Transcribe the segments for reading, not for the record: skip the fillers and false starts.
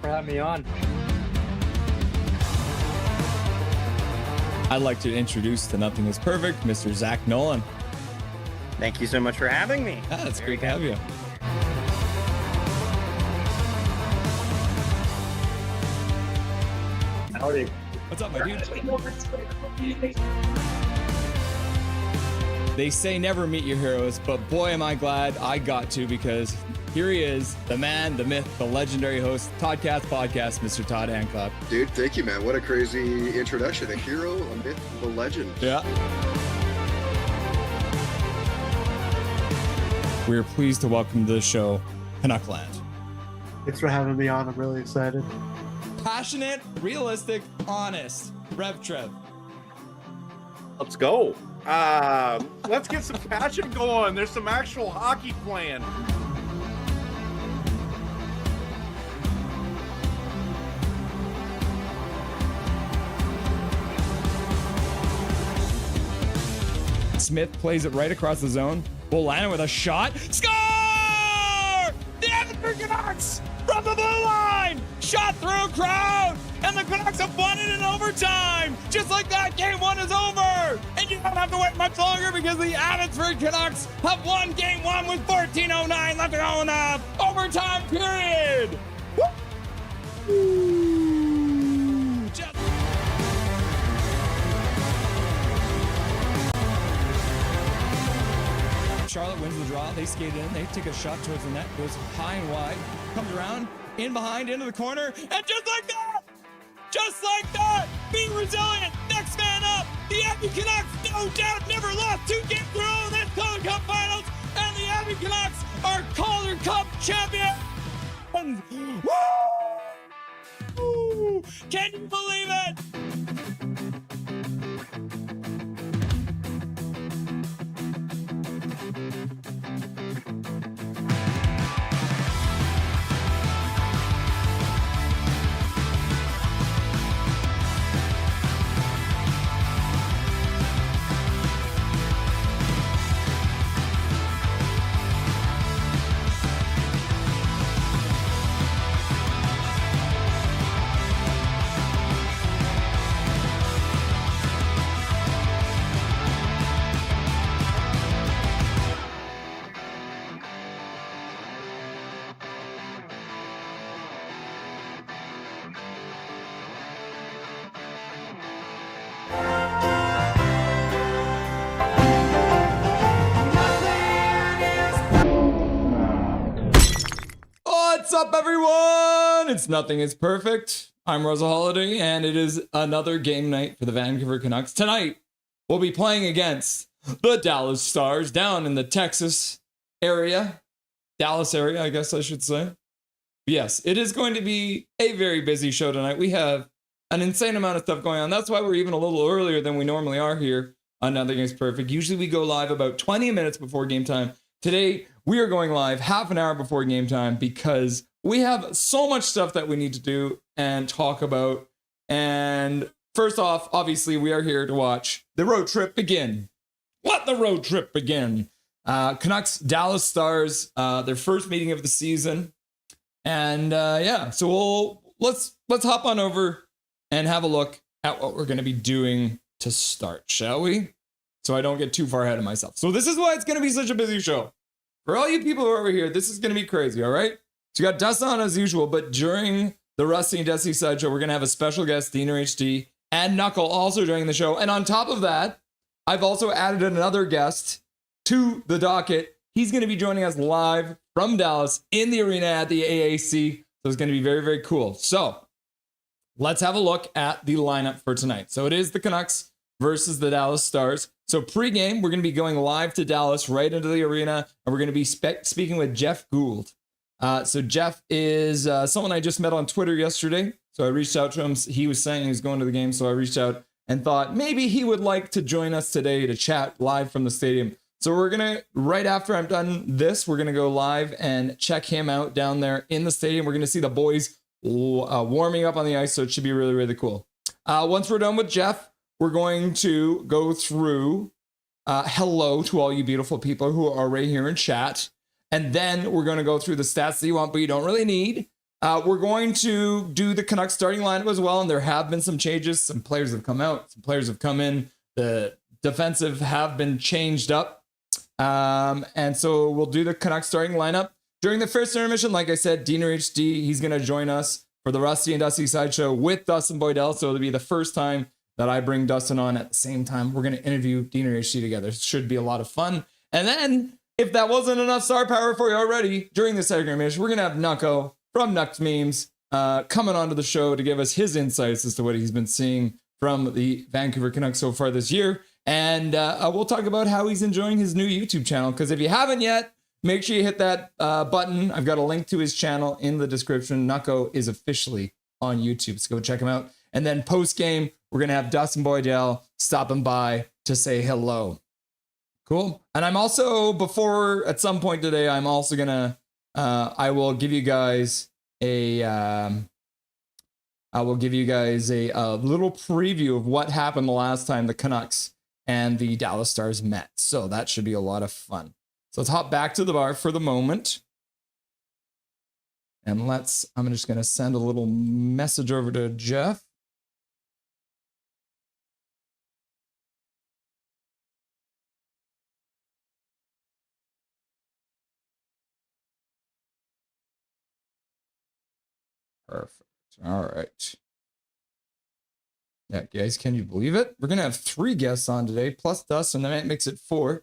for having me on. I'd like to introduce to Nothing is Perfect, Mr. Zach Nolan. Thank you so much for having me. It's great to have you. Howdy. What's up, my dude? They say never meet your heroes, but boy, am I glad I got to, because here he is, the man, the myth, the legendary host, Toddcast Podcast, Mr. Todd Hancock. Dude, thank you, man. What a crazy introduction. A hero, a myth, a legend. Yeah. We're pleased to welcome to the show, Canuckland. Thanks for having me on. I'm really excited. Passionate, realistic, honest. Rev Trev. Let's go. Let's get some passion going. There's some actual hockey playing. Smith plays it right across the zone. Bolana with a shot. Score! The Vancouver Canucks from the blue line! Shot through a crowd! And the Canucks have won it in overtime! Just like that, game one is over! And you don't have to wait much longer because the Abbotsford Canucks have won game one with 14:09 left to go in the overtime period! Woo! Just Charlotte wins the draw. They skate in. They take a shot towards the net. Goes high and wide. Comes around. In behind. Into the corner. And just like that, being resilient. Next man up. The Abbey Canucks, no doubt, never lost 2 games in a row in this Calder Cup Finals. And the Abbey Canucks are Calder Cup champions. Woo! Can you believe it? What's up, everyone? It's Nothing is Perfect. I'm Rosa Holiday, and it is another game night for the Vancouver Canucks. Tonight, we'll be playing against the Dallas Stars down in the Texas area. Dallas area, I guess I should say. Yes, it is going to be a very busy show tonight. We have an insane amount of stuff going on. That's why we're even a little earlier than we normally are here on Nothing is Perfect. Usually we go live about 20 minutes before game time. Today, we are going live half an hour before game time because we have so much stuff that we need to do and talk about. And first off, obviously, we are here to watch the road trip begin. Let the road trip begin. Canucks, Dallas Stars, their first meeting of the season. And yeah, so let's hop on over and have a look at what we're going to be doing to start, shall we? So I don't get too far ahead of myself. So this is why it's going to be such a busy show. For all you people who are over here, this is going to be crazy, all right? So you got Dustin on as usual, but during the Rusty and Dusty Sideshow, we're going to have a special guest, Diener HD, and Knuckle also during the show. And on top of that, I've also added another guest to the docket. He's going to be joining us live from Dallas in the arena at the AAC. So it's going to be very, very cool. So let's have a look at the lineup for tonight. So it is the Canucks versus the Dallas Stars. So pregame, we're going to be going live to Dallas, right into the arena, and we're going to be speaking with Jeff Gould. So Jeff is someone I just met on Twitter yesterday. So I reached out to him. He was saying he was going to the game, so I reached out and thought maybe he would like to join us today to chat live from the stadium. So we're going to, right after I'm done this, we're going to go live and check him out down there in the stadium. We're going to see the boys warming up on the ice, so it should be really, really cool. Once we're done with Jeff, we're going to go through hello to all you beautiful people who are right here in chat. And then we're going to go through the stats that you want, but you don't really need. We're going to do the Canucks starting lineup as well, and there have been some changes. Some players have come out, some players have come in. The defensive have been changed up. And so we'll do the Canucks starting lineup. During the first intermission, like I said, Diener HD, he's going to join us for the Rusty and Dusty Sideshow with Dustin Boydell. So it'll be the first time that I bring Dustin on at the same time. We're going to interview Diener HD together. It should be a lot of fun. And then, if that wasn't enough star power for you already, during the second intermission, we're going to have Demko from Nucks Memes coming onto the show to give us his insights as to what he's been seeing from the Vancouver Canucks so far this year. And we'll talk about how he's enjoying his new YouTube channel. Because if you haven't yet, make sure you hit that button. I've got a link to his channel in the description. Nucko is officially on YouTube, so go check him out. And then post-game, we're going to have Dustin Boydell stopping by to say hello. Cool. And I'm also, at some point today, I'm also going to, I will give you guys a little preview of what happened the last time the Canucks and the Dallas Stars met. So that should be a lot of fun. So let's hop back to the bar for the moment. And I'm just going to send a little message over to Jeff. Perfect. All right. Yeah, guys, can you believe it? We're going to have 3 guests on today, plus Dustin, and that makes it 4.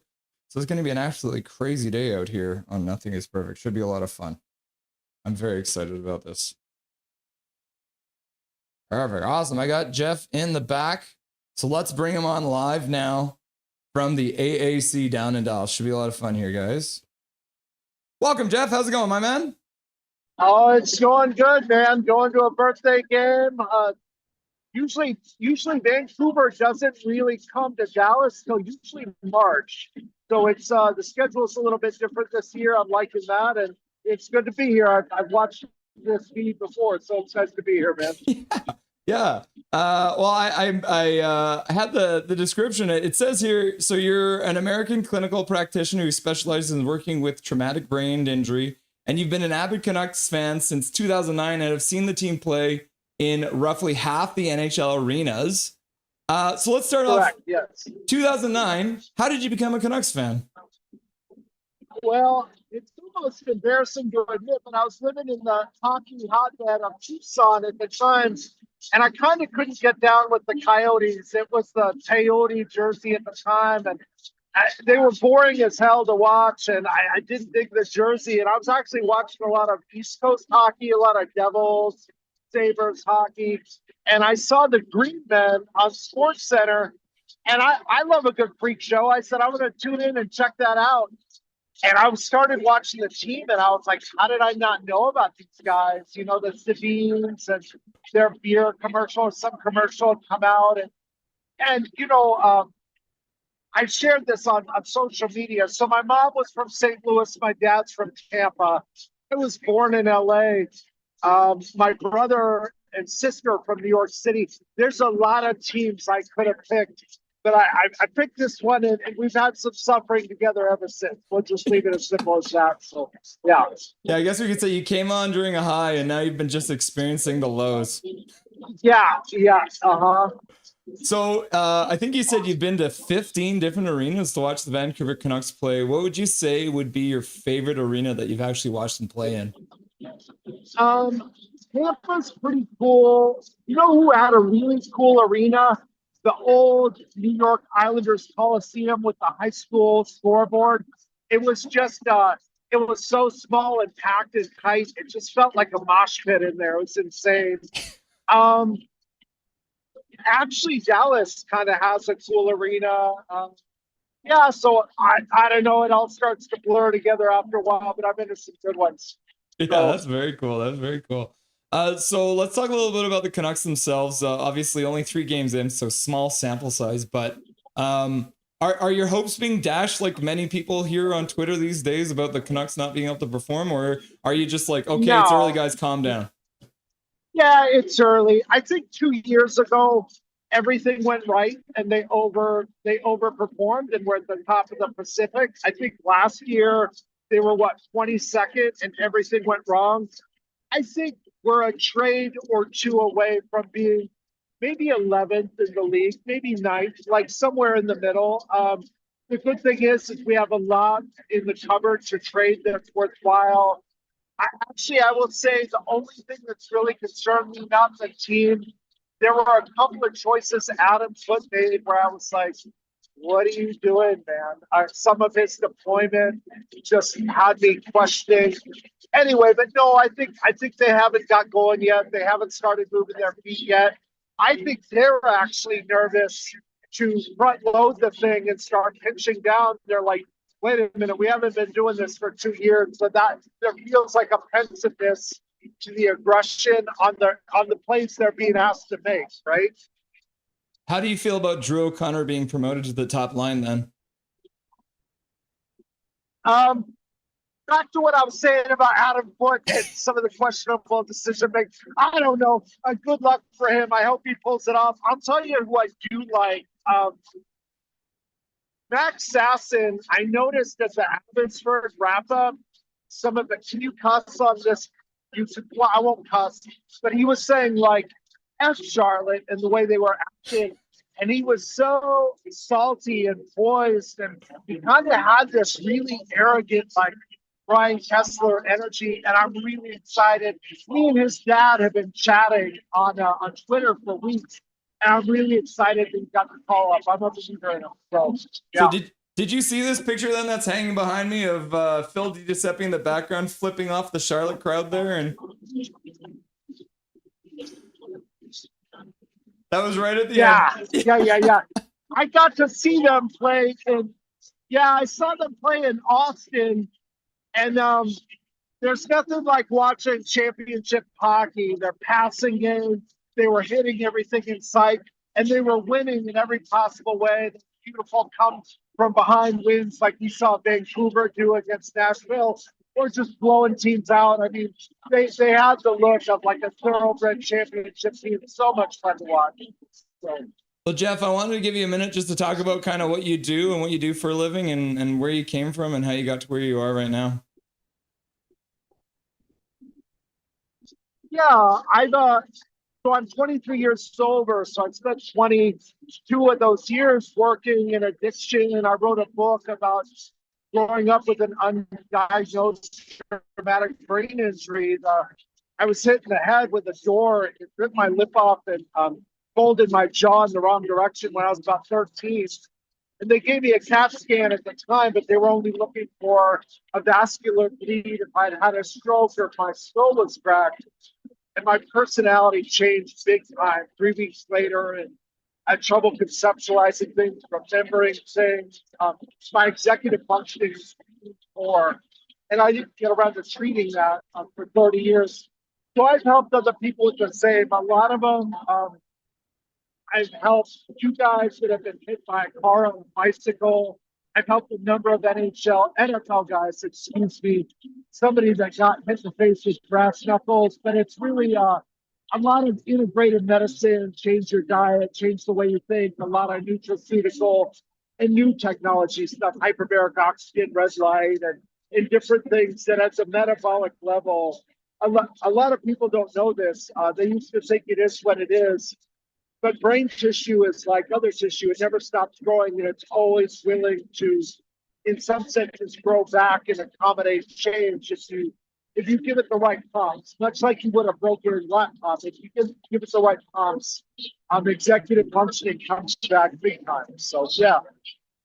So it's going to be an absolutely crazy day out here on Nothing is Perfect. Should be a lot of fun. I'm very excited about this. Perfect. Awesome. I got Jeff in the back. So let's bring him on live now from the AAC down in Dallas. Should be a lot of fun here, guys. Welcome, Jeff. How's it going, my man? Oh, it's going good, man. Going to a birthday game. Usually Vancouver doesn't really come to Dallas till usually March. So it's the schedule's a little bit different this year. I'm liking that, and it's good to be here. I've watched this feed before, so it's nice to be here, man. Yeah. Well, I had the description. It says here, so you're an American clinical practitioner who specializes in working with traumatic brain injury, and you've been an avid Canucks fan since 2009 and have seen the team play in roughly half the NHL arenas. So let's start off. Yes. 2009. How did you become a Canucks fan? Well, it's almost embarrassing to admit, but I was living in the hockey hotbed of Tucson at the time, and I kind of couldn't get down with the Coyotes. It was the Coyote jersey at the time, and they were boring as hell to watch, and I didn't dig the jersey. And I was actually watching a lot of East Coast hockey, a lot of Devils, Sabres hockey, and I saw the Green Men on Sports Center, and I love a good freak show. I said, I'm going to tune in and check that out. And I started watching the team, and I was like, how did I not know about these guys? You know, the Sabines and their beer commercial, some commercial had come out. And you know, I shared this on social media. So my mom was from St. Louis. My dad's from Tampa. I was born in LA. My brother and sister from New York City. There's a lot of teams I could have picked, but I picked this one, and we've had some suffering together ever since. We'll just leave it as simple as that. So, yeah. Yeah, I guess we could say you came on during a high, and now you've been just experiencing the lows. Yeah. Uh-huh. So I think you said you've been to 15 different arenas to watch the Vancouver Canucks play. What would you say would be your favorite arena that you've actually watched them play in? Tampa's pretty cool. You know who had a really cool arena? The old New York Islanders Coliseum with the high school scoreboard. It was just, it was so small and packed and tight. It just felt like a mosh pit in there. It was insane. Actually, Dallas kind of has a cool arena. Yeah, so I don't know. It all starts to blur together after a while, but I've been to some good ones. Yeah, that's very cool. That's very cool. So let's talk a little bit about the Canucks themselves. Obviously, only 3 games in, so small sample size. But are your hopes being dashed like many people here on Twitter these days about the Canucks not being able to perform, or are you just like, okay, No. it's early, guys, calm down? Yeah, it's early. I think 2 years ago, everything went right, and they overperformed and were at the top of the Pacific. I think last year they were 22nd, and everything went wrong. I think we're a trade or two away from being maybe 11th in the league, maybe 9th, like somewhere in the middle. The good thing is we have a lot in the cupboard to trade that's worthwhile. I will say the only thing that's really concerned me, not the team, there were a couple of choices Adam Foote made where I was like, what are you doing, man? Some of his deployment just had me questioning. Anyway, but no, I think they haven't got going yet. They haven't started moving their feet yet. I think they're actually nervous to front load the thing and start pitching down. They're like, wait a minute, we haven't been doing this for 2 years. So that there feels like a pensiveness to the aggression on the plays they're being asked to make, right? How do you feel about Drew O'Connor being promoted to the top line then? Back to what I was saying about Adam Foote and some of the questionable decision making. I don't know. Good luck for him. I hope he pulls it off. I'll tell you who I do like. Max Sasson, I noticed at the Abbotsford wrap-up, some of the, can you cuss on this? Well, I won't cuss, but he was saying like, F Charlotte and the way they were acting. And he was so salty and poised, and he kind of had this really arrogant, like, Brian Kessler energy, and I'm really excited. Me and his dad have been chatting on Twitter for weeks, and I'm really excited that he got the call up. I'm a believer in him. So, yeah. So did you see this picture then that's hanging behind me of Phil DiGiuseppe in the background flipping off the Charlotte crowd there? And that was right at the end. Yeah. I got to see them play, and I saw them play in Austin. And there's nothing like watching championship hockey. Their passing game, they were hitting everything in sight, and they were winning in every possible way. The beautiful come from behind wins like we saw Vancouver do against Nashville, or just blowing teams out. I mean, they had the look of like a thoroughbred championship team. So much fun to watch. So. Well, Jeff, I wanted to give you a minute just to talk about kind of what you do and what you do for a living, and where you came from and how you got to where you are right now. Yeah, I'm 23 years sober, so I spent 22 of those years working in addiction, and I wrote a book about growing up with an undiagnosed traumatic brain injury. I was hit in the head with a door. It ripped my lip off and folded my jaw in the wrong direction when I was about 13. And they gave me a CAT scan at the time, but they were only looking for a vascular bleed if I'd had a stroke or if my skull was cracked. And my personality changed big time 3 weeks later, and I had trouble conceptualizing things, remembering things. My executive functioning is poor, and I didn't get around to treating that for 30 years. So I've helped other people with the same. A lot of them, I've helped 2 guys that have been hit by a car on a bicycle. I've helped a number of NFL guys, somebody that got hit in the face with brass knuckles. But it's really a lot of integrated medicine, change your diet, change the way you think, a lot of nutraceutical and new technology stuff, hyperbaric oxygen, red light, and different things that at the metabolic level, a lot of people don't know this. They used to think it is what it is. But brain tissue is like other tissue. It never stops growing, and it's always willing to, in some senses, grow back and accommodate change if you give it the right prompts. Much like you would a broken laptop, if you give it the right prompts, executive functioning comes back big time. So, yeah.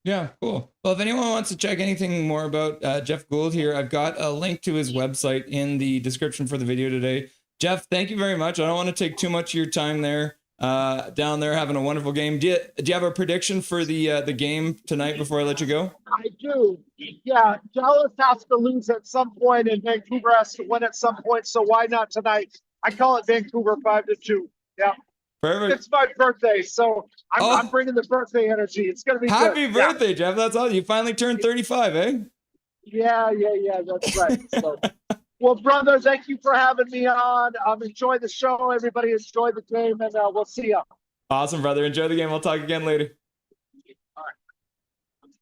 Yeah, cool. Well, if anyone wants to check anything more about Jeff Gould here, I've got a link to his website in the description for the video today. Jeff, thank you very much. I don't want to take too much of your time there. Down there having a wonderful game. Do you have a prediction for the game tonight before I let you go? I do. Yeah, Dallas has to lose at some point, and Vancouver has to win at some point. So why not tonight? I call it Vancouver 5-2. Yeah. Perfect. It's my birthday, so I'm bringing the birthday energy. It's gonna be happy good. birthday, Jeff. That's all. You finally turned 35, eh? Yeah. That's right. So. Well, brother, thank you for having me on. Enjoy the show. Everybody enjoy the game, and we'll see you. Awesome, brother. Enjoy the game. We'll talk again later. All right.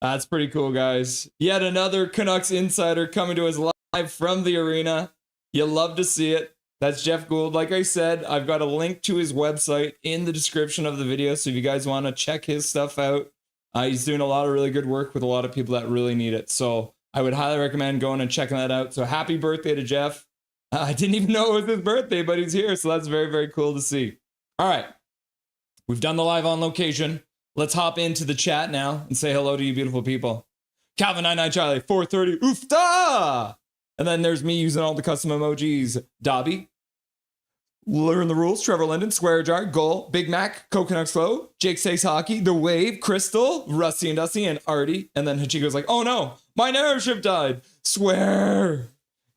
That's pretty cool, guys. Yet another Canucks insider coming to us live from the arena. You love to see it. That's Jeff Gould. Like I said, I've got a link to his website in the description of the video. So if you guys want to check his stuff out, he's doing a lot of really good work with a lot of people that really need it. So I would highly recommend going and checking that out. So happy birthday to Jeff. I didn't even know it was his birthday, but he's here. So that's very, very cool to see. All right. We've done the live on location. Let's hop into the chat now and say hello to you beautiful people. Calvin99 Charlie, 430, oofta! And then there's me using all the custom emojis. Dobby, Learn the Rules, Trevor Linden, Square Jar, Goal, Big Mac, Coconut Slow, Jake Says Hockey, The Wave, Crystal, Rusty and Dusty, and Artie. And then Hachiko's like, oh no, my narrative died. Swear.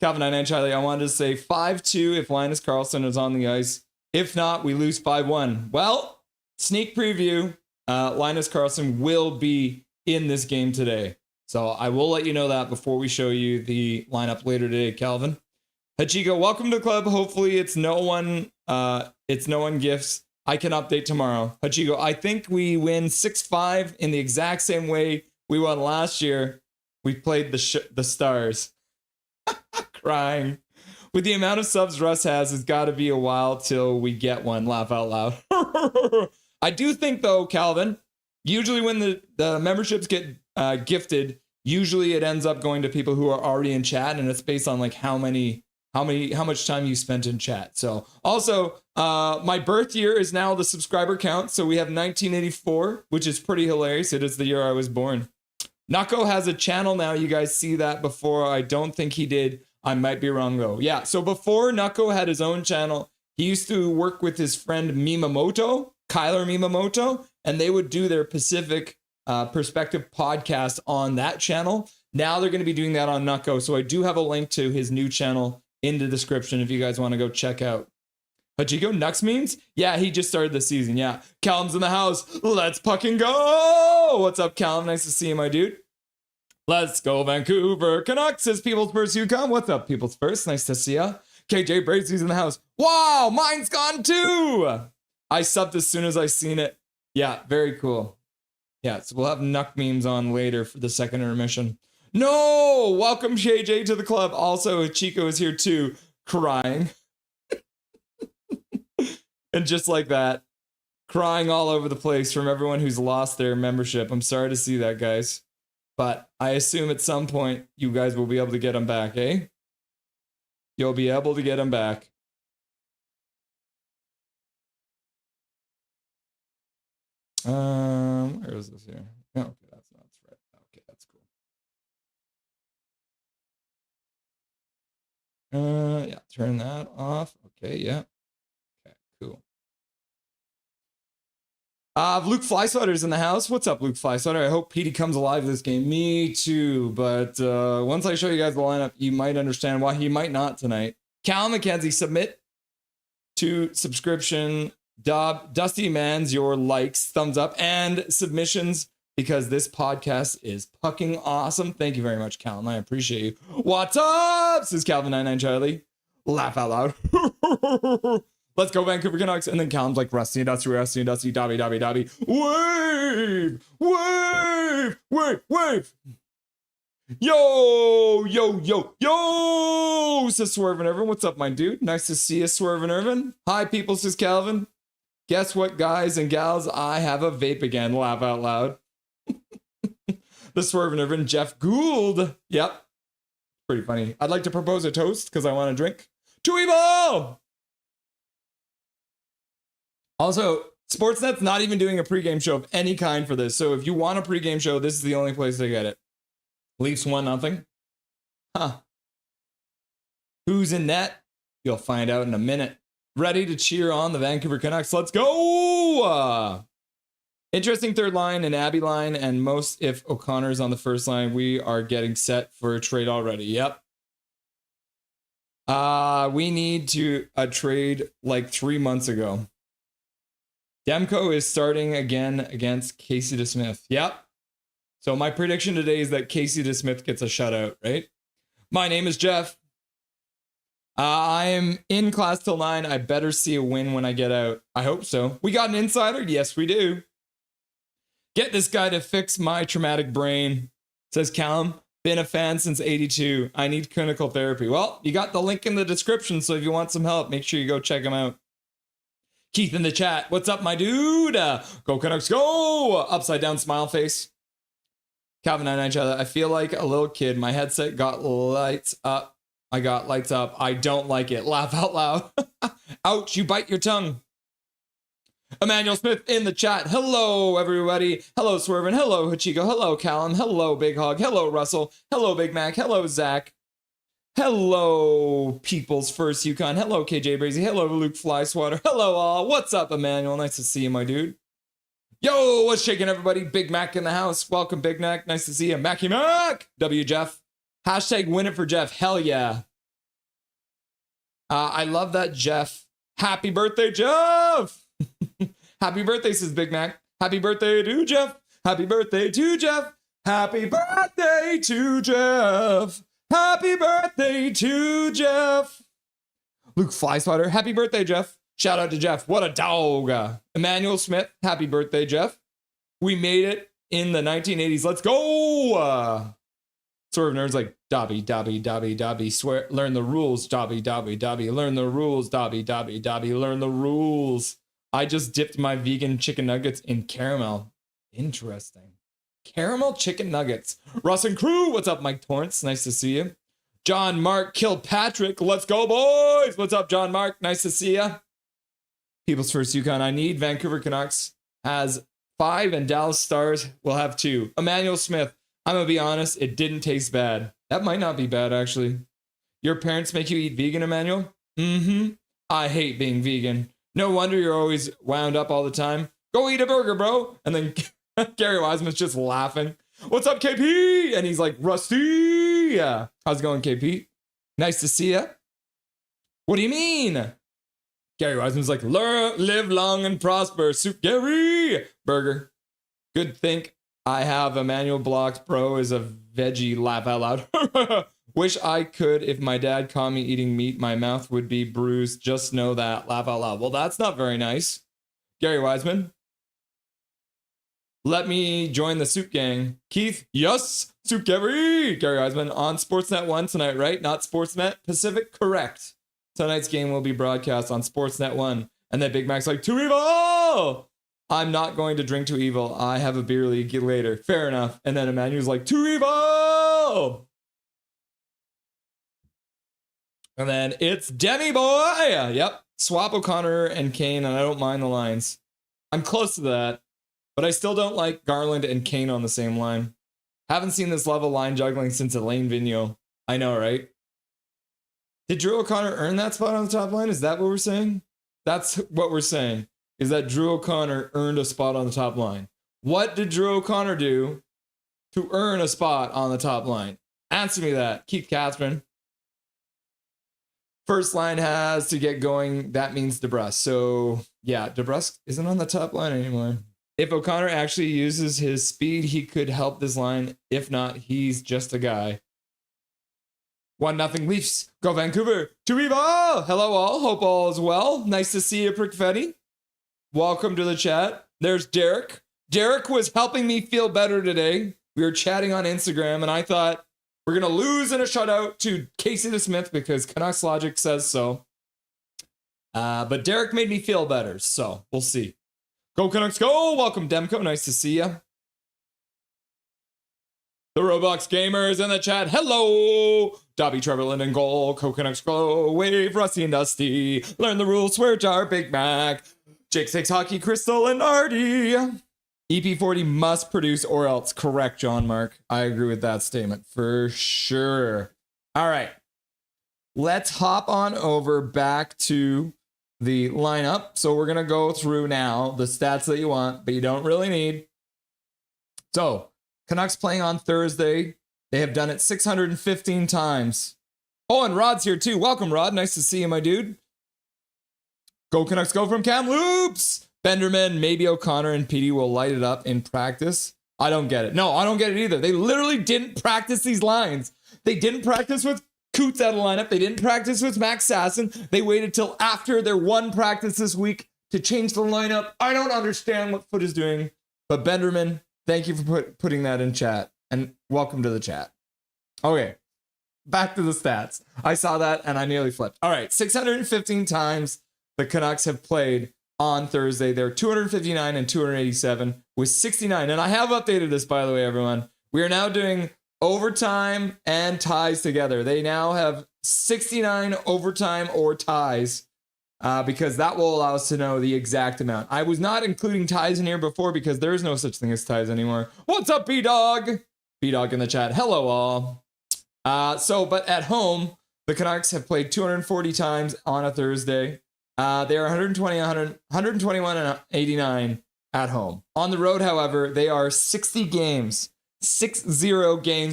Calvin99 Charlie, I wanted to say 5-2 if Linus Karlsson is on the ice. If not, we lose 5-1. Well, sneak preview, Linus Karlsson will be in this game today. So I will let you know that before we show you the lineup later today, Calvin. Hachiko, welcome to the club. Hopefully it's no one gifts. I can update tomorrow. Hachiko, I think we win 6-5 in the exact same way we won last year. We played the Stars. Crying. With the amount of subs Russ has, it's got to be a while till we get one. Laugh out loud. I do think, though, Calvin, usually when the memberships get gifted, usually it ends up going to people who are already in chat, and it's based on like how much time you spent in chat. So also, my birth year is now the subscriber count. So we have 1984, which is pretty hilarious. It is the year I was born. Nako has a channel now. You guys see that before. I don't think he did. I might be wrong though. Yeah. So before Nako had his own channel, he used to work with his friend Mimamoto, Kyler Mimamoto, and they would do their Pacific Perspective podcast on that channel. Now they're going to be doing that on Nako. So I do have a link to his new channel in the description if you guys want to go check out. Hachiko, Nux memes? Yeah, he just started the season. Yeah. Callum's in the house. Let's fucking go. What's up, Callum? Nice to see you, my dude. Let's go, Vancouver Canucks, says People's First UConn. What's up, People's First? Nice to see ya. KJ Bracy's in the house. Wow, mine's gone too. I subbed as soon as I seen it. Yeah, very cool. Yeah, so we'll have Nuck memes on later for the second intermission. No! Welcome, JJ, to the club. Also, Chico is here too, crying. And just like that, crying all over the place from everyone who's lost their membership. I'm sorry to see that, guys. But I assume at some point you guys will be able to get them back, eh? You'll be able to get them back. Where is this here? Oh, okay, that's right. Okay, that's cool. Yeah, turn that off. Okay, yeah. Okay, cool. Luke Flyswatter's in the house. What's up, Luke Flyswatter? I hope Petey comes alive this game. Me too, but once I show you guys the lineup, you might understand why he might not tonight. Cal McKenzie, submit to subscription. Dusty Mans, your likes, thumbs up, and submissions because this podcast is fucking awesome. Thank you very much, Calvin. I appreciate you. What's up? Says Calvin99 Charlie. Laugh out loud. Let's go, Vancouver Canucks. And then Calvin's like, Rusty and Dusty, Dobby. Wave! Yo! Says Swervin' Irvin. What's up, my dude? Nice to see you, Swervin' Irvin. Hi, people, says Calvin. Guess what, guys and gals? I have a vape again. Laugh out loud. The Swervin' Irvin, Jeff Gould. Yep. Pretty funny. I'd like to propose a toast because I want to drink. To evil! Also, Sportsnet's not even doing a pregame show of any kind for this. So if you want a pregame show, this is the only place to get it. Leafs 1-0. Huh. Who's in net? You'll find out in a minute. Ready to cheer on the Vancouver Canucks. Let's go! Interesting third line and Abby line, and most if O'Connor's on the first line, we are getting set for a trade already. Yep. We need to a trade like 3 months ago. Demko is starting again against Casey DeSmith. Yep. So my prediction today is that Casey DeSmith gets a shutout, right? My name is Jeff. I am in class till 9. I better see a win when I get out. I hope so. We got an insider? Yes, we do. Get this guy to fix my traumatic brain, says Callum. Been a fan since 82. I need clinical therapy. Well, you got the link in the description, so if you want some help, make sure you go check them out. Keith in the chat. What's up, my dude? Go Canucks, go! Upside down smile face. Calvin and each other. I feel like a little kid. My headset got lights up. I got lights up. I don't like it. Laugh out loud. Ouch, you bite your tongue. Emmanuel Smith in the chat. Hello, everybody. Hello, Swervin. Hello, Hachiko. Hello, Callum. Hello, Big Hog. Hello, Russell. Hello, Big Mac. Hello, Zach. Hello, People's First Yukon. Hello, KJ Brazy. Hello, Luke Flyswatter. Hello, all. What's up, Emmanuel? Nice to see you, my dude. Yo, what's shaking, everybody? Big Mac in the house. Welcome, Big Mac. Nice to see you. Macky Mac. W Jeff. Hashtag win it for Jeff. Hell yeah. I love that, Jeff. Happy birthday, Jeff. Happy birthday, says Big Mac. Happy birthday to Jeff. Happy birthday to Jeff. Happy birthday to Jeff. Happy birthday to Jeff. Luke Flyswatter. Happy birthday, Jeff. Shout out to Jeff. What a dog. Emmanuel Smith. Happy birthday, Jeff. We made it in the 1980s. Let's go. Sort of nerds like Dobby, Dobby, Dobby, Dobby. Swear, learn the rules. Dobby, Dobby, Dobby. Learn the rules. Dobby, Dobby, Dobby. Learn the rules. I just dipped my vegan chicken nuggets in caramel. Interesting. Caramel chicken nuggets. Russ and crew. What's up, Mike Torrance? Nice to see you. John Mark Kilpatrick. Let's go, boys. What's up, John Mark? Nice to see you. People's First Yukon. I need Vancouver Canucks has 5 and Dallas Stars will have 2. Emmanuel Smith. I'm going to be honest. It didn't taste bad. That might not be bad, actually. Your parents make you eat vegan, Emmanuel? Mm-hmm. I hate being vegan. No wonder you're always wound up all the time. Go eat a burger, bro. And then Gary Wiseman's just laughing. What's up, KP? And he's like, Rusty. Yeah. How's it going, KP? Nice to see ya. What do you mean? Gary Wiseman's like, live long and prosper. Soup Gary. Burger. Good think I have Emmanuel blocked. Bro is a veggie. Laugh out loud. Wish I could. If my dad caught me eating meat, my mouth would be bruised. Just know that. Laugh out loud. Well, that's not very nice. Gary Wiseman. Let me join the Soup Gang. Keith, yes. Soup Gary. Gary Wiseman on Sportsnet 1 tonight, right? Not Sportsnet Pacific? Correct. Tonight's game will be broadcast on Sportsnet 1. And then Big Mac's like, too evil! I'm not going to drink too evil. I have a beer league later. Fair enough. And then Emmanuel's like, too evil! And then it's Demi Boy. Yep. Swap O'Connor and Kane, and I don't mind the lines. I'm close to that, but I still don't like Garland and Kane on the same line. Haven't seen this level line juggling since Elaine Vigneault. I know, right? Did Drew O'Connor earn that spot on the top line? Is that what we're saying? That's what we're saying, is that Drew O'Connor earned a spot on the top line. What did Drew O'Connor do to earn a spot on the top line? Answer me that. Keith Catherine. First line has to get going. That means DeBrusque. So, yeah, DeBrusque isn't on the top line anymore. If O'Connor actually uses his speed, he could help this line. If not, he's just a guy. 1-0 Leafs. Go Vancouver. To Evil. Hello, all. Hope all is well. Nice to see you, Prickfetti. Welcome to the chat. There's Derek. Derek was helping me feel better today. We were chatting on Instagram, and I thought, we're going to lose in a shutout to Casey DeSmith because Canucks logic says so. But Derek made me feel better, so we'll see. Go Canucks, go! Welcome, Demko. Nice to see you. The Roblox gamers in the chat. Hello! Dobby, Trevor, Linden, goal. Go Canucks, go. Wave, Rusty and Dusty. Learn the rules, swear jar, Big Mac. Jake 6 Hockey, Crystal, and Artie. EP40 must produce or else. Correct, John Mark. I agree with that statement for sure. All right. Let's hop on over back to the lineup. So we're going to go through now the stats that you want, but you don't really need. So Canucks playing on Thursday. They have done it 615 times. Oh, and Rod's here too. Welcome, Rod. Nice to see you, my dude. Go Canucks, go from Kamloops. Benderman, maybe O'Connor and Petey will light it up in practice. I don't get it. No, I don't get it either. They literally didn't practice these lines. They didn't practice with Coots out of lineup. They didn't practice with Max Sasson. They waited till after their one practice this week to change the lineup. I don't understand what Foot is doing. But Benderman, thank you for putting that in chat. And welcome to the chat. Okay, back to the stats. I saw that and I nearly flipped. All right, 615 times the Canucks have played on Thursday. They're 259 and 287 with 69. And I have updated this, by the way, everyone. We are now doing overtime and ties together. They now have 69 overtime or ties because that will allow us to know the exact amount. I was not including ties in here before because there is no such thing as ties anymore. What's up, B-Dog? B-Dog in the chat. Hello, all. But at home, the Canucks have played 240 times on a Thursday. They are 121 and 89 at home. On the road, however, they are 60 games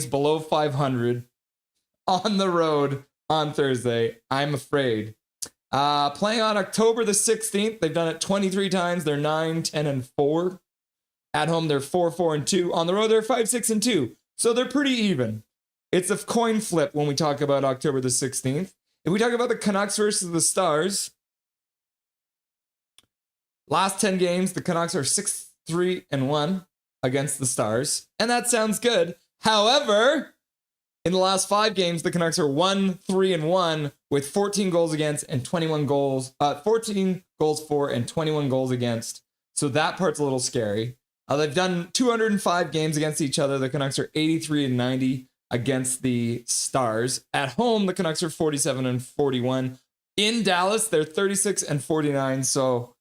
below 500 on the road on Thursday, I'm afraid. Playing on October the 16th, they've done it 23 times. They're 9, 10, and 4. At home, they're 4, 4, and 2. On the road, they're 5, 6, and 2. So they're pretty even. It's a coin flip when we talk about October the 16th. If we talk about the Canucks versus the Stars, last 10 games, the Canucks are 6, 3, and 1 against the Stars. And that sounds good. However, in the last 5 games, the Canucks are 1, 3, and 1 with 14 goals against and 21 goals, 14 goals for and 21 goals against. So that part's a little scary. They've done 205 games against each other. The Canucks are 83 and 90 against the Stars. At home, the Canucks are 47 and 41. In Dallas, they're 36 and 49. So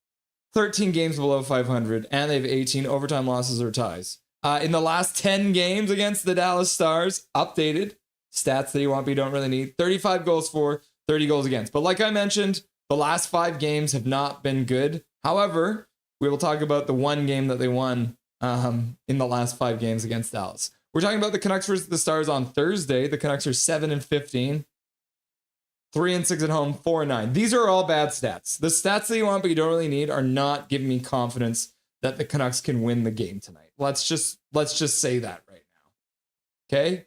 13 games below 500, and they have 18 overtime losses or ties. In the last 10 games against the Dallas Stars, updated stats that you want but you don't really need, 35 goals for, 30 goals against. But like I mentioned, the last 5 games have not been good. However, we will talk about the one game that they won in the last 5 games against Dallas. We're talking about the Canucks versus the Stars on Thursday. The Canucks are 7 and 15, 3 and 6 at home, 4 and 9. These are all bad stats. The stats that you want but you don't really need are not giving me confidence that the Canucks can win the game tonight. Let's just say that right now. Okay?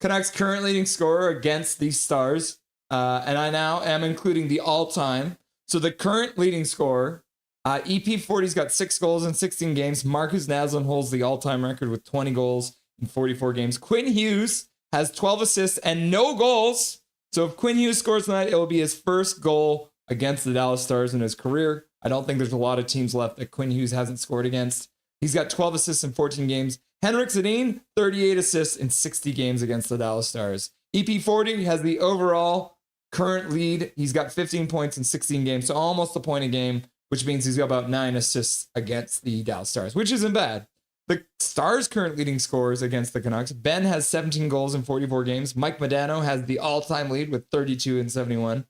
Canucks current leading scorer against the Stars. And I now am including the all-time. So the current leading scorer, EP40's got 6 goals in 16 games. Marcus Naslund holds the all-time record with 20 goals in 44 games. Quinn Hughes has 12 assists and no goals. So if Quinn Hughes scores tonight, it will be his first goal against the Dallas Stars in his career. I don't think there's a lot of teams left that Quinn Hughes hasn't scored against. He's got 12 assists in 14 games. Henrik Sedin, 38 assists in 60 games against the Dallas Stars. EP40 has the overall current lead. He's got 15 points in 16 games, so almost a point a game, which means he's got about 9 assists against the Dallas Stars, which isn't bad. The Stars' current leading scorers against the Canucks. Ben has 17 goals in 44 games. Mike Modano has the all-time lead with 32 and 71.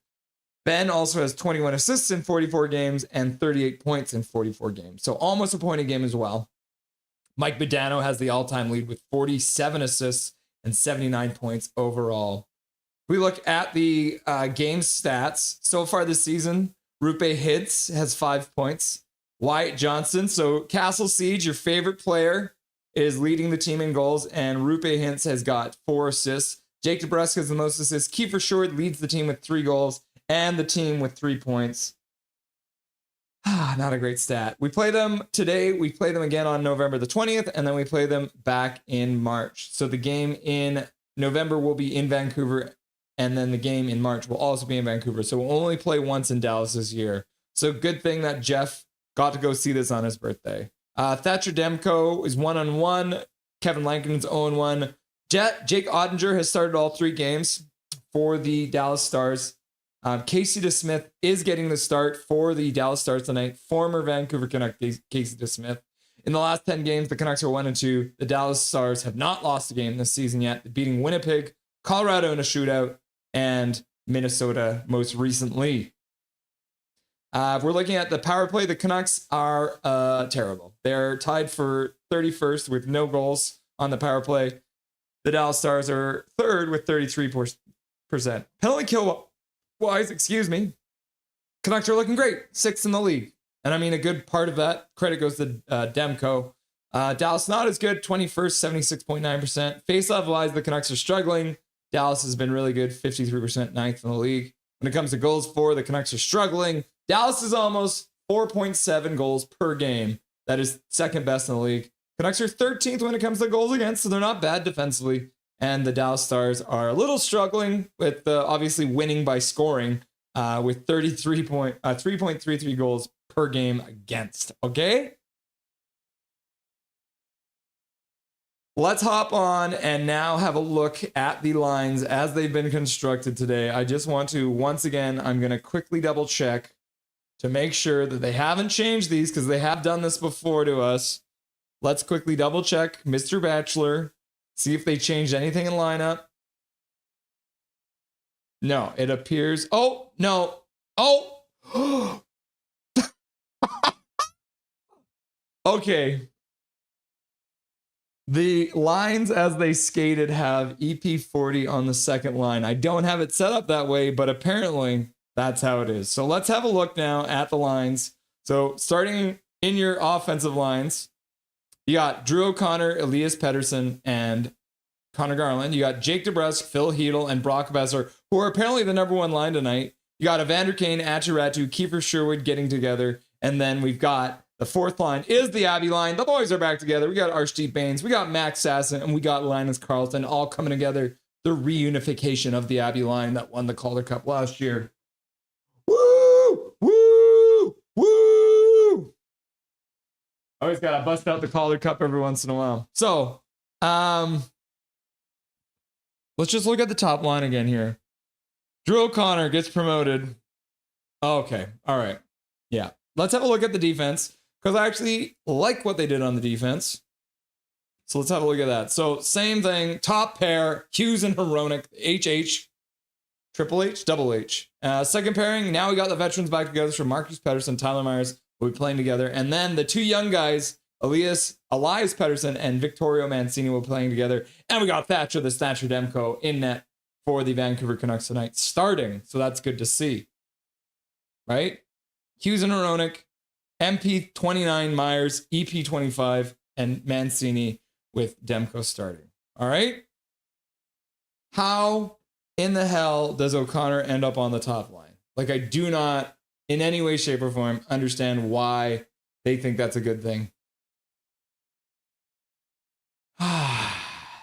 Ben also has 21 assists in 44 games and 38 points in 44 games. So almost a point a game as well. Mike Modano has the all-time lead with 47 assists and 79 points overall. We look at the game stats. So far this season, Rupe Hintz has 5 points. Wyatt Johnston, so Castle Siege, your favorite player, is leading the team in goals, and Rupe Hintz has got 4 assists. Jake DeBrusk has the most assists. Kiefer Short leads the team with 3 goals. And the team with 3 points. Not a great stat. We play them today. We play them again on November the 20th, and then we play them back in March. So the game in November will be in Vancouver, and then the game in March will also be in Vancouver. So we'll only play once in Dallas this year. So good thing that Jeff got to go see this on his birthday. Thatcher Demko is 1-on-1. Kevin Lankin's 0-1. Jake Ottinger has started all 3 games for the Dallas Stars. Casey DeSmith is getting the start for the Dallas Stars tonight. Former Vancouver Canuck Casey DeSmith. In the last 10 games, the Canucks are 1-2. The Dallas Stars have not lost a game this season yet, beating Winnipeg, Colorado in a shootout, and Minnesota most recently. If we're looking at the power play, the Canucks are terrible. They're tied for 31st with no goals on the power play. The Dallas Stars are 3rd with 33%. Penalty kill wise, Canucks are looking great, 6th in the league. And I mean, a good part of that credit goes to Demko. Dallas not as good, 21st, 76.9%. Face-off wise, the Canucks are struggling. Dallas has been really good, 53%, 9th in the league. When it comes to goals for, the Canucks are struggling. Dallas is almost 4.7 goals per game. That is 2nd best in the league. Canucks are 13th when it comes to goals against, so they're not bad defensively. And the Dallas Stars are a little struggling with obviously winning by scoring with 3.33 goals per game against. Okay? Let's hop on and now have a look at the lines as they've been constructed today. I just want to, once again, I'm going to quickly double check to make sure that they haven't changed these because they have done this before to us. Let's quickly double check Mr. Bachelor, see if they changed anything in lineup. No, it appears. Oh, no. Oh, okay. The lines as they skated have EP40 on the second line. I don't have it set up that way, but apparently that's how it is. So let's have a look now at the lines. So starting in your offensive lines, you got Drew O'Connor, Elias Pettersson, and Connor Garland. You got Jake DeBrusk, Phil Hedl, and Brock Besser, who are apparently the number one line tonight. You got Evander Kane, Atchiratu, Kiefer Sherwood getting together. And then we've got the fourth line is the Abbey line. The boys are back together. We got Archdeep Baines, we got Max Sasson, and we got Linus Carlson all coming together. The reunification of the Abbey line that won the Calder Cup last year. Woo! Woo! Woo! Always gotta bust out the Calder Cup every once in a while. So, let's just look at the top line again here. Drew O'Connor gets promoted. Okay, all right. Yeah. Let's have a look at the defense because I actually like what they did on the defense. So let's have a look at that. So same thing, top pair, Hughes and Hronek, HH, Triple H, Double H. Second pairing, now we got the veterans back together. So Marcus Pettersson, Tyler Myers will be playing together. And then the two young guys, Elias Pettersson and Victorio Mancini will be playing together. And we got Thatcher Demko in net for the Vancouver Canucks tonight starting. So that's good to see. Right? Hughes and Hronek, MP29 Myers, EP25, and Mancini with Demko starting. All right? How in the hell does O'Connor end up on the top line? Like, I do not, in any way, shape, or form, understand why they think that's a good thing.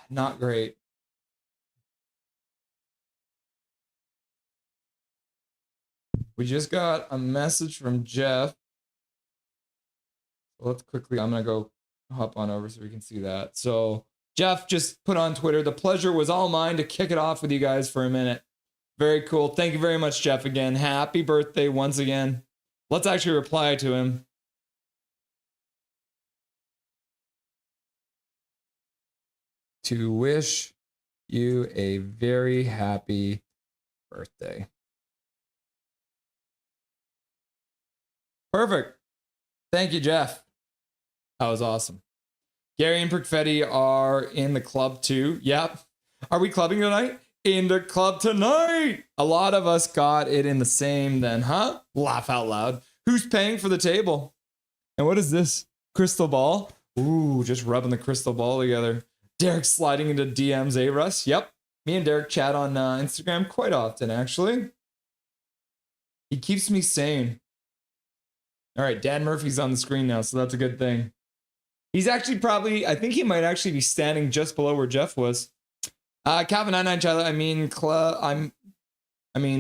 Not great. We just got a message from Jeff. Let's quickly, I'm going to go hop on over so we can see that. So Jeff just put on Twitter, the pleasure was all mine to kick it off with you guys for a minute. Very cool. Thank you very much, Jeff, again. Happy birthday once again. Let's actually reply to him. To wish you a very happy birthday. Perfect. Thank you, Jeff. That was awesome. Gary and Perfetti are in the club too. Yep. Are we clubbing tonight? In the club tonight. A lot of us got it in the same then, huh? Laugh out loud. Who's paying for the table? And what is this? Crystal ball? Ooh, just rubbing the crystal ball together. Derek sliding into DMs, eh, Russ? Yep. Me and Derek chat on Instagram quite often, actually. He keeps me sane. All right, Dan Murphy's on the screen now, so that's a good thing. He's actually probably, I think he might actually be standing just below where Jeff was. Calvin 99 Tyler,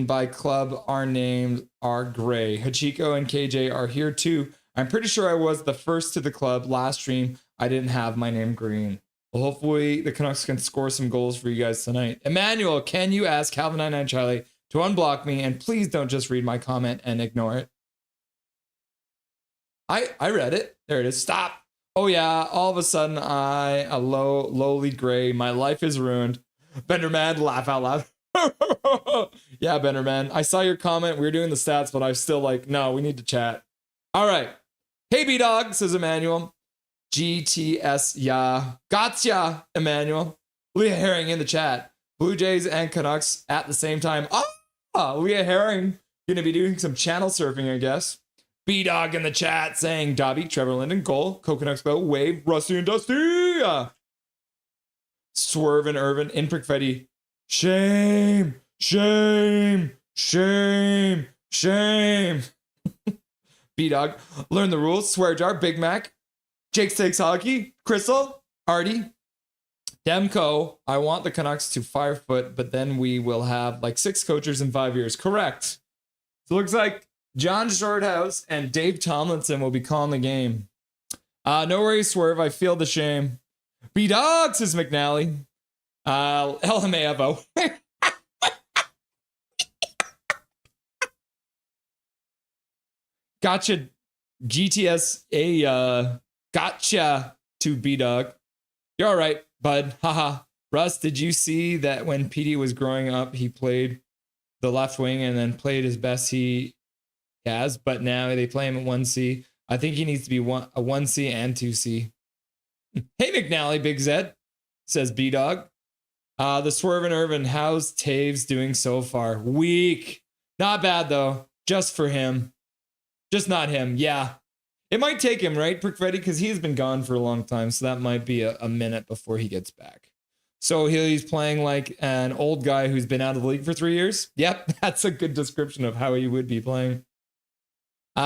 by club, our names are gray. Hachiko and KJ are here too. I'm pretty sure I was the first to the club last stream. I didn't have my name green. Well, hopefully the Canucks can score some goals for you guys tonight. Emmanuel, can you ask Calvin 99 Charlie to unblock me? And please don't just read my comment and ignore it. I read it. There it is. Stop. Oh yeah, all of a sudden a lowly gray. My life is ruined. Benderman, laugh out loud. Yeah, Benderman. I saw your comment. We were doing the stats, but I was still like, no, we need to chat. All right. Hey, B-Dog, says Emmanuel. GTS, yeah. Gotcha, Emmanuel. Leah Herring in the chat. Blue Jays and Canucks at the same time. Oh, Leah Herring. Gonna be doing some channel surfing, I guess. B-Dog in the chat saying Dobby, Trevor Linden, goal, Coconut Boat, Wave, Rusty and Dusty. Swerve and Irvin, in Perfetti. Shame, shame, shame, shame. B-Dog, learn the rules, swear jar, Big Mac, Jake Steaks Hockey, Crystal, Artie, Demko, I want the Canucks to firefoot, but then we will have like 6 coaches in 5 years. Correct. So it looks like John Shorthouse and Dave Tomlinson will be calling the game. No worries, Swerve. I feel the shame. B-Dog, says McNally. LMAFO. Gotcha. GTS. Gotcha to B-Dog. You're all right, bud. Haha. Russ, did you see that when PD was growing up, he played the left wing and then played his best he has, but now they play him at 1C. I think he needs to be a 1C and 2C. Hey, McNally, Big Zed, says B-Dog. The Swerve and Irvin, how's Taves doing so far? Weak. Not bad, though. Just for him. Just not him. Yeah. It might take him, right, Prick Freddy? Because he's been gone for a long time, so that might be a minute before he gets back. So he's playing like an old guy who's been out of the league for 3 years. Yep, that's a good description of how he would be playing.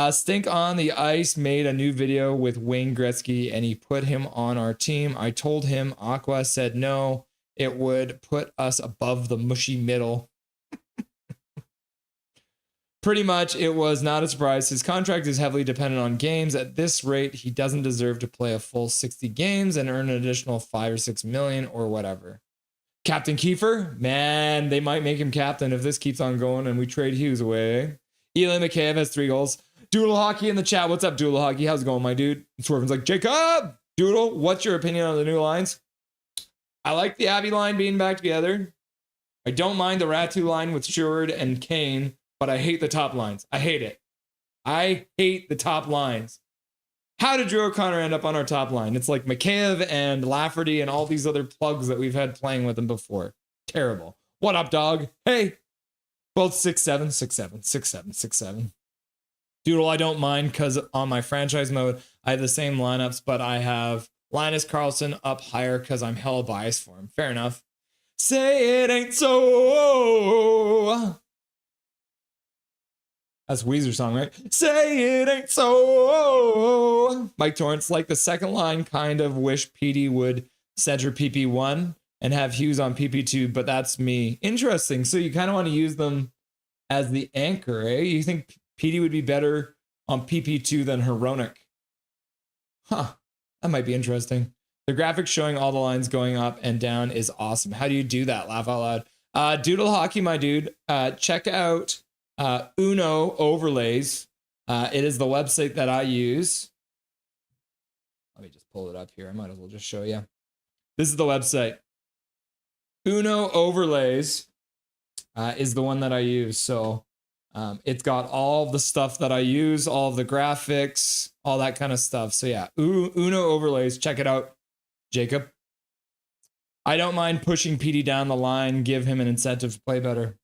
Stink on the Ice made a new video with Wayne Gretzky, and he put him on our team. I told him Aqua said no, it would put us above the mushy middle. Pretty much, it was not a surprise. His contract is heavily dependent on games. At this rate, he doesn't deserve to play a full 60 games and earn an additional 5 or 6 million or whatever. Captain Kiefer? Man, they might make him captain if this keeps on going and we trade Hughes away. Eli McCabe has 3 goals. Doodle Hockey in the chat. What's up, Doodle Hockey? How's it going, my dude? Swervin's like, Jacob! Doodle, what's your opinion on the new lines? I like the Abby line being back together. I don't mind the Ratu line with Sherwood and Kane, but I hate the top lines. I hate it. I hate the top lines. How did Drew O'Connor end up on our top line? It's like McCabe and Lafferty and all these other plugs that we've had playing with him before. Terrible. What up, dog? Hey. Both 6'7", 6'7", 6'7", 6'7". Doodle, I don't mind because on my franchise mode, I have the same lineups, but I have Linus Carlson up higher because I'm hella biased for him. Fair enough. Say it ain't so. That's a Weezer song, right? Say it ain't so. Mike Torrance, like the second line, kind of wish PD would center PP1 and have Hughes on PP2, but that's me. Interesting. So you kind of want to use them as the anchor, eh? You think PD would be better on PP2 than Heronic? Huh. That might be interesting. The graphic showing all the lines going up and down is awesome. How do you do that? Laugh out loud. Doodle Hockey, my dude. Check out Uno Overlays. It is the website that I use. Let me just pull it up here. I might as well just show you. This is the website. Uno Overlays is the one that I use. So it's got all the stuff that I use, all of the graphics, all that kind of stuff. So yeah, Uno Overlays. Check it out, Jacob. I don't mind pushing PD down the line, give him an incentive to play better.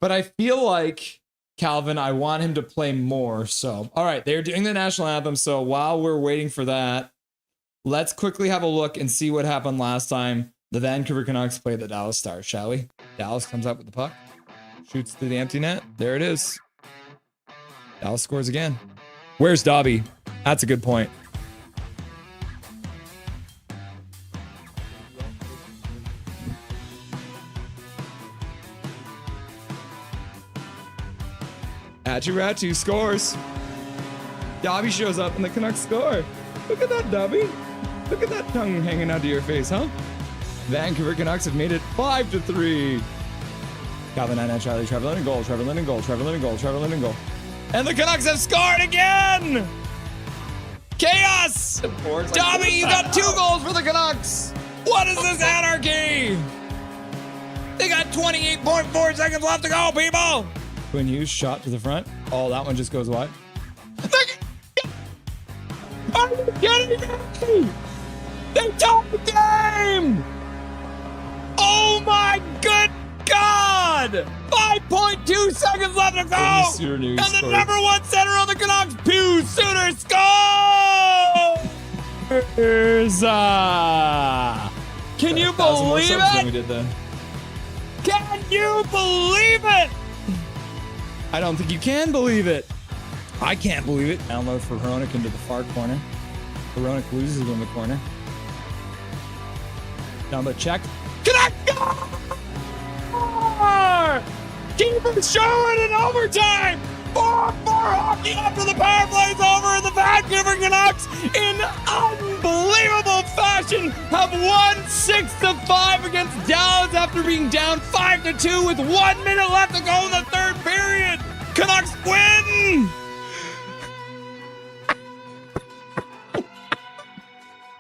But I feel like, Calvin, I want him to play more. So, all right, they're doing the national anthem. So while we're waiting for that, let's quickly have a look and see what happened last time the Vancouver Canucks played the Dallas Stars, shall we? Dallas comes up with the puck, shoots through the empty net. There it is. Dallas scores again. Where's Dobby? That's a good point. Ratu scores. Dobby shows up and the Canucks score. Look at that, Dobby. Look at that tongue hanging out of your face, huh? Vancouver Canucks have made it 5-3. Calvin and Charlie, Trevor Linden goal, Trevor Linden goal, Trevor Linden goal, Trevor Linden goal. And the Canucks have scored again! Chaos! Dobby, you got 2 goals for the Canucks! What is this anarchy? They got 28.4 seconds left to go, people! Quinn Hughes shot to the front. Oh, that one just goes wide. Are you kidding me? They took the game! Oh my good God! 5.2 seconds left to go! And the number 1 center on the Canucks, Pew Sooner, scores! Can you believe it? Can you believe it? I don't think you can believe it. I can't believe it. Download for Heronic into the far corner. Heronic loses in the corner. Down the check. Connect! Keeper showing in overtime. 4-4 hockey after the power play is over, and the Vancouver Canucks, in unbelievable fashion, have won 6-5 against Dallas after being down 5-2 with 1 minute left to go in the third period. Canucks win!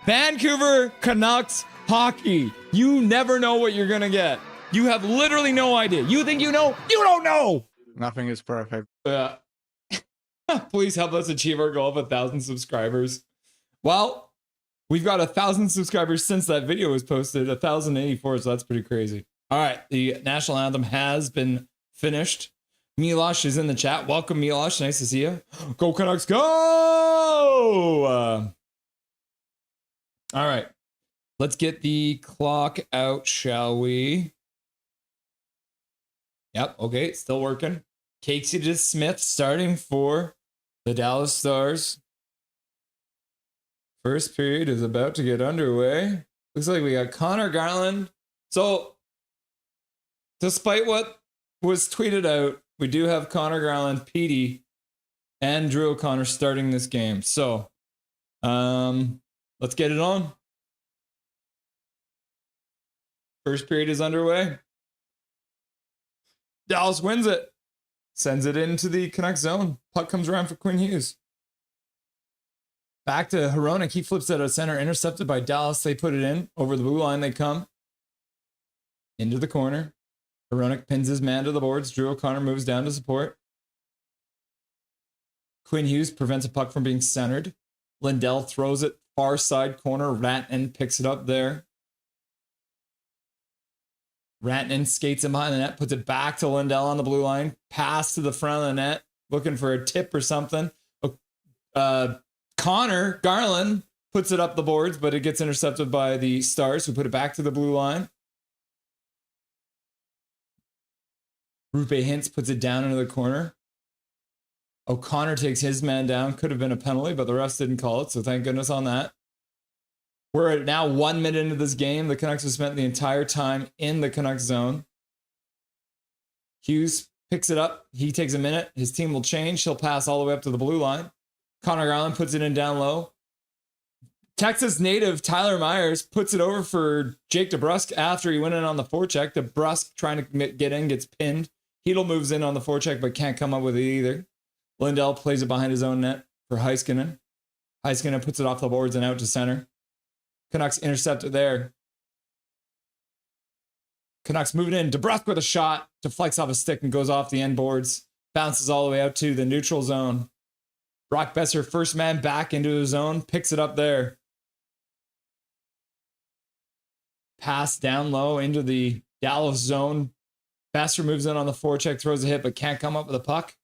Vancouver Canucks hockey. You never know what you're gonna get. You have literally no idea. You think you know? You don't know. Nothing is perfect. Please help us achieve our goal of 1,000 subscribers. Well, we've got 1,000 subscribers since that video was posted. 1,084, so that's pretty crazy. All right, the national anthem has been finished. Milosh is in the chat. Welcome, Milosh. Nice to see you. Go Canucks, go! All right, let's get the clock out, shall we? Yep, okay, it's still working. Casey to Smith starting for the Dallas Stars. First period is about to get underway. Looks like we got Connor Garland. So, despite what was tweeted out, we do have Connor Garland, Petey, and Drew O'Connor starting this game. So, let's get it on. First period is underway. Dallas wins it. Sends it into the Canucks zone. Puck comes around for Quinn Hughes. Back to Hronek. He flips it out of center. Intercepted by Dallas. They put it in. Over the blue line they come. Into the corner. Hronek pins his man to the boards. Drew O'Connor moves down to support. Quinn Hughes prevents a puck from being centered. Lindell throws it far side corner. Ratnan picks it up there. Ratnan skates him behind the net, puts it back to Lindell on the blue line, pass to the front of the net, looking for a tip or something. Connor Garland puts it up the boards, but it gets intercepted by the Stars, who put it back to the blue line. Rupe Hintz puts it down into the corner. O'Connor takes his man down. Could have been a penalty, but the refs didn't call it, so thank goodness on that. We're now 1 minute into this game. The Canucks have spent the entire time in the Canucks zone. Hughes picks it up. He takes a minute. His team will change. He'll pass all the way up to the blue line. Connor Garland puts it in down low. Texas native Tyler Myers puts it over for Jake DeBrusk after he went in on the forecheck. DeBrusk trying to get in, gets pinned. Hedl moves in on the forecheck, but can't come up with it either. Lindell plays it behind his own net for Heiskanen. Heiskanen puts it off the boards and out to center. Canucks intercept it there. Canucks moving in. DeBrusk with a shot, deflects off a stick and goes off the end boards. Bounces all the way out to the neutral zone. Brock Besser, first man back into the zone, picks it up there. Pass down low into the Dallas zone. Besser moves in on the forecheck, throws a hit, but can't come up with a puck.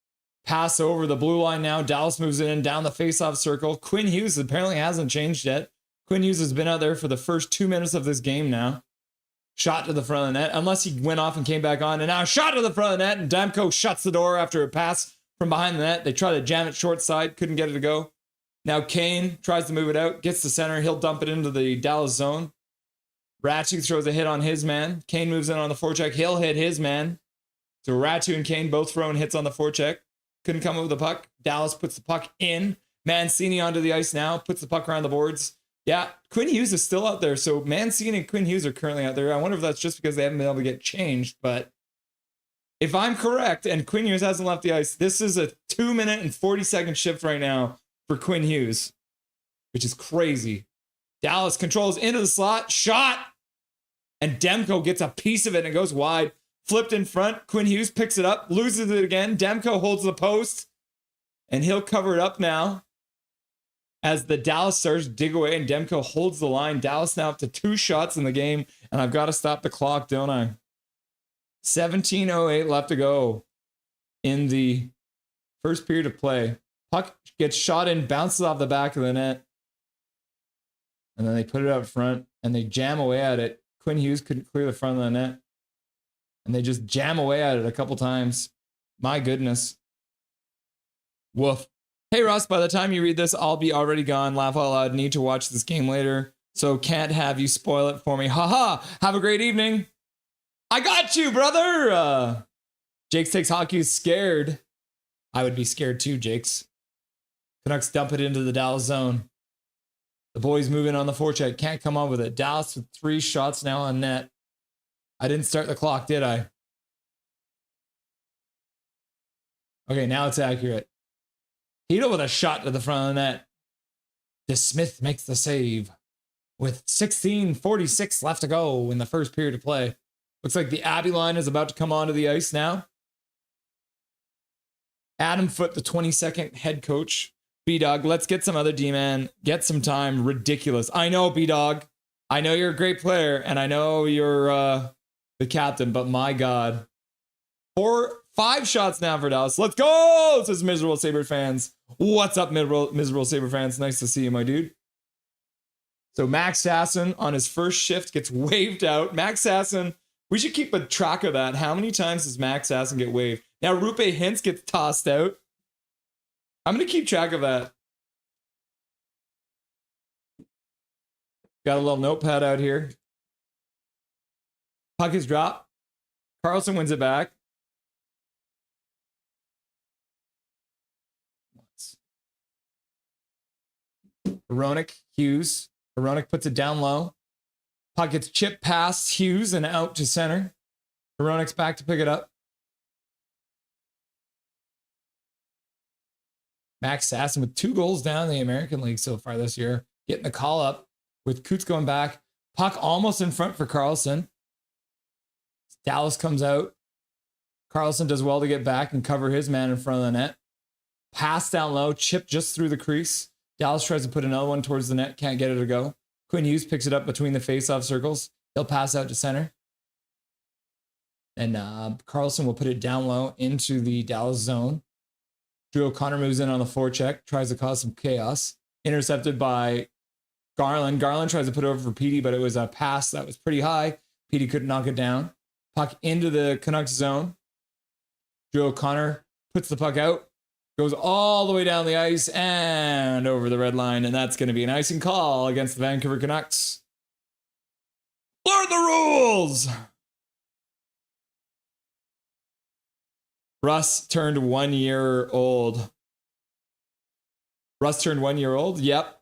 Pass over the blue line now. Dallas moves in down the faceoff circle. Quinn Hughes apparently hasn't changed yet. Quinn Hughes has been out there for the first 2 minutes of this game now. Shot to the front of the net, unless he went off and came back on. And now shot to the front of the net, and Demko shuts the door after a pass from behind the net. They try to jam it short side, couldn't get it to go. Now Kane tries to move it out, gets to center. He'll dump it into the Dallas zone. Ratu throws a hit on his man. Kane moves in on the forecheck. He'll hit his man. So Ratu and Kane both throwing hits on the forecheck. Couldn't come up with the puck. Dallas puts the puck in. Mancini onto the ice now, puts the puck around the boards. Yeah, Quinn Hughes is still out there. So Mancini and Quinn Hughes are currently out there. I wonder if that's just because they haven't been able to get changed. But if I'm correct and Quinn Hughes hasn't left the ice, this is a 2 minute and 40-second shift right now for Quinn Hughes, which is crazy. Dallas controls into the slot, shot, and Demko gets a piece of it and it goes wide. Flipped in front. Quinn Hughes picks it up, loses it again. Demko holds the post, and he'll cover it up now as the Dallas Stars dig away and Demko holds the line. Dallas now up to 2 shots in the game, and I've got to stop the clock, don't I? 17:08 left to go in the first period of play. Puck gets shot in, bounces off the back of the net, and then they put it out front, and they jam away at it. Quinn Hughes couldn't clear the front of the net, and they just jam away at it a couple times. My goodness. Woof. Hey, Russ, by the time you read this, I'll be already gone. Laugh out loud. Need to watch this game later. So can't have you spoil it for me. Haha. Have a great evening. I got you, brother. Jakes takes hockey is scared. I would be scared too, Jakes. Canucks dump it into the Dallas zone. The boys move in on the forecheck. Can't come on with it. Dallas with 3 shots now on net. I didn't start the clock, did I? Okay, now it's accurate. Hito with a shot to the front of the net. DeSmith makes the save. With 16:46 left to go in the first period of play. Looks like the Abbey line is about to come onto the ice now. Adam Foote, the 22nd head coach. B-Dog, let's get some other D-man. Get some time. Ridiculous. I know, B-Dog. I know you're a great player, and I know you're the captain, but my God. 5 shots now for Dallas. Let's go, says Miserable Saber fans. What's up, Miserable Saber fans? Nice to see you, my dude. So Max Sasson on his first shift gets waved out. Max Sasson, we should keep a track of that. How many times does Max Sasson get waved? Now Rupe Hintz gets tossed out. I'm going to keep track of that. Got a little notepad out here. Puck is dropped. Carlson wins it back. Hronik, Hughes. Hronik puts it down low. Puck gets chipped past Hughes and out to center. Hronik's back to pick it up. Max Sasson with 2 goals down in the American League so far this year. Getting the call up with Coots going back. Puck almost in front for Carlson. Dallas comes out. Carlson does well to get back and cover his man in front of the net. Pass down low, chip just through the crease. Dallas tries to put another one towards the net, can't get it to go. Quinn Hughes picks it up between the face-off circles. He'll pass out to center. And Carlson will put it down low into the Dallas zone. Drew O'Connor moves in on the forecheck, tries to cause some chaos. Intercepted by Garland. Garland tries to put it over for Petey, but it was a pass that was pretty high. Petey couldn't knock it down. Puck into the Canucks zone. Drew O'Connor puts the puck out. Goes all the way down the ice and over the red line. And that's going to be an icing call against the Vancouver Canucks. Learn the rules! Russ turned 1 year old. Russ turned 1 year old? Yep.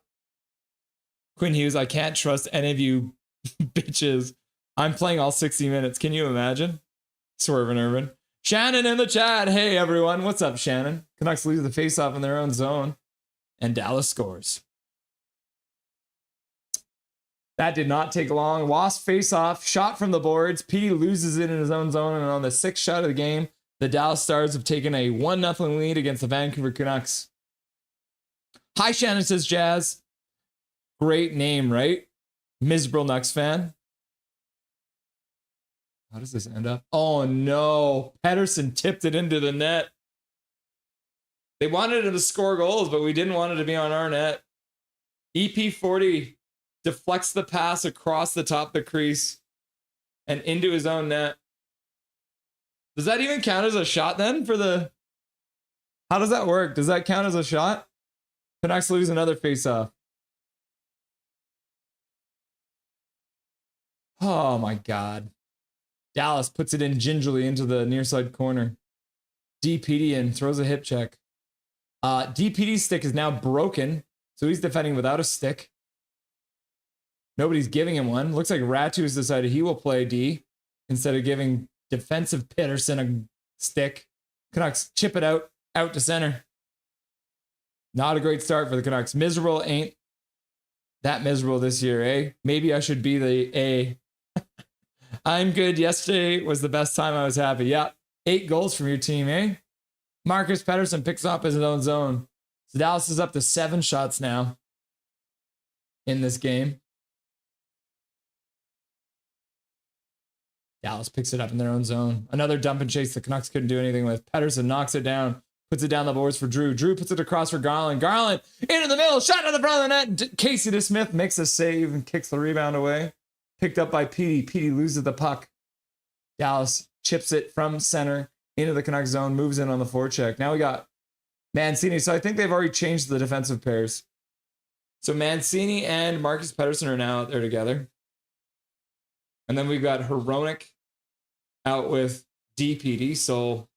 Quinn Hughes, I can't trust any of you bitches. I'm playing all 60 minutes. Can you imagine? Swervin' Irvin. Shannon in the chat. Hey, everyone. What's up, Shannon? Canucks lose the faceoff in their own zone. And Dallas scores. That did not take long. Wasp faceoff. Shot from the boards. Petey loses it in his own zone. And on the 6th shot of the game, the Dallas Stars have taken a 1-0 lead against the Vancouver Canucks. Hi, Shannon, says Jazz. Great name, right? Miserable Nucks fan. How does this end up? Oh, no. Pedersen tipped it into the net. They wanted him to score goals, but we didn't want it to be on our net. EP40 deflects the pass across the top of the crease and into his own net. Does that even count as a shot then for the... How does that work? Does that count as a shot? Canucks lose another faceoff. Oh, my God. Dallas puts it in gingerly into the near side corner. DPD in, throws a hip check. DPD's stick is now broken, so he's defending without a stick. Nobody's giving him one. Looks like Ratu has decided he will play D instead of giving defensive Pedersen a stick. Canucks chip it out to center. Not a great start for the Canucks. Miserable ain't that miserable this year, eh? Maybe I should be the A. I'm good. Yesterday was the best time I was happy. Yeah. 8 goals from your team, eh? Marcus Pedersen picks up his own zone. So Dallas is up to 7 shots now in this game. Dallas picks it up in their own zone. Another dump and chase the Canucks couldn't do anything with. Pedersen knocks it down. Puts it down the boards for Drew. Drew puts it across for Garland. Garland into the middle. Shot to the front of the net. Casey DeSmith makes a save and kicks the rebound away. Picked up by Petey. Petey loses the puck. Dallas chips it from center into the Canucks zone. Moves in on the forecheck. Now we got Mancini. So I think they've already changed the defensive pairs. So Mancini and Marcus Pettersson are now out there together. And then we've got Heronic out with DPD. So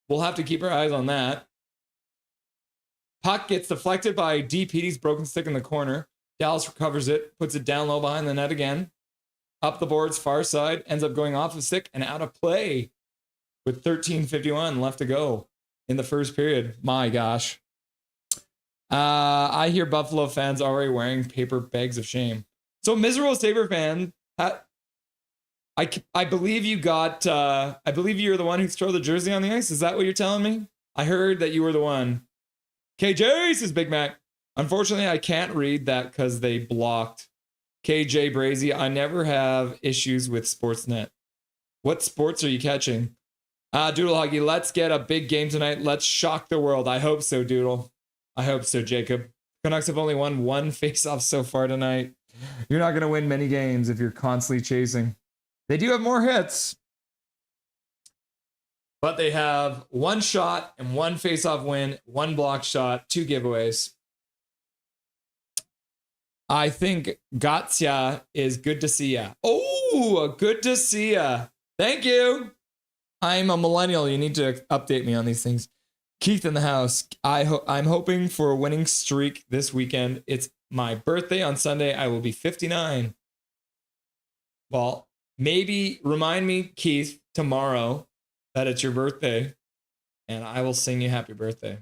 we'll have to keep our eyes on that. Puck gets deflected by DPD's broken stick in the corner. Dallas recovers it, puts it down low behind the net again. Up the boards, far side, ends up going off the stick and out of play with 13:51 left to go in the first period. My gosh. I hear Buffalo fans already wearing paper bags of shame. So miserable Sabre fan, I believe you got, I believe you're the one who threw the jersey on the ice. Is that what you're telling me? I heard that you were the one. KJ says Big Mac. Unfortunately, I can't read that because they blocked. KJ Brazy, I never have issues with Sportsnet. What sports are you catching? Doodle Huggy, let's get a big game tonight. Let's shock the world. I hope so, Doodle. I hope so, Jacob. Canucks have only won one face-off so far tonight. You're not going to win many games if you're constantly chasing. They do have more hits, but they have one shot and one face-off win, one block shot, 2 giveaways. I think Gatsya is good to see ya. Oh, good to see ya. Thank you. I'm a millennial. You need to update me on these things. Keith in the house. I'm hoping for a winning streak this weekend. It's my birthday on Sunday. I will be 59. Well, maybe remind me, Keith, tomorrow that it's your birthday, and I will sing you happy birthday.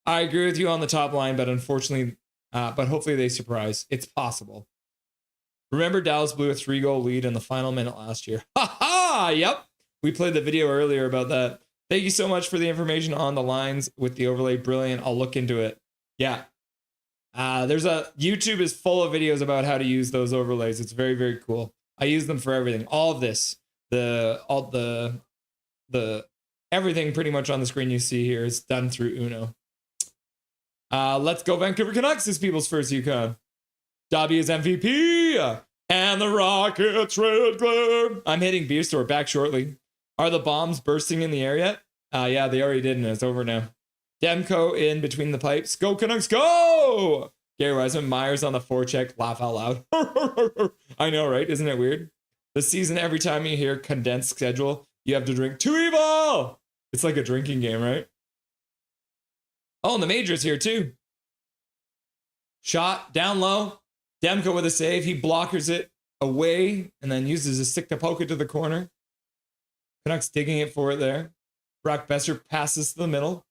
I agree with you on the top line, but unfortunately, but hopefully they surprise. It's possible. Remember Dallas blew a 3-goal lead in the final minute last year. Ha ha! Yep. We played the video earlier about that. Thank you so much for the information on the lines with the overlay. Brilliant. I'll look into it. Yeah. YouTube is full of videos about how to use those overlays. It's very, very cool. I use them for everything. All of this. The everything pretty much on the screen you see here is done through Uno. Let's go Vancouver Canucks is people's first UConn. Dobby is MVP. And the Rockets red glare. I'm hitting beer store back shortly. Are the bombs bursting in the air yet? Yeah, they already did, and it's over now. Demko in between the pipes. Go Canucks, go! Gary Wiseman, Myers on the forecheck. Laugh out loud. I know, right? Isn't it weird? This season, every time you hear condensed schedule, you have to drink 2 evil. It's like a drinking game, right? Oh, and the Major's here too. Shot down low. Demko with a save. He blockers it away and then uses his stick to poke it to the corner. Canucks digging it for it there. Brock Besser passes to the middle.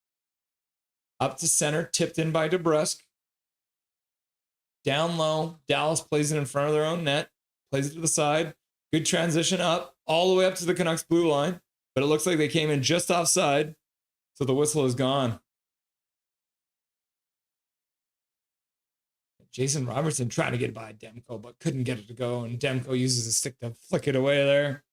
Up to center. Tipped in by DeBrusque. Down low. Dallas plays it in front of their own net. Plays it to the side. Good transition up. All the way up to the Canucks blue line. But it looks like they came in just offside. So the whistle is gone. Jason Robertson trying to get by Demko, but couldn't get it to go. And Demko uses his stick to flick it away there.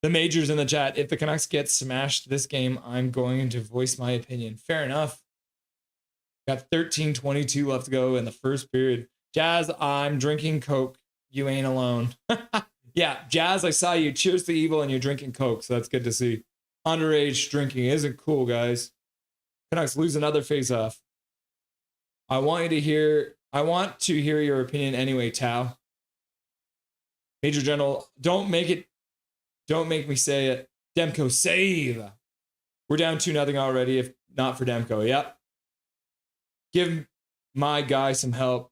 The Majors in the chat. If the Canucks get smashed this game, I'm going to voice my opinion. Fair enough. Got 13:22 left to go in the first period. Jazz, I'm drinking Coke. You ain't alone. Yeah, Jazz, I saw you. Cheers to evil and you're drinking Coke. So that's good to see. Underage drinking isn't cool, guys. Canucks lose another face-off. I want to hear your opinion anyway, Tao. Major General, don't make me say it. Demko, save. We're down 2-0 already, if not for Demko. Yep. Give my guy some help.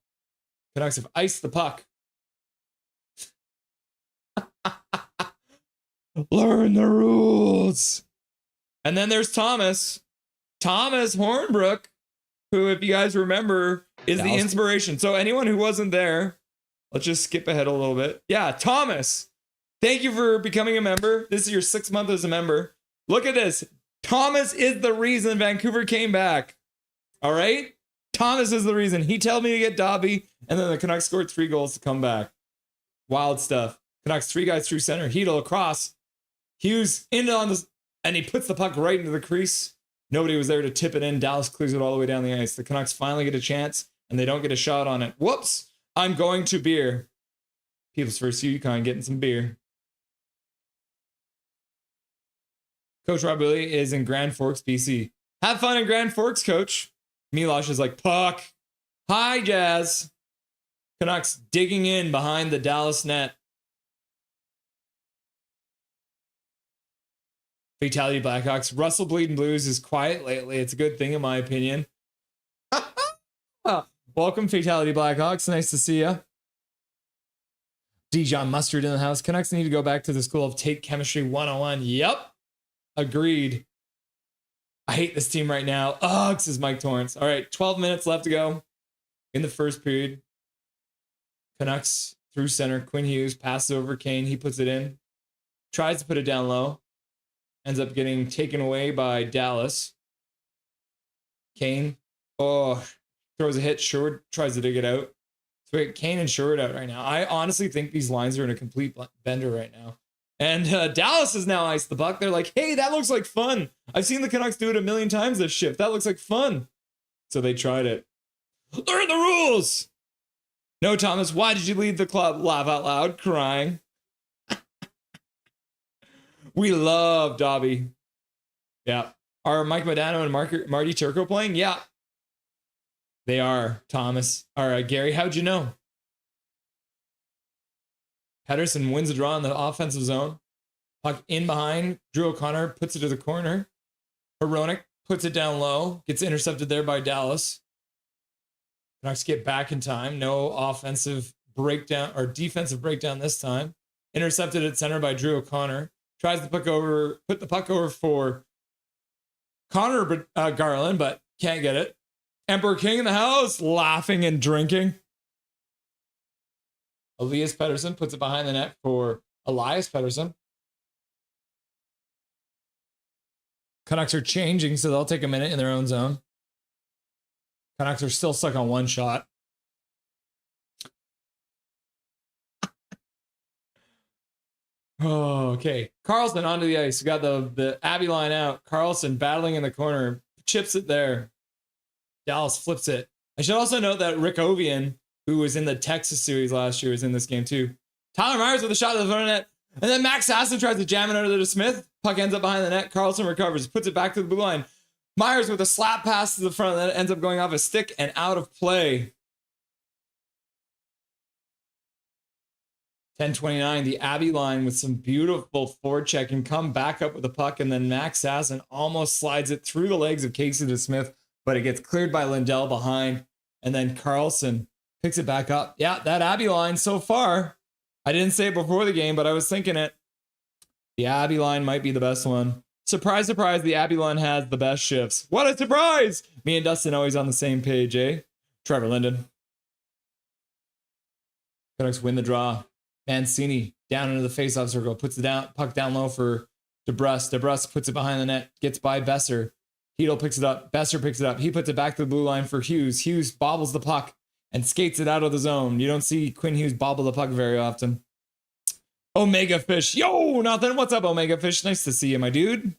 Canucks have iced the puck. Learn the rules. And then there's Thomas Hornbrook, who, if you guys remember, is the inspiration. So anyone who wasn't there, let's just skip ahead a little bit. Yeah, Thomas, thank you for becoming a member. This is your 6th month as a member. Look at this. Thomas is the reason Vancouver came back. All right? Thomas is the reason. He told me to get Dobby, and then the Canucks scored 3 goals to come back. Wild stuff. Canucks 3 guys through center. Hedl across. Hughes in on this, and he puts the puck right into the crease. Nobody was there to tip it in. Dallas clears it all the way down the ice. The Canucks finally get a chance, and they don't get a shot on it. Whoops. I'm going to beer. People's first UConn getting some beer. Coach Rob Willie is in Grand Forks, BC. Have fun in Grand Forks, Coach. Milosh is like, puck. Hi, Jazz. Canucks digging in behind the Dallas net. Fatality Blackhawks. Russell Bleeding Blues is quiet lately. It's a good thing, in my opinion. Welcome, Fatality Blackhawks. Nice to see you. Dijon Mustard in the house. Canucks need to go back to the school of Take Chemistry 101. Yep. Agreed. I hate this team right now. Ugh, says Mike Torrance. All right, 12 minutes left to go in the first period. Canucks through center. Quinn Hughes passes over Kane. He puts it in. Tries to put it down low. Ends up getting taken away by Dallas. Kane. Oh, throws a hit. Short tries to dig it out. So Kane and Short out right now. I honestly think these lines are in a complete bender right now. And Dallas has now iced the puck. They're like, hey, that looks like fun. I've seen the Canucks do it a million times this shift. That looks like fun. So they tried it. Learn the rules. No, Thomas, why did you leave the club? Laugh out loud, crying. We love Dobby. Yeah. Are Mike Modano and Marty Turco playing? Yeah. They are, Thomas. All right, Gary, how'd you know? Pedersen wins a draw in the offensive zone. Puck in behind. Drew O'Connor puts it to the corner. Hronek puts it down low. Gets intercepted there by Dallas. Canucks get back in time. No offensive breakdown or defensive breakdown this time. Intercepted at center by Drew O'Connor. Tries to put the puck over for Connor Garland, but can't get it. Emperor King in the house, laughing and drinking. Elias Pettersson puts it behind the net for Elias Pettersson. Canucks are changing, so they'll take a minute in their own zone. Canucks are still stuck on one shot. Oh, okay. Carlson onto the ice. We got the Abbey line out. Carlson battling in the corner. Chips it there. Dallas flips it. I should also note that Rick Ovian, who was in the Texas series last year, was in this game too. Tyler Myers with a shot to the front of the net. And then Max Sasson tries to jam it under to Smith. Puck ends up behind the net. Carlson recovers. Puts it back to the blue line. Myers with a slap pass to the front of the net. Ends up going off a stick and out of play. 10:29, the Abbey line with some beautiful forecheck and come back up with the puck. And then Max Sasson almost slides it through the legs of Casey DeSmith, but it gets cleared by Lindell behind. And then Carlson picks it back up. Yeah, that Abbey line so far, I didn't say it before the game, but I was thinking it. The Abbey line might be the best one. Surprise, surprise, the Abbey line has the best shifts. What a surprise! Me and Dustin always on the same page, eh? Trevor Linden. Canucks win the draw. Mancini down into the faceoff circle, puts the puck down low for DeBrus. DeBrus puts it behind the net, gets by Besser. Hedl picks it up. Besser picks it up. He puts it back to the blue line for Hughes. Hughes bobbles the puck and skates it out of the zone. You don't see Quinn Hughes bobble the puck very often. Omega Fish. Yo, nothing. What's up, Omega Fish? Nice to see you, my dude.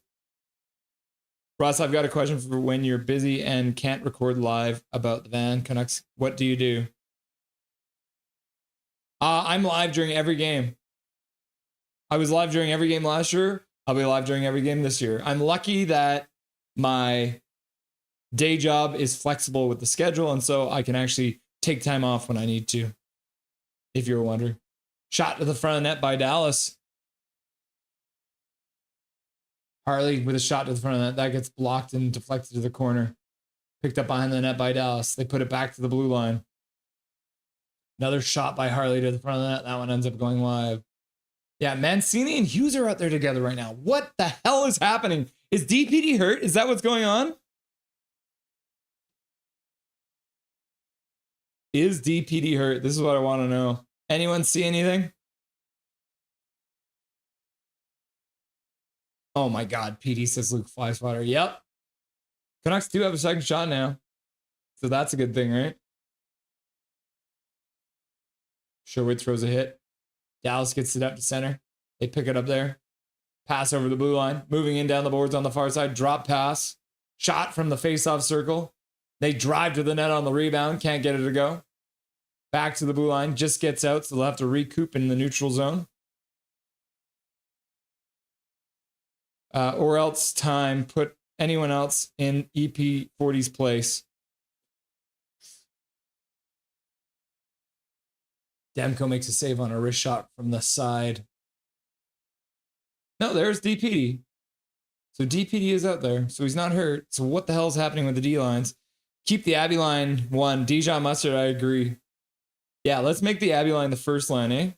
Ross, I've got a question for when you're busy and can't record live about the Van Canucks. What do you do? I'm live during every game. I was live during every game last year. I'll be live during every game this year. I'm lucky that my day job is flexible with the schedule, and so I can actually take time off when I need to, if you're wondering. Shot to the front of the net by Dallas. Harley with a shot to the front of the net. That gets blocked and deflected to the corner. Picked up behind the net by Dallas. They put it back to the blue line. Another shot by Harley to the front of the net. That one ends up going wide. Yeah, Mancini and Hughes are out there together right now. What the hell is happening? Is DPD hurt? Is that what's going on? Is DPD hurt? This is what I want to know. Anyone see anything? Oh my God, PD says Luke Flyswatter. Yep. Canucks do have a second shot now. So that's a good thing, right? Sherwood throws a hit. Dallas gets it up to center. They pick it up there. Pass over the blue line. Moving in down the boards on the far side. Drop pass. Shot from the faceoff circle. They drive to the net on the rebound. Can't get it to go. Back to the blue line. Just gets out, so they'll have to recoup in the neutral zone. Or else time. Put anyone else in EP40's place. Demko makes a save on a wrist shot from the side. No, there's DPD. So DPD is out there. So he's not hurt. So what the hell is happening with the D lines? Keep the Abbey line one. Dijon Mustard, I agree. Yeah, let's make the Abbey line the first line, eh?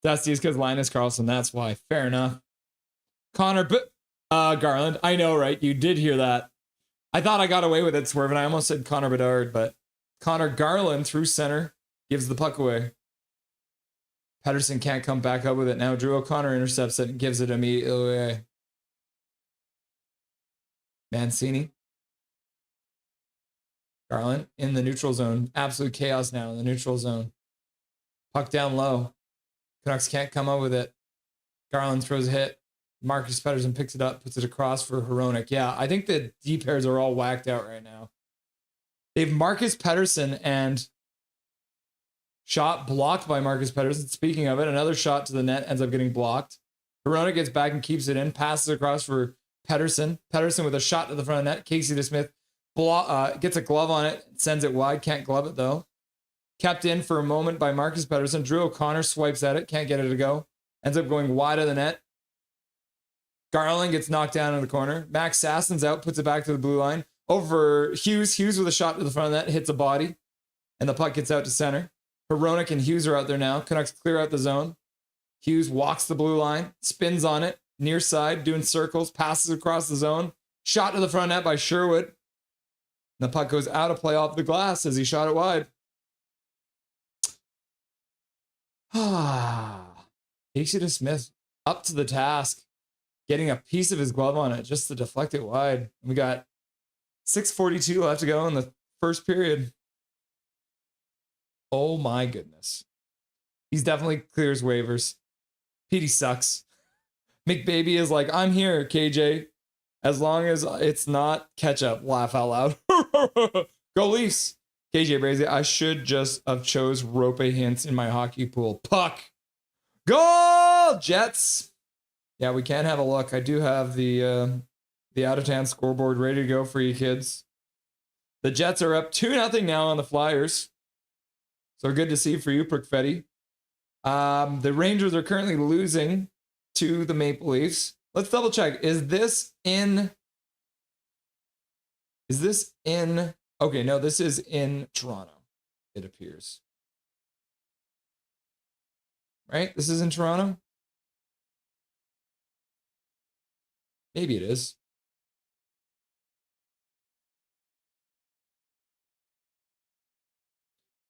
Dusty is because Linus Carlson. That's why. Fair enough. Connor Garland. I know, right? You did hear that. I thought I got away with it, Swerve, and I almost said Connor Bedard, but Connor Garland through center gives the puck away. Pettersson can't come back up with it now. Drew O'Connor intercepts it and gives it immediately away. Mancini. Garland in the neutral zone. Absolute chaos now in the neutral zone. Puck down low. Canucks can't come up with it. Garland throws a hit. Marcus Pettersson picks it up, puts it across for Hronek. Yeah, I think the D pairs are all whacked out right now. They've Marcus Pettersson and shot blocked by Marcus Pettersson. Speaking of it, another shot to the net ends up getting blocked. Hronek gets back and keeps it in. Passes across for Pettersson. Pettersson with a shot to the front of the net. Casey DeSmith gets a glove on it. Sends it wide. Can't glove it though. Kept in for a moment by Marcus Pettersson. Drew O'Connor swipes at it. Can't get it to go. Ends up going wide of the net. Garland gets knocked down in the corner. Max Sassen's out. Puts it back to the blue line. Over Hughes. Hughes with a shot to the front of the net. Hits a body. And the puck gets out to center. Hronek and Hughes are out there now. Canucks clear out the zone. Hughes walks the blue line. Spins on it. Near side. Doing circles. Passes across the zone. Shot to the front net by Sherwood. And the puck goes out of play off the glass as he shot it wide. Casey DeSmith up to the task, getting a piece of his glove on it just to deflect it wide. We got 6:42 left to go in the first period. Oh my goodness. He's definitely clears waivers. Petey sucks. McBaby is like, I'm here, KJ. As long as it's not ketchup. Laugh out loud. Go Leafs. KJ Brazy, I should just have chose Rope hints in my hockey pool. Puck. Goal! Jets. Yeah, we can have a look. I do have the out-of-town scoreboard ready to go for you kids. The Jets are up 2-0 now on the Flyers. So good to see for you, Prickfetti. The Rangers are currently losing to the Maple Leafs. Let's double check. Is this in... Okay, no, this is in Toronto, it appears. Right? This is in Toronto? Maybe it is.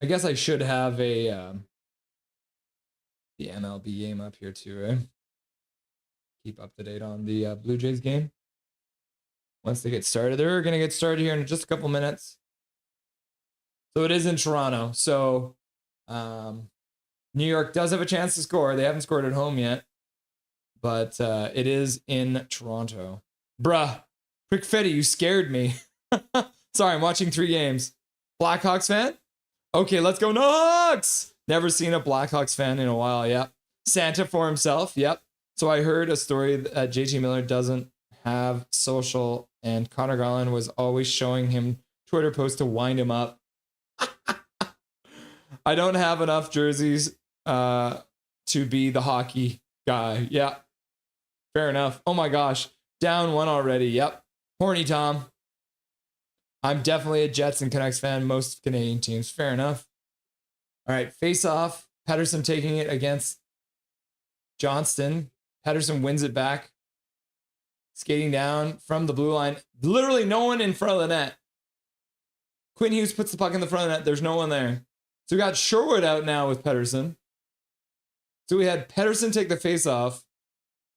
I guess I should have the MLB game up here too, right? Keep up to date on the Blue Jays game. Once they get started, they're going to get started here in just a couple minutes. So it is in Toronto. So New York does have a chance to score. They haven't scored at home yet, but it is in Toronto. Bruh, Prickfetti, you scared me. Sorry, I'm watching 3 games. Blackhawks fan? Okay, let's go Knox! Never seen a Blackhawks fan in a while, yep. Santa for himself, yep. So I heard a story that JT Miller doesn't have social, and Connor Garland was always showing him Twitter posts to wind him up. I don't have enough jerseys to be the hockey guy. Yeah, fair enough. Oh my gosh, down 1 already. Yep, horny Tom. I'm definitely a Jets and Canucks fan. Most Canadian teams. Fair enough. All right, face off. Pettersson taking it against Johnston. Pettersson wins it back. Skating down from the blue line. Literally no one in front of the net. Quinn Hughes puts the puck in the front of the net. There's no one there. So we got Sherwood out now with Pettersson. So we had Pettersson take the face off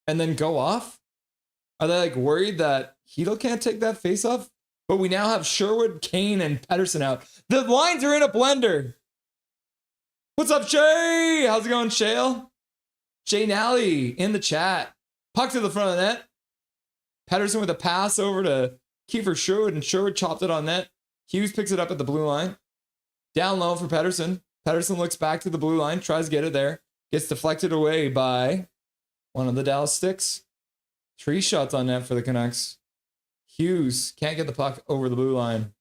and then go off. Are they like worried that Hedl can't take that face off? But we now have Sherwood, Kane, and Pettersson out. The lines are in a blender. What's up, Shay? How's it going, Shale? Jay Nally in the chat. Puck to the front of the net. Pettersson with a pass over to Kiefer Sherwood, and Sherwood chopped it on net. Hughes picks it up at the blue line. Down low for Pettersson. Pettersson looks back to the blue line, tries to get it there. Gets deflected away by one of the Dallas Sticks. 3 shots on net for the Canucks. Hughes can't get the puck over the blue line.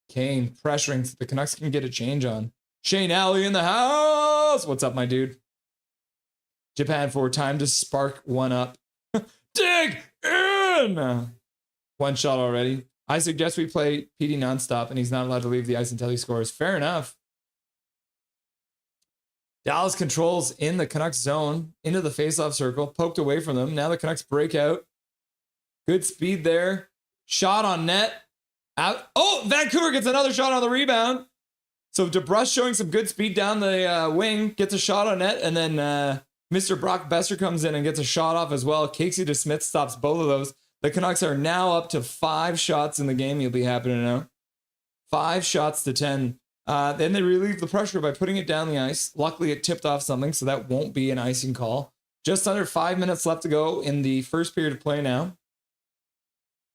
Kane pressuring so the Canucks can get a change on. Shane Alley in the house. What's up, my dude? Japan for time to spark one up. Dig in. One shot already. I suggest we play PD nonstop, and he's not allowed to leave the ice until he scores. Fair enough. Dallas controls in the Canucks zone into the faceoff circle, poked away from them. Now the Canucks break out. Good speed there. Shot on net. Out. Oh, Vancouver gets another shot on the rebound. So DeBrusk showing some good speed down the wing, gets a shot on net, and then Mr. Brock Besser comes in and gets a shot off as well. Casey DeSmith stops both of those. The Canucks are now up to 5 shots in the game. You'll be happy to know. 5 shots to 10. Then they relieve the pressure by putting it down the ice. Luckily, it tipped off something, so that won't be an icing call. Just under 5 minutes left to go in the first period of play now.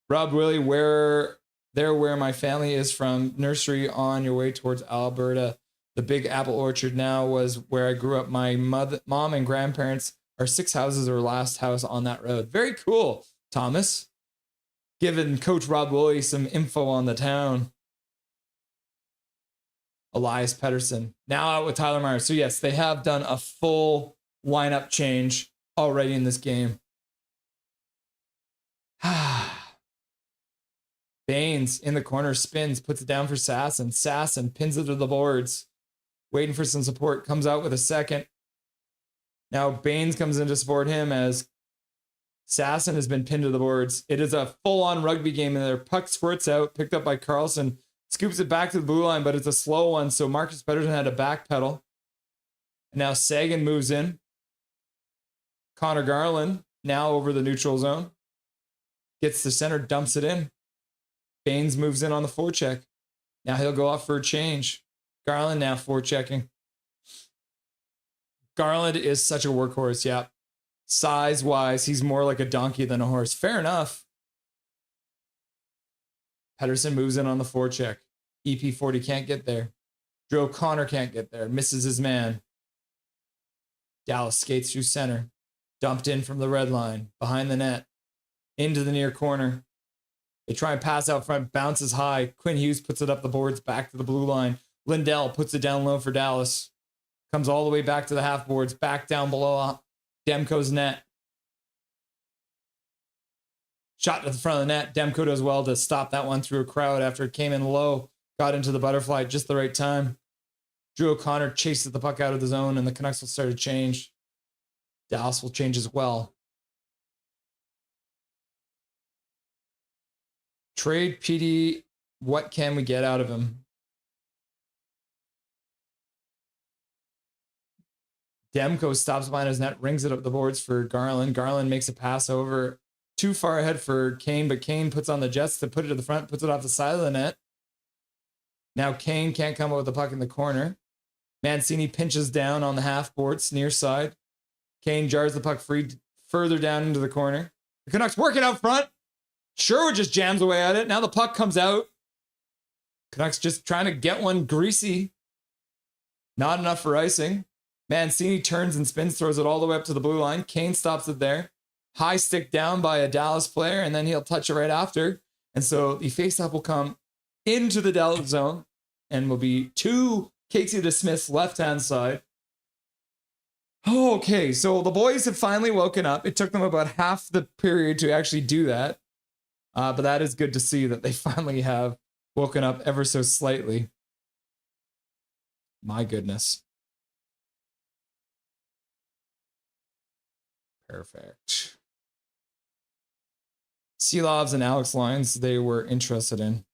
Rob Willie, where my family is from, nursery on your way towards Alberta. The Big Apple Orchard now was where I grew up. My mom and grandparents are 6 houses or last house on that road. Very cool, Thomas. Giving Coach Rob Willie some info on the town. Elias Pettersson now out with Tyler Myers. So yes, they have done a full lineup change already in this game. Baines in the corner spins, puts it down for Sasson. Sasson pins it to the boards. Waiting for some support, comes out with a second. Now Baines comes in to support him as Sasson has been pinned to the boards. It is a full-on rugby game in there. Puck squirts out, picked up by Carlson. Scoops it back to the blue line, but it's a slow one, so Marcus Pettersson had to backpedal. Now Sagan moves in. Connor Garland now over the neutral zone. Gets the center, dumps it in. Baines moves in on the forecheck. Now he'll go off for a change. Garland now forechecking. Garland is such a workhorse, yeah. Size-wise, he's more like a donkey than a horse. Fair enough. Pettersson moves in on the forecheck. EP40 can't get there. Drew O'Connor can't get there. Misses his man. Dallas skates through center. Dumped in from the red line. Behind the net. Into the near corner. They try and pass out front. Bounces high. Quinn Hughes puts it up the boards. Back to the blue line. Lindell puts it down low for Dallas. Comes all the way back to the half boards. Back down below Demko's net. Shot to the front of the net. Demko does well to stop that one through a crowd after it came in low. Got into the butterfly at just the right time. Drew O'Connor chases the puck out of the zone, and the Canucks will start to change. Dallas will change as well. Trade PD. What can we get out of him? Demko stops behind his net, rings it up the boards for Garland. Garland makes a pass over too far ahead for Kane, but Kane puts on the Jets to put it to the front, puts it off the side of the net. Now Kane can't come up with the puck in the corner. Mancini pinches down on the half boards, near side. Kane jars the puck free further down into the corner. The Canucks work it out front. Sherwood just jams away at it. Now the puck comes out. Canucks just trying to get one greasy. Not enough for icing. Mancini turns and spins, throws it all the way up to the blue line. Kane stops it there. High stick down by a Dallas player, and then he'll touch it right after. And so the faceoff will come into the Dallas zone and will be to Casey DeSmith's left-hand side. Okay, so the boys have finally woken up. It took them about half the period to actually do that. But that is good to see that they finally have woken up ever so slightly. My goodness. Perfect. Seelovs and Alex Lyons, they were interested in.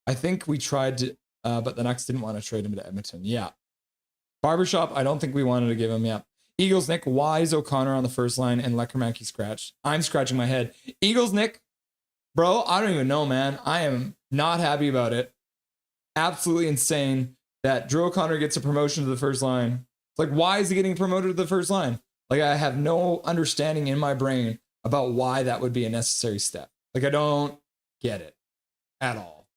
I think we tried to, but the Canucks didn't want to trade him to Edmonton. Yeah. Barbershop, I don't think we wanted to give him. Yeah. Eagles Nick, why is O'Connor on the first line and Lekermacki scratched? I'm scratching my head. Eagles Nick, bro, I don't even know, man. I am not happy about it. Absolutely insane that Drew O'Connor gets a promotion to the first line. It's like, why is he getting promoted to the first line? Like, I have no understanding in my brain about why that would be a necessary step. Like, I don't get it at all.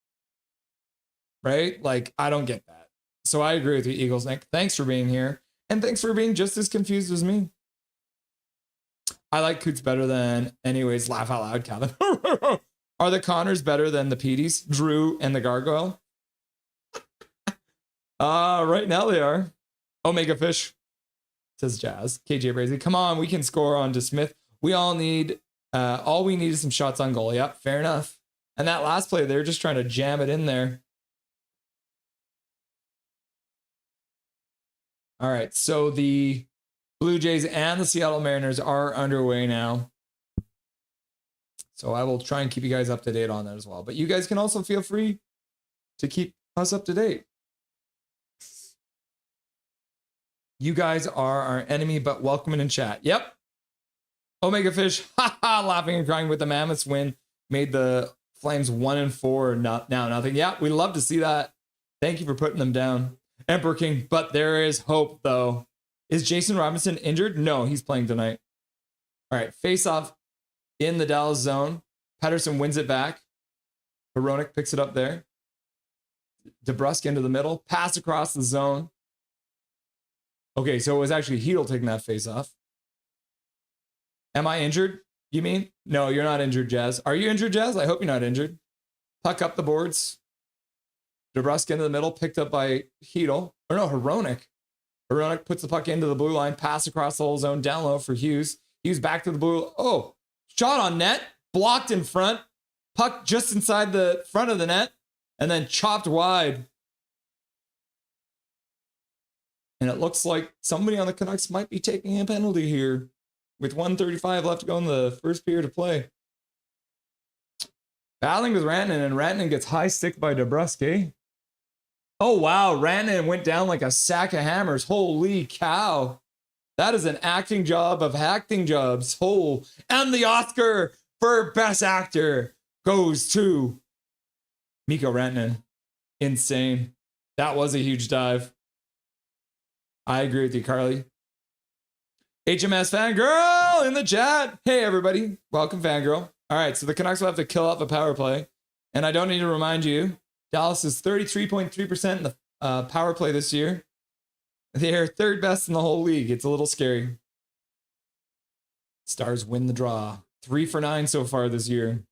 Right? Like, I don't get that. So I agree with you, Eagles Nick. Thanks for being here. And thanks for being just as confused as me. I like Coots better than anyways. Laugh out loud, Calvin. Are the Connors better than the Petey's, Drew, and the Gargoyle? Right now they are. Omega Fish, says Jazz. KJ Brazy, come on, we can score on to Smith. We all need is some shots on goal. Yep, fair enough. And that last play, they're just trying to jam it in there. All right, so the Blue Jays and the Seattle Mariners are underway now. So I will try and keep you guys up to date on that as well. But you guys can also feel free to keep us up to date. You guys are our enemy, but welcome in chat. Yep. Omega Fish, laughing and crying with the Mammoths win. Made the Flames 1-4, now nothing. Yeah, we love to see that. Thank you for putting them down. Emperor King, but there is hope, though. Is Jason Robinson injured? No, he's playing tonight. All right, face-off in the Dallas zone. Pettersson wins it back. Hronek picks it up there. DeBrusk into the middle. Pass across the zone. Okay, so it was actually Hedl taking that face-off. Am I injured, you mean? No, you're not injured, Jazz. Are you injured, Jazz? I hope you're not injured. Puck up the boards. DeBrusk into the middle, picked up by Hedl. Or no, Hronek. Hronek puts the puck into the blue line, pass across the whole zone, down low for Hughes. Hughes back to the blue. Oh, shot on net, blocked in front. Puck just inside the front of the net, and then chopped wide. And it looks like somebody on the Canucks might be taking a penalty here with 1:35 left to go in the first period of play. Battling with Rantanen, and Rantanen gets high stick by DeBrusk, eh? Oh, wow. Rantanen went down like a sack of hammers. Holy cow. That is an acting job of acting jobs. Oh, and the Oscar for Best Actor goes to Mikko Rantanen. Insane. That was a huge dive. I agree with you, Carly. HMS Fangirl in the chat. Hey, everybody. Welcome, Fangirl. All right, so the Canucks will have to kill off a power play. And I don't need to remind you, Dallas is 33.3% in the power play this year. They are third best in the whole league. It's a little scary. Stars win the draw. 3 for 9 so far this year.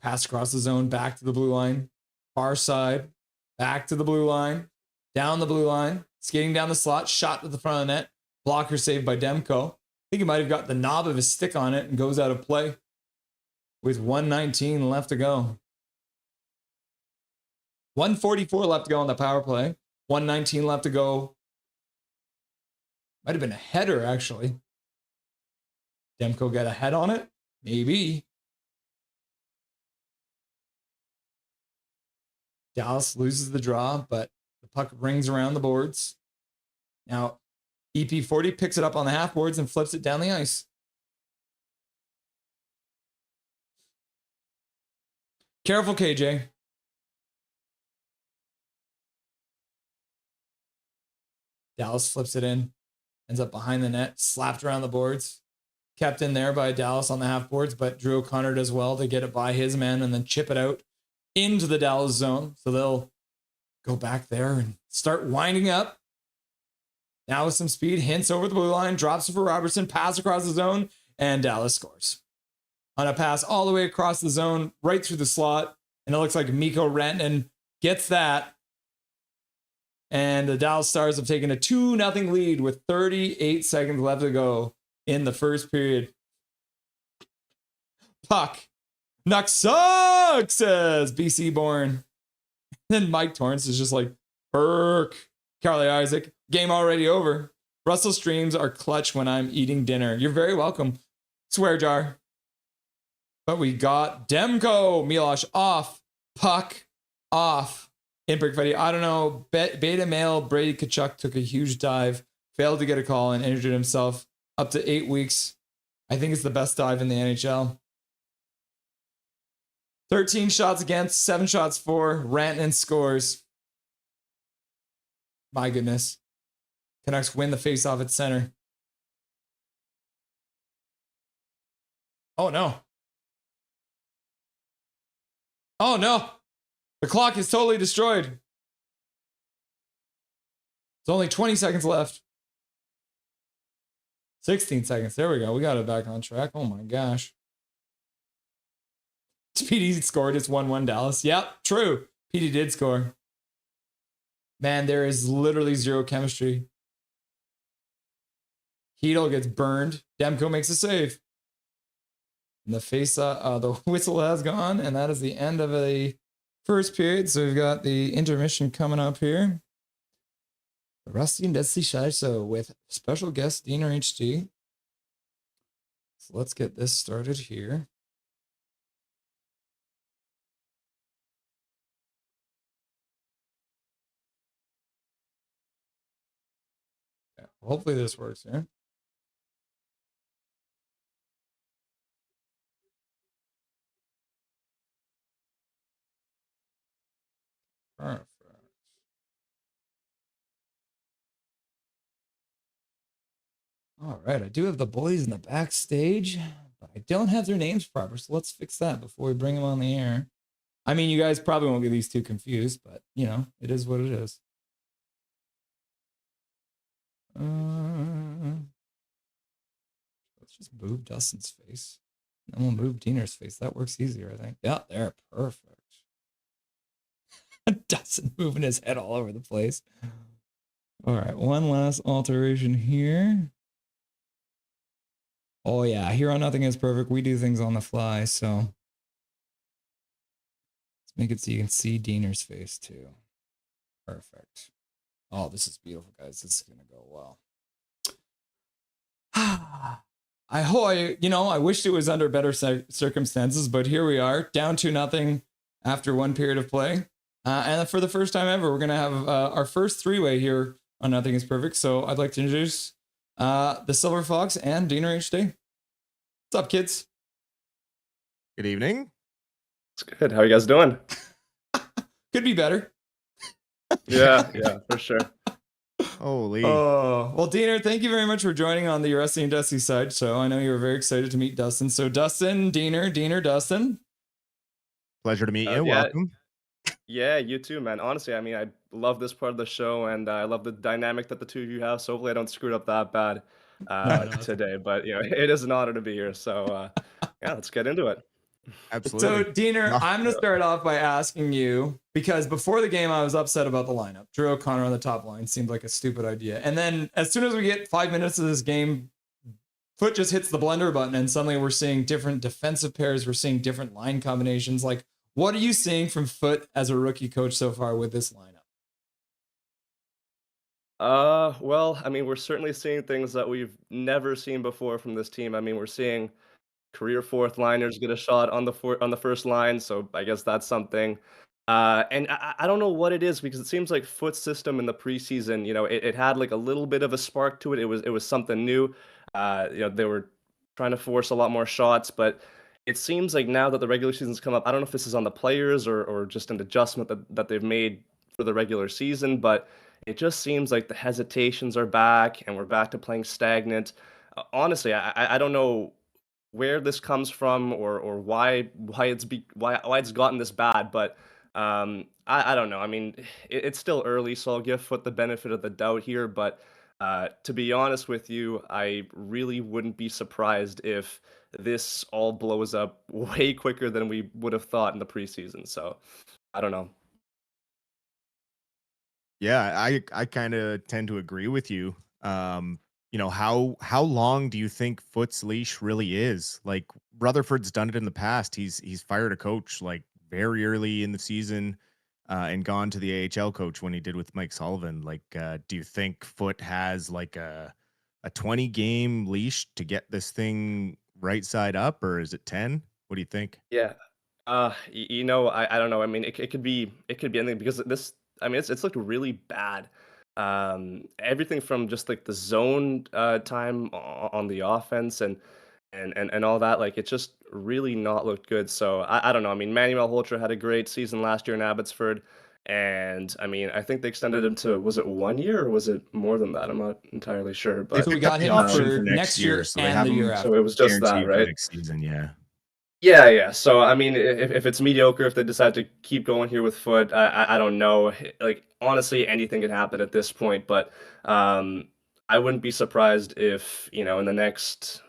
Pass across the zone, back to the blue line. Far side, back to the blue line. Down the blue line, skating down the slot, shot to the front of the net. Blocker saved by Demko. I think he might have got the knob of his stick on it and goes out of play with 1:19 left to go. 1:44 left to go on the power play. 1:19 left to go. Might have been a header, actually. Demko got a head on it? Maybe. Dallas loses the draw, but the puck rings around the boards. Now, EP40 picks it up on the half boards and flips it down the ice. Careful, KJ. Dallas flips it in. Ends up behind the net, slapped around the boards. Kept in there by Dallas on the half boards, but Drew O'Connor does well to get it by his man and then chip it out into the Dallas zone. So they'll go back there and start winding up. Now with some speed, hints over the blue line, drops it for Robertson, pass across the zone, and Dallas scores. On a pass all the way across the zone, right through the slot, and it looks like Mikko Rantanen gets that. And the Dallas Stars have taken a 2-0 lead with 38 seconds left to go in the first period. Puck. Nuck sucks, says BC Born. Then Mike Torrance is just like, Burk. Carly Isaac, game already over. Russell streams are clutch when I'm eating dinner. You're very welcome. Swear jar. But we got Demko. Milosh off. Puck off. Imperk Fetty. I don't know. Beta male Brady Kachuk took a huge dive. Failed to get a call and injured himself. Up to 8 weeks. I think it's the best dive in the NHL. 13 shots against, 7 shots for. Rantanen scores. My goodness. Canucks win the faceoff at center. Oh, no. Oh, no. The clock is totally destroyed. There's only 20 seconds left. 16 seconds. There we go. We got it back on track. Oh, my gosh. PD scored. It's 1-1 Dallas. Yep, true. PD did score. Man, there is literally zero chemistry. Hedl gets burned. Demko makes a save. And the whistle has gone, and that is the end of the first period. So we've got the intermission coming up here. The Rusty and Dusty Sideshow with special guest Diener HD. So let's get this started here. Yeah, hopefully this works here. Perfect. All right, I do have the boys in the backstage, but I don't have their names proper, so let's fix that before we bring them on the air. I mean, you guys probably won't get these two confused, but, you know, it is what it is. Let's just move Dustin's face. Then we'll move Diener's face. That works easier, I think. Yeah, there, perfect. Dustin moving his head all over the place. All right, one last alteration here. Oh yeah, here on Nothing Is Perfect, we do things on the fly, so let's make it so you can see Diener's face too. Perfect. Oh, this is beautiful, guys. This is gonna go well. I wished it was under better circumstances, but here we are, down 2-0 after one period of play. And for the first time ever, we're going to have our first three-way here on Nothing is Perfect. So I'd like to introduce the Silver Fox and Diener HD. What's up, kids? Good evening. It's good. How are you guys doing? Could be better. Yeah, for sure. Holy. Oh, well, Diener, thank you very much for joining on the Rusty and Dusty Sideshow. I know you were very excited to meet Dustin. So Dustin, Diener, Dustin. Pleasure to meet you. Yeah. Welcome. Yeah, you too, man. Honestly, I mean, I love this part of the show, and I love the dynamic that the two of you have. So hopefully, I don't screw it up that bad today. But it is an honor to be here. So yeah, let's get into it. Absolutely. So Diener, I'm going to start off by asking you, because before the game, I was upset about the lineup. Drew O'Connor on the top line seemed like a stupid idea. And then as soon as we get 5 minutes of this game, Foot just hits the blender button, and suddenly we're seeing different defensive pairs. We're seeing different line combinations. Like, what are you seeing from Foot as a rookie coach so far with this lineup? Well, I mean, we're certainly seeing things that we've never seen before from this team. I mean, we're seeing career fourth liners get a shot on the first line, so I guess that's something. And I don't know what it is, because it seems like Foot's system in the preseason, it had like a little bit of a spark to it. It was something new. They were trying to force a lot more shots, but it seems like now that the regular season's come up, I don't know if this is on the players or just an adjustment that they've made for the regular season, but it just seems like the hesitations are back and we're back to playing stagnant. Honestly, I don't know where this comes from or why it's gotten this bad, but I don't know. I mean, it's still early, so I'll give Foot the benefit of the doubt here, but to be honest with you, I really wouldn't be surprised if this all blows up way quicker than we would have thought in the preseason. So I don't know. Yeah, I kind of tend to agree with you. How long do you think Foot's leash really is? Like, Rutherford's done it in the past. He's fired a coach like very early in the season and gone to the AHL coach when he did with Mike Sullivan. Like, do you think Foot has like a 20 game leash to get this thing right side up, or is it 10? What do you think? Yeah. I don't know. I mean, it could be anything, because this, I mean, it's looked really bad. Everything from just like the zone time on the offense and all that, like, it's just really not looked good. So I don't know. I mean, Manuel Holtra had a great season last year in Abbotsford, and I mean, I think they extended him to, was it 1 year or was it more than that? I'm not entirely sure, but So we got him for next year so they and have the him year after. so it was just that, guaranteed for right? next season. Yeah. Yeah. So I mean, if it's mediocre, if they decide to keep going here with Foot, I don't know. Like, honestly, anything can happen at this point. But I wouldn't be surprised if in the next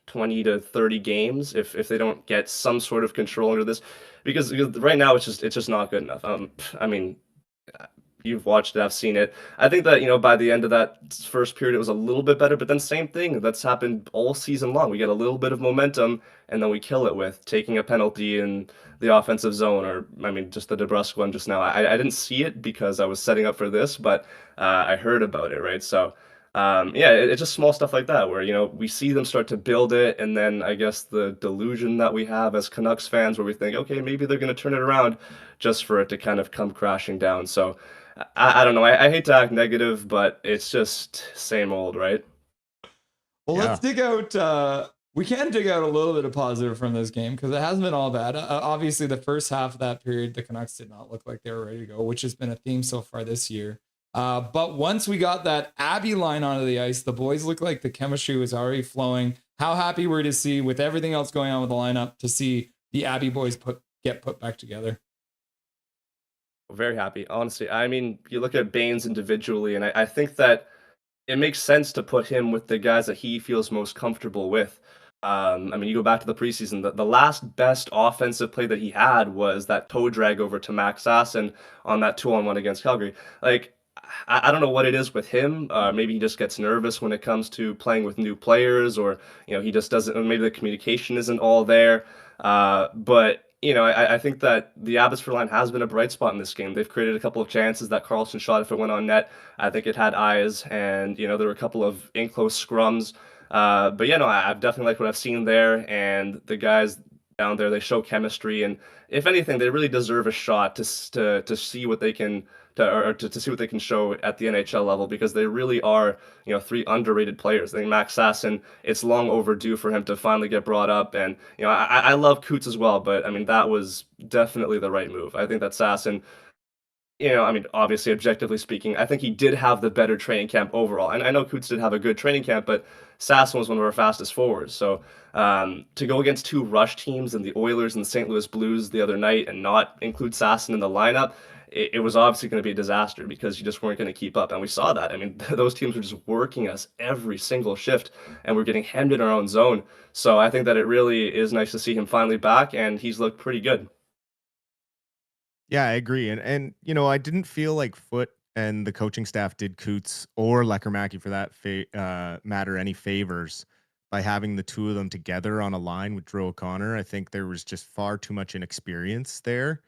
20 to 30 games if they don't get some sort of control under this, because right now it's just not good enough. I mean, you've watched it, I've seen it. I think that, by the end of that first period, it was a little bit better, but then same thing that's happened all season long. We get a little bit of momentum and then we kill it with taking a penalty in the offensive zone, or I mean, just the DeBrusque one just now. I didn't see it because I was setting up for this, but I heard about it, right? So yeah, it's just small stuff like that where, we see them start to build it, and then I guess the delusion that we have as Canucks fans where we think, okay, maybe they're going to turn it around, just for it to kind of come crashing down. So I don't know. I hate to act negative, but it's just same old, right? Well, Yeah. let's dig out. We can dig out a little bit of positive from this game because it hasn't been all bad. Obviously, the first half of that period, the Canucks did not look like they were ready to go, which has been a theme so far this year. But once we got that Abby line onto the ice, the boys looked like the chemistry was already flowing. How happy were to see, with everything else going on with the lineup, to see the Abby boys get put back together? Very happy, honestly. I mean, you look at Baines individually, and I think that it makes sense to put him with the guys that he feels most comfortable with. I mean, you go back to the preseason, the last best offensive play that he had was that toe drag over to Max Sasson on that 2-on-1 against Calgary. Like, I don't know what it is with him. Maybe he just gets nervous when it comes to playing with new players, or he just doesn't. Maybe the communication isn't all there. But I think that the Abbotsford line has been a bright spot in this game. They've created a couple of chances. That Carlson shot, if it went on net, I think it had eyes, and there were a couple of in close scrums. But yeah, no, I've definitely liked what I've seen there, and the guys down there, they show chemistry, and if anything, they really deserve a shot to see what they can to see what they can show at the NHL level, because they really are, three underrated players. I think Max Sasson, it's long overdue for him to finally get brought up, and I love Coots as well, but I mean, that was definitely the right move. I think that Sasson, I mean, obviously, objectively speaking, I think he did have the better training camp overall. And I know Coots did have a good training camp, but Sasson was one of our fastest forwards. So to go against two rush teams and the Oilers and the St. Louis Blues the other night and not include Sasson in the lineup, it was obviously going to be a disaster, because you just weren't going to keep up. And we saw that. I mean, those teams were just working us every single shift, and we're getting hemmed in our own zone. So I think that it really is nice to see him finally back, and he's looked pretty good. Yeah, I agree. And I didn't feel like Foote and the coaching staff did Coots or Lekermacki, for that matter, any favors by having the two of them together on a line with Drew O'Connor. I think there was just far too much inexperience there.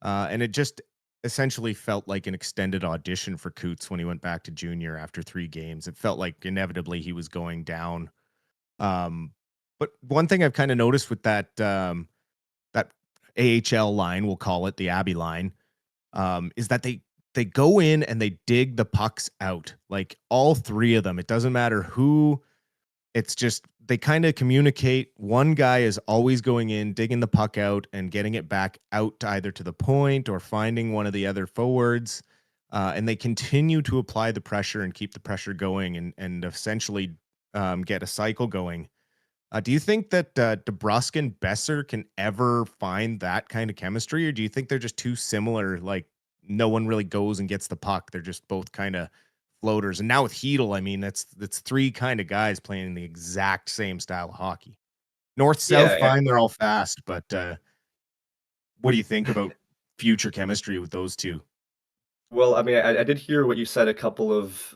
And it just essentially felt like an extended audition for Coots when he went back to junior after 3 games. It felt like inevitably he was going down. But one thing I've kind of noticed with that AHL line, we'll call it the Abby line, is that they go in and they dig the pucks out. Like, all 3 of them. It doesn't matter who. It's just they kind of communicate. One guy is always going in, digging the puck out and getting it back out to either to the point or finding one of the other forwards. And they continue to apply the pressure and keep the pressure going, and essentially get a cycle going. Do you think that DeBrusque and Besser can ever find that kind of chemistry, or do you think they're just too similar? Like, no one really goes and gets the puck. They're just both kind of floaters. And now with Hedl, I mean, that's 3 kind of guys playing the exact same style of hockey. North-south, fine, they're all fast, but what do you think about future chemistry with those 2? Well, I mean, I did hear what you said a couple of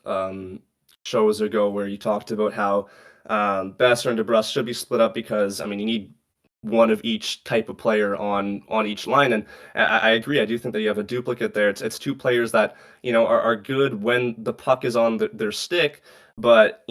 shows ago, where you talked about how Besser and DeBrusque should be split up, because, I mean, you need one of each type of player on each line. And I agree. I do think that you have a duplicate there. It's 2 players that, are good when the puck is on their stick, but,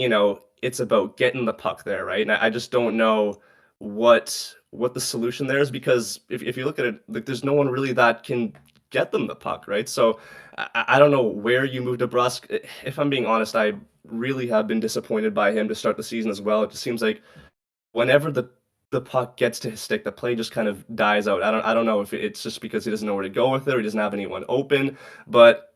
it's about getting the puck there, right? And I just don't know what the solution there is, because if you look at it, like, there's no one really that can get them the puck, right? So I don't know where you move DeBrusque. If I'm being honest, I really have been disappointed by him to start the season as well. It just seems like whenever the puck gets to his stick, the play just kind of dies out. I don't know if it's just because he doesn't know where to go with it, or he doesn't have anyone open, but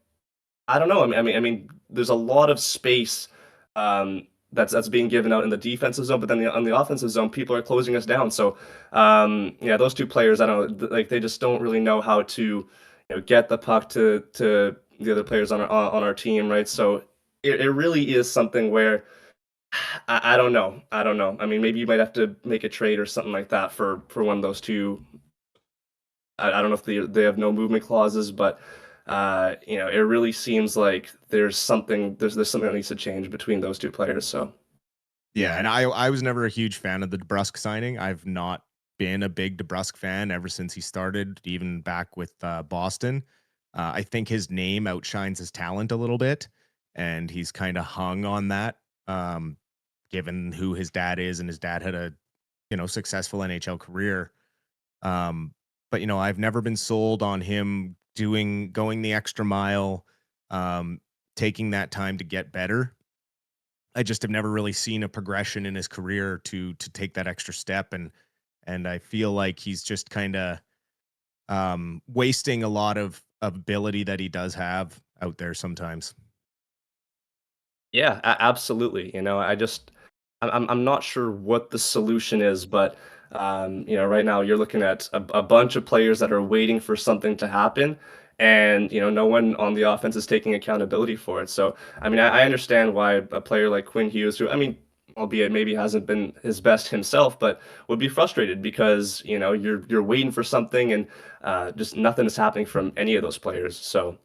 I don't know. I mean, there's a lot of space that's being given out in the defensive zone, but then on the offensive zone, people are closing us down. So yeah, those 2 players, I don't know, like, they just don't really know how to get the puck to the other players on our team, right? So it really is something where I don't know. I don't know. I mean, maybe you might have to make a trade or something like that for one of those two. I don't know if they have no movement clauses, but it really seems like there's something that needs to change between those two players. So Yeah, and I was never a huge fan of the DeBrusque signing. I've not been a big DeBrusque fan ever since he started, even back with Boston. I think his name outshines his talent a little bit, and he's kind of hung on that, given who his dad is, and his dad had a successful NHL career. Um, but I've never been sold on him going the extra mile, um, taking that time to get better. I just have never really seen a progression in his career to take that extra step, and I feel like he's just kind of wasting a lot of ability that he does have out there sometimes. yeah, absolutely. I'm not sure what the solution is, but right now you're looking at a bunch of players that are waiting for something to happen, and no one on the offense is taking accountability for it. So, I mean, I understand why a player like Quinn Hughes, who I mean, albeit maybe hasn't been his best himself, but would be frustrated because you're waiting for something and just nothing is happening from any of those players. So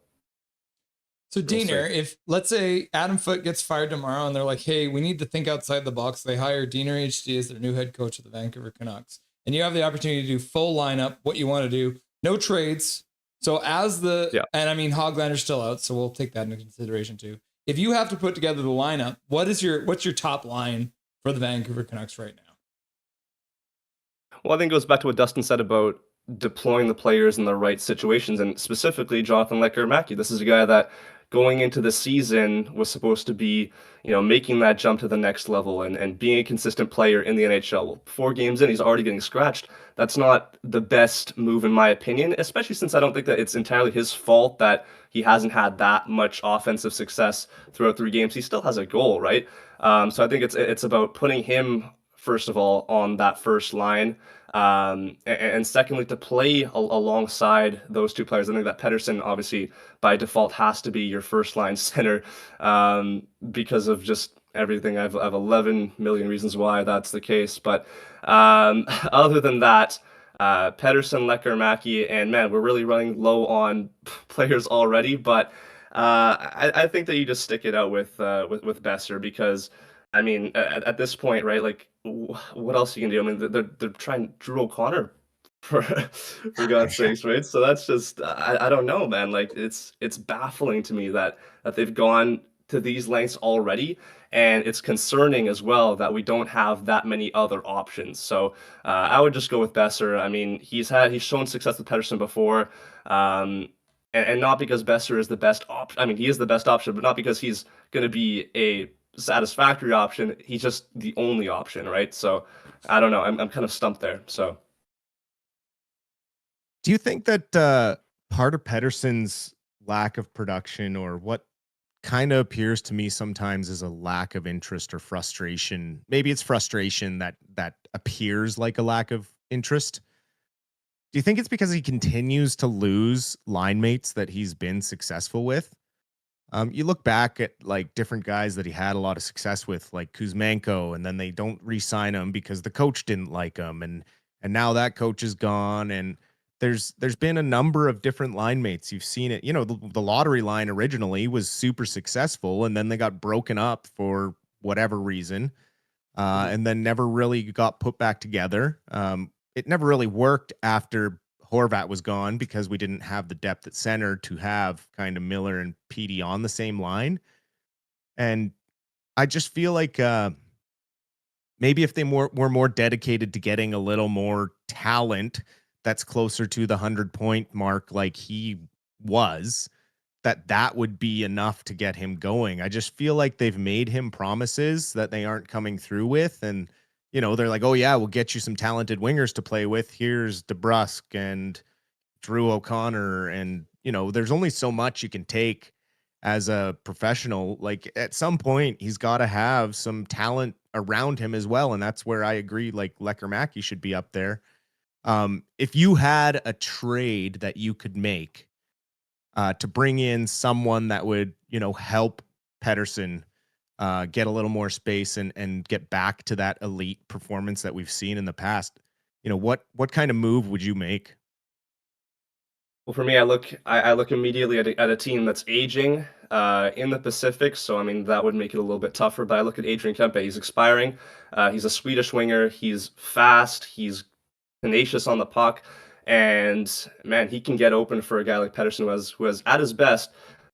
So we'll see. Diener, if let's say Adam Foote gets fired tomorrow and they're like, hey, we need to think outside the box. They hire Diener HD as their new head coach of the Vancouver Canucks. And you have the opportunity to do full lineup, what you want to do, no trades. So and I mean Hoglander's still out, so we'll take that into consideration too. If you have to put together the lineup, what's your top line for the Vancouver Canucks right now? Well, I think it goes back to what Dustin said about deploying the players in the right situations, and specifically Jonathan Lecker-Mackey. This is a guy that going into the season was supposed to be, making that jump to the next level and being a consistent player in the NHL. Well, 4 games in, he's already getting scratched. That's not the best move in my opinion, especially since I don't think that it's entirely his fault that he hasn't had that much offensive success throughout 3 games. He still has a goal, right? So I think it's about putting him first of all on that first line. And secondly, to play alongside those two players. I think that Pettersson, obviously, by default, has to be your first line center because of just everything. I've 11 million reasons why that's the case. But other than that, Pettersson, Lecker-Mackey, and man, we're really running low on players already. But I think that you just stick it out with Besser because I mean, at this point, right? Like, what else you can do? I mean, they're trying Drew O'Connor for God's sakes, right? So that's just I don't know, man. Like, it's baffling to me that they've gone to these lengths already, and it's concerning as well that we don't have that many other options. So I would just go with Besser. I mean, he's shown success with Pettersson before. And not because Besser is the best option. I mean, he is the best option, but not because he's going to be a satisfactory option. He's just the only option, right? So I don't know. I'm kind of stumped there. So Do you think that part of Pedersen's lack of production, or what kind of appears to me sometimes as a lack of interest or frustration, maybe it's frustration that appears like a lack of interest? Do you think it's because he continues to lose line mates that he's been successful with? You look back at like different guys that he had a lot of success with, like Kuzmenko, and then they don't re-sign him because the coach didn't like him, and now that coach is gone. And there's been a number of different line mates. You've seen it. The lottery line originally was super successful, and then they got broken up for whatever reason, and then never really got put back together. It never really worked after Horvat was gone because we didn't have the depth at center to have kind of Miller and Petey on the same line. And I just feel like maybe if they were more dedicated to getting a little more talent that's closer to the 100-point mark like he was, that would be enough to get him going. I just feel like they've made him promises that they aren't coming through with. And they're like, oh yeah, we'll get you some talented wingers to play with. Here's DeBrusque and Drew O'Connor. And, there's only so much you can take as a professional. Like, at some point, he's got to have some talent around him as well. And that's where I agree. Like, Lecker-Mackey should be up there. If you had a trade that you could make to bring in someone that would, help Pettersson get a little more space and get back to that elite performance that we've seen in the past. What kind of move would you make? Well, for me, I look immediately at a team that's aging in the Pacific. So I mean that would make it a little bit tougher. But I look at Adrian Kempe. He's expiring. He's a Swedish winger. He's fast. He's tenacious on the puck, and man, he can get open for a guy like Pettersson who has at his best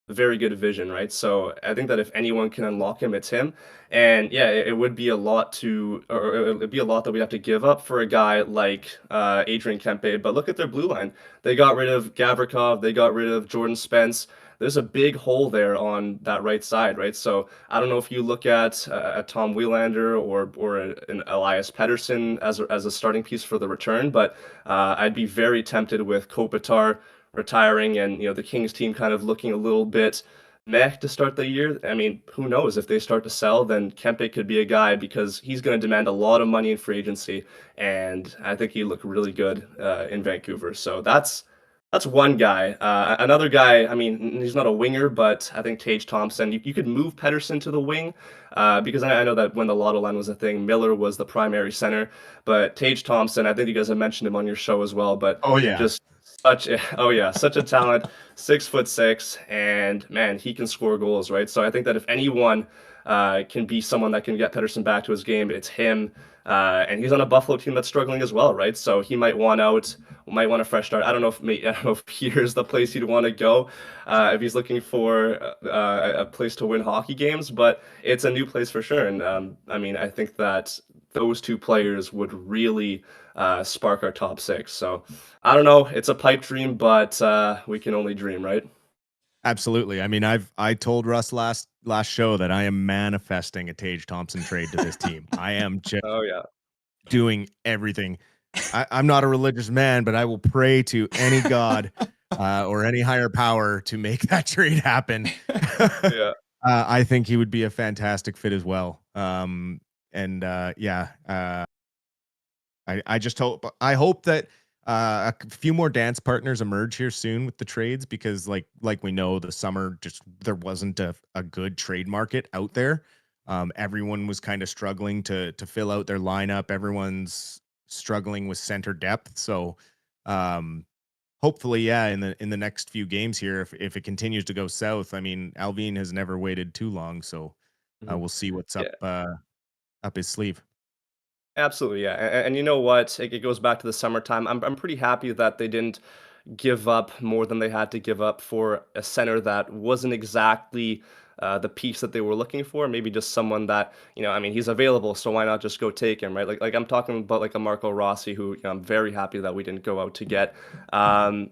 very good vision, right? So I think that if anyone can unlock him, it's him. And yeah, it would be a lot it'd be a lot that we have to give up for a guy like Adrian Kempe. But look at their blue line. They got rid of Gavrikov. They got rid of Jordan Spence. There's a big hole there on that right side, right? So I don't know if you look at a Tom Wielander or an Elias Pettersson as a starting piece for the return, but I'd be very tempted with Kopitar retiring and the Kings team kind of looking a little bit meh to start the year. I mean, who knows if they start to sell, then Kempe could be a guy because he's going to demand a lot of money in free agency, and I think he'd look really good in Vancouver. So that's one guy. Another guy, I mean, he's not a winger, but I think Tage Thompson. You could move Pettersson to the wing because I know that when the Lotto line was a thing, Miller was the primary center. But Tage Thompson, I think you guys have mentioned him on your show as well. But just such a talent, 6'6", and man, he can score goals, right? So I think that if anyone can be someone that can get Pettersson back to his game, it's him. And he's on a Buffalo team that's struggling as well, right? So he might want a fresh start. I don't know if here's the place he'd want to go if he's looking for a place to win hockey games, but it's a new place for sure. And I mean, I think that those two players would really spark our top six. So I don't know. It's a pipe dream, but we can only dream, right? Absolutely. I mean, I told Russ last show that I am manifesting a Tage Thompson trade to this team. I am just doing everything. I'm not a religious man, but I will pray to any god or any higher power to make that trade happen. I think he would be a fantastic fit as well. I just hope that a few more dance partners emerge here soon with the trades, because like we know, the summer there wasn't a good trade market out there. Everyone was kind of struggling to fill out their lineup. Everyone's struggling with center depth. So hopefully, in the next few games here, if it continues to go south, I mean, Alvin has never waited too long. So we'll see what's up his sleeve. Absolutely, yeah. And you know what? It goes back to the summertime. I'm pretty happy that they didn't give up more than they had to give up for a center that wasn't exactly the piece that they were looking for. Maybe just someone that, I mean, he's available, so why not just go take him, right? Like I'm talking about like a Marco Rossi, who I'm very happy that we didn't go out to get,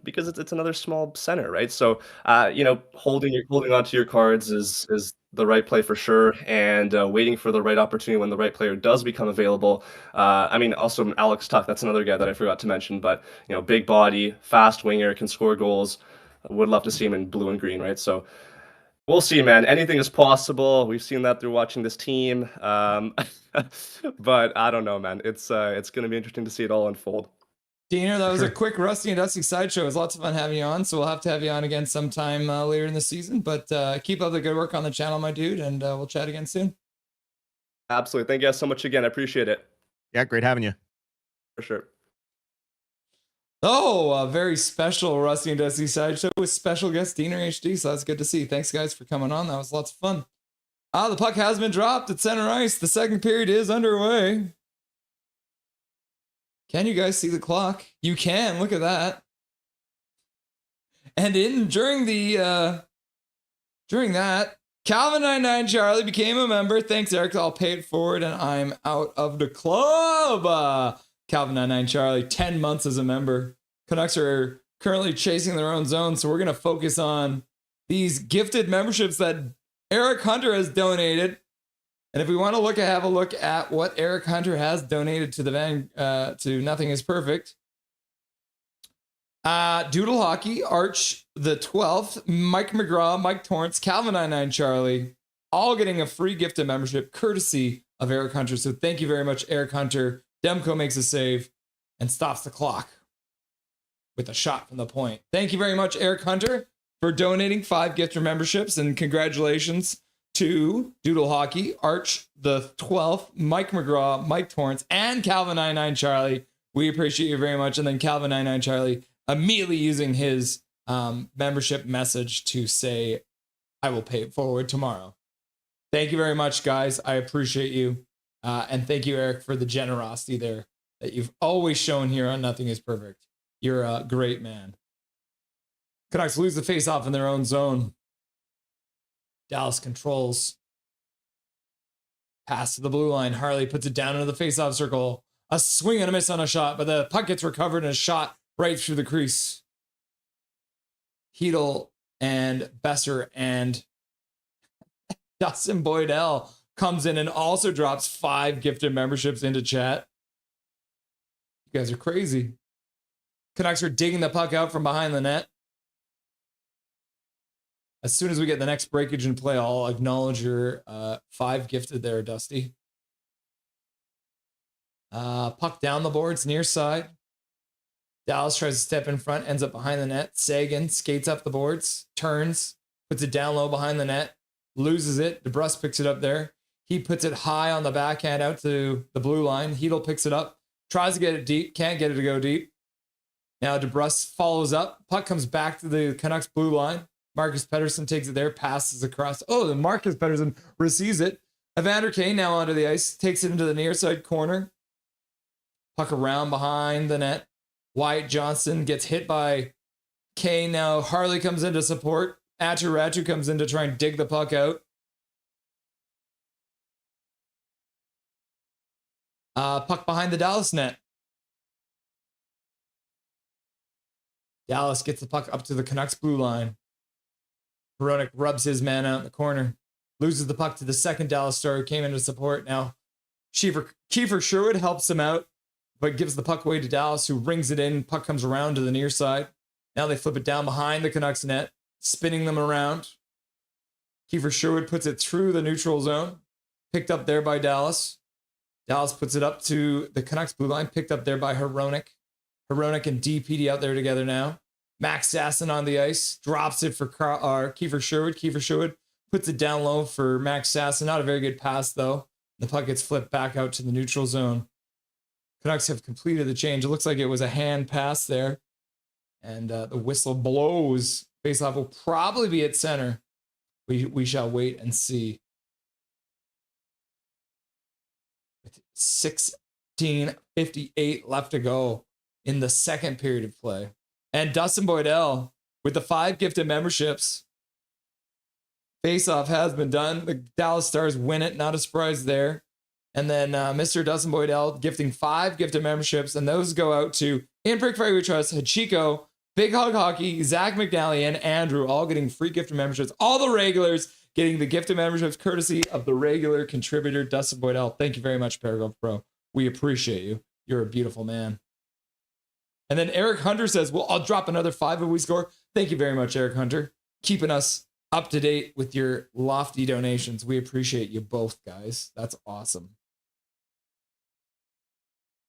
because it's another small center, right? So holding on to your cards is the right play for sure, and waiting for the right opportunity when the right player does become available. I mean, also Alex Tuck, that's another guy that I forgot to mention, but big body, fast winger, can score goals. Would love to see him in blue and green, right? So we'll see, man. Anything is possible. We've seen that through watching this team. But I don't know, man. It's going to be interesting to see it all unfold. Diener, that was a quick Rusty and Dusty Sideshow. It was lots of fun having you on, so we'll have to have you on again sometime later in the season. But keep up the good work on the channel, my dude, and we'll chat again soon. Absolutely. Thank you guys so much again. I appreciate it. Yeah, great having you. For sure. Oh, a very special Rusty and Dusty Sideshow with special guest Diener HD, so that's good to see. Thanks, guys, for coming on. That was lots of fun. The puck has been dropped at center ice. The second period is underway. Can you guys see the clock? You can. Look at that. And during that, Calvin99 Charlie became a member. Thanks, Eric. I'll pay it forward, and I'm out of the club. Calvin99 Charlie, 10 months as a member. Canucks are currently chasing their own zone, so we're going to focus on these gifted memberships that Eric Hunter has donated. And if we want to have a look at what Eric Hunter has donated to to Nothing Is Perfect, Doodle Hockey, Arch the 12th, Mike McGraw, Mike Torrance, Calvin99 Charlie, all getting a free gift of membership courtesy of Eric Hunter. So thank you very much, Eric Hunter. Demko makes a save and stops the clock with a shot from the point. Thank you very much, Eric Hunter, for donating 5 gift memberships, and congratulations to Doodle Hockey, Arch the 12th, Mike McGraw, Mike Torrance, and Calvin99 Charlie. We appreciate you very much. And then Calvin99 Charlie immediately using his membership message to say, I will pay it forward tomorrow. Thank you very much, guys. I appreciate you. And thank you, Eric, for the generosity there that you've always shown here on Nothing is Perfect. You're a great man. Canucks lose the face-off in their own zone. Dallas controls. Pass to the blue line. Harley puts it down into the face-off circle. A swing and a miss on a shot, but the puck gets recovered and a shot right through the crease. Hedl and Besser and Dustin Boydell comes in and also drops 5 gifted memberships into chat. You guys are crazy. Canucks are digging the puck out from behind the net. As soon as we get the next breakage in play, I'll acknowledge your 5 gifted there, Dusty. Puck down the boards, near side. Dallas tries to step in front, ends up behind the net. Sagan skates up the boards, turns, puts it down low behind the net, loses it. DeBrus picks it up there. He puts it high on the backhand out to the blue line. Hedl picks it up, tries to get it deep, can't get it to go deep. Now DeBrus follows up. Puck comes back to the Canucks blue line. Marcus Pettersson takes it there, passes across. Oh, then Marcus Pettersson receives it. Evander Kane now onto the ice, takes it into the near side corner. Puck around behind the net. Wyatt Johnston gets hit by Kane. Now Harley comes in to support. Ratu comes in to try and dig the puck out. Puck behind the Dallas net. Dallas gets the puck up to the Canucks blue line. Hronek rubs his man out in the corner. Loses the puck to the second Dallas star who came in to support. Now Kiefer Sherwood helps him out, but gives the puck away to Dallas, who rings it in. Puck comes around to the near side. Now they flip it down behind the Canucks net, spinning them around. Kiefer Sherwood puts it through the neutral zone. Picked up there by Dallas. Dallas puts it up to the Canucks blue line. Picked up there by Hronek. Hronek and DPD out there together now. Max Sasson on the ice. Drops it for Kiefer Sherwood. Kiefer Sherwood puts it down low for Max Sasson. Not a very good pass, though. The puck gets flipped back out to the neutral zone. Canucks have completed the change. It looks like it was a hand pass there. And the whistle blows. Faceoff will probably be at center. We shall wait and see. With 16:58 left to go in the second period of play. And Dustin Boydell with the 5 gifted memberships. Faceoff has been done. The Dallas Stars win it. Not a surprise there. And then Mr. Dustin Boydell gifting 5 gifted memberships. And those go out to In Prick Fire We Trust, Hachiko, Big Hog Hockey, Zach McNally, and Andrew, all getting free gifted memberships. All the regulars getting the gifted memberships courtesy of the regular contributor, Dustin Boydell. Thank you very much, Paragraph Pro. We appreciate you. You're a beautiful man. And then Eric Hunter says, well, I'll drop another 5 if we score. Thank you very much, Eric Hunter. Keeping us up to date with your lofty donations. We appreciate you both, guys. That's awesome.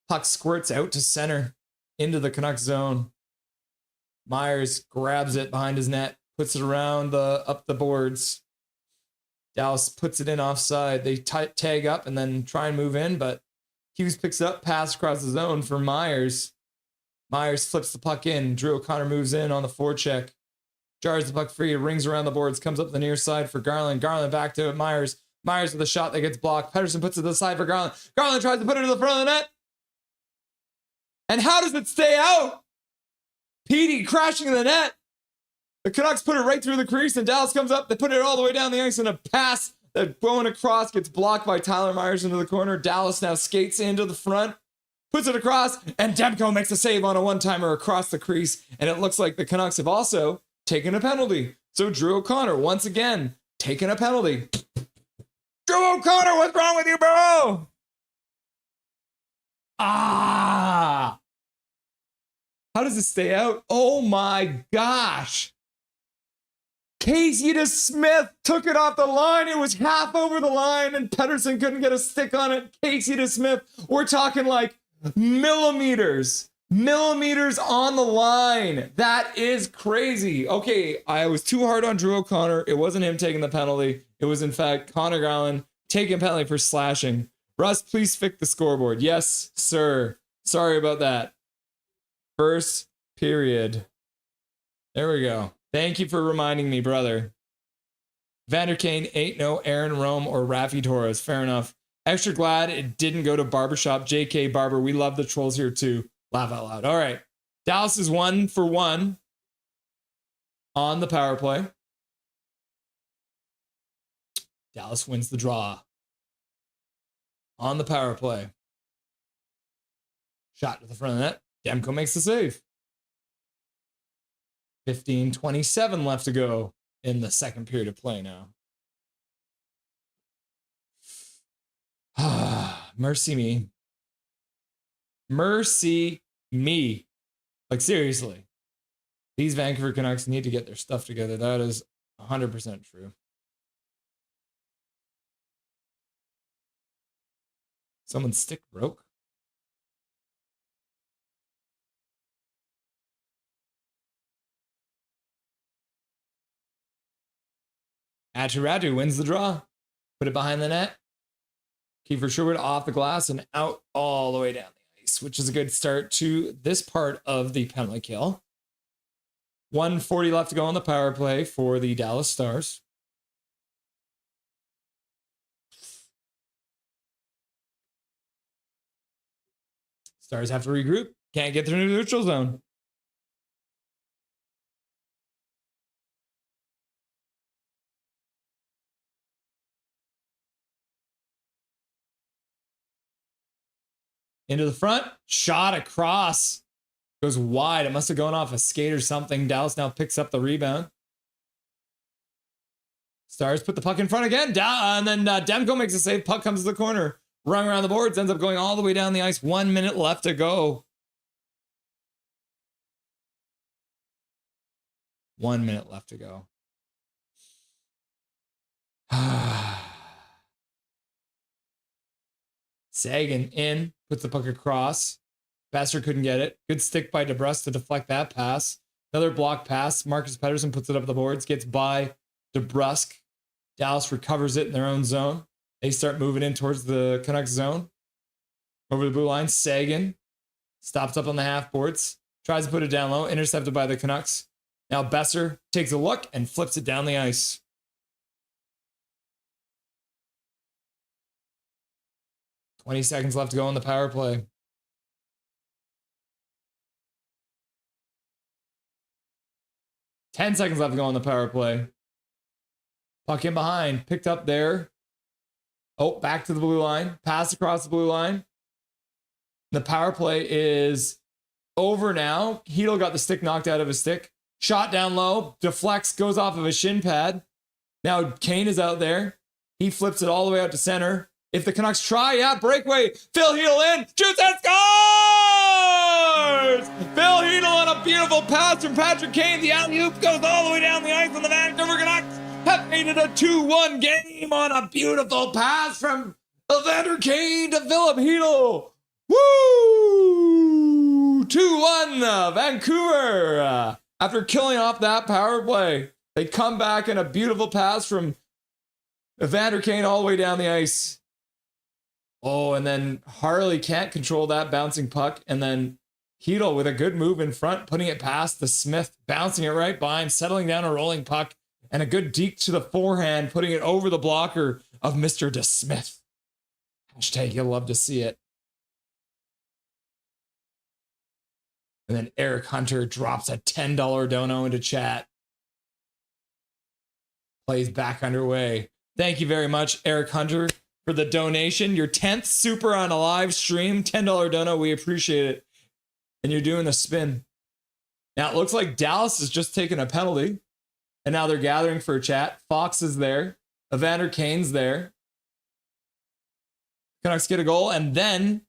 Puck squirts out to center into the Canucks zone. Myers grabs it behind his net, puts it around up the boards. Dallas puts it in offside. They tag up and then try and move in, but Hughes picks it up, pass across the zone for Myers. Myers flips the puck in. Drew O'Connor moves in on the forecheck. Jars the puck free. It rings around the boards. Comes up the near side for Garland. Garland back to Myers. Myers with a shot that gets blocked. Pettersson puts it to the side for Garland. Garland tries to put it to the front of the net. And how does it stay out? Petey crashing in the net. The Canucks put it right through the crease, and Dallas comes up. They put it all the way down the ice, and a pass that going across gets blocked by Tyler Myers into the corner. Dallas now skates into the front, puts it across, and Demko makes a save on a one-timer across the crease. And it looks like the Canucks have also taken a penalty. So Drew O'Connor, once again, taking a penalty. Drew O'Connor, what's wrong with you, bro? Ah! How does it stay out? Oh my gosh. Casey DeSmith took it off the line. It was half over the line, and Pettersson couldn't get a stick on it. Casey DeSmith, we're talking like millimeters on the line. That is crazy. Okay, I was too hard on Drew O'Connor. It wasn't him taking the penalty. It was, in fact, Connor Garland taking a penalty for slashing. Russ, please fix the scoreboard. Yes, sir. Sorry about that. First period. There we go. Thank you for reminding me, brother. Vander Kane ain't no Aaron Rome or Rafi Torres. Fair enough. Extra glad it didn't go to Barbershop. JK Barber, we love the trolls here too. Laugh out loud. All right. Dallas is 1 for 1 on the power play. Dallas wins the draw on the power play. Shot to the front of the net. Demko makes the save. 15:27 left to go in the second period of play now. Mercy me. Mercy me. Like, seriously. These Vancouver Canucks need to get their stuff together. That is 100% true. Someone's stick broke. Aturatu wins the draw. Put it behind the net. Kiefer Sherwood off the glass and out all the way down the ice, which is a good start to this part of the penalty kill. 1:40 left to go on the power play for the Dallas Stars. Stars have to regroup. Can't get through the neutral zone. Into the front, shot across. Goes wide. It must have gone off a skate or something. Dallas now picks up the rebound. Stars put the puck in front again. And then Demko makes a save. Puck comes to the corner. Rung around the boards. Ends up going all the way down the ice. 1 minute left to go. 1 minute left to go. Sagan in. Puts the puck across. Besser couldn't get it. Good stick by DeBrusque to deflect that pass. Another block pass. Marcus Pettersson puts it up the boards. Gets by DeBrusque. Dallas recovers it in their own zone. They start moving in towards the Canucks zone. Over the blue line. Sagan stops up on the half boards. Tries to put it down low. Intercepted by the Canucks. Now Besser takes a look and flips it down the ice. $20 seconds left to go on the power play. $10 seconds left to go on the power play. Puck in behind. Picked up there. Oh, back to the blue line. Pass across the blue line. The power play is over now. Hedl got the stick knocked out of his stick. Shot down low. Deflects. Goes off of a shin pad. Now Kane is out there. He flips it all the way out to center. If the Canucks try, breakaway. Phil Hedl in. Shoots and scores! Phil Hedl on a beautiful pass from Patrick Kane. The alley-oop goes all the way down the ice, and the Vancouver Canucks have made it a 2-1 game on a beautiful pass from Evander Kane to Philip Hedl. Woo! 2-1 Vancouver. After killing off that power play, they come back in a beautiful pass from Evander Kane all the way down the ice. Oh, and then Harley can't control that bouncing puck. And then Hedl with a good move in front, putting it past the Smith, bouncing it right by him, settling down a rolling puck, and a good deke to the forehand, putting it over the blocker of Mr. DeSmith. Hashtag you'll love to see it. And then Eric Hunter drops a $10 dono into chat. Plays back underway. Thank you very much, Eric Hunter, for the donation. Your 10th super on a live stream. $10 dono. We appreciate it. And you're doing a spin. Now it looks like Dallas has just taken a penalty. And now they're gathering for a chat. Fox is there. Evander Kane's there. Canucks get a goal. And then,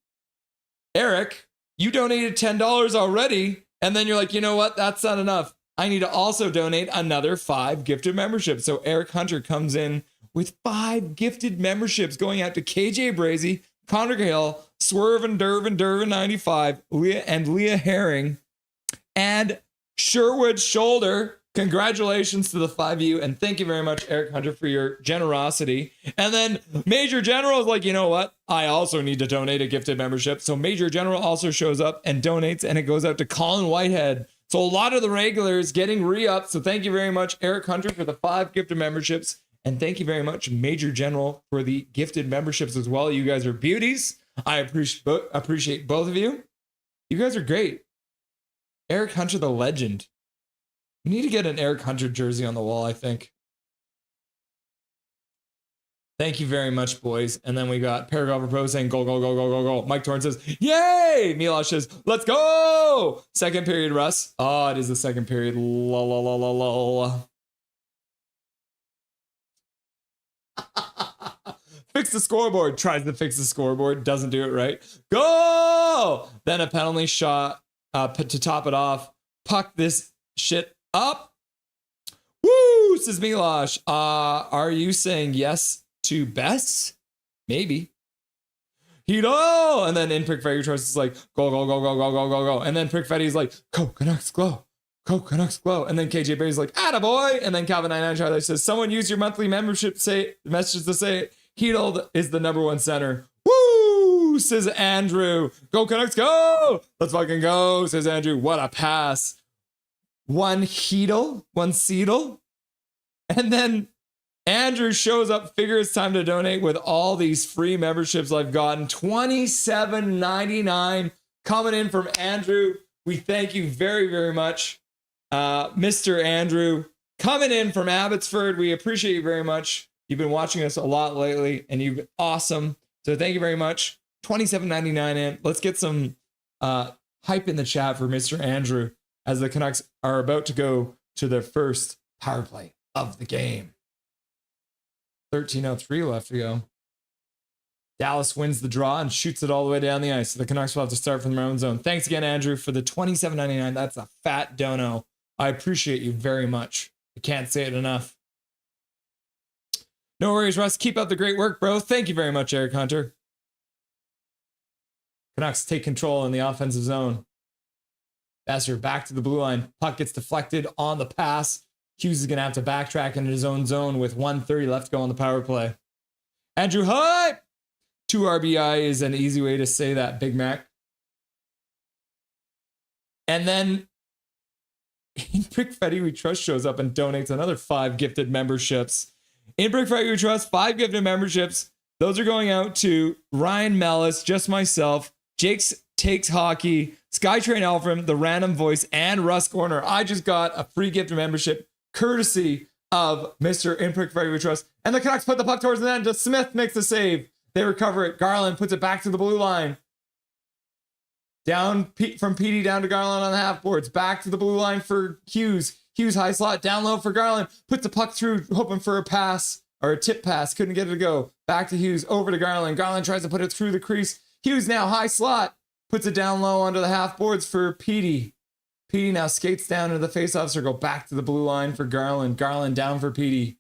Eric, you donated $10 already. And then you're like, you know what? That's not enough. I need to also donate another 5 gifted memberships. So Eric Hunter comes in with 5 gifted memberships going out to KJ Brazy, Connor Cahill, Swerve and Dervin 95, Leah Herring, and Sherwood Shoulder. Congratulations to the 5 of you, and thank you very much, Eric Hunter, for your generosity. And then Major General is like, you know what? I also need to donate a gifted membership. So Major General also shows up and donates, and it goes out to Colin Whitehead. So a lot of the regulars getting re-upped. So thank you very much, Eric Hunter, for the 5 gifted memberships. And thank you very much, Major General, for the gifted memberships as well. You guys are beauties. I appreciate both of you. You guys are great. Eric Hunter, the legend. We need to get an Eric Hunter jersey on the wall, I think. Thank you very much, boys. And then we got Paragraph Pro saying, go, go, go, go, go, go. Mike Torrance says, yay! Milosh says, let's go! Second period, Russ. Oh, it is the second period. La, la, la, la, la. Fix the scoreboard. Tries to fix the scoreboard. Doesn't do it right. Go! Then a penalty shot to top it off. Puck this shit up. Woo! Says Milosh. Are you saying yes to Bess? Maybe. Hito! And then in Prick Fetty Trust is like, go, go, go, go, go, go, go, go. And then Prick Fetty's like, go, Canucks, glow. Go, Canucks, glow. And then KJ Berry's like, attaboy. And then Calvin99 Charlie says, someone use your monthly membership message to say it. Hito is the number 1 center. Woo! Says Andrew. Go, Canucks, go! Let's fucking go, says Andrew. What a pass. 1 Heedle, 1 Seedle. And then Andrew shows up, figures it's time to donate with all these free memberships I've gotten. $27.99 coming in from Andrew. We thank you very, very much. Mr. Andrew, coming in from Abbotsford. We appreciate you very much. You've been watching us a lot lately, and you've been awesome. So thank you very much. $27.99 in. Let's get some hype in the chat for Mr. Andrew as the Canucks are about to go to their first power play of the game. 13:03 left to go. Dallas wins the draw and shoots it all the way down the ice. So the Canucks will have to start from their own zone. Thanks again, Andrew, for the $27.99. That's a fat dono. I appreciate you very much. I can't say it enough. No worries, Russ. Keep up the great work, bro. Thank you very much, Eric Hunter. Canucks take control in the offensive zone. Besser back to the blue line. Puck gets deflected on the pass. Hughes is going to have to backtrack into his own zone with 1:30 left to go on the power play. Andrew Hype! 2 RBI is an easy way to say that, Big Mac. And then in Brick Fetty We Trust shows up and donates another 5 gifted memberships. In Brick Fetty We Trust, 5 gifted memberships. Those are going out to Ryan Mellis, Just Myself, Jake's Takes Hockey, Skytrain Alfred, The Random Voice, and Russ Corner. I just got a free gift membership courtesy of Mr. Imprick Freddy We Trust. And the Canucks put the puck towards the net. Just Smith makes the save. They recover it. Garland puts it back to the blue line. Down from PD down to Garland on the half boards. Back to the blue line for Hughes. Hughes high slot. Down low for Garland. Puts the puck through, hoping for a pass or a tip pass. Couldn't get it to go. Back to Hughes. Over to Garland. Garland tries to put it through the crease. Hughes now high slot. Puts it down low onto the half boards for PD. PD now skates down into the faceoff circle. Back to the blue line for Garland. Garland down for PD.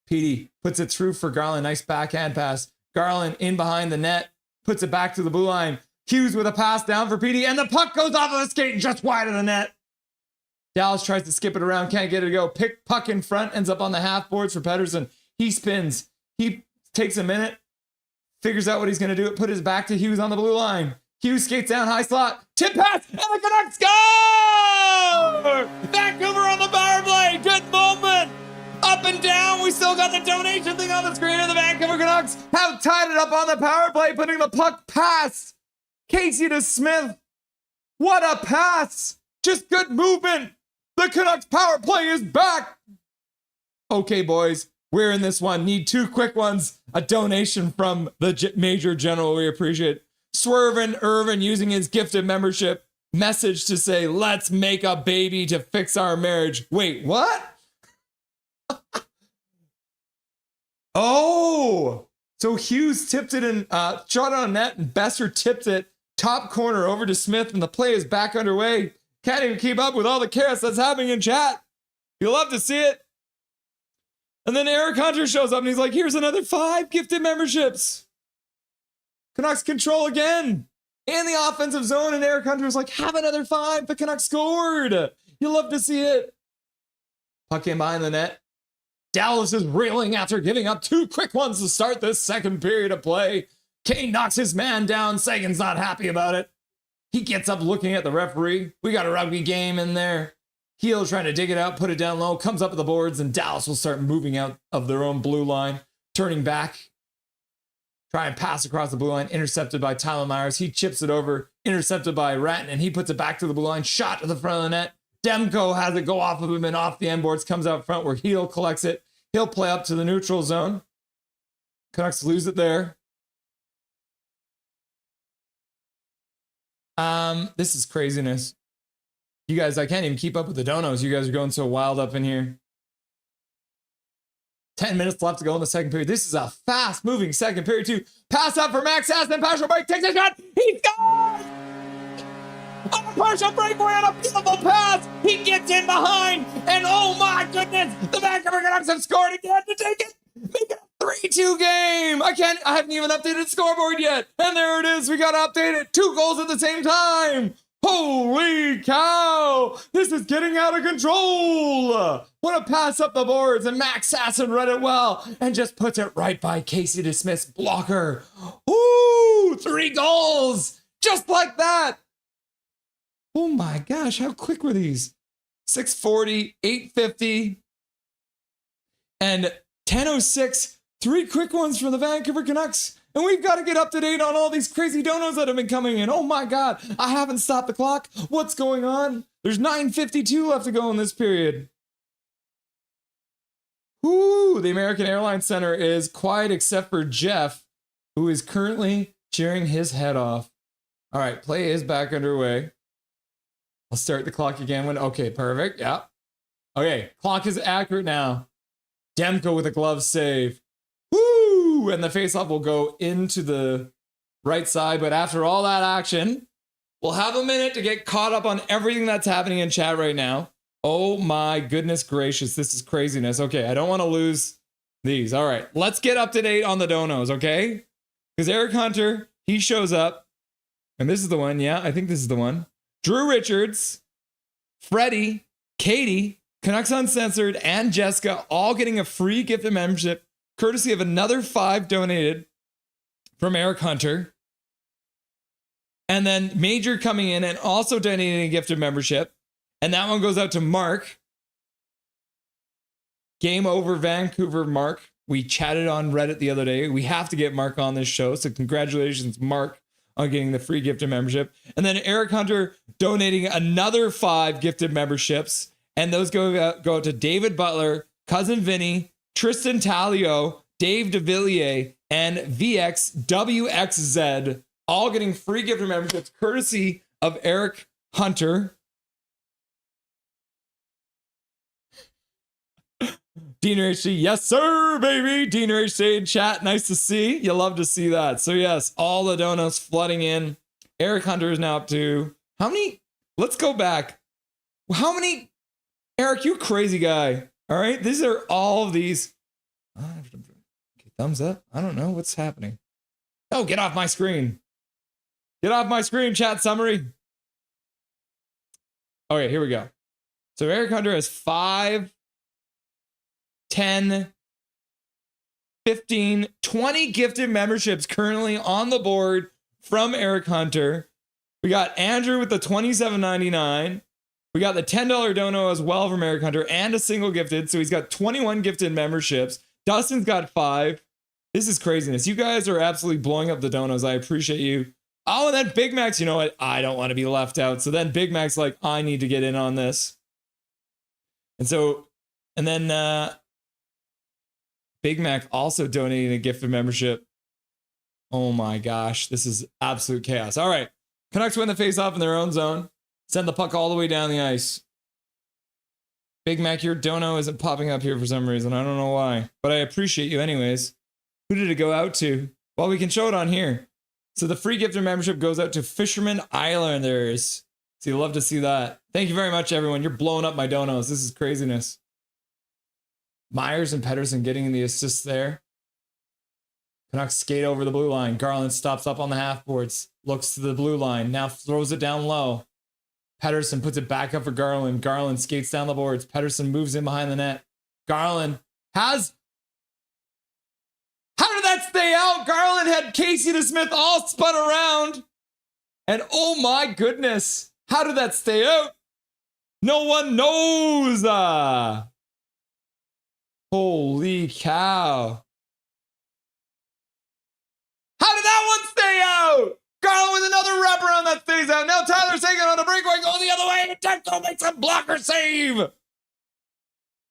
PD puts it through for Garland. Nice backhand pass. Garland in behind the net. Puts it back to the blue line. Hughes with a pass down for PD. And the puck goes off of the skate just wide of the net. Dallas tries to skip it around. Can't get it to go. Pick puck in front. Ends up on the half boards for Pettersson. He spins. He takes a minute. Figures out what he's going to do. Put his back to Hughes on the blue line. Hughes skates down high slot. Tip pass. And the Canucks score! Vancouver on the power play. Good moment. Up and down. We still got the donation thing on the screen. And the Vancouver Canucks have tied it up on the power play. Putting the puck past Casey to Smith. What a pass. Just good movement. The Canucks power play is back. Okay, boys. We're in this one. Need 2 quick ones. A donation from the Major General. We appreciate it. Swervin Irvin using his gifted membership message to say, let's make a baby to fix our marriage. Wait, what? Oh, so Hughes tipped it and shot on net, and Besser tipped it top corner over to Smith, and the play is back underway. Can't even keep up with all the chaos that's happening in chat. You'll love to see it. And then Eric Hunter shows up and he's like, here's another 5 gifted memberships. Canucks control again in the offensive zone, and Eric Hunter was like, have another 5. The Canucks scored. You'll love to see it. Puck in behind the net. Dallas is reeling after giving up 2 quick ones to start this second period of play. Kane knocks his man down. Sagan's not happy about it. He gets up looking at the referee. We got a rugby game in there. Heel trying to dig it out, put it down low, comes up at the boards, and Dallas will start moving out of their own blue line, turning back. Try and pass across the blue line, intercepted by Tyler Myers. He chips it over, intercepted by Ratton, and he puts it back to the blue line, shot to the front of the net. Demko has it go off of him and off the end boards, comes out front where Heel collects it. He'll play up to the neutral zone. Canucks lose it there. This is craziness. You guys, I can't even keep up with the donos. You guys are going so wild up in here. 10 minutes left to go in the second period. This is a fast-moving second period, too. Pass up for Max Aston. Partial break. Takes a shot. He scores! On a partial breakaway on a beautiful pass. He gets in behind. And oh my goodness, the Vancouver Canucks have scored again to take it. Make it a 3-2 game. I haven't even updated the scoreboard yet. And there it is. We got to update it. 2 goals at the same time. Holy cow! This is getting out of control! What a pass up the boards, and Max Sasson read it well and just puts it right by Casey DeSmith's blocker. Ooh, 3 goals! Just like that! Oh my gosh, how quick were these? 6:40, 8:50, and 10:06. 3 quick ones from the Vancouver Canucks. And we've got to get up to date on all these crazy donos that have been coming in. Oh my God, I haven't stopped the clock. What's going on? There's 9:52 left to go in this period. Ooh, the American Airlines Center is quiet except for Jeff, who is currently cheering his head off. All right, play is back underway. I'll start the clock again when, okay, perfect, yeah. Okay, clock is accurate now. Demko with a glove save. Woo! And the faceoff will go into the right side. But after all that action, we'll have a minute to get caught up on everything that's happening in chat right now. Oh my goodness gracious, this is craziness. Okay, I don't want to lose these. All right, let's get up to date on the donos, okay? Because Eric Hunter, he shows up. And this is the one, yeah, I think this is the one. Drew Richards, Freddie, Katie, Canucks Uncensored, and Jessica all getting a free gifted membership courtesy of another 5 donated from Eric Hunter. And then Major coming in and also donating a gifted membership. And that one goes out to Mark. Game over Vancouver, Mark. We chatted on Reddit the other day. We have to get Mark on this show. So congratulations, Mark, on getting the free gifted membership. And then Eric Hunter donating another 5 gifted memberships. And those go out to David Butler, Cousin Vinny, Tristan Talio, Dave DeVilliers, and VXWXZ, all getting free gift memberships courtesy of Eric Hunter. Diener HC, yes sir, baby. Diener HC in chat, nice to see. You love to see that. So yes, all the donuts flooding in. Eric Hunter is now up to, how many? Let's go back. How many? Eric, you crazy guy. All right, these are all of these. Okay, thumbs up. I don't know what's happening. Oh, get off my screen. Get off my screen, chat summary. Okay, here we go. So Eric Hunter has 5, 10, 15, 20 gifted memberships currently on the board from Eric Hunter. We got Andrew with the $27.99. We got the $10 dono as well from Eric Hunter and a single gifted. So he's got 21 gifted memberships. Dustin's got 5. This is craziness. You guys are absolutely blowing up the donos. I appreciate you. Oh, and then Big Mac's, you know what? I don't want to be left out. So then Big Mac's like, I need to get in on this. And then Big Mac also donating a gifted membership. Oh my gosh, this is absolute chaos. All right, Canucks win the face-off in their own zone. Send the puck all the way down the ice. Big Mac, your dono isn't popping up here for some reason. I don't know why, but I appreciate you anyways. Who did it go out to? Well, we can show it on here. So the free gifted membership goes out to Fisherman Islanders. So you'll love to see that. Thank you very much, everyone. You're blowing up my donos. This is craziness. Myers and Pedersen getting the assists there. Canucks skate over the blue line. Garland stops up on the half boards. Looks to the blue line. Now throws it down low. Pettersson puts it back up for Garland. Garland skates down the boards. Pettersson moves in behind the net. Garland has... How did that stay out? Garland had Casey DeSmith all spun around. And oh my goodness, how did that stay out? No one knows. Holy cow. How did that one stay out? Garland with another wraparound that stays out. Now Tyler Seguin on a breakaway going the other way. Demko makes a blocker save.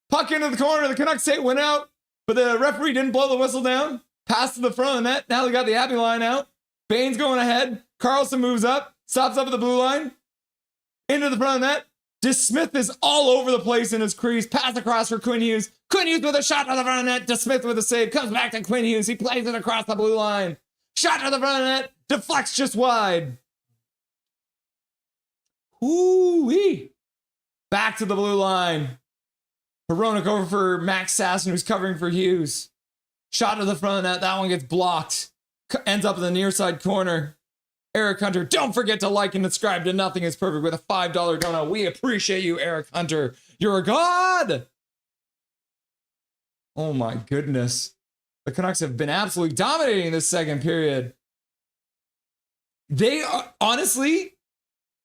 Puck into the corner. The Canucks say it went out, but the referee didn't blow the whistle down. Pass to the front of the net. Now they got the happy line out. Bane's going ahead. Carlson moves up. Stops up at the blue line. Into the front of the net. DeSmith is all over the place in his crease. Pass across for Quinn Hughes. Quinn Hughes with a shot to the front of the net. DeSmith with a save. Comes back to Quinn Hughes. He plays it across the blue line. Shot to the front of the net. Deflects just wide. Ooh-wee. Back to the blue line. Hronek over for Max Sasson, who's covering for Hughes. Shot to the front of the net. That one gets blocked. Ends up in the near side corner. Eric Hunter, don't forget to like and subscribe to Nothing is Perfect with a $5 donut. We appreciate you, Eric Hunter. You're a god. Oh my goodness. The Canucks have been absolutely dominating this second period. They are, honestly,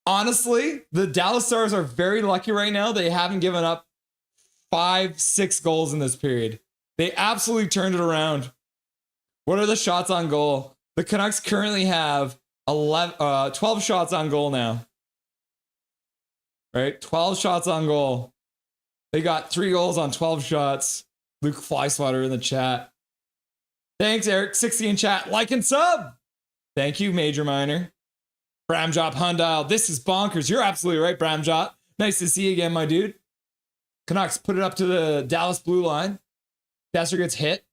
the Dallas Stars are very lucky right now. They haven't given up 5-6 goals in this period. They absolutely turned it around. What are the shots on goal? The Canucks currently have 12 shots on goal now. Right? 12 shots on goal. They got 3 goals on 12 shots. Luke Flyswatter in the chat. Thanks, Eric. 60 in chat. Like and sub. Thank you, Major Minor. Bramjot Hundile. This is bonkers. You're absolutely right, Bramjot. Nice to see you again, my dude. Canucks put it up to the Dallas blue line. Besser gets hit.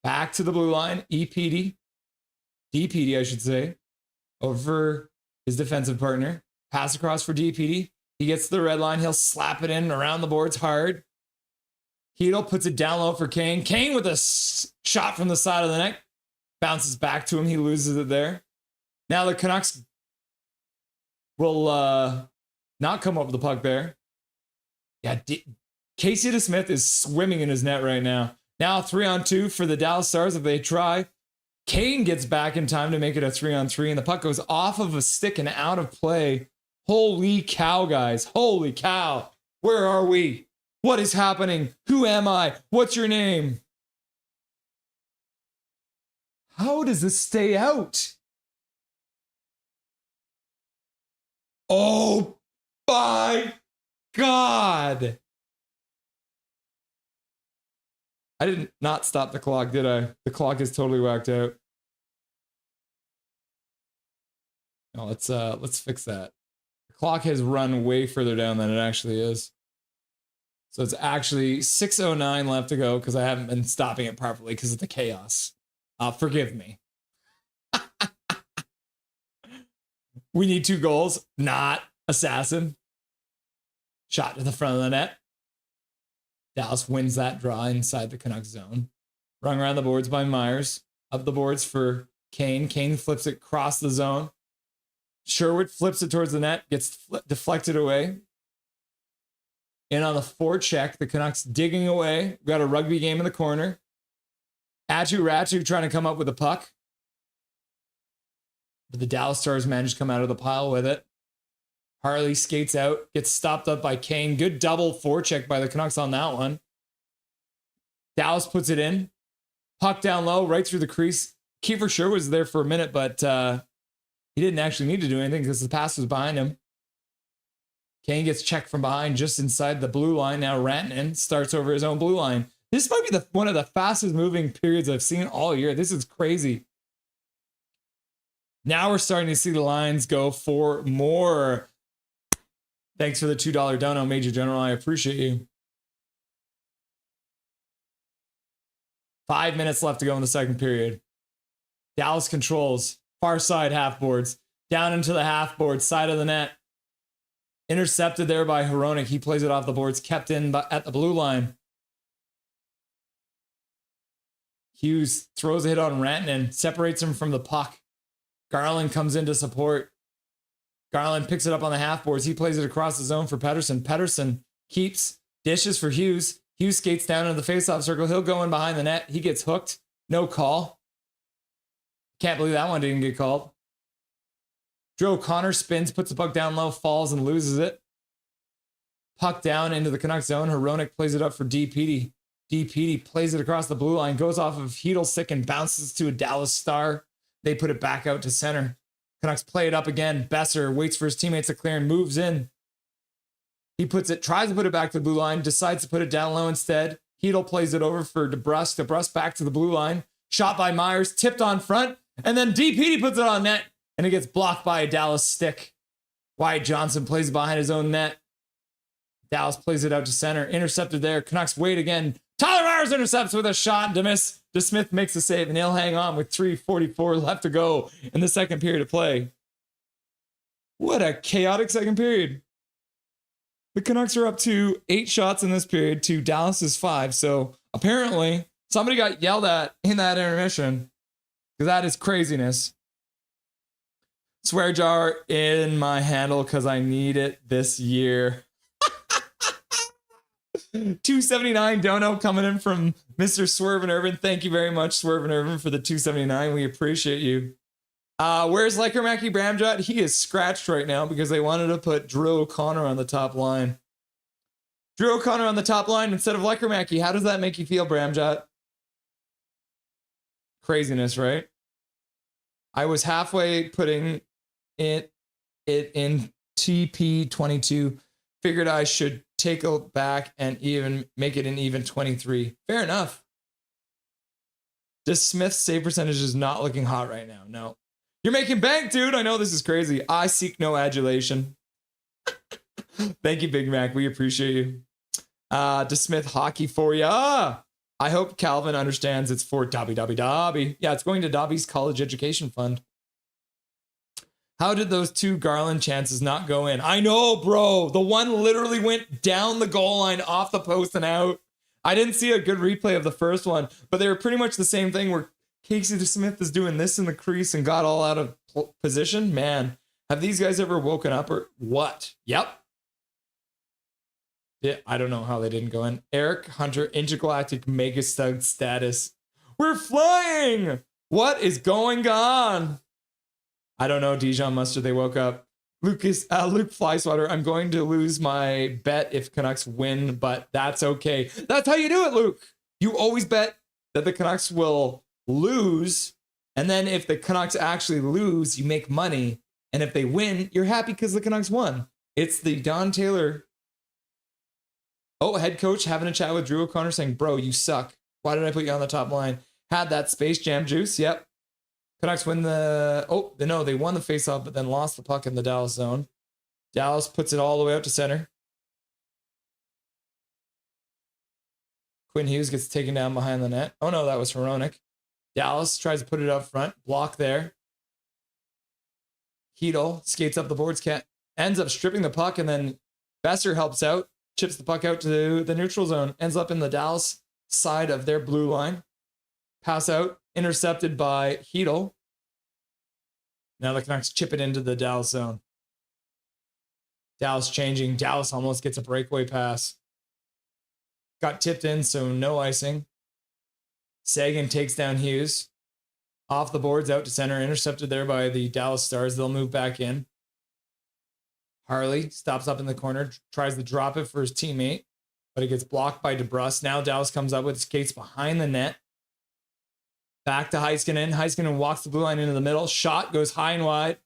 Back to the blue line. DPD, I should say. Over his defensive partner. Pass across for DPD. He gets to the red line. He'll slap it in around the boards hard. Hedl puts it down low for Kane. Kane with a shot from the side of the net. Bounces back to him. He loses it there. Now the Canucks will not come up with the puck there. Yeah, Casey DeSmith is swimming in his net right now. Now 3-on-2 for the Dallas Stars if they try. Kane gets back in time to make it a 3-on-3, and the puck goes off of a stick and out of play. Holy cow, guys. Holy cow. Where are we? What is happening? Who am I? What's your name? How does this stay out? Oh my God. I did not stop the clock, did I? The clock is totally whacked out. No, let's fix that. The clock has run way further down than it actually is. So it's actually 6:09 left to go because I haven't been stopping it properly because of the chaos. Forgive me. We need 2 goals, not Assassin. Shot to the front of the net. Dallas wins that draw inside the Canucks zone. Rung around the boards by Myers. Up the boards for Kane. Kane flips it across the zone. Sherwood flips it towards the net. Gets deflected away. In on the forecheck. The Canucks digging away. We've got a rugby game in the corner. Ratu trying to come up with the puck. But the Dallas Stars managed to come out of the pile with it. Harley skates out, gets stopped up by Kane. Good double forecheck by the Canucks on that one. Dallas puts it in. Puck down low, right through the crease. Kiefer Sherwood was there for a minute, but he didn't actually need to do anything because the pass was behind him. Kane gets checked from behind just inside the blue line. Now Rantanen starts over his own blue line. This might be one of the fastest moving periods I've seen all year. This is crazy. Now we're starting to see the lines go for more. Thanks for the $2 dono, Major General. I appreciate you. 5 minutes left to go in the second period. Dallas controls. Far side half boards. Down into the half board, side of the net. Intercepted there by Hronek. He plays it off the boards. Kept in at the blue line. Hughes throws a hit on Rantanen. Separates him from the puck. Garland comes in to support. Garland picks it up on the half boards. He plays it across the zone for Pettersson. Pettersson keeps, dishes for Hughes. Hughes skates down into the faceoff circle. He'll go in behind the net. He gets hooked. No call. Can't believe that one didn't get called. Drew O'Connor spins, puts the puck down low, falls and loses it. Puck down into the Canucks zone. Hronek plays it up for DPD. DPD plays it across the blue line, goes off of Heedle's stick and bounces to a Dallas Star. They put it back out to center. Canucks play it up again. Besser waits for his teammates to clear and moves in. He puts it, tries to put it back to the blue line, decides to put it down low instead. Heedle plays it over for DeBrusk. DeBrusk back to the blue line. Shot by Myers, tipped on front, and then DPD puts it on net, and it gets blocked by a Dallas stick. Wyatt Johnson plays it behind his own net. Dallas plays it out to center. Intercepted there. Canucks wait again. Tyler Myers intercepts with a shot. DeSmith makes the save, and he'll hang on with 3:44 left to go in the second period of play. What a chaotic second period. The Canucks are up to 8 shots in this period to Dallas's 5. So apparently somebody got yelled at in that intermission, because that is craziness. Swear jar in my handle because I need it this year. 279 dono coming in from Mr. Swerve and Irvin. Thank you very much, Swerve and Irvin, for the 279. We appreciate you. Where's Lekermacki Bramjot? He is scratched right now because they wanted to put Drew O'Connor on the top line. Drew O'Connor on the top line instead of Lekermacki. How does that make you feel, Bramjot? Craziness, right? I was halfway putting it in TP22. Figured I should take it back and even make it an even 23. Fair enough. This Smith's save percentage is not looking hot right now. No. You're making bank, dude. I know this is crazy. I seek no adulation. Thank you, Big Mac. We appreciate you. DeSmith hockey for ya. I hope Calvin understands it's for Dobby. Yeah, it's going to Dobby's college education fund. How did those 2 Garland chances not go in? I know, bro. The one literally went down the goal line, off the post and out. I didn't see a good replay of the first one, but they were pretty much the same thing where Casey DeSmith is doing this in the crease and got all out of position. Man, have these guys ever woken up or what? Yep. Yeah, I don't know how they didn't go in. Eric Hunter, intergalactic mega stud status. We're flying. What is going on? I don't know, Dijon Mustard. They woke up. Luke Flyswatter. I'm going to lose my bet if Canucks win, but that's okay. That's how you do it, Luke. You always bet that the Canucks will lose, and then if the Canucks actually lose, you make money, and if they win, you're happy because the Canucks won. It's the Don Taylor. Oh, head coach having a chat with Drew O'Connor saying, bro, you suck. Why did I put you on the top line? Had that Space Jam juice. Yep. Canucks win the... Oh, no, they won the faceoff, but then lost the puck in the Dallas zone. Dallas puts it all the way out to center. Quinn Hughes gets taken down behind the net. Oh, no, that was Hronek. Dallas tries to put it up front. Block there. Heedle skates up the boards. Ends up stripping the puck, and then Besser helps out. Chips the puck out to the neutral zone. Ends up in the Dallas side of their blue line. Pass out. Intercepted by Heedle. Now the Canucks chip it into the Dallas zone. Dallas changing. Dallas almost gets a breakaway pass. Got tipped in, so no icing. Sagan takes down Hughes. Off the boards, out to center. Intercepted there by the Dallas Stars. They'll move back in. Harley stops up in the corner. Tries to drop it for his teammate, but it gets blocked by DeBrusk. Now Dallas comes up with skates behind the net. Back to Heiskanen. Heiskanen walks the blue line into the middle. Shot goes high and wide.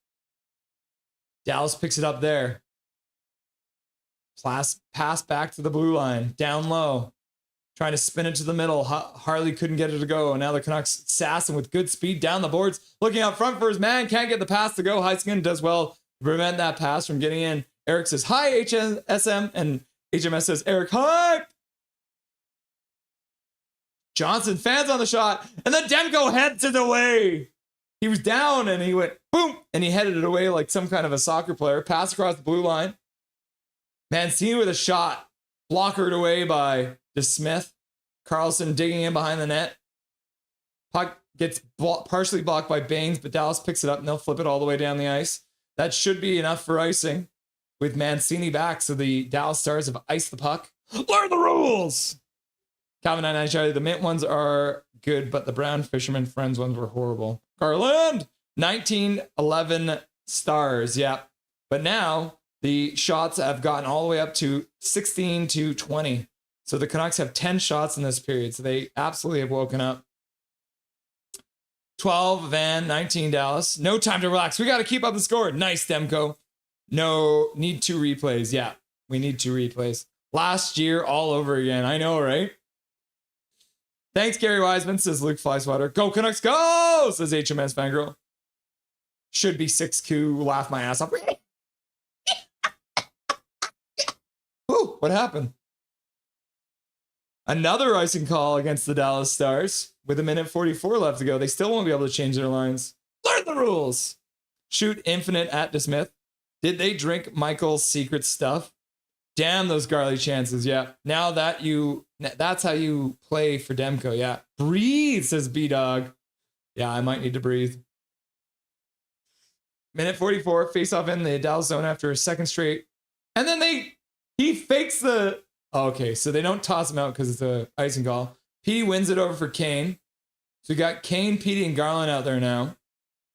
Dallas picks it up there. Pass back to the blue line. Down low. Trying to spin it to the middle. Harley couldn't get it to go. And now the Canucks assassin with good speed down the boards. Looking out front for his man. Can't get the pass to go. Heiskanen does well to prevent that pass from getting in. Eric says, hi, HSM. And HMS says, Eric, hype. Johnson fans on the shot, and then Demko heads it away. He was down, and he went boom, and he headed it away like some kind of a soccer player. Pass across the blue line. Mancini with a shot, blockered away by DeSmith. Carlson digging in behind the net. Puck gets partially blocked by Baines, but Dallas picks it up, and they'll flip it all the way down the ice. That should be enough for icing with Mancini back. So the Dallas Stars have iced the puck. Learn the rules. Calvin and Charlie, the mint ones are good, but the brown fisherman friends ones were horrible. Garland, 1911 stars. Yeah. But now the shots have gotten all the way up to 16 to 20. So the Canucks have 10 shots in this period. So they absolutely have woken up. 12 Van, 19 Dallas. No time to relax. We got to keep up the score. Nice, Demko. No, need 2 replays. Yeah, we need 2 replays. Last year, all over again. I know, right? Thanks, Gary Wiseman, says Luke Flyswatter. Go, Canucks, go, says HMS Fangirl. Should be 6Q. Laugh my ass off. Ooh, what happened? Another icing call against the Dallas Stars with 1:44 left to go. They still won't be able to change their lines. Learn the rules. Shoot infinite at DeSmith. Did they drink Michael's secret stuff? Damn those Garley chances. Yeah. Now that's how you play for Demko. Yeah. Breathe, says B-Dog. Yeah, I might need to breathe. 1:44, face off in the Dallas zone after a second straight. And then he fakes the, okay, so they don't toss him out because it's a icing call. Petey wins it over for Kane. So we got Kane, Petey, and Garland out there now.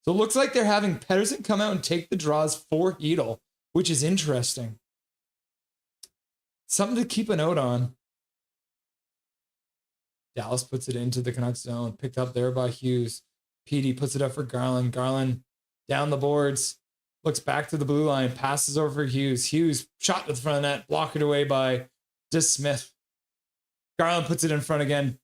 So it looks like they're having Pettersson come out and take the draws for Hedel, which is interesting. Something to keep a note on. Dallas puts it into the Canucks zone, picked up there by Hughes. Petey puts it up for Garland. Garland down the boards, looks back to the blue line, passes over for Hughes. Hughes shot to the front of the net, blocked away by DeSmith. Garland puts it in front again,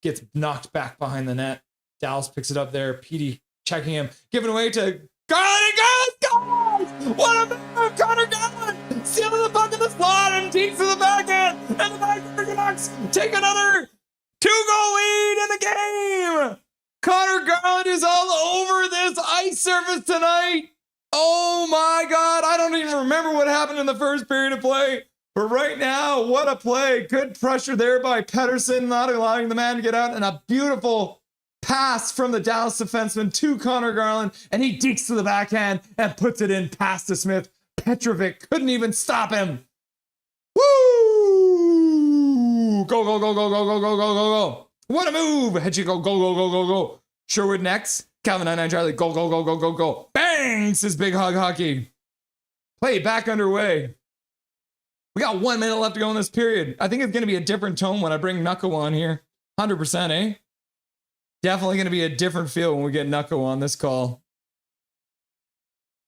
gets knocked back behind the net. Dallas picks it up there. Petey checking him, giving away to Garland. Garland! What a move! Connor Garland stealing the puck in the slot and deep to the backhand. And the Vancouver Canucks take another 2-goal lead in the game. Connor Garland is all over this ice surface tonight. Oh my God. I don't even remember what happened in the first period of play. But right now, what a play. Good pressure there by Pettersson, not allowing the man to get out. And a beautiful pass from the Dallas defenseman to Connor Garland. And he dekes to the backhand and puts it in past to Smith. Petrovic couldn't even stop him. Woo! Go, go, go, go, go, go, go, go, go, go. What a move. Hedgie go, go, go, go, go, go. Sherwood next. Calvin 99 Charlie. Go, go, go, go, go, go. Bang! Says Big Hog Hockey. Play back underway. We got 1 minute left to go in this period. I think it's going to be a different tone when I bring Nucko on here. 100%, eh? Definitely going to be a different feel when we get Nucko on this call.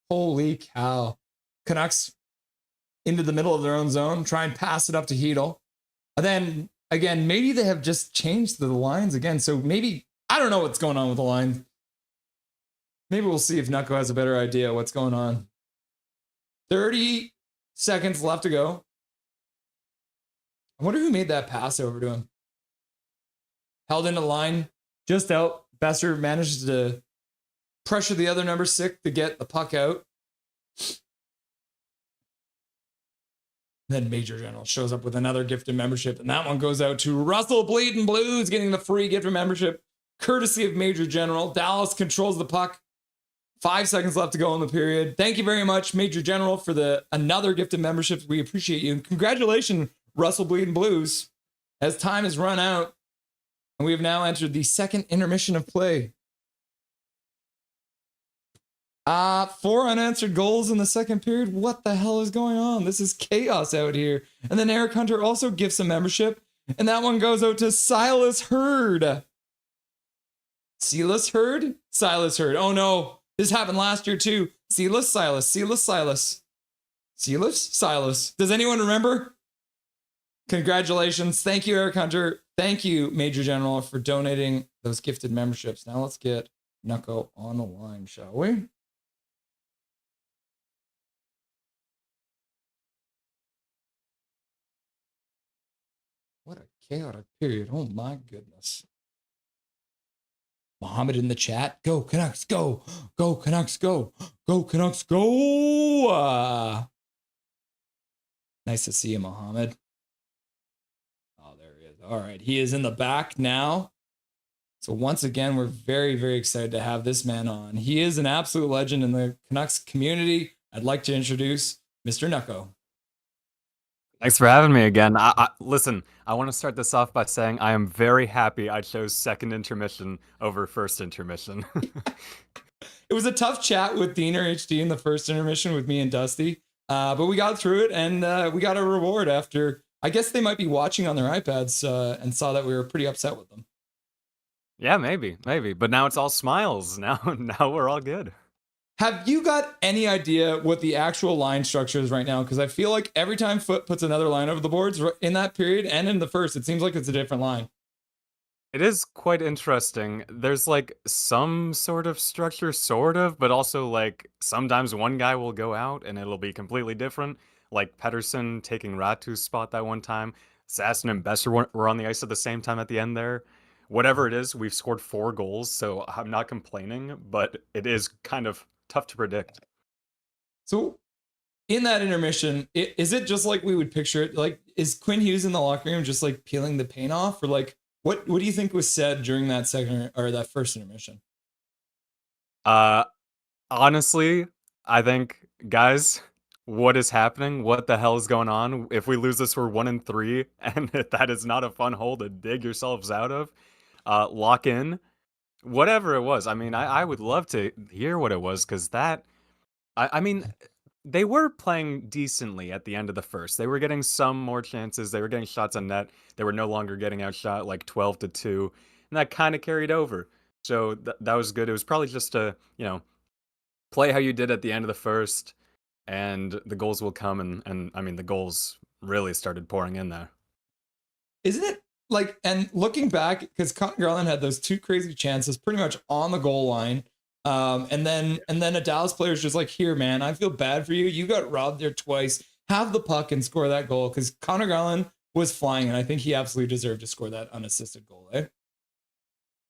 Holy cow. Canucks into the middle of their own zone. Try and pass it up to Hedel. And then, again, maybe they have just changed the lines again. So maybe, I don't know what's going on with the line. Maybe we'll see if Nucko has a better idea what's going on. 30 seconds left to go. I wonder who made that pass over to him. Held into line, just out. Besser manages to pressure the other number 6 to get the puck out. Then Major General shows up with another gifted membership, and that one goes out to Russell Bleeding Blues, getting the free gifted membership, courtesy of Major General. Dallas controls the puck. 5 seconds left to go in the period. Thank you very much, Major General, for the another gifted membership. We appreciate you. And congratulations, Russell Bleeding Blues, as time has run out, and we have now entered the second intermission of play. 4 unanswered goals in the second period. What the hell is going on? This is chaos out here. And then Eric Hunter also gifts a membership, and that one goes out to Silas Hurd. Silas Hurd? Silas Hurd. Oh no, this happened last year too. Silas, Silas, Silas, Silas. Silas, Silas. Does anyone remember? Congratulations. Thank you, Eric Hunter. Thank you, Major General, for donating those gifted memberships. Now let's get Nucko on the line, shall we? What a chaotic period. Oh my goodness. Mohammed in the chat. Go Canucks, go. Go Canucks, go. Go Canucks, go. Nice to see you, Mohammed. Oh, there he is. All right. He is in the back now. So once again, we're very, very excited to have this man on. He is an absolute legend in the Canucks community. I'd like to introduce Mr. Nucko. Thanks for having me again. Listen, I want to start this off by saying I am very happy I chose second intermission over first intermission. It was a tough chat with Diener HD in the first intermission with me and Dusty, but we got through it, and we got a reward after. I guess they might be watching on their iPads and saw that we were pretty upset with them. Yeah, maybe. But now it's all smiles. Now we're all good. Have you got any idea what the actual line structure is right now? Because I feel like every time Foot puts another line over the boards in that period and in the first, it seems like it's a different line. It is quite interesting. There's like some sort of structure, sort of, but also like sometimes one guy will go out and it'll be completely different. Like Pettersson taking Ratu's spot that one time. Sasson and Besser were on the ice at the same time at the end there. Whatever it is, we've scored 4 goals, so I'm not complaining, but it is kind of tough to predict. So in that intermission, is it just like we would picture it? Like, is Quinn Hughes in the locker room just like peeling the paint off? Or like, what do you think was said during that second or that first intermission? Honestly, I think, guys, what is happening? What the hell is going on? If we lose this, we're 1-3, and that is not a fun hole to dig yourselves out of. Lock in. Whatever it was. I mean, I would love to hear what it was, because I mean, they were playing decently at the end of the first. They were getting some more chances. They were getting shots on net. They were no longer getting outshot like 12-2, and that kind of carried over. So that was good. It was probably just to, play how you did at the end of the first, and the goals will come. And I mean, the goals really started pouring in there. Isn't it like, and looking back, because Connor Garland had those 2 crazy chances pretty much on the goal line. And then a Dallas player is just like, here, man, I feel bad for you. You got robbed there twice. Have the puck and score that goal, because Connor Garland was flying, and I think he absolutely deserved to score that unassisted goal, eh?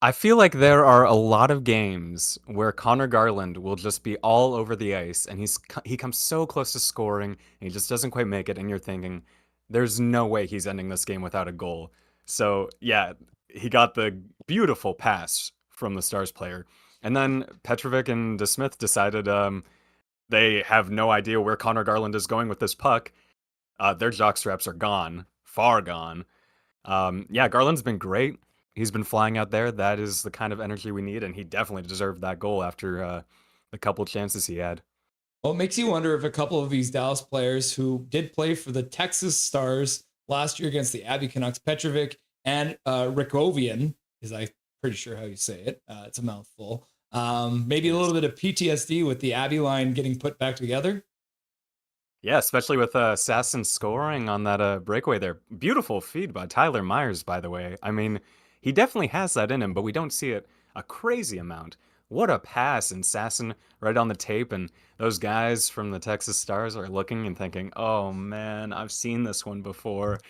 I feel like there are a lot of games where Connor Garland will just be all over the ice, and he comes so close to scoring, and he just doesn't quite make it, and you're thinking, there's no way he's ending this game without a goal. So, yeah, he got the beautiful pass from the Stars player. And then Petrovic and DeSmith decided they have no idea where Connor Garland is going with this puck. Their jockstraps are gone, far gone. Yeah, Garland's been great. He's been flying out there. That is the kind of energy we need, and he definitely deserved that goal after the couple chances he had. Well, it makes you wonder if a couple of these Dallas players who did play for the Texas Stars last year against the Abbey Canucks, Petrovic and Rikovian, is I'm pretty sure how you say it. It's a mouthful. Maybe a little bit of PTSD with the Abbey line getting put back together. Yeah, especially with Sasson scoring on that breakaway there. Beautiful feed by Tyler Myers, by the way. I mean, he definitely has that in him, but we don't see it a crazy amount. What a pass, and Sasson right on the tape, and those guys from the Texas Stars are looking and thinking, oh man, I've seen this one before.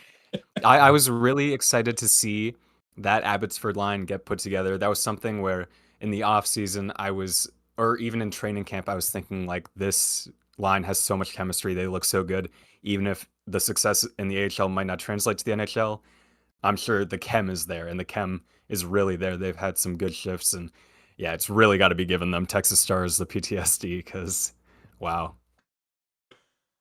I was really excited to see that Abbotsford line get put together. That was something where in the off season or even in training camp, I was thinking like, this line has so much chemistry. They look so good. Even if the success in the AHL might not translate to the NHL, I'm sure the chem is there, and the chem is really there. They've had some good shifts, and yeah, it's really got to be giving them Texas Stars the PTSD, because wow.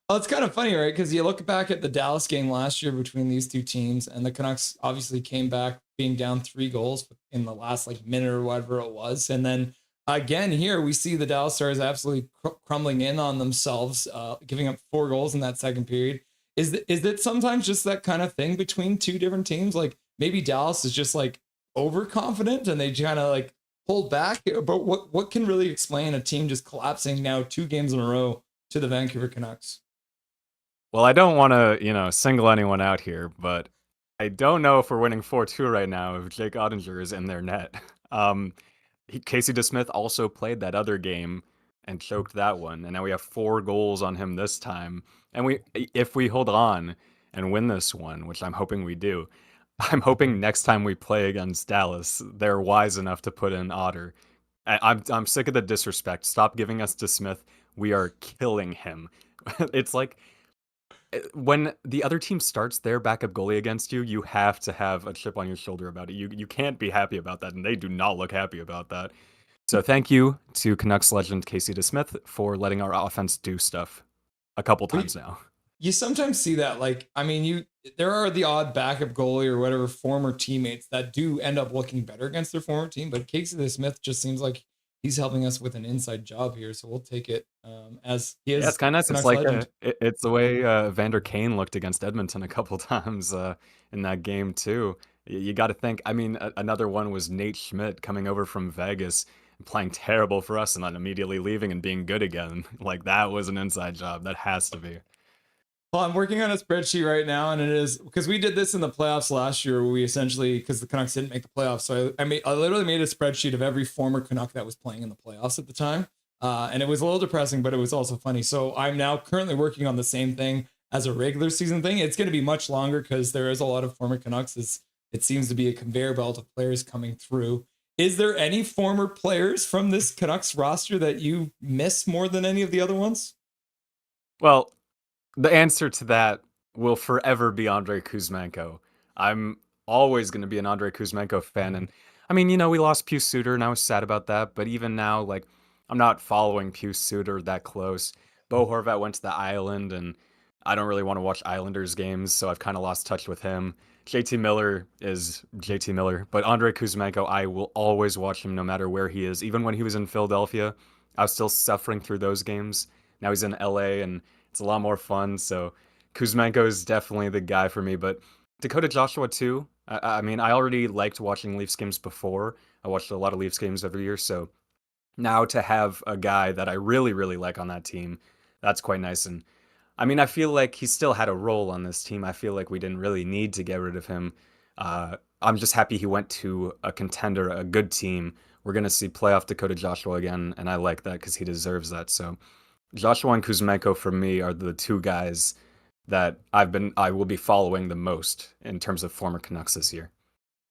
Well, it's kind of funny, right? Because you look back at the Dallas game last year between these two teams, and the Canucks obviously came back being down 3 goals in the last minute or whatever it was. And then again, here we see the Dallas Stars absolutely crumbling in on themselves, giving up 4 goals in that second period. Is it sometimes just that kind of thing between 2 different teams? Like maybe Dallas is just overconfident and they kind of hold back. But what can really explain a team just collapsing now 2 games in a row to the Vancouver Canucks? Well, I don't want to, single anyone out here, but I don't know if we're winning 4-2 right now if Jake Ottinger is in their net. Casey DeSmith also played that other game and choked that one, and now we have 4 goals on him this time. And if we hold on and win this one, which I'm hoping we do, I'm hoping next time we play against Dallas, they're wise enough to put in Otter. I'm sick of the disrespect. Stop giving us DeSmith. We are killing him. It's like when the other team starts their backup goalie against you, you have to have a chip on your shoulder about it. You can't be happy about that, and they do not look happy about that. So thank you to Canucks legend Casey DeSmith for letting our offense do stuff a couple times now. You sometimes see that, like, I mean, there are the odd backup goalie or whatever former teammates that do end up looking better against their former team, but Casey DeSmith just seems like he's helping us with an inside job here, so we'll take it as he is. Yeah, it's kind of nice. Canucks It's like legend. it's the way Vander Kane looked against Edmonton a couple times in that game too. You got to think. I mean, another one was Nate Schmidt coming over from Vegas, playing terrible for us, and then immediately leaving and being good again. Like that was an inside job. That has to be. Well, I'm working on a spreadsheet right now, and it is because we did this in the playoffs last year. Where we essentially, because the Canucks didn't make the playoffs, so I literally made a spreadsheet of every former Canuck that was playing in the playoffs at the time, and it was a little depressing, but it was also funny. So I'm now currently working on the same thing as a regular season thing. It's going to be much longer because there is a lot of former Canucks. It seems to be a conveyor belt of players coming through. Is there any former players from this Canucks roster that you miss more than any of the other ones? Well, the answer to that will forever be Andrei Kuzmenko. I'm always going to be an Andrei Kuzmenko fan. And I mean, we lost Pius Suter and I was sad about that. But even now, like, I'm not following Pius Suter that close. Bo Horvat went to the island and I don't really want to watch Islanders games. So I've kind of lost touch with him. JT Miller is JT Miller. But Andrei Kuzmenko, I will always watch him no matter where he is. Even when he was in Philadelphia, I was still suffering through those games. Now he's in LA and it's a lot more fun, so Kuzmenko is definitely the guy for me. But Dakota Joshua too. I mean, I already liked watching Leafs games before. I watched a lot of Leafs games every year, so now to have a guy that I really, really like on that team, that's quite nice. And I mean, I feel like he still had a role on this team. I feel like we didn't really need to get rid of him. I'm just happy he went to a contender, a good team. We're going to see playoff Dakota Joshua again, and I like that because he deserves that. So Joshua and Kuzmenko for me are the two guys that I will be following the most in terms of former Canucks this year.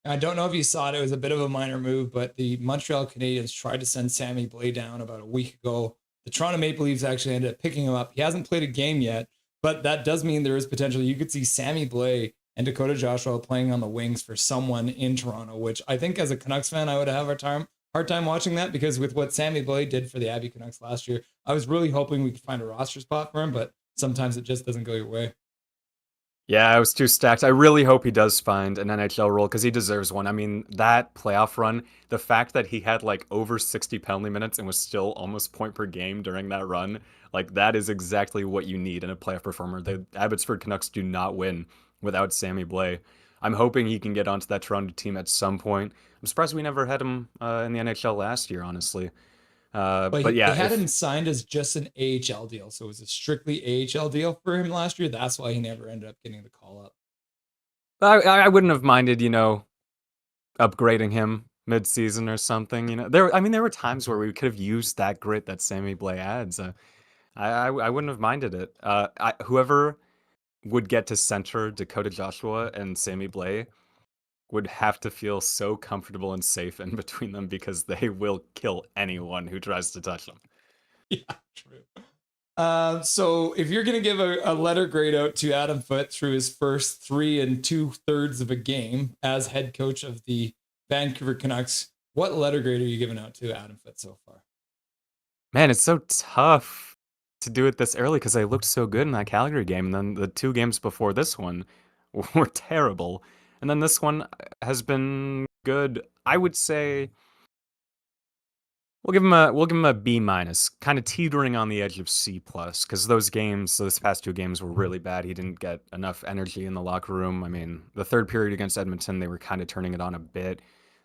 I don't know if you saw it. It was a bit of a minor move, but the Montreal Canadiens tried to send Sammy Blais down about a week ago. The Toronto Maple Leafs actually ended up picking him up. He hasn't played a game yet, but that does mean there is potential. You could see Sammy Blais and Dakota Joshua playing on the wings for someone in Toronto, which I think as a Canucks fan, I would have a hard time watching that, because with what Sammy Blais did for the Abbey Canucks last year, I was really hoping we could find a roster spot for him, but sometimes it just doesn't go your way. Yeah, I was too stacked. I really hope he does find an NHL role because he deserves one. I mean, that playoff run, the fact that he had like over 60 penalty minutes and was still almost point per game during that run, like that is exactly what you need in a playoff performer. The Abbotsford Canucks do not win without Sammy Blais. I'm hoping he can get onto that Toronto team at some point. I'm surprised we never had him in the NHL last year, honestly. But yeah, they had him signed as just an AHL deal, so it was a strictly AHL deal for him last year. That's why he never ended up getting the call up. I wouldn't have minded, upgrading him mid-season or something. There were times where we could have used that grit that Sammy Blais adds. I wouldn't have minded it. Whoever would get to center Dakota Joshua and Sammy Blais would have to feel so comfortable and safe in between them because they will kill anyone who tries to touch them. Yeah, true. So if you're going to give a letter grade out to Adam Foote through his first 3 2/3 of a game as head coach of the Vancouver Canucks, what letter grade are you giving out to Adam Foote so far? Man, it's so tough to do it this early because they looked so good in that Calgary game. And then the 2 games before this one were terrible. And then this one has been good. I would say we'll give him a B minus, kind of teetering on the edge of C plus, because those past 2 games were really bad. He didn't get enough energy in the locker room. I mean, the third period against Edmonton, they were kind of turning it on a bit.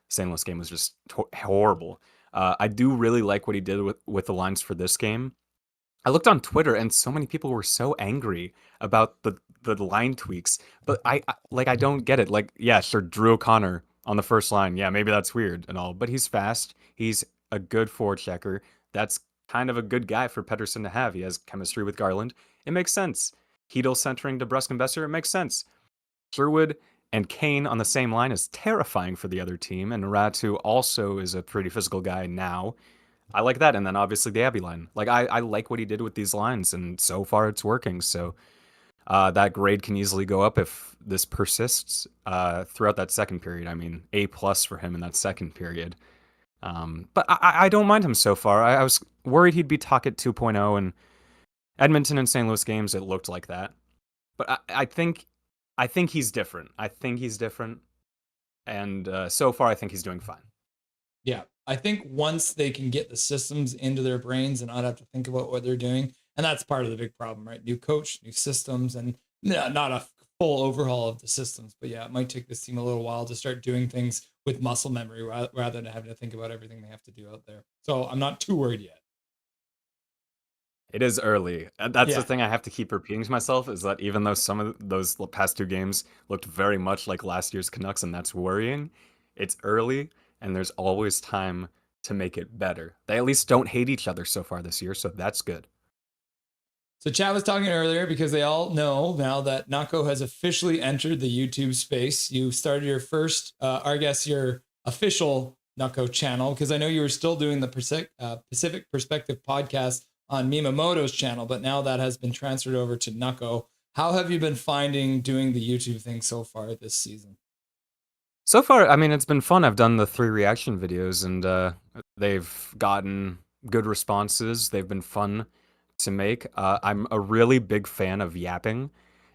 St. Louis game was just horrible. I do really like what he did with the lines for this game. I looked on Twitter and so many people were so angry about the line tweaks, but I don't get it. Like, yeah, sure, Drew O'Connor on the first line. Yeah, maybe that's weird and all, but he's fast. He's a good forechecker. That's kind of a good guy for Pettersson to have. He has chemistry with Garland. It makes sense. Hedl centering DeBrusk and Besser. It makes sense. Sherwood and Kane on the same line is terrifying for the other team, and Ratu also is a pretty physical guy now. I like that. And then obviously the Abbey line. Like, I like what he did with these lines, and so far it's working. So that grade can easily go up if this persists throughout that second period. I mean, A+ for him in that second period. But I don't mind him so far. I was worried he'd be Tocchet 2.0, and Edmonton and St. Louis games, it looked like that. But I think he's different. I think he's different. And so far, I think he's doing fine. Yeah, I think once they can get the systems into their brains and not have to think about what they're doing, and that's part of the big problem, right? New coach, new systems, and not a full overhaul of the systems. But yeah, it might take this team a little while to start doing things with muscle memory rather than having to think about everything they have to do out there. So I'm not too worried yet. It is early. That's Yeah. the thing I have to keep repeating to myself, is that even though some of those past two games looked very much like last year's Canucks, and that's worrying, it's early, and there's always time to make it better. They at least don't hate each other so far this year, so that's good. So Chad was talking earlier because they all know now that Nako has officially entered the YouTube space. You started your first, I guess your official Nako channel, because I know you were still doing the Pacific Perspective podcast on Mimamoto's channel, but now that has been transferred over to Nako. How have you been finding doing the YouTube thing so far this season? So far, I mean, it's been fun. I've done the 3 reaction videos, and they've gotten good responses. They've been fun to make. I'm a really big fan of yapping,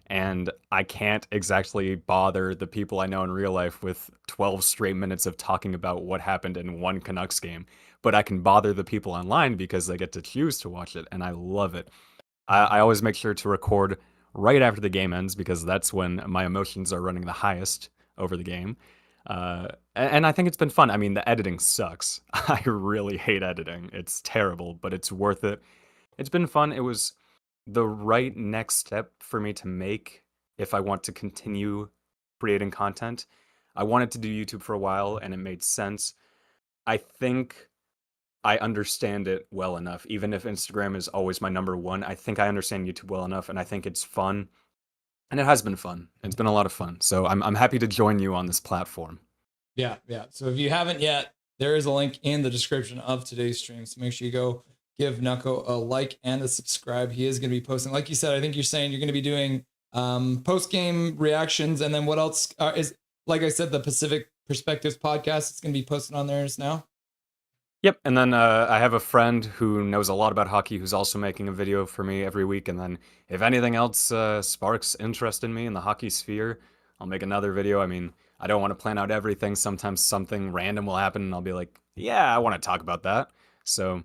and I can't exactly bother the people I know in real life with 12 straight minutes of talking about what happened in one Canucks game. But I can bother the people online because they get to choose to watch it, and I love it. I always make sure to record right after the game ends because that's when my emotions are running the highest over the game. And I think it's been fun. I mean, the editing sucks. I really hate editing. It's terrible, but it's worth it. It's been fun. It was the right next step for me to make if I want to continue creating content. I wanted to do YouTube for a while, and it made sense. I think I understand it well enough. Even if Instagram is always my number one, I think I understand YouTube well enough, and I think it's fun. And it has been fun. It's been a lot of fun. So I'm happy to join you on this platform. Yeah. So if you haven't yet, there is a link in the description of today's stream. So make sure you go give Nako a like and a subscribe. He is going to be posting, like you said, I think you're saying you're going to be doing post-game reactions. And then what else is, like I said, the Pacific Perspectives podcast. It's going to be posted on there now. Yep, and then I have a friend who knows a lot about hockey who's also making a video for me every week, and then if anything else sparks interest in me in the hockey sphere, I'll make another video. I mean, I don't want to plan out everything. Sometimes something random will happen, and I'll be like, yeah, I want to talk about that. So,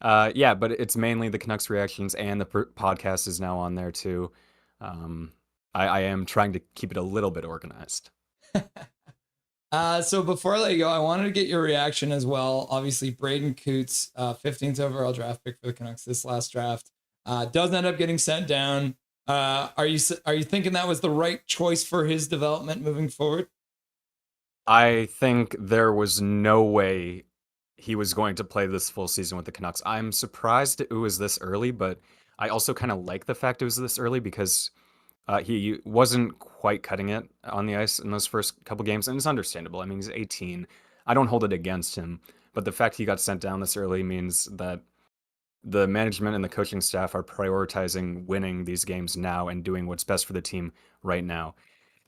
yeah, but it's mainly the Canucks reactions, and the podcast is now on there too. I am trying to keep it a little bit organized. So before I let you go, I wanted to get your reaction as well. Obviously, Braden Coots, 15th overall draft pick for the Canucks this last draft, does end up getting sent down. Are you thinking that was the right choice for his development moving forward? I think there was no way he was going to play this full season with the Canucks. I'm surprised it was this early, but I also kind of like the fact it was this early because he wasn't quite cutting it on the ice in those first couple games, and it's understandable. I mean, he's 18. I don't hold it against him, but the fact he got sent down this early means that the management and the coaching staff are prioritizing winning these games now and doing what's best for the team right now,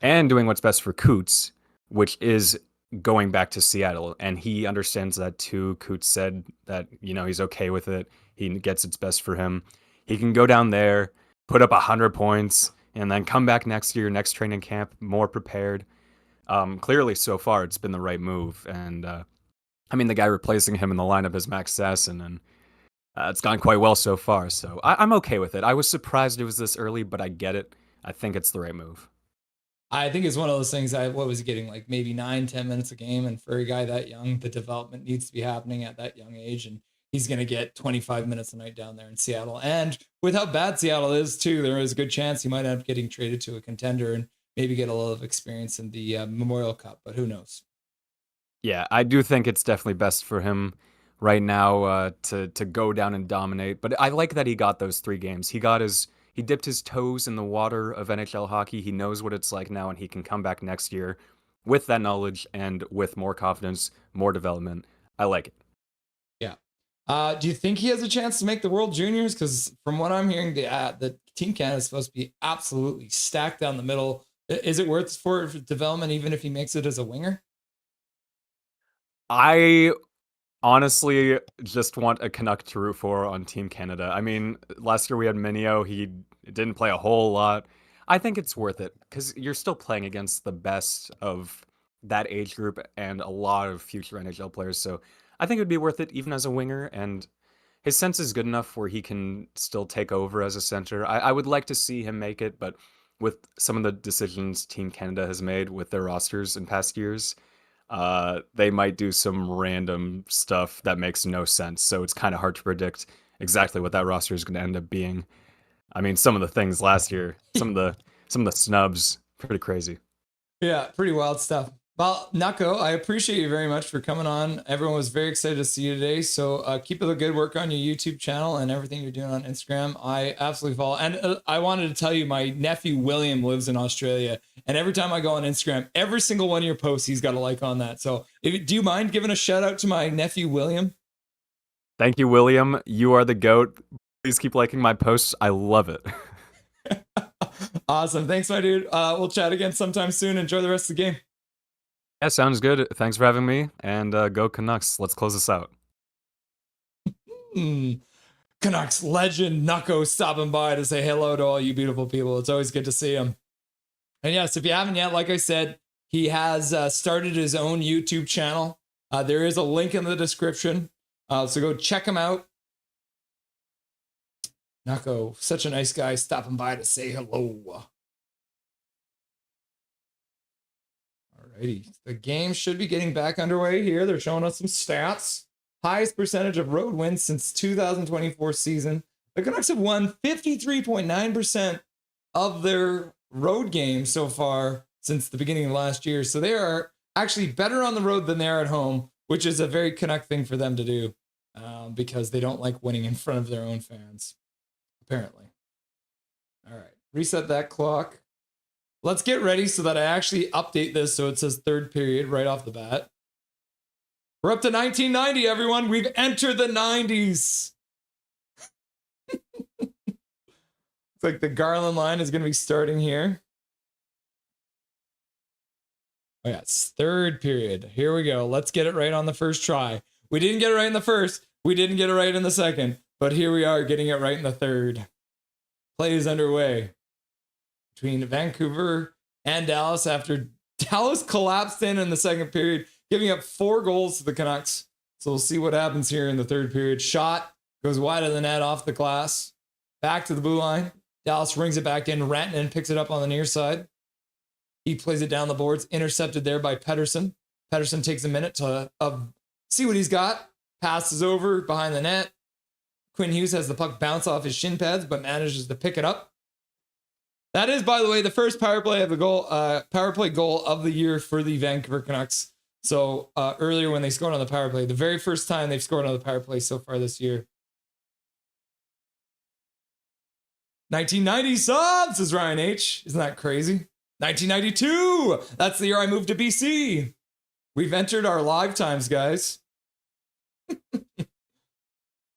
and doing what's best for Coots, which is going back to Seattle. And he understands that too. Coots said that, he's okay with it. He gets it's best for him. He can go down there, put up 100 points, and then come back next year, next training camp, more prepared. Clearly, so far, it's been the right move. And, I mean, the guy replacing him in the lineup is Max Sasson, and it's gone quite well so far. So I'm okay with it. I was surprised it was this early, but I get it. I think it's the right move. I think it's one of those things what was he getting, like maybe 9-10 minutes a game? And for a guy that young, the development needs to be happening at that young age. And he's going to get 25 minutes a night down there in Seattle. And with how bad Seattle is too, there is a good chance he might end up getting traded to a contender and maybe get a lot of experience in the Memorial Cup, but who knows? Yeah, I do think it's definitely best for him right now to go down and dominate. But I like that he got those 3 games. He dipped his toes in the water of NHL hockey. He knows what it's like now, and he can come back next year with that knowledge and with more confidence, more development. I like it. Yeah. Do you think he has a chance to make the World Juniors? Because from what I'm hearing, the Team Canada is supposed to be absolutely stacked down the middle. Is it worth for development even if he makes it as a winger? I honestly just want a Canuck to root for on Team Canada. I mean, last year we had Minio. He didn't play a whole lot. I think it's worth it because you're still playing against the best of that age group and a lot of future NHL players. So I think it would be worth it even as a winger. And his sense is good enough where he can still take over as a center. I would like to see him make it, but with some of the decisions Team Canada has made with their rosters in past years, they might do some random stuff that makes no sense. So it's kind of hard to predict exactly what that roster is going to end up being. I mean, some of the things last year, some of the snubs, pretty crazy. Yeah, pretty wild stuff. Well, Nako, I appreciate you very much for coming on. Everyone was very excited to see you today. So keep up the good work on your YouTube channel and everything you're doing on Instagram. I absolutely follow. And I wanted to tell you, my nephew William lives in Australia. And every time I go on Instagram, every single one of your posts, he's got a like on that. So do you mind giving a shout out to my nephew William? Thank you, William. You are the GOAT. Please keep liking my posts. I love it. Awesome. Thanks, my dude. We'll chat again sometime soon. Enjoy the rest of the game. Yeah, sounds good. Thanks for having me. And go Canucks. Let's close this out. Canucks legend Nako stopping by to say hello to all you beautiful people. It's always good to see him. And yes, if you haven't yet, like I said, he has started his own YouTube channel. There is a link in the description. So go check him out. Nako, such a nice guy, stopping by to say hello. Alrighty, the game should be getting back underway here. They're showing us some stats. Highest percentage of road wins since 2024 season. The Canucks have won 53.9% of their road games so far since the beginning of last year. So they are actually better on the road than they are at home, which is a very Canuck thing for them to do because they don't like winning in front of their own fans, apparently. All right, reset that clock. Let's get ready so that I actually update this so it says third period right off the bat. We're up to 1990, everyone. We've entered the 90s. It's like the Garland line is going to be starting here. Oh, yeah, it's third period. Here we go. Let's get it right on the first try. We didn't get it right in the first. We didn't get it right in the second. But here we are getting it right in the third. Play is underway between Vancouver and Dallas after Dallas collapsed in the second period, giving up 4 goals to the Canucks. So we'll see what happens here in the third period. Shot goes wide of the net off the glass. Back to the blue line. Dallas rings it back in. Rantanen picks it up on the near side. He plays it down the boards. Intercepted there by Pettersson. Pettersson takes a minute to see what he's got. Passes over behind the net. Quinn Hughes has the puck bounce off his shin pads, but manages to pick it up. That is, by the way, the first power play goal of the year for the Vancouver Canucks. So earlier when they scored on the power play, the very first time they've scored on the power play so far this year. 1990 subs, says Ryan H. Isn't that crazy? 1992. That's the year I moved to BC. We've entered our live times, guys.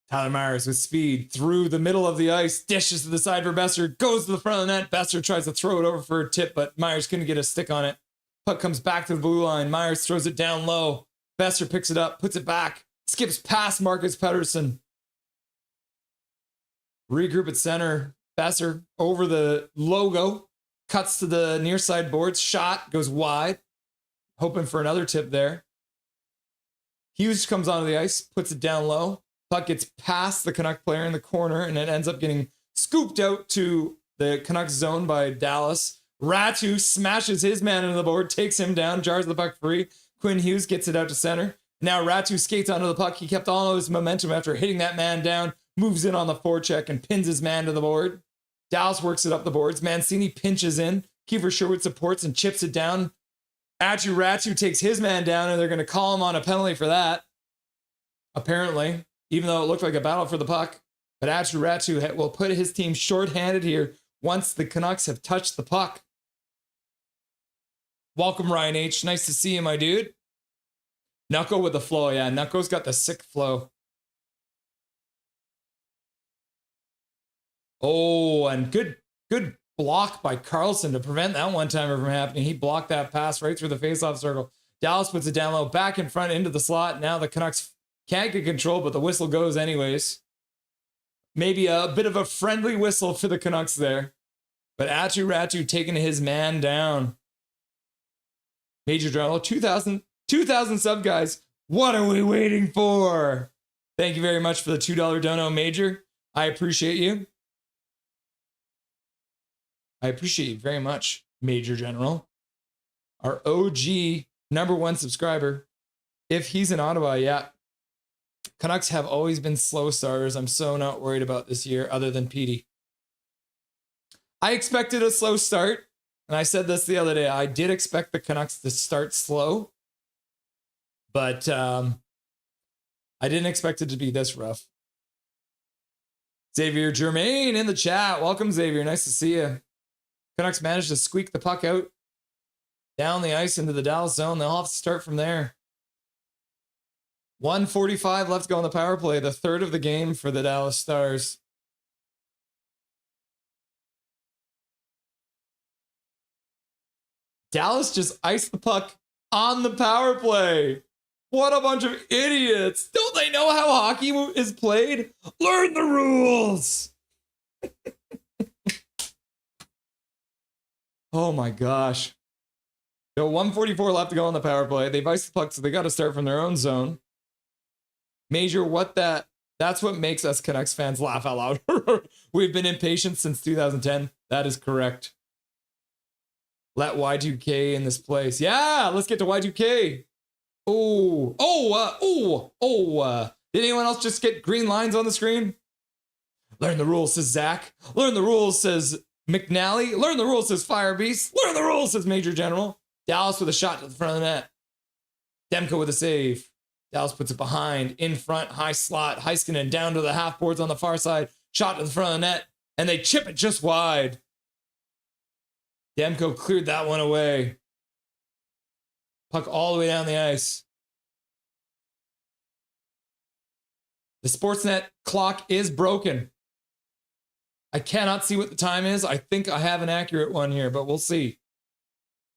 Tyler Myers with speed through the middle of the ice, dishes to the side for Besser, goes to the front of the net. Besser tries to throw it over for a tip, but Myers couldn't get a stick on it. Puck comes back to the blue line. Myers throws it down low. Besser picks it up, puts it back, skips past Marcus Pettersson. Regroup at center. Besser over the logo, cuts to the near side boards. Shot goes wide, hoping for another tip there. Hughes comes onto the ice, puts it down low. Puck gets past the Canuck player in the corner, and it ends up getting scooped out to the Canucks zone by Dallas. Ratu smashes his man into the board, takes him down, jars the puck free. Quinn Hughes gets it out to center. Now Ratu skates onto the puck. He kept all of his momentum after hitting that man down, moves in on the forecheck and pins his man to the board. Dallas works it up the boards. Mancini pinches in. Kiefer Sherwood supports and chips it down. Ratu takes his man down, and they're going to call him on a penalty for that, apparently, even though it looked like a battle for the puck. But Ratu will put his team shorthanded here once the Canucks have touched the puck. Welcome, Ryan H. Nice to see you, my dude. Knuckle with the flow. Yeah, Knuckle's got the sick flow. Oh, and good block by Carlson to prevent that one-timer from happening. He blocked that pass right through the face-off circle. Dallas puts it down low, back in front into the slot. Now the Canucks can't get control, but the whistle goes anyways. Maybe a bit of a friendly whistle for the Canucks there. But Ratu taking his man down. Major General, 2,000 sub, guys. What are we waiting for? Thank you very much for the $2 dono, Major. I appreciate you. I appreciate you very much, Major General. Our OG #1 subscriber. If he's in Ottawa, yeah. Canucks have always been slow starters. I'm so not worried about this year, other than Petey. I expected a slow start, and I said this the other day. I did expect the Canucks to start slow, but I didn't expect it to be this rough. Xavier Germain in the chat. Welcome, Xavier. Nice to see you. Canucks managed to squeak the puck out down the ice into the Dallas zone. They'll have to start from there. 1:45 left to go on the power play, the third of the game for the Dallas Stars. Dallas just iced the puck on the power play. What a bunch of idiots. Don't they know how hockey is played? Learn the rules. Oh my gosh. So 1:44 left to go on the power play. They've iced the puck, so they got to start from their own zone. Major, that's what makes us Canucks fans laugh out loud. We've been impatient since 2010. That is correct. Let Y2K in this place. Yeah, let's get to Y2K. Did anyone else just get green lines on the screen? Learn the rules, says Zach. Learn the rules, says McNally. Learn the rules, says Firebeast. Learn the rules, says Major General. Dallas with a shot to the front of the net. Demko with a save. Dallas puts it behind, in front, high slot. Heiskanen down to the half boards on the far side. Shot to the front of the net, and they chip it just wide. Demko cleared that one away. Puck all the way down the ice. The Sportsnet clock is broken. I cannot see what the time is. I think I have an accurate one here, but we'll see.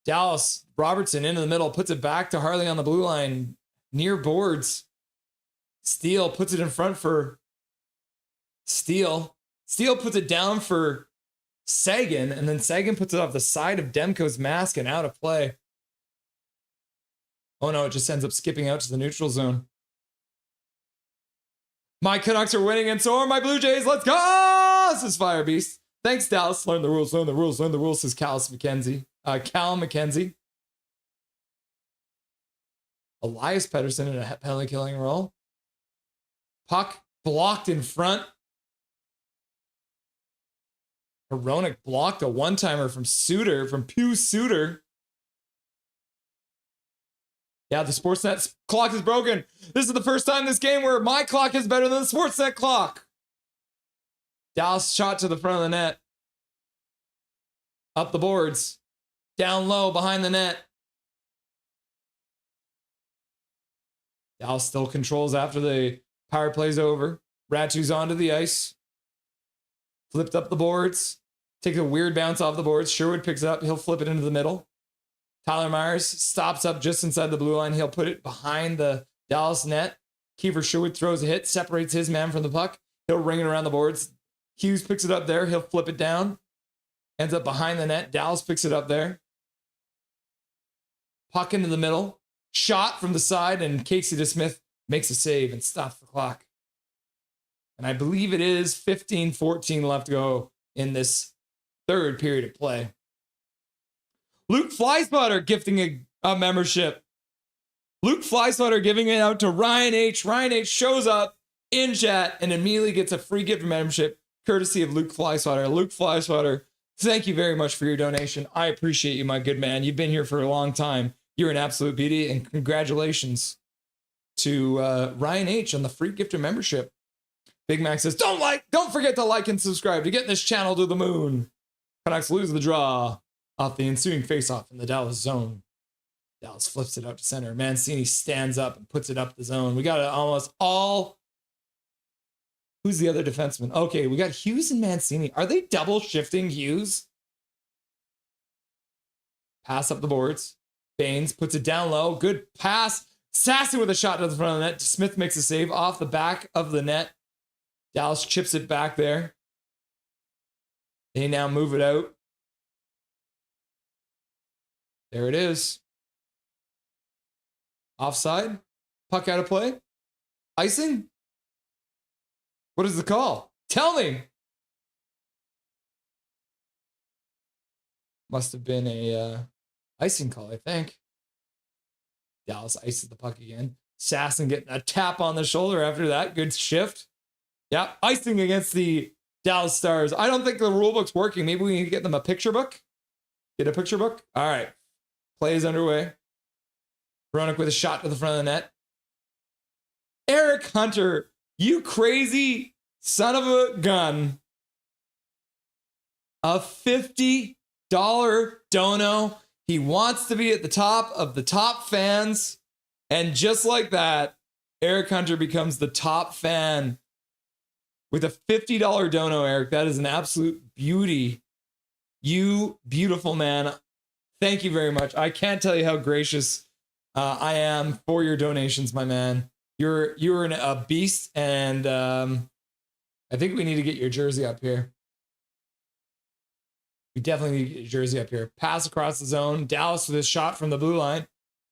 Dallas, Robertson into the middle, puts it back to Harley on the blue line, near boards. Steele puts it in front for Steele. Steele puts it down for Sagan, and then Sagan puts it off the side of Demko's mask and out of play. Oh no, it just ends up skipping out to the neutral zone. My Canucks are winning, and so are my Blue Jays. Let's go! This is Firebeast. Thanks, Dallas. Learn the rules, learn the rules, learn the rules, says Cal McKenzie. Elias Pettersson in a penalty killing role. Puck blocked in front. Hronek blocked a one-timer from Pew Suter. Yeah, the Sportsnet clock is broken. This is the first time this game where my clock is better than the Sportsnet clock. Dallas shot to the front of the net. Up the boards. Down low behind the net. Dallas still controls after the power play's over. Ratu's onto the ice. Flipped up the boards. Takes a weird bounce off the boards. Sherwood picks it up. He'll flip it into the middle. Tyler Myers stops up just inside the blue line. He'll put it behind the Dallas net. Kiefer Sherwood throws a hit, separates his man from the puck. He'll ring it around the boards. Hughes picks it up there. He'll flip it down. Ends up behind the net. Dallas picks it up there. Puck into the middle. Shot from the side, and Casey DeSmith makes a save and stops the clock. And I believe it is 15-14 left to go in this third period of play. Luke Flyspotter gifting a membership. Luke Flyspotter giving it out to Ryan H. Ryan H. shows up in chat and immediately gets a free gift membership courtesy of Luke Flyspotter. Luke Flyspotter, thank you very much for your donation. I appreciate you, my good man. You've been here for a long time. You're an absolute beauty, and congratulations to Ryan H. on the free gift of membership. Big Mac says, don't forget to like and subscribe to get this channel to the moon. Canucks lose the draw off the ensuing faceoff in the Dallas zone. Dallas flips it out to center. Mancini stands up and puts it up the zone. We got almost all Who's the other defenseman? Okay, we got Hughes and Mancini. Are they double shifting Hughes? Pass up the boards. Baines puts it down low. Good pass. Sassy with a shot to the front of the net. Smith makes a save off the back of the net. Dallas chips it back there. They now move it out. There it is. Offside. Puck out of play. Icing? What is the call? Tell me. Must have been a icing call, I think. Dallas ices the puck again. Sasson getting a tap on the shoulder after that. Good shift. Yeah, icing against the Dallas Stars. I don't think the rule book's working. Maybe we need to get them a picture book. Get a picture book. All right. Play is underway. Hronek with a shot to the front of the net. Eric Hunter, you crazy son of a gun. A $50 dono. He wants to be at the top of the top fans. And just like that, Eric Hunter becomes the top fan with a $50 dono, Eric. That is an absolute beauty. You beautiful man. Thank you very much. I can't tell you how gracious I am for your donations, my man. You're a beast, and I think we need to get your jersey up here. We definitely need to get your jersey up here. Pass across the zone. Dallas with a shot from the blue line.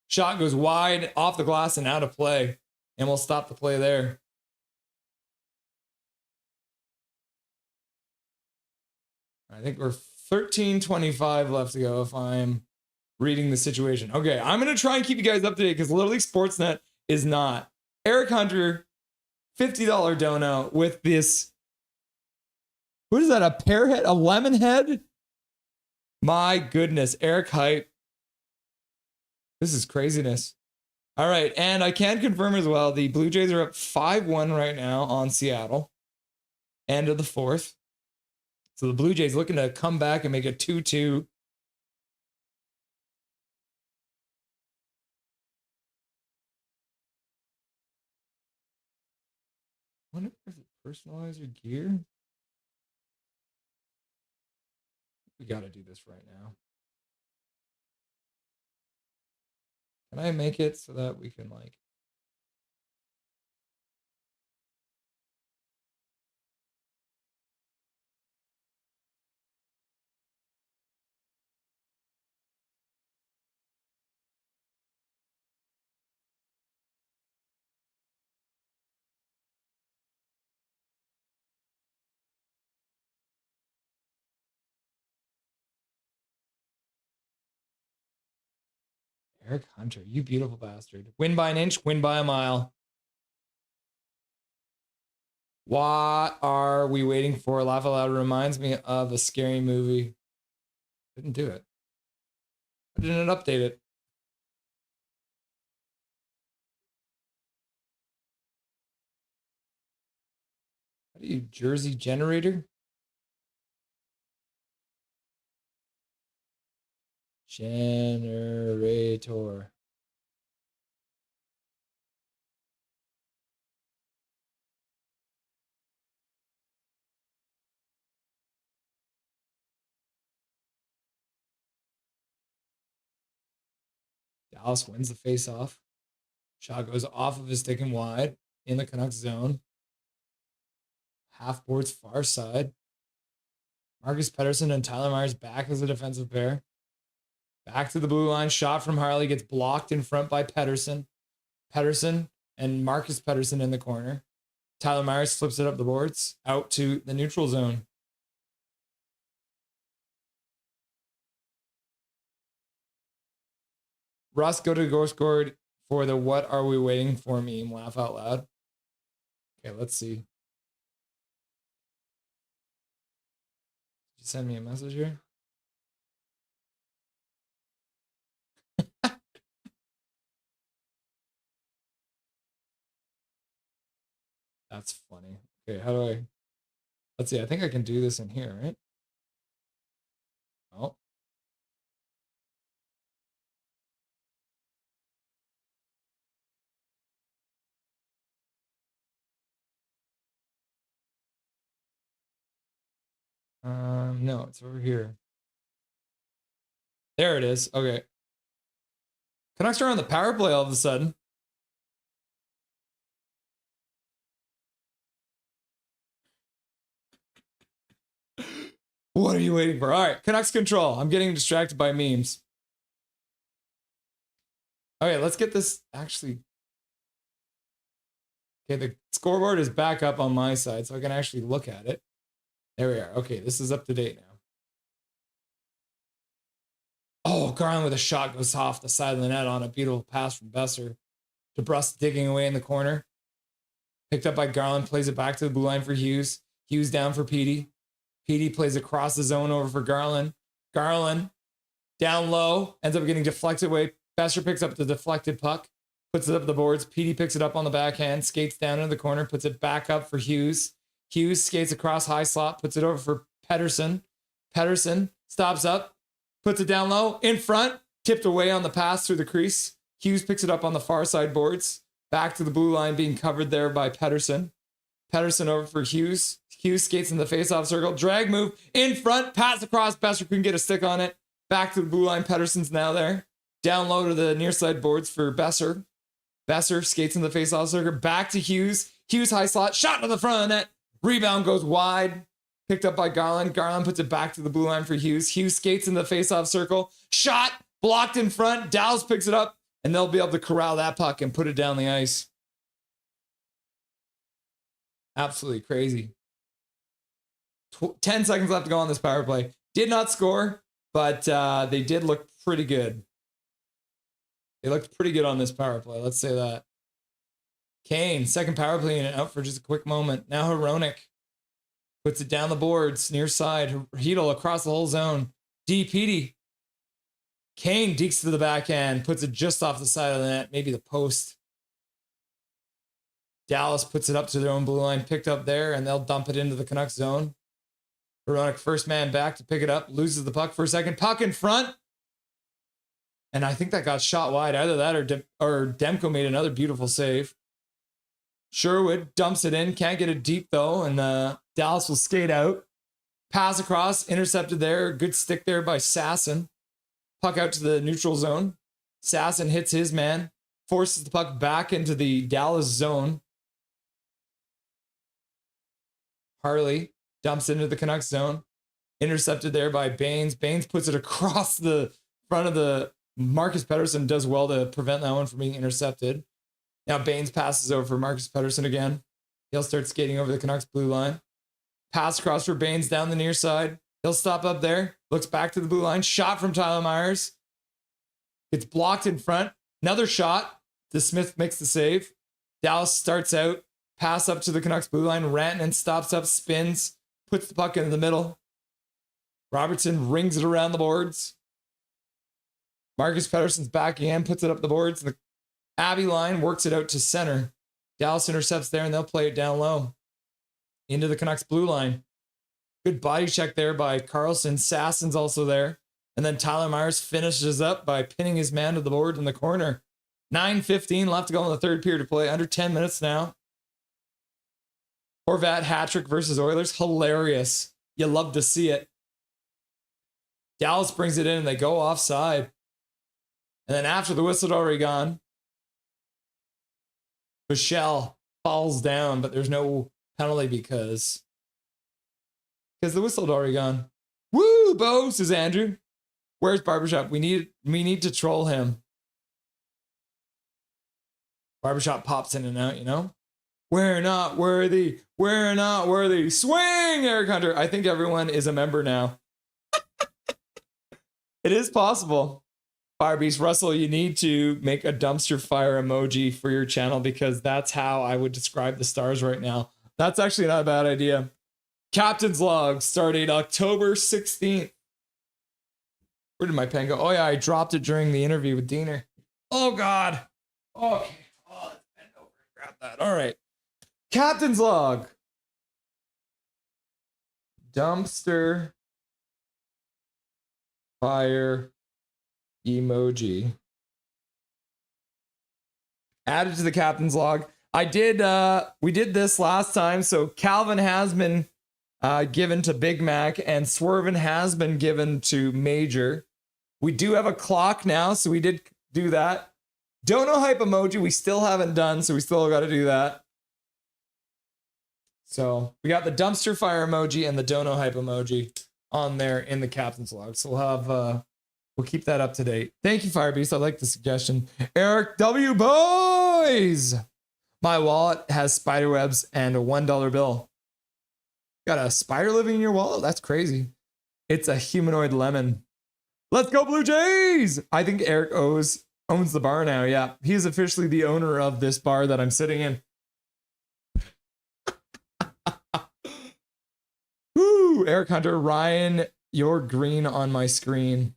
Shot goes wide, off the glass, and out of play. And we'll stop the play there. I think we're 13:25 left to go if I'm reading the situation. Okay, I'm going to try and keep you guys up to date because Little League Sportsnet is not. Eric Hunter, $50 dono with this. What is that? A pear head? A lemon head? My goodness, Eric Hype. This is craziness. All right, and I can confirm as well, the Blue Jays are up 5-1 right now on Seattle. End of the fourth. So the Blue Jays looking to come back and make a 2-2. I wonder if it personalize your gear. We got to do this right now. Can I make it so that we can like... Eric Hunter, you beautiful bastard. Win by an inch, win by a mile. What are we waiting for? Laugh Out Loud reminds me of a scary movie. Didn't do it. I didn't update it. How do you jersey generator? Generator. Dallas wins the face-off. Shot goes off of his stick and wide in the Canucks zone. Half boards far side. Marcus Pettersson and Tyler Myers back as a defensive pair. Back to the blue line. Shot from Harley gets blocked in front by Pettersson. Pettersson and Marcus Pettersson in the corner. Tyler Myers flips it up the boards out to the neutral zone. Russ, go to the goal scored for the "What are we waiting for" meme. Laugh out loud. Okay, let's see. Did you send me a message here? That's funny. Okay, how do I... Let's see, I think I can do this in here, right? Oh. No, it's over here. There it is. Okay. Canucks are on the power play all of a sudden. What are you waiting for? All right, Canucks control. I'm getting distracted by memes. Okay, let's get this actually. Okay, the scoreboard is back up on my side, so I can actually look at it. There we are. Okay, this is up to date now. Oh, Garland with a shot goes off the side of the net on a beautiful pass from Besser. DeBrusque digging away in the corner. Picked up by Garland, plays it back to the blue line for Hughes. Hughes down for Petey. Petey plays across the zone over for Garland. Garland down low, ends up getting deflected away. Besser picks up the deflected puck, puts it up the boards. Petey picks it up on the backhand, skates down into the corner, puts it back up for Hughes. Hughes skates across high slot, puts it over for Pettersson. Pettersson stops up, puts it down low, in front, tipped away on the pass through the crease. Hughes picks it up on the far side boards, back to the blue line, being covered there by Pettersson. Pettersson over for Hughes. Hughes skates in the faceoff circle, drag move, in front, pass across, Besser couldn't get a stick on it. Back to the blue line, Pettersson's now there. Down low to the near side boards for Besser. Besser skates in the faceoff circle, back to Hughes. Hughes high slot, shot to the front of the net. Rebound goes wide, picked up by Garland. Garland puts it back to the blue line for Hughes. Hughes skates in the faceoff circle, shot, blocked in front. Dallas picks it up, and they'll be able to corral that puck and put it down the ice. Absolutely crazy. 10 seconds left to go on this power play. Did not score, but they did look pretty good. They looked pretty good on this power play. Let's say that. Kane, second power play unit out for just a quick moment. Now Hronek puts it down the boards, near side. Hedl across the whole zone. D. Petey. Kane dekes to the backhand, puts it just off the side of the net, maybe the post. Dallas puts it up to their own blue line, picked up there, and they'll dump it into the Canucks zone. Hronek, first man back to pick it up, loses the puck for a second. Puck in front. And I think that got shot wide. Either that or Demko made another beautiful save. Sherwood dumps it in. Can't get it deep, though. And Dallas will skate out. Pass across. Intercepted there. Good stick there by Sasson. Puck out to the neutral zone. Sasson hits his man. Forces the puck back into the Dallas zone. Harley dumps into the Canucks zone. Intercepted there by Baines. Baines puts it across the front of the... Marcus Pettersson does well to prevent that one from being intercepted. Now Baines passes over for Marcus Pettersson again. He'll start skating over the Canucks blue line. Pass across for Baines down the near side. He'll stop up there. Looks back to the blue line. Shot from Tyler Myers. It's blocked in front. Another shot. DeSmith makes the save. Dallas starts out. Pass up to the Canucks blue line. Rantanen stops up, spins, puts the puck into the middle. Robertson rings it around the boards. Marcus Pettersson's back again, puts it up the boards. The Abbey line works it out to center. Dallas intercepts there, and they'll play it down low. Into the Canucks blue line. Good body check there by Carlson. Sasson's also there. And then Tyler Myers finishes up by pinning his man to the board in the corner. 9:15 left to go in the third period of play. Under 10 minutes now. Horvat hat-trick versus Oilers. Hilarious. You love to see it. Dallas brings it in, and they go offside. And then after the whistle had already gone, Michelle falls down, but there's no penalty because the whistle had already gone. Woo, Bo, says Andrew. Where's Barbershop? We need to troll him. Barbershop pops in and out, you know? We're not worthy. We're not worthy. Swing, Eric Hunter. I think everyone is a member now. It is possible. Barbies, Russell, you need to make a dumpster fire emoji for your channel because that's how I would describe the stars right now. That's actually not a bad idea. Captain's log, start date October 16th. Where did my pen go? Oh, yeah, I dropped it during the interview with Diener. Oh, God. Okay. Oh, let's bend over and grab that. All right. Captain's log. Dumpster fire emoji. Added to the captain's log. We did this last time, so Calvin has been given to Big Mac, and Swervin has been given to Major. We do have a clock now, so we did do that. Dono hype emoji, we still haven't done, so we still got to do that. So we got the dumpster fire emoji and the dono hype emoji on there in the captain's log. So we'll have we'll keep that up to date. Thank you, Firebeast. I like the suggestion. Eric W. Boys. My wallet has spider webs and a $1 bill. Got a spider living in your wallet? That's crazy. It's a humanoid lemon. Let's go, Blue Jays! I think Eric owns the bar now. Yeah, he is officially the owner of this bar that I'm sitting in. Woo! Eric Hunter, Ryan, you're green on my screen.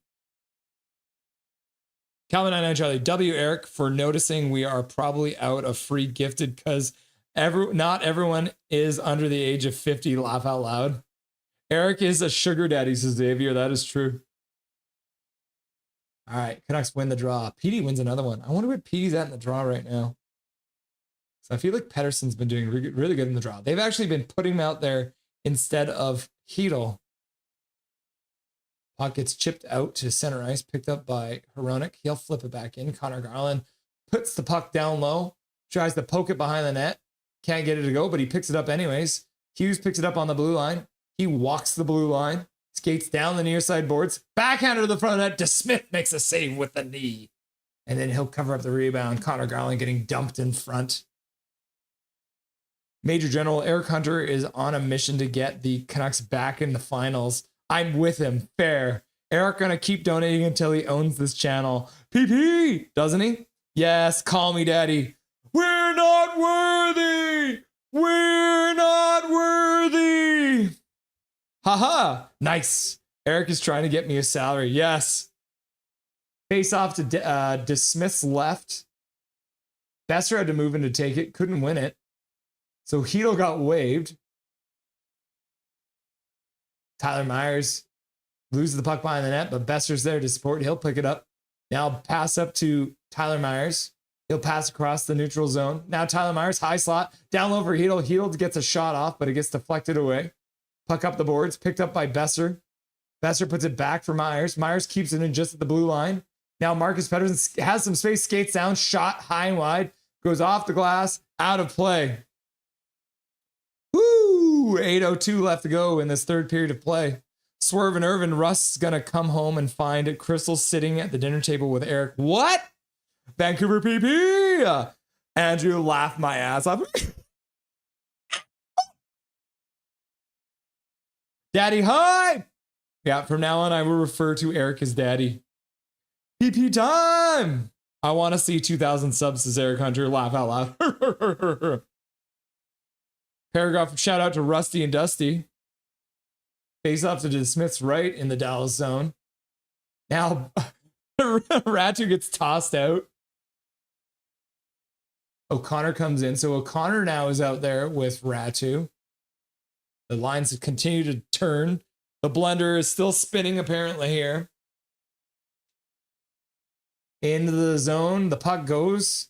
Calvin 99 Charlie, W. Eric for noticing we are probably out of free gifted because not everyone is under the age of 50. Laugh out loud. Eric is a sugar daddy, says Xavier. That is true. All right, Canucks win the draw. PD wins another one. I wonder where PD's at in the draw right now. So I feel like Pettersson's been doing really good in the draw. They've actually been putting him out there instead of Hedl. Puck gets chipped out to center ice, picked up by Hronek. He'll flip it back in. Connor Garland puts the puck down low, tries to poke it behind the net. Can't get it to go, but he picks it up anyways. Hughes picks it up on the blue line. He walks the blue line, skates down the near side boards, backhander to the front of net. DeSmith makes a save with the knee. And then he'll cover up the rebound. Connor Garland getting dumped in front. Major General Eric Hunter is on a mission to get the Canucks back in the finals. I'm with him. Fair. Eric gonna keep donating until he owns this channel. PP, doesn't he? Yes, call me daddy. We're not worthy. We're not worthy. Haha. Nice. Eric is trying to get me a salary. Yes. Face off to DeSmith's left. Besser had to move in to take it. Couldn't win it. So Hedl got waived. Tyler Myers loses the puck behind the net, but Besser's there to support. He'll pick it up. Now pass up to Tyler Myers. He'll pass across the neutral zone. Now Tyler Myers, high slot, down low for Hedl. Hedl gets a shot off, but it gets deflected away. Puck up the boards, picked up by Besser. Besser puts it back for Myers. Myers keeps it in just at the blue line. Now Marcus Pettersson has some space, skates down, shot high and wide, goes off the glass, out of play. Woo! 8:02 left to go in this third period of play. Swerve and Irvin. Russ is going to come home and find Crystal sitting at the dinner table with Eric. What? Vancouver PP. Andrew laughed my ass off. Daddy hype. Yeah, from now on, I will refer to Eric as Daddy. PP time. I want to see 2,000 subs, says Eric Hunter. Laugh out loud. Paragraph shout out to Rusty and Dusty. Face off to DeSmith's right in the Dallas zone. Now, Ratu gets tossed out. O'Connor comes in. So O'Connor now is out there with Ratu. The lines continue to turn. The blender is still spinning apparently here. Into the zone. The puck goes.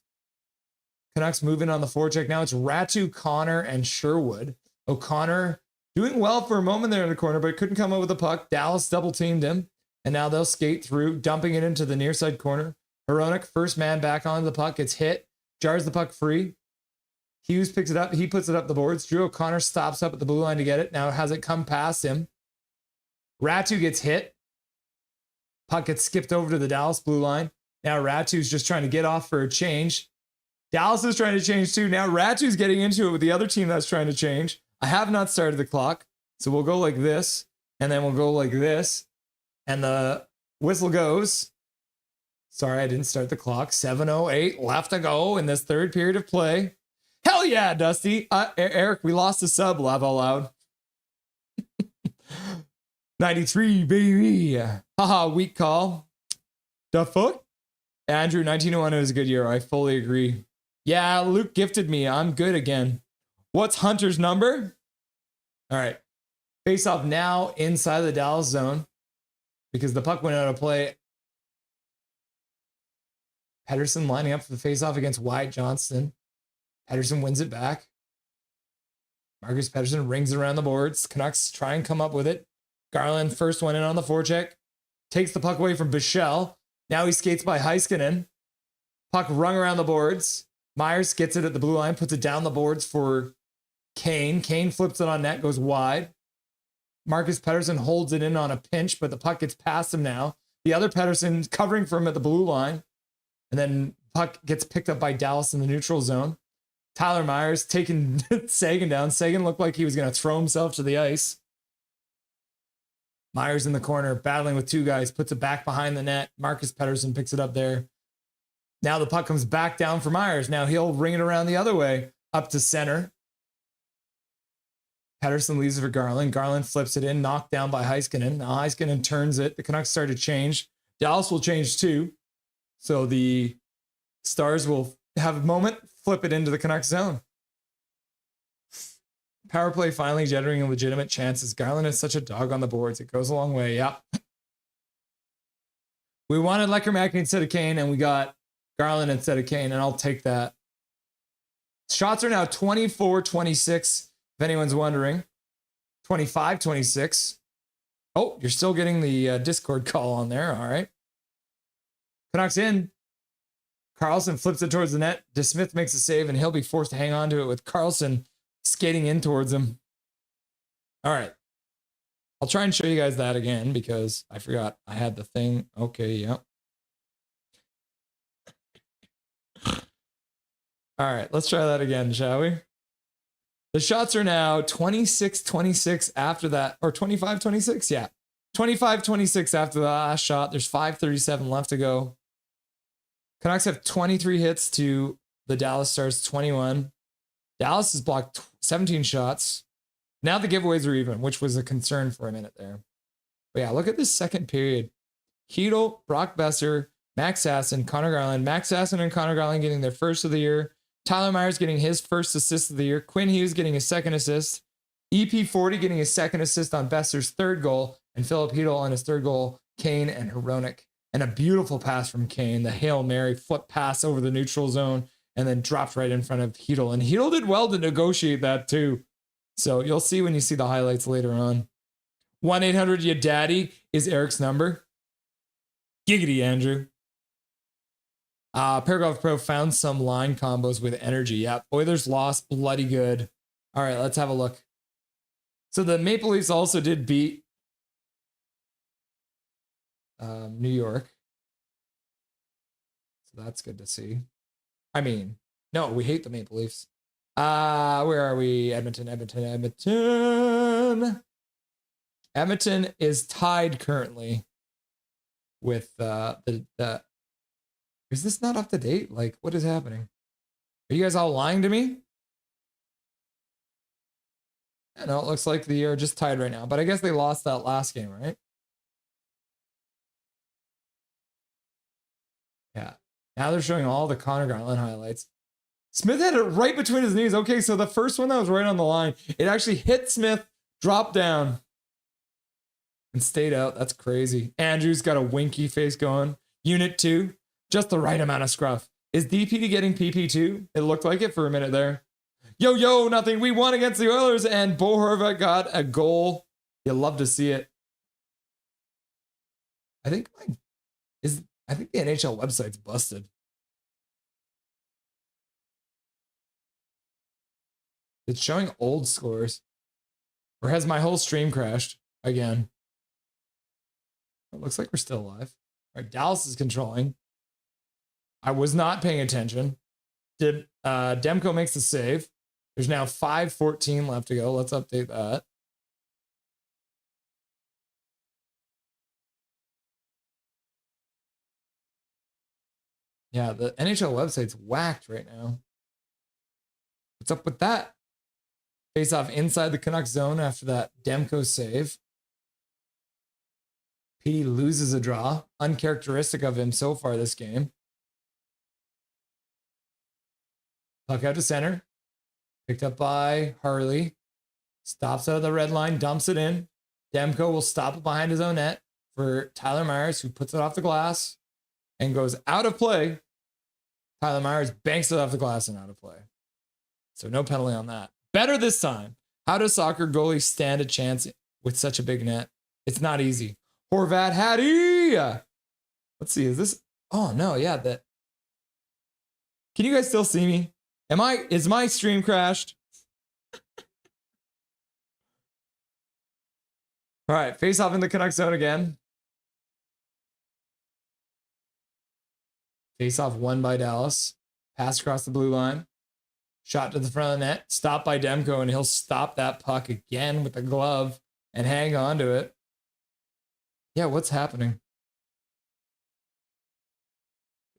Canucks moving on the forecheck. Now it's Ratu, Connor, and Sherwood. O'Connor doing well for a moment there in the corner, but couldn't come up with the puck. Dallas double teamed him. And now they'll skate through, dumping it into the near side corner. Hronek, first man back on the puck, gets hit. Jars the puck free. Hughes picks it up. He puts it up the boards. Drew O'Connor stops up at the blue line to get it. Now has it come past him. Ratu gets hit. Puck gets skipped over to the Dallas blue line. Now Ratu's just trying to get off for a change. Dallas is trying to change too. Now Ratu's getting into it with the other team that's trying to change. I have not started the clock. So we'll go like this. And then we'll go like this. And the whistle goes. Sorry, I didn't start the clock. 7:08 left to go in this third period of play. Hell yeah, Dusty. Eric, we lost a sub. Laugh out loud. 93, baby. Haha, weak call. The fuck? Andrew, 1901 was a good year. I fully agree. Yeah, Luke gifted me. I'm good again. What's Hunter's number? All right. Face off now inside the Dallas zone because the puck went out of play. Pettersson lining up for the face off against Wyatt Johnston. Pettersson wins it back. Marcus Pettersson rings it around the boards. Canucks try and come up with it. Garland first one in on the forecheck. Takes the puck away from Bichelle. Now he skates by Heiskanen. Puck rung around the boards. Myers gets it at the blue line, puts it down the boards for Kane. Kane flips it on net, goes wide. Marcus Pettersson holds it in on a pinch, but the puck gets past him now. The other Pettersson covering for him at the blue line. And then puck gets picked up by Dallas in the neutral zone. Tyler Myers taking Sagan down. Sagan looked like he was going to throw himself to the ice. Myers in the corner, battling with two guys, puts it back behind the net. Marcus Pettersson picks it up there. Now the puck comes back down for Myers. Now he'll ring it around the other way, up to center. Pettersson leaves it for Garland. Garland flips it in, knocked down by Heiskanen. Now Heiskanen turns it. The Canucks start to change. Dallas will change too. So the Stars will have a moment, flip it into the Canucks zone. Power play finally generating legitimate chances. Garland is such a dog on the boards. It goes a long way. Yep. We wanted Leckermack instead of Kane, and we got Garland instead of Kane, and I'll take that. Shots are now 24-26, if anyone's wondering. 25-26. Oh, you're still getting the Discord call on there. All right. Canucks in. Carlson flips it towards the net. DeSmith makes a save, and he'll be forced to hang on to it with Carlson skating in towards him. All right. I'll try and show you guys that again because I forgot I had the thing. Okay, yep. All right, let's try that again, shall we? The shots are now 26-26 after that, or 25-26, yeah. 25-26 after the last shot. There's 5:37 left to go. Canucks have 23 hits to the Dallas Stars 21. Dallas has blocked 17 shots. Now the giveaways are even, which was a concern for a minute there. But yeah, look at this second period. Hedl, Brock Besser, Max Sasson, Connor Garland. Max Sasson and Connor Garland getting their first of the year. Tyler Myers getting his first assist of the year. Quinn Hughes getting his second assist. EP40 getting his second assist on Besser's third goal. And Philip Hedl on his third goal. Kane and Hronek. And a beautiful pass from Kane. The Hail Mary flip pass over the neutral zone. And then dropped right in front of Hedl. And Hedl did well to negotiate that too. So you'll see when you see the highlights later on. 1-800-YA-DADDY is Eric's number. Giggity, Andrew. Paragraph Pro found some line combos with energy. Yep. Oilers lost bloody good. All right, let's have a look. So the Maple Leafs also did beat New York. So that's good to see. I mean, no, we hate the Maple Leafs. Where are we? Edmonton. Edmonton is tied currently with the is this not up to date? Like, what is happening? Are you guys all lying to me? Yeah, no, it looks like they are just tied right now. But I guess they lost that last game, right? Yeah. Now they're showing all the Connor Garland highlights. Smith had it right between his knees. Okay, so the first one that was right on the line, it actually hit Smith, dropped down, and stayed out. That's crazy. Andrew's got a winky face going. Unit 2, just the right amount of scruff. Is DPD getting PP2? It looked like it for a minute there. Yo, nothing. We won against the Oilers, and Bo Horvat got a goal. You'll love to see it. I think the NHL website's busted. It's showing old scores. Or has my whole stream crashed again? It looks like we're still alive. All right, Dallas is controlling. I was not paying attention. Demko makes the save. There's now 5:14 left to go. Let's update that. Yeah, the NHL website's whacked right now. What's up with that? Face off inside the Canucks zone after that Demko save. P loses a draw. Uncharacteristic of him so far this game. Puck out to center. Picked up by Harley. Stops out of the red line. Dumps it in. Demko will stop it behind his own net for Tyler Myers, who puts it off the glass and goes out of play. Tyler Myers banks it off the glass and out of play. So no penalty on that. Better this time. How does soccer goalies stand a chance with such a big net? It's not easy. Horvat Hattie. Let's see. Is this? Oh no, yeah. That. Can you guys still see me? Is my stream crashed? All right, face off in the Canucks zone again. Face off won by Dallas. Pass across the blue line. Shot to the front of the net. Stopped by Demko, and he'll stop that puck again with a glove and hang on to it. Yeah, what's happening?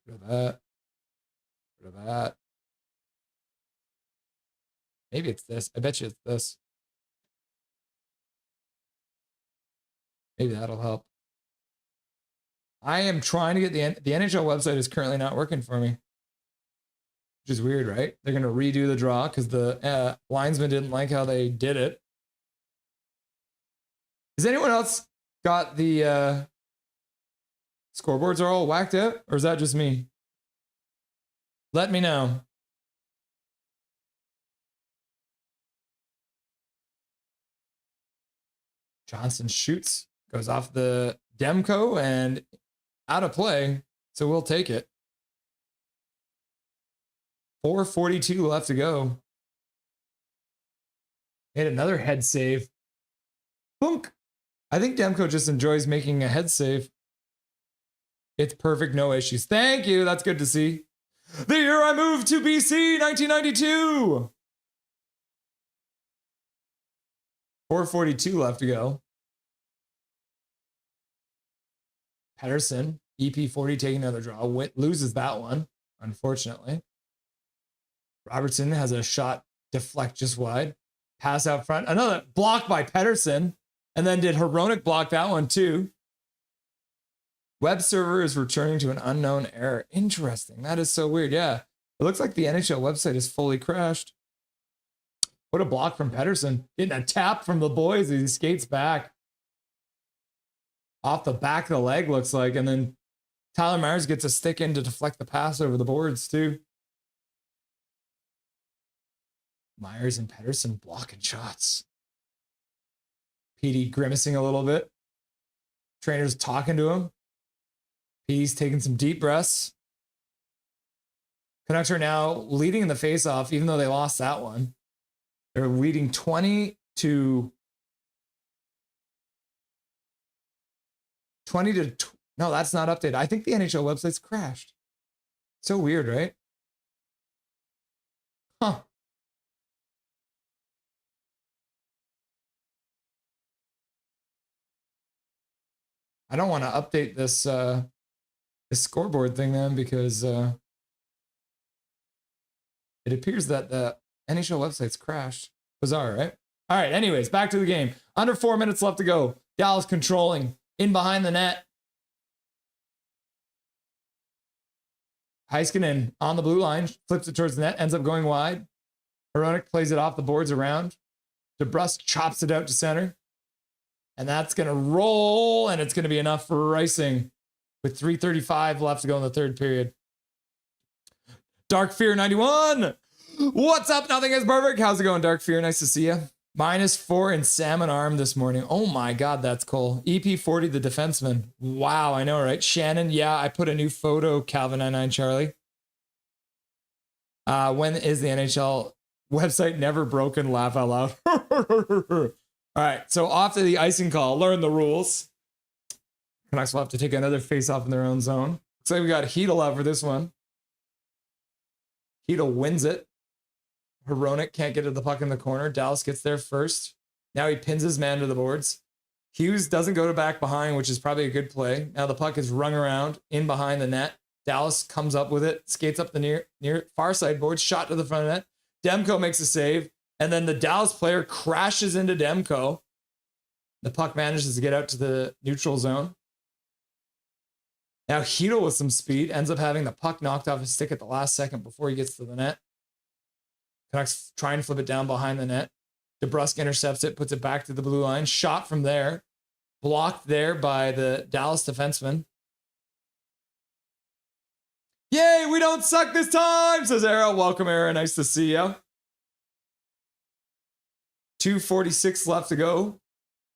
Rid of that. Rid of that. Maybe it's this. I bet you it's this. Maybe that'll help. I am trying to get the NHL website is currently not working for me, which is weird, right? They're going to redo the draw because the linesman didn't like how they did it. Has anyone else got the scoreboards are all whacked out, or is that just me? Let me know. Johnson shoots, goes off the Demko and out of play, so we'll take it. 4:42 left to go. Made another head save. Boonk. I think Demko just enjoys making a head save. It's perfect, no issues. Thank you, that's good to see. The year I moved to BC, 1992. 4:42 left to go. Pedersen, EP40 taking another draw, loses that one, unfortunately. Robertson has a shot deflect just wide. Pass out front. Another block by Pedersen. And then did Hronek block that one too? Web server is returning to an unknown error. Interesting. That is so weird. Yeah. It looks like the NHL website is fully crashed. What a block from Pedersen. Getting a tap from the boys as he skates back. Off the back of the leg, looks like. And then Tyler Myers gets a stick in to deflect the pass over the boards, too. Myers and Pedersen blocking shots. PD grimacing a little bit. Trainer's talking to him. PD's taking some deep breaths. Canucks are now leading in the faceoff, even though they lost that one. They're leading 20 to no, that's not updated. I think the NHL website's crashed. So weird, right? Huh. I don't want to update this this scoreboard thing then, because it appears that the NHL website's crashed. Bizarre, right? All right, anyways, back to the game. Under 4 minutes left to go. Dallas controlling. In behind the net. Heiskanen on the blue line. Flips it towards the net. Ends up going wide. Hronek plays it off the boards around. DeBrusk chops it out to center. And that's going to roll. And it's going to be enough for Rising. With 3:35 left to go in the third period. Dark Fear 91. What's up? Nothing is perfect. How's it going, Dark Fear? Nice to see you. -4 in salmon arm this morning. Oh my God, that's cool. EP40, the defenseman. Wow, I know, right? Shannon, yeah, I put a new photo, Calvin99 Charlie. When is the NHL website never broken? Laugh out loud. All right, so after the icing call, learn the rules. Canucks will have to take another face-off in their own zone. Looks like we got Hedel out for this one. Hedel wins it. Hronek can't get to the puck in the corner. Dallas gets there first. Now he pins his man to the boards. Hughes doesn't go to back behind, which is probably a good play. Now the puck is rung around in behind the net. Dallas comes up with it, skates up the near far side boards, shot to the front of net. Demko makes a save, and then the Dallas player crashes into Demko. The puck manages to get out to the neutral zone. Now Hedel with some speed ends up having the puck knocked off his stick at the last second before he gets to the net. Canucks try and flip it down behind the net. DeBrusk intercepts it, puts it back to the blue line. Shot from there. Blocked there by the Dallas defenseman. Yay, we don't suck this time, says Era. Welcome, Era. Nice to see you. 2:46 left to go.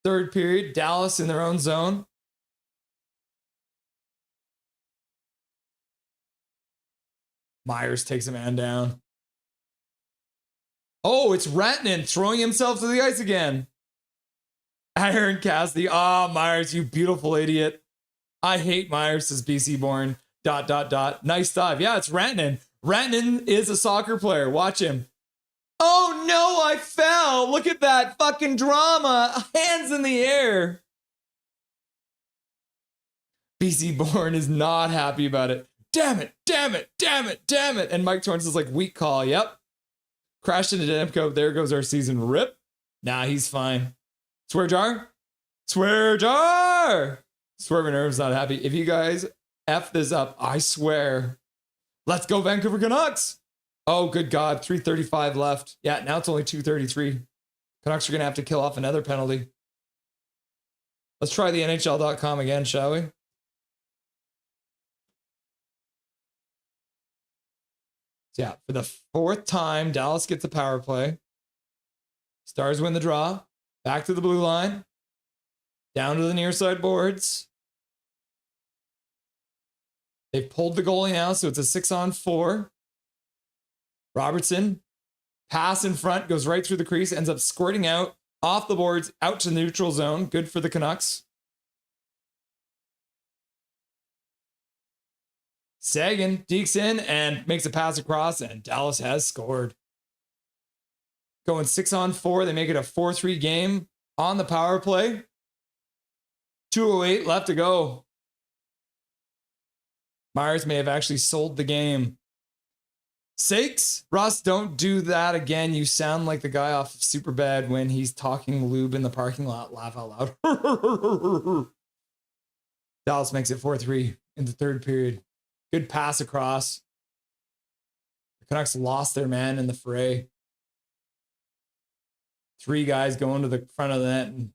Third period, Dallas in their own zone. Myers takes a man down. Oh, it's Rantanen throwing himself to the ice again. Aaron Cassidy. Ah, Myers, you beautiful idiot. I hate Myers, says BC born. ... Nice dive. Yeah, it's Rantanen. Rantanen is a soccer player. Watch him. Oh no, I fell. Look at that fucking drama. Hands in the air. BC born is not happy about it. Damn it, damn it, damn it, damn it. And Mike Torrance is like, weak call. Yep. Crashed into Demko. There goes our season. Rip. Nah, he's fine. Swear jar? Swear jar! Swerve Nerve's not happy. If you guys F this up, I swear. Let's go, Vancouver Canucks. Oh, good God. 3:35 left. Yeah, now it's only 2:33. Canucks are going to have to kill off another penalty. Let's try the NHL.com again, shall we? So yeah, for the fourth time, Dallas gets a power play. Stars win the draw. Back to the blue line. Down to the near side boards. They've pulled the goalie now, so it's a 6-on-4. Robertson, pass in front, goes right through the crease, ends up squirting out, off the boards, out to the neutral zone. Good for the Canucks. Sagan dekes in and makes a pass across, and Dallas has scored. Going 6-on-4. They make it a 4-3 game on the power play. 2:08 left to go. Myers may have actually sold the game. Sakes, Russ, don't do that again. You sound like the guy off of Superbad when he's talking lube in the parking lot. Laugh out loud. Dallas makes it 4-3 in the third period. Good pass across. The Canucks lost their man in the fray. 3 guys going to the front of the net. And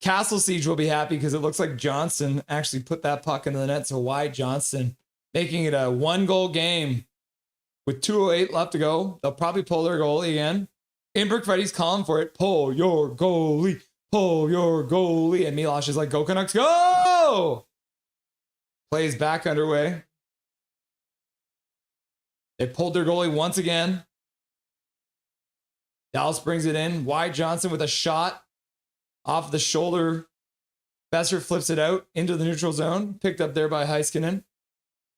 Castle Siege will be happy because it looks like Johnson actually put that puck into the net. So Wyatt Johnston making it a 1-goal game with 2:08 left to go. They'll probably pull their goalie again. Imbrick Freddy's calling for it. Pull your goalie. Pull your goalie. And Milosh is like, go Canucks, go! Plays back underway. They pulled their goalie once again. Dallas brings it in. Wyatt Johnson with a shot off the shoulder. Besser flips it out into the neutral zone. Picked up there by Heiskanen.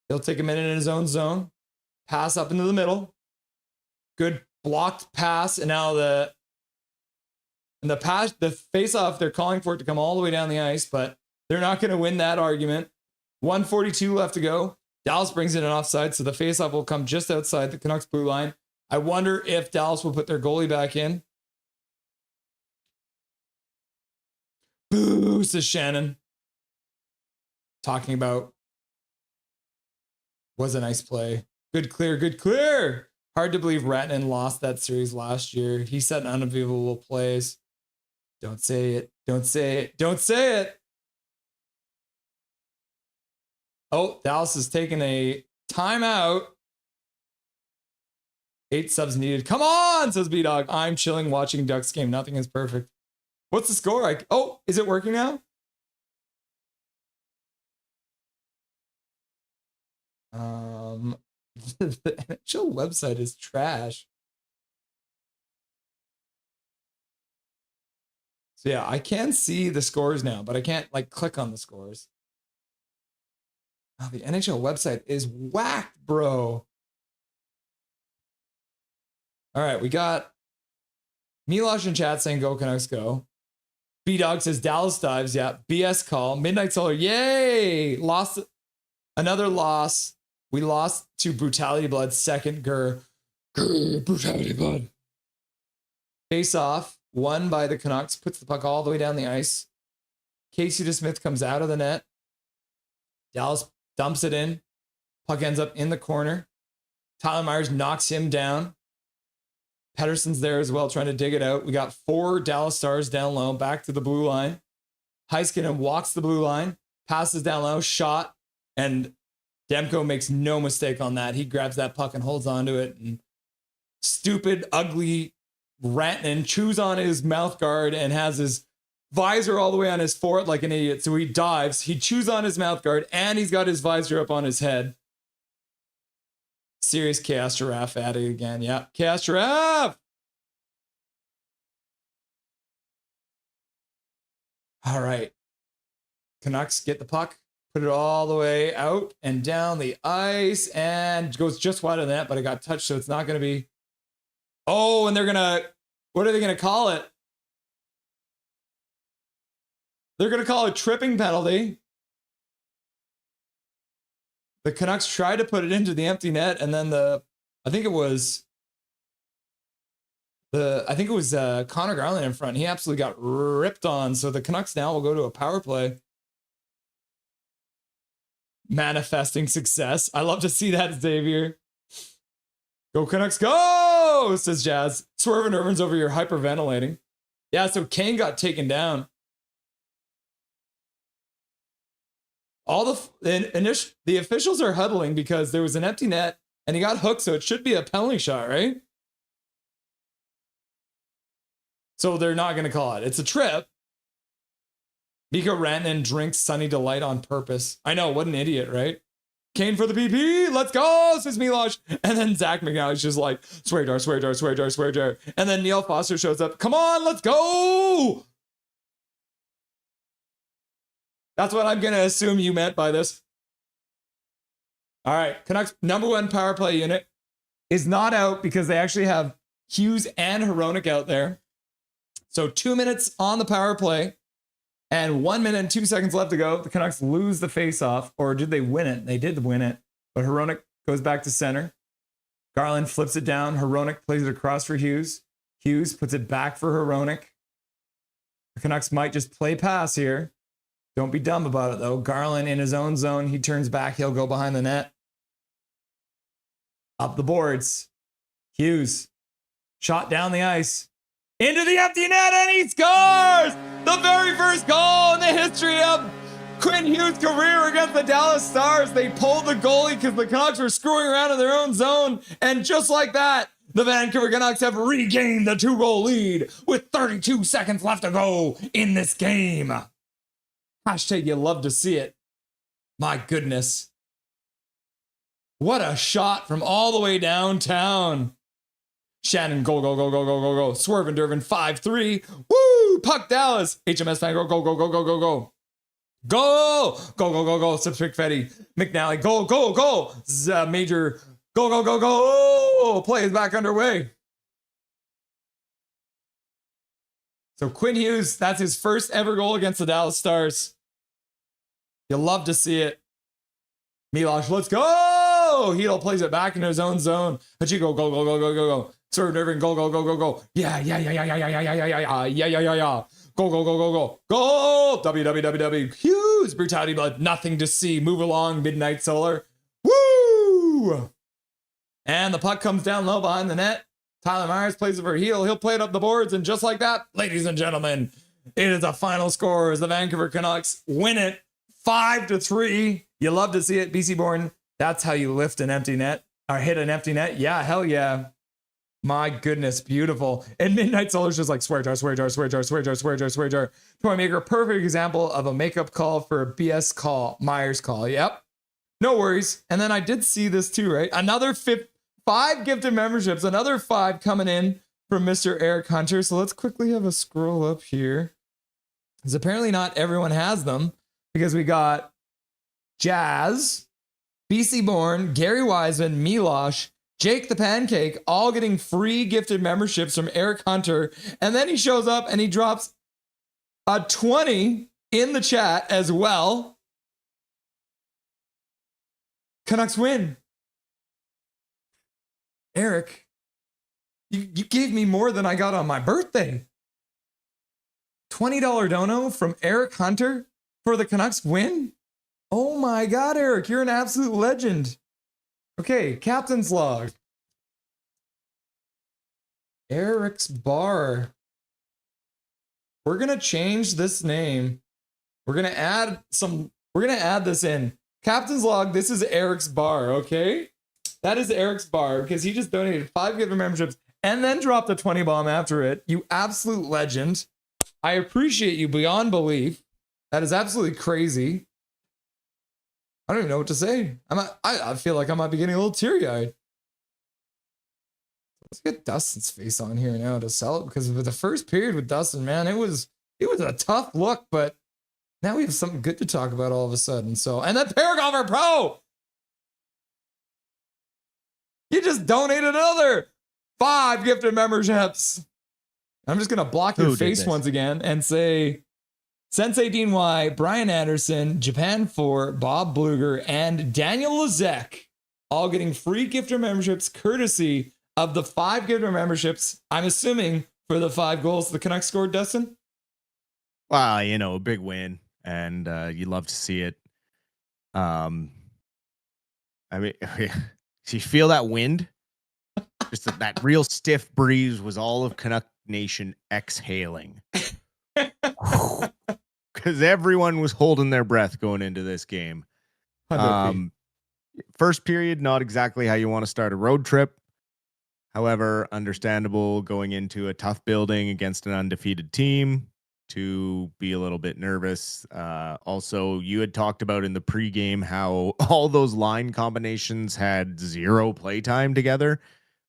He'll take a minute in his own zone. Pass up into the middle. Good blocked pass. And now the face-off, they're calling for it to come all the way down the ice, but they're not going to win that argument. 1:42 left to go. Dallas brings in an offside, so the face-off will come just outside the Canucks blue line. I wonder if Dallas will put their goalie back in. Boo, says Shannon. Talking about was a nice play. Good clear, good clear. Hard to believe Rantanen lost that series last year. He set unbelievable plays. Don't say it. Don't say it. Don't say it. Oh, Dallas is taking a timeout. 8 subs needed. Come on, says B-Dog. I'm chilling watching Ducks game. Nothing is perfect. What's the score? Oh, is it working now? The NHL website is trash. So yeah, I can see the scores now, but I can't click on the scores. Oh, the NHL website is whacked, bro. All right, we got Milosh in chat saying go Canucks go. B-Dog says Dallas dives. Yeah, BS call. Midnight Solar. Yay! Lost another loss. We lost to Brutality Blood. Second Grr. Brutality Blood. Face off. Won by the Canucks. Puts the puck all the way down the ice. Casey DeSmith comes out of the net. Dallas dumps it in. Puck ends up in the corner. Tyler Myers knocks him down. Pettersson's there as well, trying to dig it out. We got 4 Dallas Stars down low, back to the blue line. Heiskanen walks the blue line, passes down low, shot, and Demko makes no mistake on that. He grabs that puck and holds onto it. And stupid, ugly Rantanen chews on his mouth guard and has his visor all the way on his forehead like an idiot. So he dives, he chews on his mouth guard, and he's got his visor up on his head. Serious Chaos Giraffe at it again. Yeah, Chaos Giraffe. All right. Canucks get the puck, put it all the way out and down the ice, and goes just wide of the net, but it got touched, so it's not going to be. Oh, and they're going to, what are they going to call it? They're going to call it tripping penalty. The Canucks tried to put it into the empty net, and then I think it was Connor Garland in front. He absolutely got ripped on. So the Canucks now will go to a power play. Manifesting success. I love to see that, Xavier. Go Canucks, go, says Jazz. Swerving Irvin's over here hyperventilating. Yeah, so Kane got taken down. All the officials are huddling because there was an empty net and he got hooked, so it should be a penalty shot, right? So they're not going to call it. It's a trip. Mika Rantanen drinks Sunny Delight on purpose. I know, what an idiot, right? Kane for the PP, let's go, says Milosh. And then Zach McNally's just like, swear jar, swear jar, swear jar, swear jar. And then Neil Foster shows up, come on, let's go! That's what I'm going to assume you meant by this. All right, Canucks number one power play unit is not out because they actually have Hughes and Hronek out there. So 2 minutes on the power play and 1 minute and 2 seconds left to go. The Canucks lose the faceoff, or did they win it? They did win it, but Hronek goes back to center. Garland flips it down. Hronek plays it across for Hughes. Hughes puts it back for Hronek. The Canucks might just play pass here. Don't be dumb about it, though. Garland in his own zone. He turns back. He'll go behind the net. Up the boards. Hughes. Shot down the ice. Into the empty net, and he scores! The very first goal in the history of Quinn Hughes' career against the Dallas Stars. They pulled the goalie because the Canucks were screwing around in their own zone. And just like that, the Vancouver Canucks have regained the 2-goal lead with 32 seconds left to go in this game. Hashtag you love to see it. My goodness. What a shot from all the way downtown. Shannon, go, go, go, go, go, go, go. Swervin' Dervin, 5-3. Woo! Puck Dallas. HMS fan, go, go, go, go, go, go, go. Go! Go, go, go, go. Sips McFetty. McNally, go, go, go. Major, go, go, go, go. Play is back underway. So Quinn Hughes, that's his first ever goal against the Dallas Stars. You'll love to see it. Milosh, let's go! Hedl plays it back into his own zone. Hachiko, go, go, go, go, go, go. Sir Nervin, go, go, go, go, go. Yeah, yeah, yeah, yeah, yeah, yeah, yeah, yeah, yeah, yeah, yeah, yeah, yeah, yeah. Go, go, go, go, go. Go! WWWW. Hughes, brutality blood. Nothing to see. Move along, Midnight Solar. Woo! And the puck comes down low behind the net. Tyler Myers plays it for Hedl. He'll play it up the boards. And just like that, ladies and gentlemen, it is a final score as the Vancouver Canucks win it 5-3. You love to see it. BC Born, that's how you lift an empty net or hit an empty net. Yeah, hell yeah. My goodness, beautiful. And Midnight Solar's just like swear jar, swear jar, swear jar, swear jar, swear jar, swear jar. Toy Maker, perfect example of a makeup call for a BS call, Myers call. Yep. No worries. And then I did see this too, right? Another 5 gifted memberships, another 5 coming in from Mr. Eric Hunter. So let's quickly have a scroll up here. Because apparently not everyone has them. Because we got Jazz, BC Born, Gary Wiseman, Milosh, Jake the Pancake, all getting free gifted memberships from Eric Hunter. And then he shows up and he drops a 20 in the chat as well. Canucks win. Eric, you gave me more than I got on my birthday. $20 dono from Eric Hunter for the Canucks win? Oh my God, Eric, you're an absolute legend. Okay, captain's log. Eric's Bar. We're going to change this name. We're going to add this in. Captain's log, this is Eric's Bar, okay? That is Eric's Bar because he just donated 5 gift memberships and then dropped the 20 bomb after it. You absolute legend. I appreciate you beyond belief. That is absolutely crazy. I don't even know what to say. I feel like I might be getting a little teary-eyed. Let's get Dustin's face on here now to sell it, because with the first period with Dustin, man, it was a tough look, but now we have something good to talk about all of a sudden. So, and that Pregame Pro, you just donated another 5 gifted memberships. I'm just gonna block your face once again and say Sensei Dean Y, Brian Anderson, Japan 4, Bob Bluger, and Daniel Lezek, all getting free gifter memberships courtesy of the 5 gifter memberships, I'm assuming, for the 5 goals the Canucks scored, Dustin? Wow, a big win, and you love to see it. I mean, do you feel that wind? Just that real stiff breeze was all of Canuck Nation exhaling. Because everyone was holding their breath going into this game. First period, not exactly how you want to start a road trip. However, understandable going into a tough building against an undefeated team to be a little bit nervous. Also, you had talked about in the pregame how all those line combinations had 0 playtime together.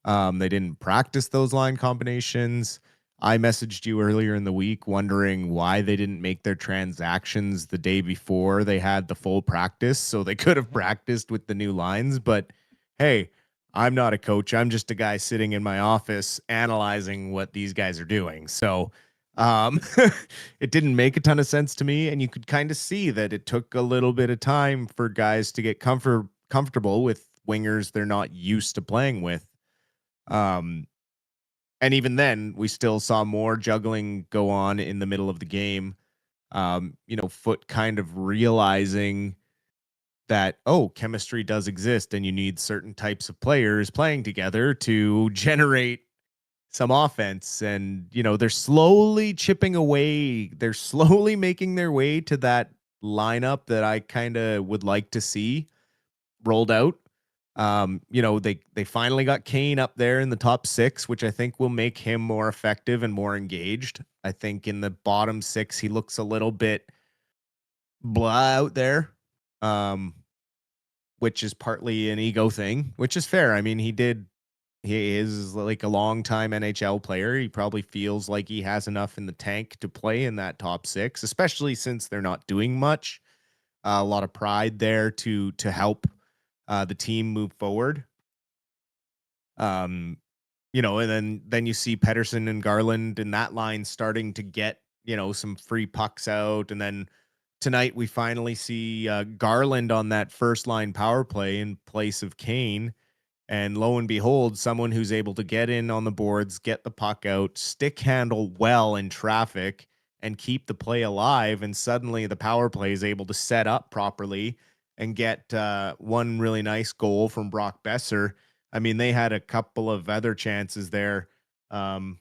They didn't practice those line combinations. I messaged you earlier in the week wondering why they didn't make their transactions the day before they had the full practice, so they could have practiced with the new lines. But hey, I'm not a coach. I'm just a guy sitting in my office analyzing what these guys are doing. So it didn't make a ton of sense to me. And you could kind of see that it took a little bit of time for guys to get comfortable with wingers they're not used to playing with. And even then, we still saw more juggling go on in the middle of the game. Foot kind of realizing that, chemistry does exist and you need certain types of players playing together to generate some offense. And, they're slowly chipping away. They're slowly making their way to that lineup that I kind of would like to see rolled out. They finally got Kane up there in the top 6, which I think will make him more effective and more engaged. I think in the bottom 6, he looks a little bit blah out there. Which is partly an ego thing, which is fair. I mean, he is like a long-time NHL player. He probably feels like he has enough in the tank to play in that top 6, especially since they're not doing much. A lot of pride there to help the team move forward. And then you see Pettersson and Garland in that line starting to get, some free pucks out. And then tonight we finally see Garland on that first line power play in place of Kane. And lo and behold, someone who's able to get in on the boards, get the puck out, stick handle well in traffic, and keep the play alive. And suddenly the power play is able to set up properly and get one really nice goal from Brock Besser. I mean, they had a couple of other chances there. The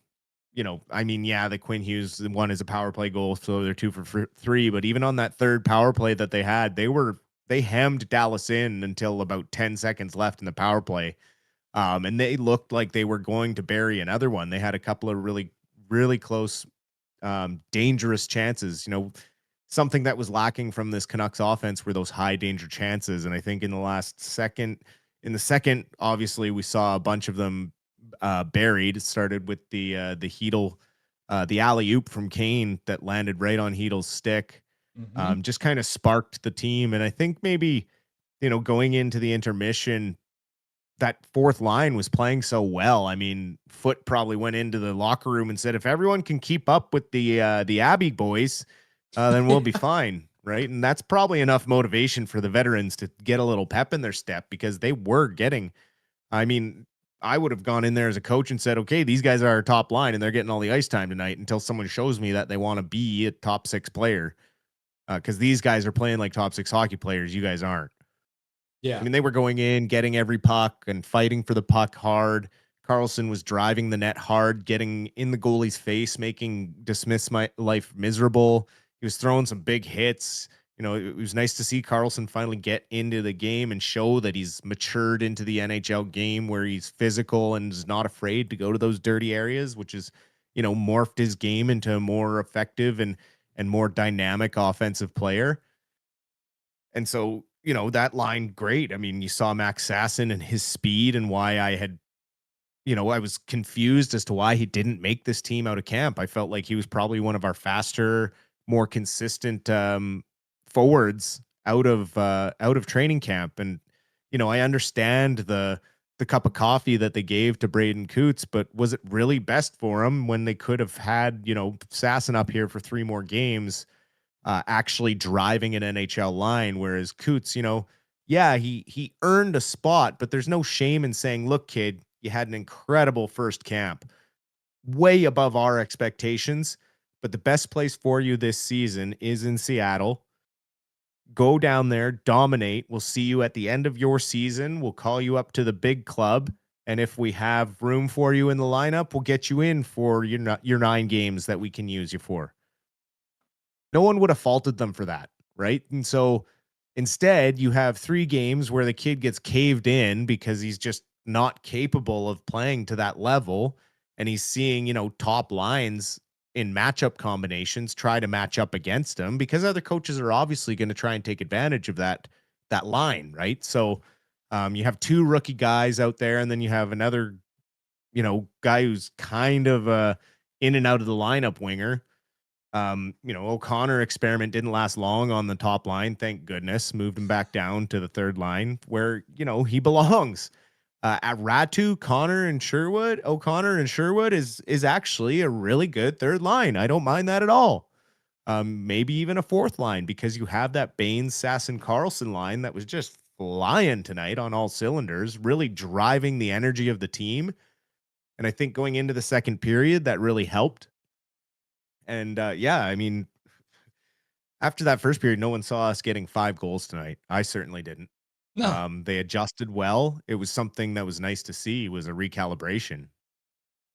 Quinn Hughes one is a power play goal, so they're 2 for 3. But even on that third power play that they had, they hemmed Dallas in until about 10 seconds left in the power play. And they looked like they were going to bury another one. They had a couple of really, really close, dangerous chances. Something that was lacking from this Canucks offense were those high danger chances. And I think in the second, obviously we saw a bunch of them buried. It started with the Hedl, the alley-oop from Kane that landed right on Hedel's stick. Just kind of sparked the team. And I think maybe, going into the intermission, that fourth line was playing so well. I mean, Foot probably went into the locker room and said, if everyone can keep up with the Abbey boys, then we'll be fine. Right. And that's probably enough motivation for the veterans to get a little pep in their step, because they were getting, I would have gone in there as a coach and said, okay, these guys are our top line and they're getting all the ice time tonight until someone shows me that they want to be a top 6 player. Because these guys are playing like top 6 hockey players. You guys aren't. Yeah. I mean, they were going in, getting every puck and fighting for the puck hard. Carlson was driving the net hard, getting in the goalie's face, making dismiss my life miserable. He was throwing some big hits. it was nice to see Carlson finally get into the game and show that he's matured into the NHL game where he's physical and is not afraid to go to those dirty areas, which is, morphed his game into a more effective and more dynamic offensive player. And so, that line, great. I mean, you saw Max Sasson and his speed and why I was confused as to why he didn't make this team out of camp. I felt like he was probably one of our faster, more consistent forwards out of training camp. And, I understand the cup of coffee that they gave to Braden Coots, but was it really best for him when they could have had, Sasson up here for 3 more games, actually driving an NHL line, whereas Coots, he earned a spot, but there's no shame in saying, look, kid, you had an incredible first camp, way above our expectations, but the best place for you this season is in Seattle. Go down there, dominate. We'll see you at the end of your season. We'll call you up to the big club. And if we have room for you in the lineup, we'll get you in for your 9 games that we can use you for. No one would have faulted them for that, right? And so instead, you have 3 games where the kid gets caved in because he's just not capable of playing to that level. And he's seeing, top lines in matchup combinations try to match up against him because other coaches are obviously going to try and take advantage of that line, right? So you have 2 rookie guys out there, and then you have another, guy who's kind of in and out of the lineup winger. O'Connor experiment didn't last long on the top line. Thank goodness. Moved him back down to the third line where, he belongs. At Ratu, O'Connor and Sherwood is actually a really good third line. I don't mind that at all. Maybe even a fourth line because you have that Baines, Sasson, Carlson line that was just flying tonight on all cylinders, really driving the energy of the team. And I think going into the second period, that really helped. And after that first period, no one saw us getting 5 goals tonight. I certainly didn't. No. They adjusted well. It was something that was nice to see. Was a recalibration.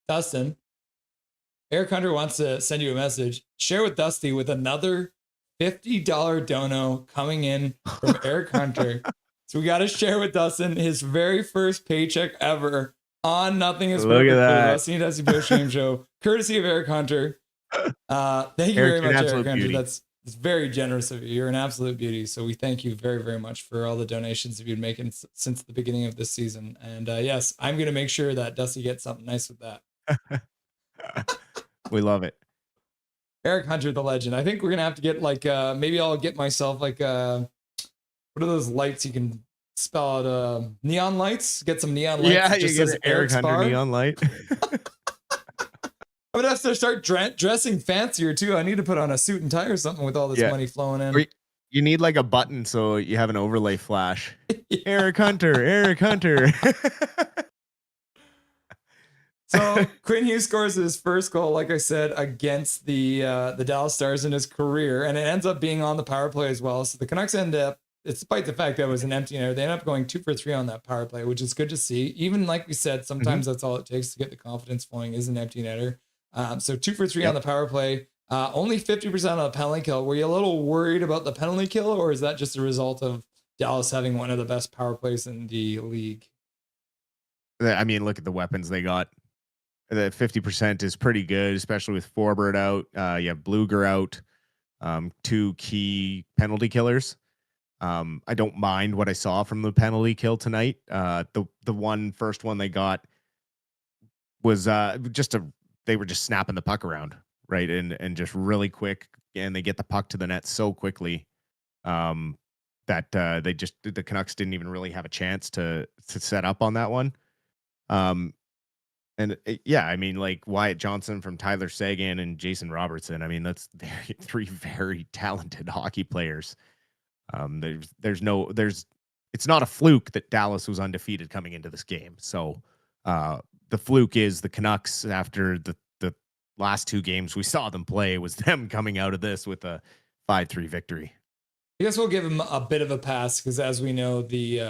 Dustin, Eric Hunter wants to send you a message. Share with Dusty with another $50 dono coming in from Eric Hunter. So we got to share with Dustin his very first paycheck ever on Nothing Is Look Perfect at for the that. Dusty and Dusty Post Game Show, courtosy of Eric Hunter. Thank you very much, Eric Hunter. Beauty. It's very generous of you. You're an absolute beauty. So we thank you very, very much for all the donations that you've been making since the beginning of this season. And yes, I'm going to make sure that Dusty gets something nice with that. We love it. Eric Hunter, the legend. I think we're going to have to get maybe I'll get myself what are those lights you can spell out? Neon lights? Get some neon lights. Yeah, just you get says an Eric Hunter Bar. neon light. I'm gonna have to start dressing fancier too. I need to put on a suit and tie or something with all this money flowing in. Or you need like a button so you have an overlay flash. Eric Hunter. So Quinn Hughes scores his first goal, like I said, against the Dallas Stars in his career, and it ends up being on the power play as well. So the Canucks end up, despite the fact that it was an empty netter, they end up going 2 for 3 on that power play, which is good to see. Even like we said, sometimes that's all it takes to get the confidence flowing is an empty netter. So 2 for 3 on the power play, only 50% on the penalty kill. Were you a little worried about the penalty kill, or is that just a result of Dallas having one of the best power plays in the league? I mean, look at the weapons they got. The 50% is pretty good, especially with Forbert out. You have Bluger out, 2 key penalty killers. I don't mind what I saw from the penalty kill tonight. The first one they got was they were just snapping the puck around, right? And just really quick, and they get the puck to the net so quickly that the Canucks didn't even really have a chance to set up on that one. I mean, like Wyatt Johnson from Tyler Seguin and Jason Robertson. I mean, that's 3 very talented hockey players. It's not a fluke that Dallas was undefeated coming into this game. So the fluke is the Canucks after the last 2 games we saw them play was them coming out of this with a 5-3 victory. I guess we'll give him a bit of a pass because, as we know, the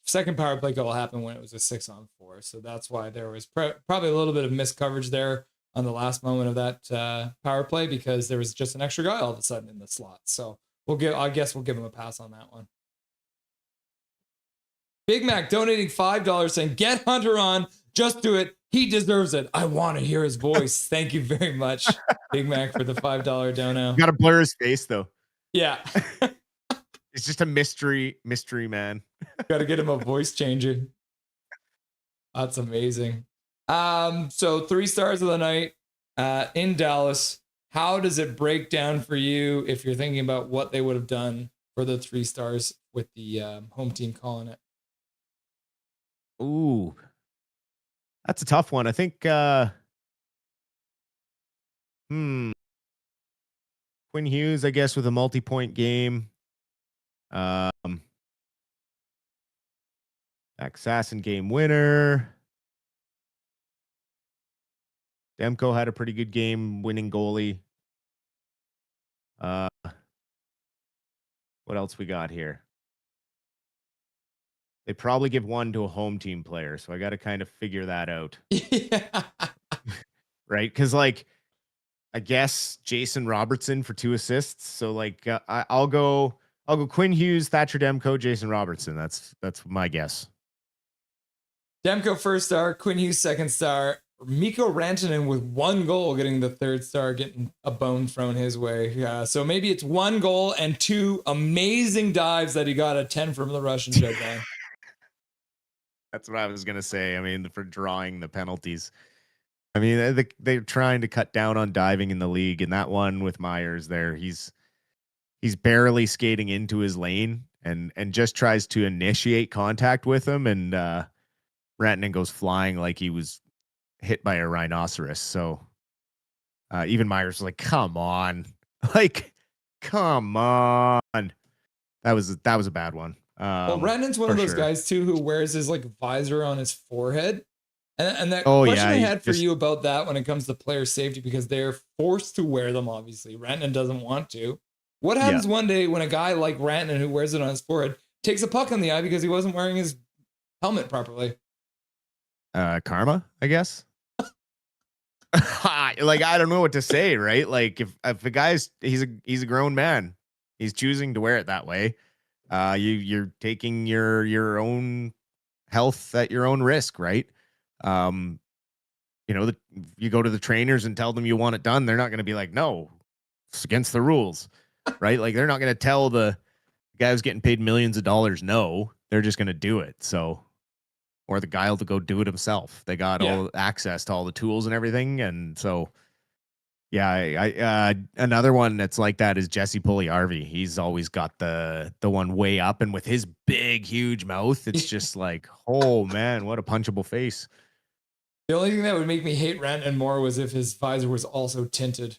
second power play goal happened when it was a 6-on-4. So that's why there was probably a little bit of missed coverage there. on the last moment of that power play because there was just an extra guy all of a sudden in the slot. So I guess we'll give him a pass on that one. Big Mac donating $5 saying, get Hunter on, just do it. He deserves it. I want to hear his voice. Thank you very much, Big Mac, for the $5 dono. You got to blur his face though. Yeah. It's just a mystery man. Got to get him a voice changer. That's amazing. So 3 stars of the night in Dallas. How does it break down for you if you're thinking about what they would have done for the 3 stars with the home team calling it? Ooh, that's a tough one. I think Quinn Hughes, I guess, with a multi-point game. Assassin game winner. Demko had a pretty good game, winning goalie. What else we got here? They probably give one to a home team player, so I got to kind of figure that out. Yeah. Right? Because, like, I guess Jason Robertson for 2 assists. So, like, I'll go Quinn Hughes, Thatcher Demko, Jason Robertson. That's my guess. Demko 1st star, Quinn Hughes 2nd star, Mikko Rantanen with 1 goal getting the 3rd star, getting a bone thrown his way. So maybe it's 1 goal and 2 amazing dives that he got a 10 from the Russian jet guy. That's what I was gonna say. I mean, for drawing the penalties. I mean, they're trying to cut down on diving in the league, and that one with Myers there, he's barely skating into his lane and just tries to initiate contact with him, and Rantanen goes flying like he was hit by a rhinoceros. So even Myers was like, "Come on, like, come on." That was a bad one. Well, Rantanen's one of those guys too who wears his like visor on his forehead. And that question I had for you about that when it comes to player safety, because they're forced to wear them, obviously. Rantanen doesn't want to. What happens one day when a guy like Rantanen, who wears it on his forehead, takes a puck in the eye because he wasn't wearing his helmet properly? Karma, I guess. Like, I don't know what to say, right? Like, if a guy's he's a grown man, he's choosing to wear it that way. You're taking your own health at your own risk, right? You know, you go to the trainers and tell them you want it done. They're not going to be like, no, it's against the rules, right? Like, they're not going to tell the guy who's getting paid millions of dollars no. They're just going to do it. So, or the guy will go do it himself. They got all access to all the tools and everything, and so I another one that's like that is Jesse Puljujärvi. He's always got the one way up, and with his big, huge mouth, it's just like, oh man, what a punchable face. The only thing that would make me hate Rantanen more was if his visor was also tinted.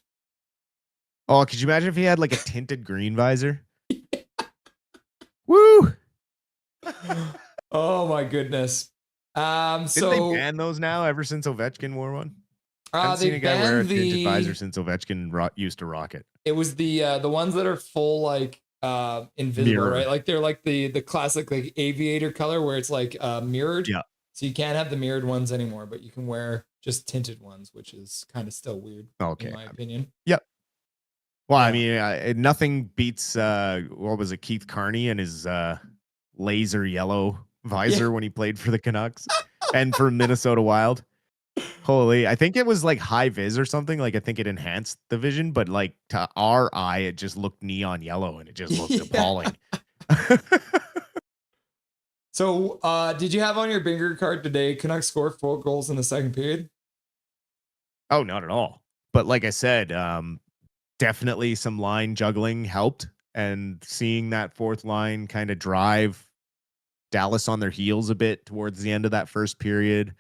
Oh, could you imagine if he had like a tinted green visor? Woo! Oh my goodness. Didn't they ban those now ever since Ovechkin wore one? I haven't seen a guy wear a tinted visor since Ovechkin used to rock it. It was the ones that are full like invisible, mirror. Right? Like they're like the classic like aviator color where it's like mirrored. Yeah. So you can't have the mirrored ones anymore, but you can wear just tinted ones, which is kind of still weird, in my opinion. Yep. Well, I mean, nothing beats what was it, Keith Carney and his laser yellow visor when he played for the Canucks and for Minnesota Wild. Holy, I think it was like high vis or something. Like, I think it enhanced the vision, but like to our eye, it just looked neon yellow and it just looked appalling. So, did you have on your bingo card today, Canucks score 4 goals in the second period? Oh, not at all. But like I said, definitely some line juggling helped, and seeing that fourth line kind of drive Dallas on their heels a bit towards the end of that first period.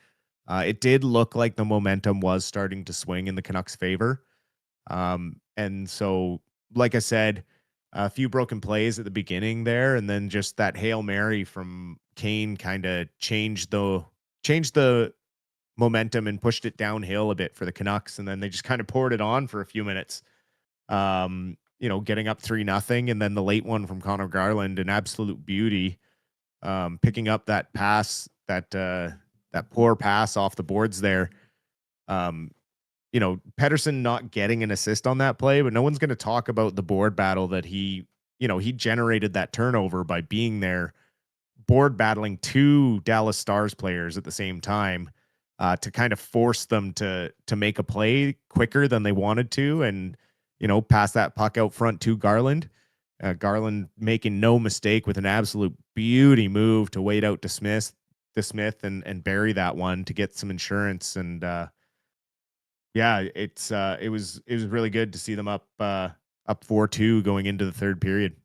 It did look like the momentum was starting to swing in the Canucks' favor. And so, like I said, a few broken plays at the beginning there, and then just that Hail Mary from Kane kind of changed the momentum and pushed it downhill a bit for the Canucks. And then they just kind of poured it on for a few minutes, getting up 3-0. And then the late one from Connor Garland, an absolute beauty, picking up that pass, that poor pass off the boards there. Pedersen not getting an assist on that play, but no one's going to talk about the board battle that he generated that turnover by being there, board battling two Dallas Stars players at the same time, to kind of force them to make a play quicker than they wanted to, and pass that puck out front to Garland. Garland making no mistake with an absolute beauty move to wait out to Smith and bury that one to get some insurance. And it was really good to see them up 4-2 going into the third period.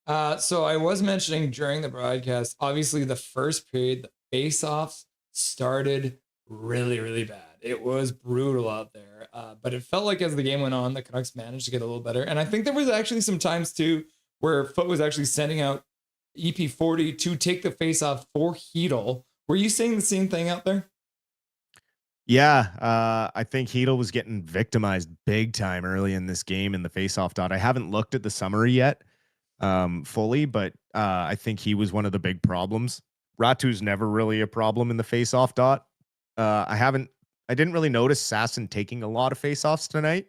So I was mentioning during the broadcast, obviously the first period, the face-offs started really, really bad. It was brutal out there. But it felt like as the game went on, the Canucks managed to get a little better. And I think there was actually some times too where Foote was actually sending out EP40 to take the face-off for Hedl. Were you seeing the same thing out there? Yeah, I think Hedl was getting victimized big time early in this game in the face-off dot. I haven't looked at the summary yet fully, but I think he was one of the big problems. Ratu's never really a problem in the face-off dot. I didn't really notice Sasson taking a lot of face-offs tonight.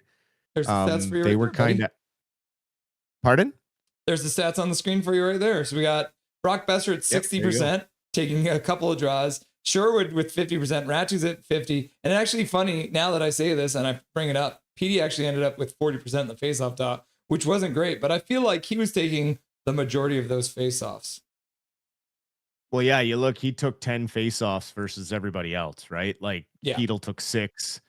There's the stats for you. They were kind of. Pardon? There's the stats on the screen for you right there. So we got Brock Besser at 60%, taking a couple of draws. Sherwood with 50%. Ratu's at 50%. And actually funny, now that I say this and I bring it up, PD actually ended up with 40% in the face-off dot, which wasn't great, but I feel like he was taking the majority of those face-offs. Well, yeah, you look, he took 10 face-offs versus everybody else, right? Like, Hedl took 6,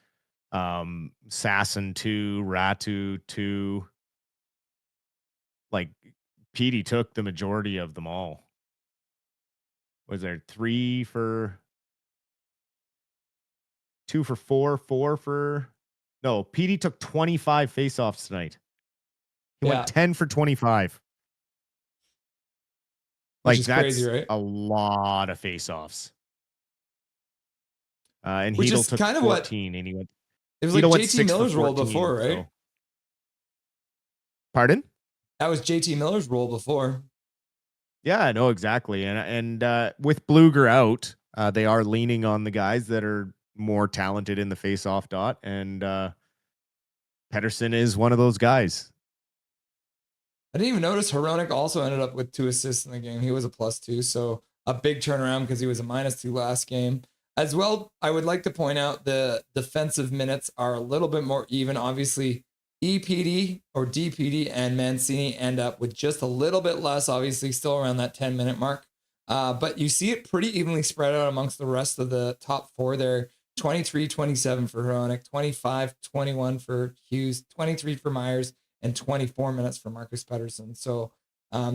Sasson 2, Ratu 2. Like, Petey took the majority of them all. Was there 2 for 4, 4 for... No, Petey took 25 face-offs tonight. He went 10 for 25. Like, that's crazy, right? A lot of face-offs. And which Hedl is took kind of 14, and he went. It was like JT Miller's role before, right? So. Pardon? That was JT Miller's role before. Yeah, no, exactly. And with Bluger out, they are leaning on the guys that are more talented in the face-off dot, and Pedersen is one of those guys. I didn't even notice Hronek also ended up with 2 assists in the game. He was a +2, so a big turnaround because he was a -2 last game. As well, I would like to point out the defensive minutes are a little bit more even. Obviously, EPD or DPD and Mancini end up with just a little bit less, obviously still around that 10-minute mark. But you see it pretty evenly spread out amongst the rest of the top 4 there. 23-27 for Hronek, 25-21 for Hughes, 23 for Myers, and 24 minutes for Marcus Pedersen. So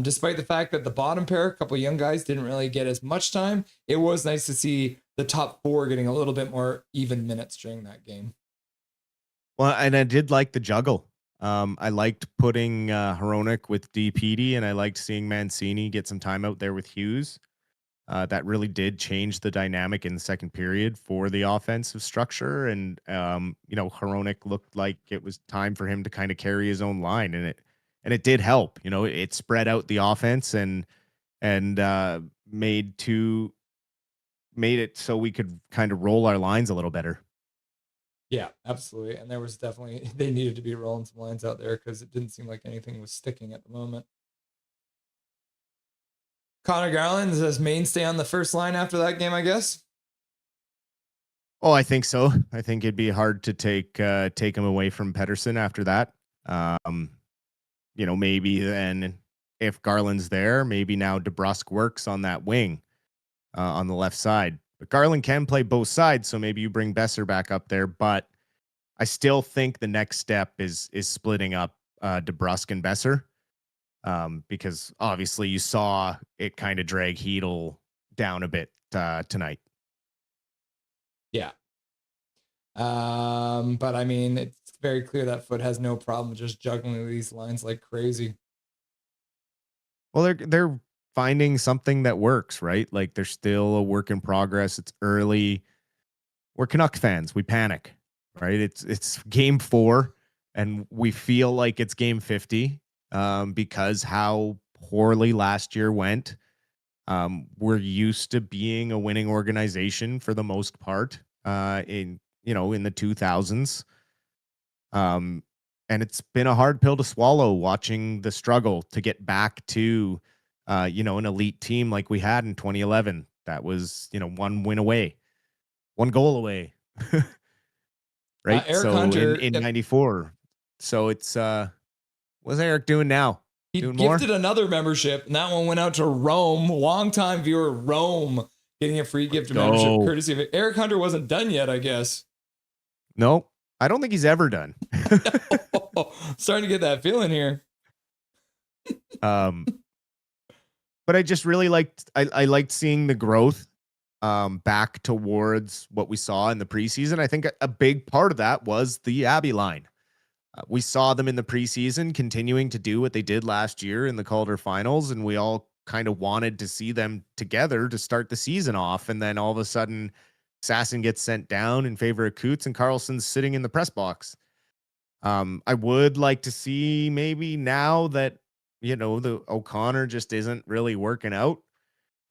despite the fact that the bottom pair, a couple of young guys, didn't really get as much time, it was nice to see the top 4 getting a little bit more even minutes during that game. Well, and I did like the juggle. I liked putting Hronek with DPD, and I liked seeing Mancini get some time out there with Hughes. That really did change the dynamic in the second period for the offensive structure. And, Hronek looked like it was time for him to kind of carry his own line, and it did help. It spread out the offense and made it so we could kind of roll our lines a little better. Yeah, absolutely. And there was definitely, they needed to be rolling some lines out there because it didn't seem like anything was sticking at the moment. Connor Garland is his mainstay on the first line after that game, I guess. Oh, I think so. I think it'd be hard to take him away from Pedersen after that. Maybe then if Garland's there, maybe now DeBrusk works on that wing on the left side. But Garland can play both sides, so maybe you bring Besser back up there. But I still think the next step is splitting up DeBrusk and Besser. Because obviously you saw it kind of drag Hedl down a bit tonight. Yeah. But I mean, it's very clear that Foote has no problem just juggling these lines like crazy. Well, they're finding something that works, right? Like they're still a work in progress. It's early. We're Canuck fans. We panic, right? It's game 4 and we feel like it's game 50. Because how poorly last year went. We're used to being a winning organization for the most part. in the 2000s. And it's been a hard pill to swallow watching the struggle to get back to, an elite team like we had in 2011. That was, one win away, one goal away. Right. Eric So Hunter, in 94. So it's, what's Eric doing now? he Doing more? gifted another membership, and that one went out to Rome. Longtime viewer Rome getting a free gift of membership courtesy of it. Eric Hunter wasn't done yet, I guess. No, I don't think he's ever done. Starting to get that feeling here. But I just really liked, I liked seeing the growth back towards what we saw in the preseason. I think a big part of that was the Abbey line. We saw them in the preseason continuing to do what they did last year in the Calder finals, and we all kind of wanted to see them together to start the season off. And then all of a sudden, Sasson gets sent down in favor of Coots, and Carlson's sitting in the press box. I would like to see maybe now that, the O'Connor just isn't really working out.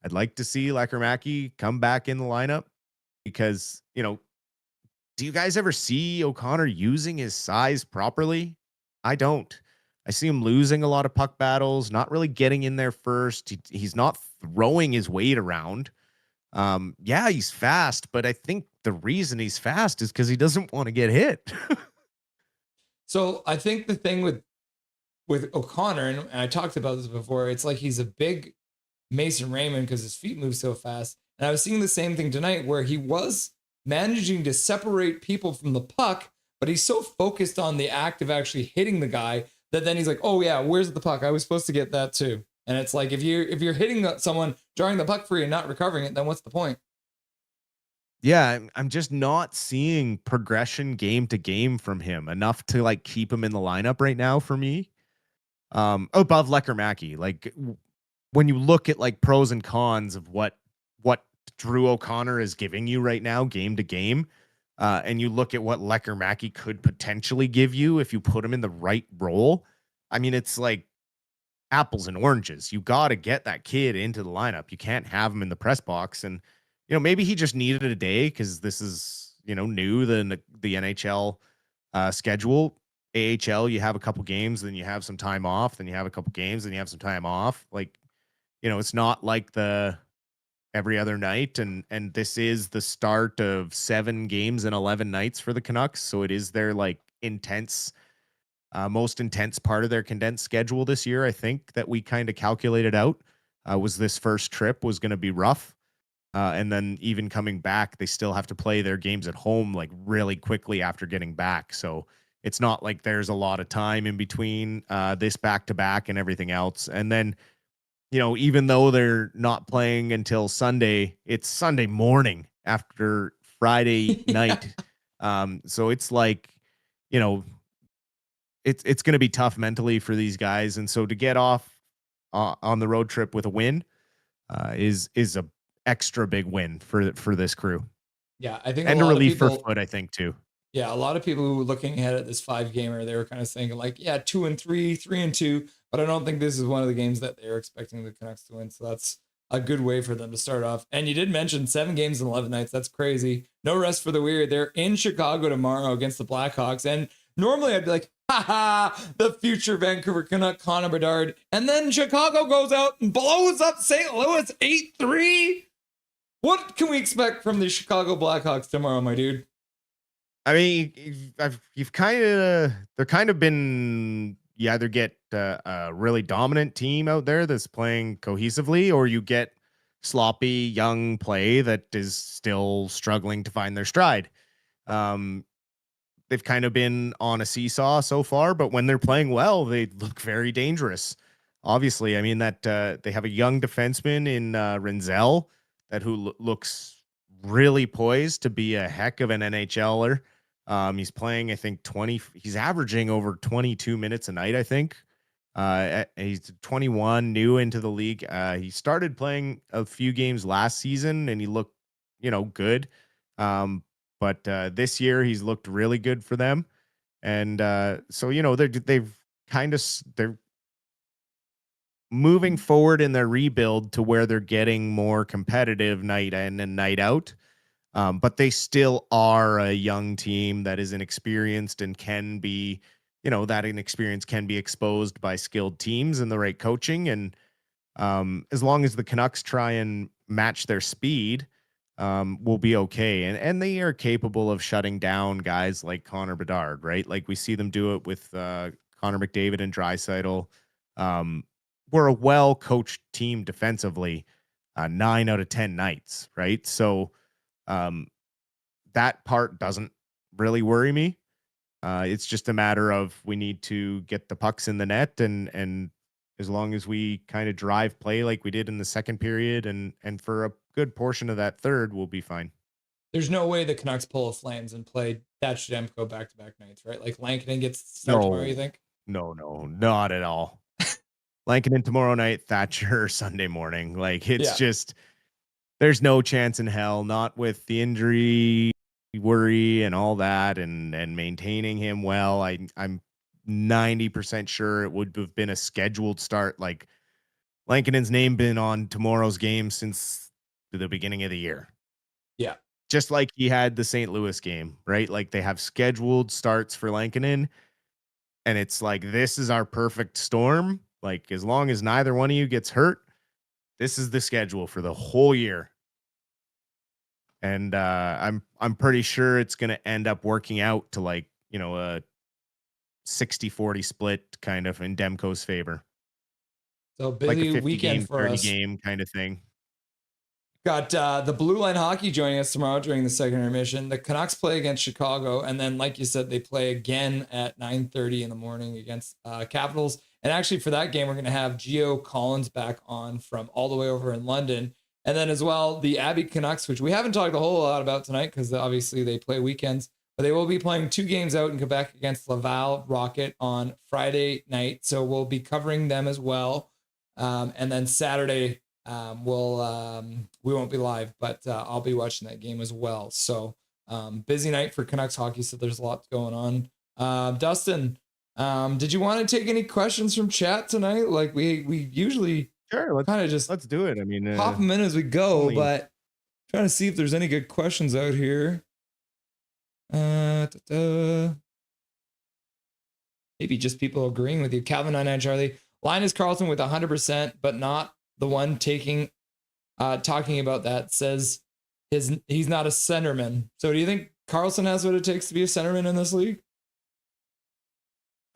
I'd like to see Lekkerimäki come back in the lineup because, do you guys ever see O'Connor using his size properly? I don't. I see him losing a lot of puck battles, not really getting in there first. He's not throwing his weight around. Yeah, he's fast, but I think the reason he's fast is because he doesn't want to get hit. So I think the thing with O'Connor, and I talked about this before, it's like he's a big Mason Raymond because his feet move so fast. And I was seeing the same thing tonight where he was managing to separate people from the puck, but he's so focused on the act of actually hitting the guy that then he's like, oh yeah, where's the puck? I was supposed to get that too. And it's like, if you're hitting someone, drawing the puck free and not recovering it, then what's the point? Yeah, I'm just not seeing progression game to game from him enough to like keep him in the lineup right now for me. Above Lekkerimäki. Like when you look at like pros and cons of what Drew O'Connor is giving you right now, game to game, and you look at what Lekkerimäki could potentially give you if you put him in the right role. I mean, it's like apples and oranges. You got to get that kid into the lineup. You can't have him in the press box. And, maybe he just needed a day because this is, new than the NHL schedule. AHL, you have a couple games, then you have some time off, then you have a couple games, then you have some time off. Like, it's not like the every other night. And this is the start of 7 games and 11 nights for the Canucks. So it is their like most intense part of their condensed schedule this year. I think that we kind of calculated out was this first trip was going to be rough. And then even coming back, they still have to play their games at home like really quickly after getting back. So it's not like there's a lot of time in between this back-to-back and everything else. And then, even though they're not playing until Sunday, it's Sunday morning after Friday night. So it's like, it's going to be tough mentally for these guys. And so to get off on the road trip with a win is a extra big win for this crew. Yeah, I think and a relief for Foot, I think too. Yeah, a lot of people who were looking ahead at this 5-gamer, they were kind of saying like, yeah, 2-3, 3-2, but I don't think this is one of the games that they're expecting the Canucks to win. So that's a good way for them to start off. And you did mention 7 games in 11 nights. That's crazy. No rest for the weary. They're in Chicago tomorrow against the Blackhawks. And normally I'd be like, the future Vancouver Canuck, Connor Bedard. And then Chicago goes out and blows up St. Louis 8-3. What can we expect from the Chicago Blackhawks tomorrow, my dude? I mean, you've kind of, they're kind of been, you either get a really dominant team out there that's playing cohesively, or you get sloppy young play that is still struggling to find their stride. They've kind of been on a seesaw so far, but when they're playing well, they look very dangerous. Obviously, I mean that they have a young defenseman in Renzel who looks really poised to be a heck of an NHLer. He's playing, I think, he's averaging over 22 minutes a night, I think. He's 21, new into the league. He started playing a few games last season and he looked, good. But this year he's looked really good for them. And so, they're moving forward in their rebuild to where they're getting more competitive night in and night out. But they still are a young team that is inexperienced and can be, that inexperience can be exposed by skilled teams and the right coaching. And as long as the Canucks try and match their speed, we'll be okay. And they are capable of shutting down guys like Connor Bedard, right? Like we see them do it with Connor McDavid and Draisaitl. We're a well-coached team defensively, 9 out of 10 nights, right? So that part doesn't really worry me. It's just a matter of we need to get the pucks in the net, and as long as we kind of drive play like we did in the second period and for a good portion of that third, we'll be fine. There's no way the Canucks pull a Flames and play Thatcher Demko back-to-back nights, right? Like Lankinen gets start tomorrow, you think? No, not at all. Lankinen tomorrow night, Thatcher Sunday morning. Like it's just there's no chance in hell, not with the injury worry and all that and maintaining him well. I'm 90% sure it would have been a scheduled start. Like Lankinen's name been on tomorrow's game since the beginning of the year. Yeah. Just like he had the St. Louis game, right? Like they have scheduled starts for Lankinen, and it's like, this is our perfect storm. Like as long as neither one of you gets hurt, this is the schedule for the whole year. And I'm pretty sure it's going to end up working out to like, a 60-40 split kind of in Demko's favor. So busy like a 50 weekend game, for 30 us. game kind of thing. Got the Blue Line Hockey joining us tomorrow during the second intermission. The Canucks play against Chicago, and then, like you said, they play again at 9:30 in the morning against Capitals. And actually, for that game, we're going to have Gio Collins back on from all the way over in London. And then as well, the Abbey Canucks, which we haven't talked a whole lot about tonight because obviously they play weekends, but they will be playing 2 games out in Quebec against Laval Rocket on Friday night. So we'll be covering them as well. And then Saturday, we won't be live, but I'll be watching that game as well. So busy night for Canucks hockey. So there's a lot going on. Dustin, did you want to take any questions from chat tonight? Like we usually kind of just let's do it. I mean, pop them in as we go, but trying to see if there's any good questions out here. Maybe just people agreeing with you. Calvin 99 Charlie. Linus Carlson with 100%, but not the one talking about that. Says he's not a centerman. So do you think Carlson has what it takes to be a centerman in this league?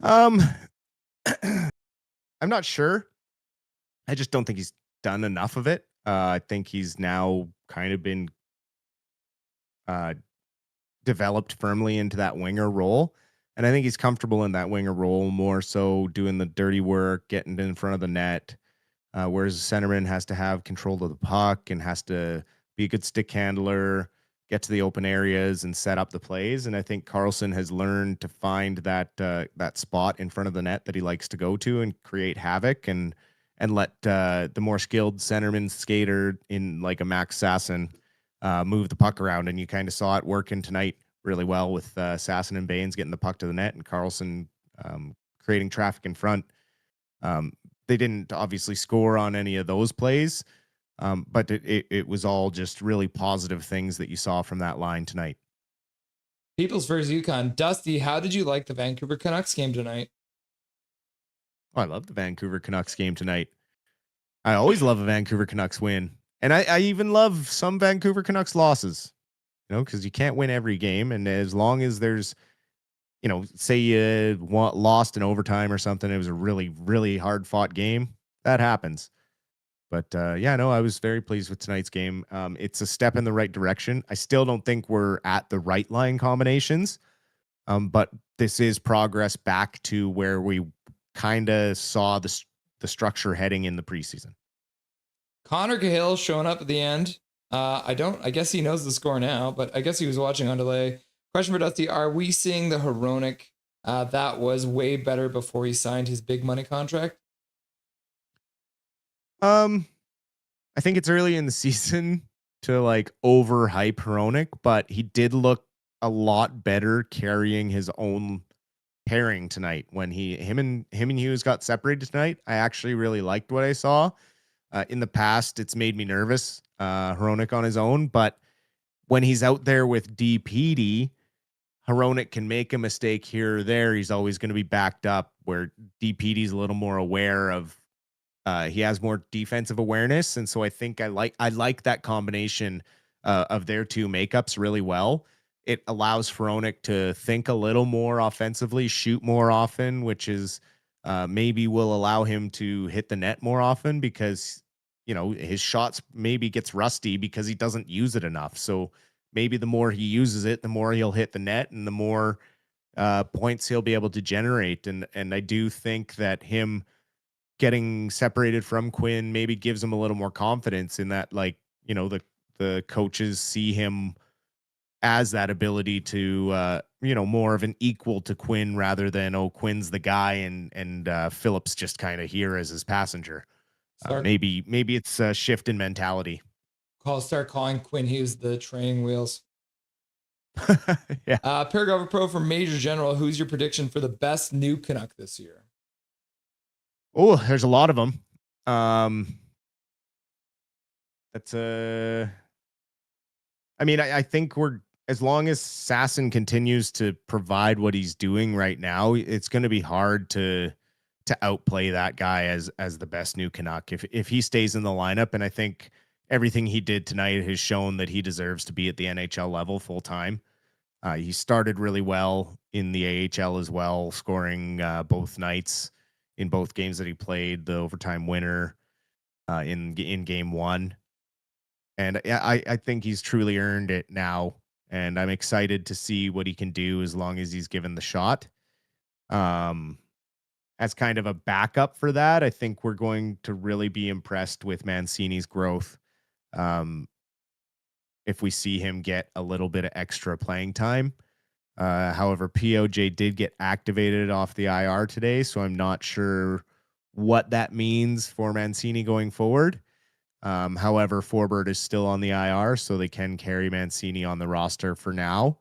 I'm not sure. I just don't think he's done enough of it. I think he's now kind of been developed firmly into that winger role. And I think he's comfortable in that winger role, more so doing the dirty work, getting in front of the net. Whereas a centerman has to have control of the puck and has to be a good stick handler, get to the open areas and set up the plays. And I think Carlson has learned to find that spot in front of the net that he likes to go to and create havoc and let the more skilled centerman skater in like a Max Sasson move the puck around. And you kind of saw it working tonight really well with Sasson and Baines getting the puck to the net and Carlson creating traffic in front. They didn't obviously score on any of those plays, but it was all just really positive things that you saw from that line tonight. People's versus Yukon. Dusty, how did you like the Vancouver Canucks game tonight? Oh, I love the Vancouver Canucks game tonight. I always love a Vancouver Canucks win. And I even love some Vancouver Canucks losses, because you can't win every game. And as long as there's, say you lost in overtime or something, it was a really, really hard fought game. That happens. But I was very pleased with tonight's game. It's a step in the right direction. I still don't think we're at the right line combinations, but this is progress back to where we kind of saw the structure heading in the preseason. Connor Cahill showing up at the end. I guess he knows the score now, but I guess he was watching on delay. Question for Dusty: are we seeing the Heronic that was way better before he signed his big money contract? I think it's early in the season to like overhype Heronic, but he did look a lot better carrying his own pairing tonight. When him and Hughes got separated tonight, I actually really liked what I saw. In the past, it's made me nervous, Heronic on his own, but when he's out there with DPD, Hronek can make a mistake here or there. He's always going to be backed up, where DPD's a little more aware of, he has more defensive awareness. And so I think I like that combination of their two makeups really well. It allows Hronek to think a little more offensively, shoot more often, which is maybe will allow him to hit the net more often, because, you know, his shots maybe gets rusty because he doesn't use it enough. So maybe the more he uses it, the more he'll hit the net and the more points he'll be able to generate. And I do think that him getting separated from Quinn maybe gives him a little more confidence in that, like, you know, the coaches see him as that ability to, you know, more of an equal to Quinn rather than, oh, Quinn's the guy and Phillips just kind of here as his passenger. Maybe it's a shift in mentality. Start calling Quinn Hughes the training wheels. Yeah. Paragraph Pro from Major General. Who's your prediction for the best new Canuck this year? Oh, there's a lot of them. I mean, I think as long as Sasson continues to provide what he's doing right now, it's going to be hard to outplay that guy as the best new Canuck if he stays in the lineup. And I think everything he did tonight has shown that he deserves to be at the NHL level full time. He started really well in the AHL as well, scoring both nights in both games that he played, the overtime winner in game one. And I think he's truly earned it now. And I'm excited to see what he can do as long as he's given the shot. As kind of a backup for that, I think we're going to really be impressed with Mancini's growth. If we see him get a little bit of extra playing time. However, POJ did get activated off the IR today, so I'm not sure what that means for Mancini going forward. However, Forbert is still on the IR, so they can carry Mancini on the roster for now.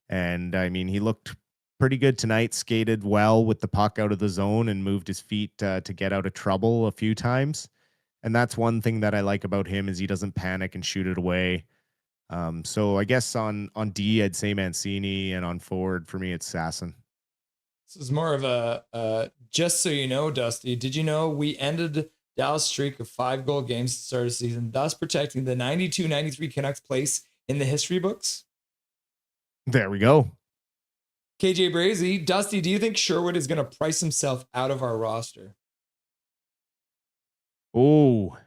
And I mean, he looked pretty good tonight, skated well with the puck out of the zone and moved his feet to get out of trouble a few times. And that's one thing that I like about him is he doesn't panic and shoot it away. So I guess on D, I'd say Mancini, and on forward, for me, it's Sasson. This is more of a just so you know, Dusty, did you know we ended Dallas' streak of 5-goal games to start the season, thus protecting the 92-93 Canucks place in the history books? There we go. KJ Brazy, Dusty, do you think Sherwood is going to price himself out of our roster? Oh,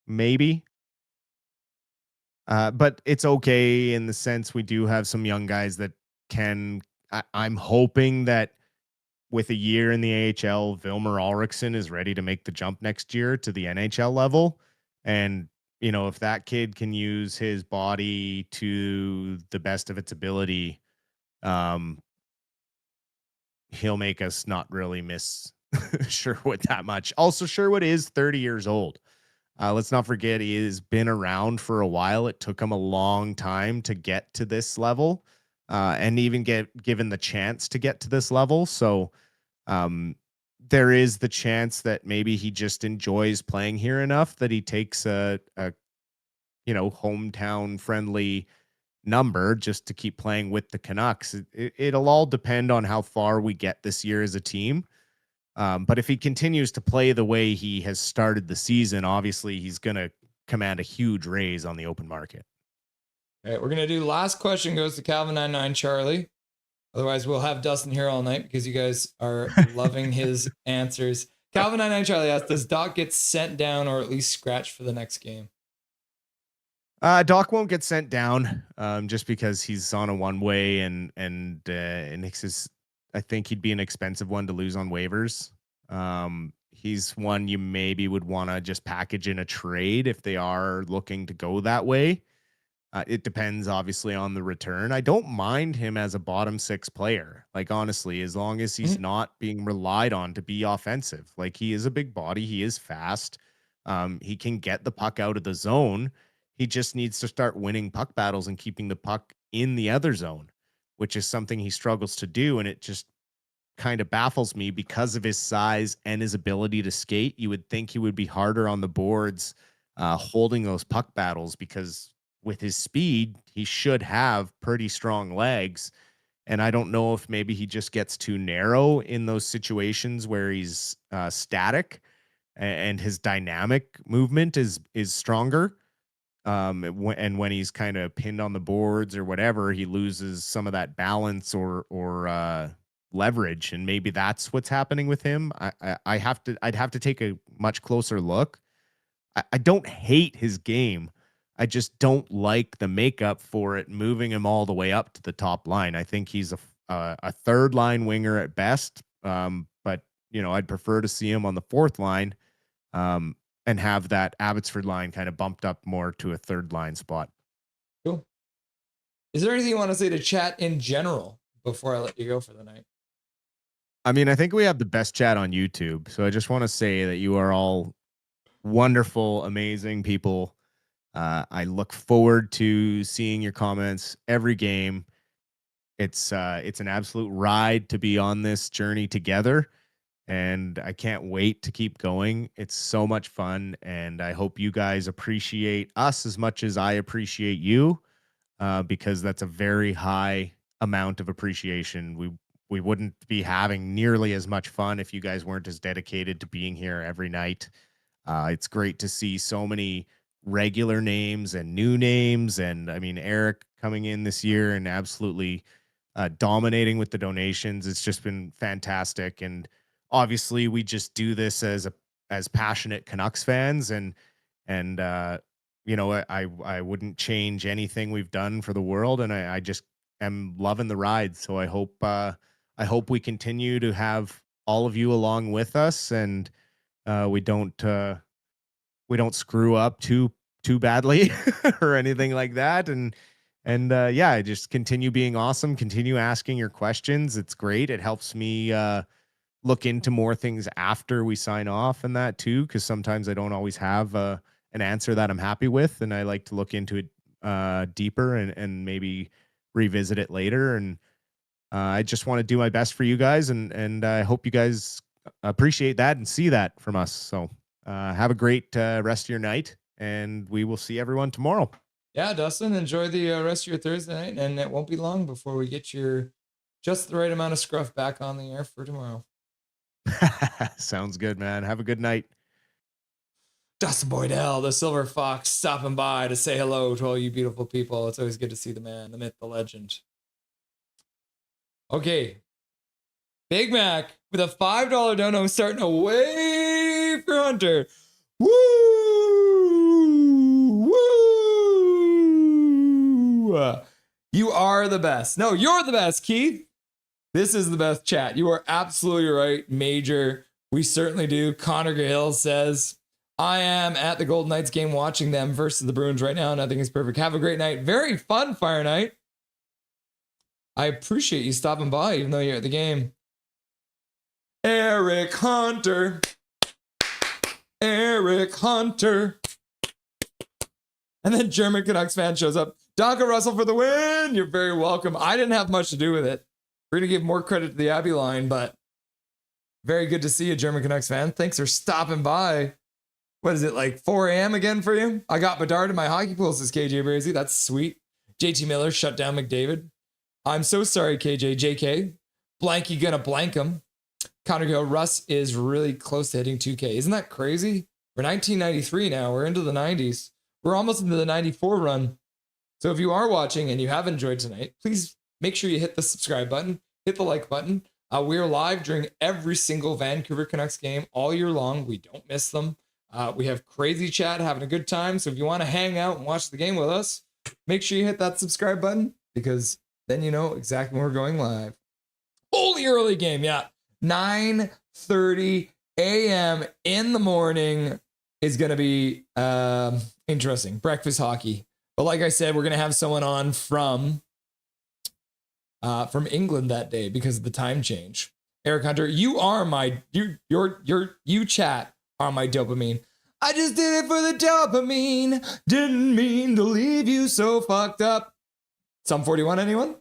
maybe. But it's okay in the sense we do have some young guys that can. I'm hoping that with a year in the AHL, Vilmer Ulrichsen is ready to make the jump next year to the NHL level. And, you know, if that kid can use his body to the best of its ability, he'll make us not really miss Sherwood that much. Also, Sherwood is 30 years old. Let's not forget he has been around for a while. It took him a long time to get to this level, and even given the chance to get to this level. So there is the chance that maybe he just enjoys playing here enough that he takes a hometown friendly number just to keep playing with the Canucks. It'll all depend on how far we get this year as a team. But if he continues to play the way he has started the season, obviously he's going to command a huge raise on the open market. All right, we're going to do last question goes to Calvin99 Charlie. Otherwise, we'll have Dustin here all night because you guys are loving his answers. Calvin99 Charlie asks, does Doc get sent down or at least scratched for the next game? Doc won't get sent down just because he's on a one-way and Nix is, I think he'd be an expensive one to lose on waivers. He's one you maybe would want to just package in a trade if they are looking to go that way. It depends obviously on the return. I don't mind him as a bottom six player. Like, honestly, as long as he's not being relied on to be offensive. Like, he is a big body. He is fast. He can get the puck out of the zone. He just needs to start winning puck battles and keeping the puck in the other zone, which is something he struggles to do. And it just kind of baffles me because of his size and his ability to skate. You would think he would be harder on the boards holding those puck battles, because with his speed, he should have pretty strong legs. And I don't know if maybe he just gets too narrow in those situations where he's static, and his dynamic movement is stronger. And when he's kind of pinned on the boards or whatever, he loses some of that balance or leverage, and maybe that's what's happening with him. I'd have to take a much closer look. I don't hate his game. I just don't like the makeup for it, moving him all the way up to the top line. I think he's a third line winger at best. But I'd prefer to see him on the fourth line, and have that Abbotsford line kind of bumped up more to a third line spot. Cool. Is there anything you want to say to chat in general before I let you go for the night? I mean, I think we have the best chat on YouTube. So I just want to say that you are all wonderful, amazing people. I look forward to seeing your comments every game. It's an absolute ride to be on this journey together, and I can't wait to keep going. It's so much fun, and I hope you guys appreciate us as much as I appreciate you, because that's a very high amount of appreciation. We wouldn't be having nearly as much fun if you guys weren't as dedicated to being here every night. It's great to see so many regular names and new names. And I mean, Eric coming in this year and absolutely dominating with the donations. It's just been fantastic. And obviously we just do this as passionate Canucks fans. And I wouldn't change anything we've done for the world. And I just am loving the ride. So I hope we continue to have all of you along with us, and we don't screw up too badly or anything like that. And just continue being awesome. Continue asking your questions. It's great. It helps me look into more things after we sign off and that too, because sometimes I don't always have an answer that I'm happy with, and I like to look into it deeper and maybe revisit it later. And I just want to do my best for you guys, and I hope you guys appreciate that and see that from us. So have a great rest of your night, and we will see everyone tomorrow. Yeah, Dustin, enjoy the rest of your Thursday night, and it won't be long before we get your just the right amount of scruff back on the air for tomorrow. Sounds good, man. Have a good night. Dustin Boydell, the Silver Fox, stopping by to say hello to all you beautiful people. It's always good to see the man, the myth, the legend. Okay. Big Mac with a $5 dono starting away for Hunter. Woo! Woo! You are the best. No, you're the best, Keith. This is the best chat. You are absolutely right, Major. We certainly do. Connor Gale says, I am at the Golden Knights game watching them versus the Bruins right now. Nothing is perfect. Have a great night. Very fun fire night. I appreciate you stopping by, even though you're at the game. Eric Hunter. Eric Hunter. And then German Canucks fan shows up. Donka Russell for the win. You're very welcome. I didn't have much to do with it. We're going to give more credit to the Abbey line, but very good to see you, German Canucks fan. Thanks for stopping by. What is it, like 4 a.m. again for you? I got Bedard in my hockey pool, says KJ Brazy. That's sweet. JT Miller shut down McDavid. I'm so sorry, KJ. JK. Blanky gonna blank him. Connor Gill, Russ is really close to hitting 2K. Isn't that crazy? We're 1993 now. We're into the 90s. We're almost into the 94 run. So if you are watching and you have enjoyed tonight, please make sure you hit the subscribe button, hit the like button. We're live during every single Vancouver Canucks game all year long. We don't miss them. We have crazy chat, having a good time. So if you want to hang out and watch the game with us, make sure you hit that subscribe button, because then you know exactly when we're going live. Only early game, yeah. 9:30 a.m. in the morning is going to be interesting. Breakfast hockey. But like I said, we're going to have someone on from England that day because of the time change. Eric Hunter, you are my, you chat are my dopamine. I just did it for the dopamine. Didn't mean to leave you so fucked up. Sum 41, anyone?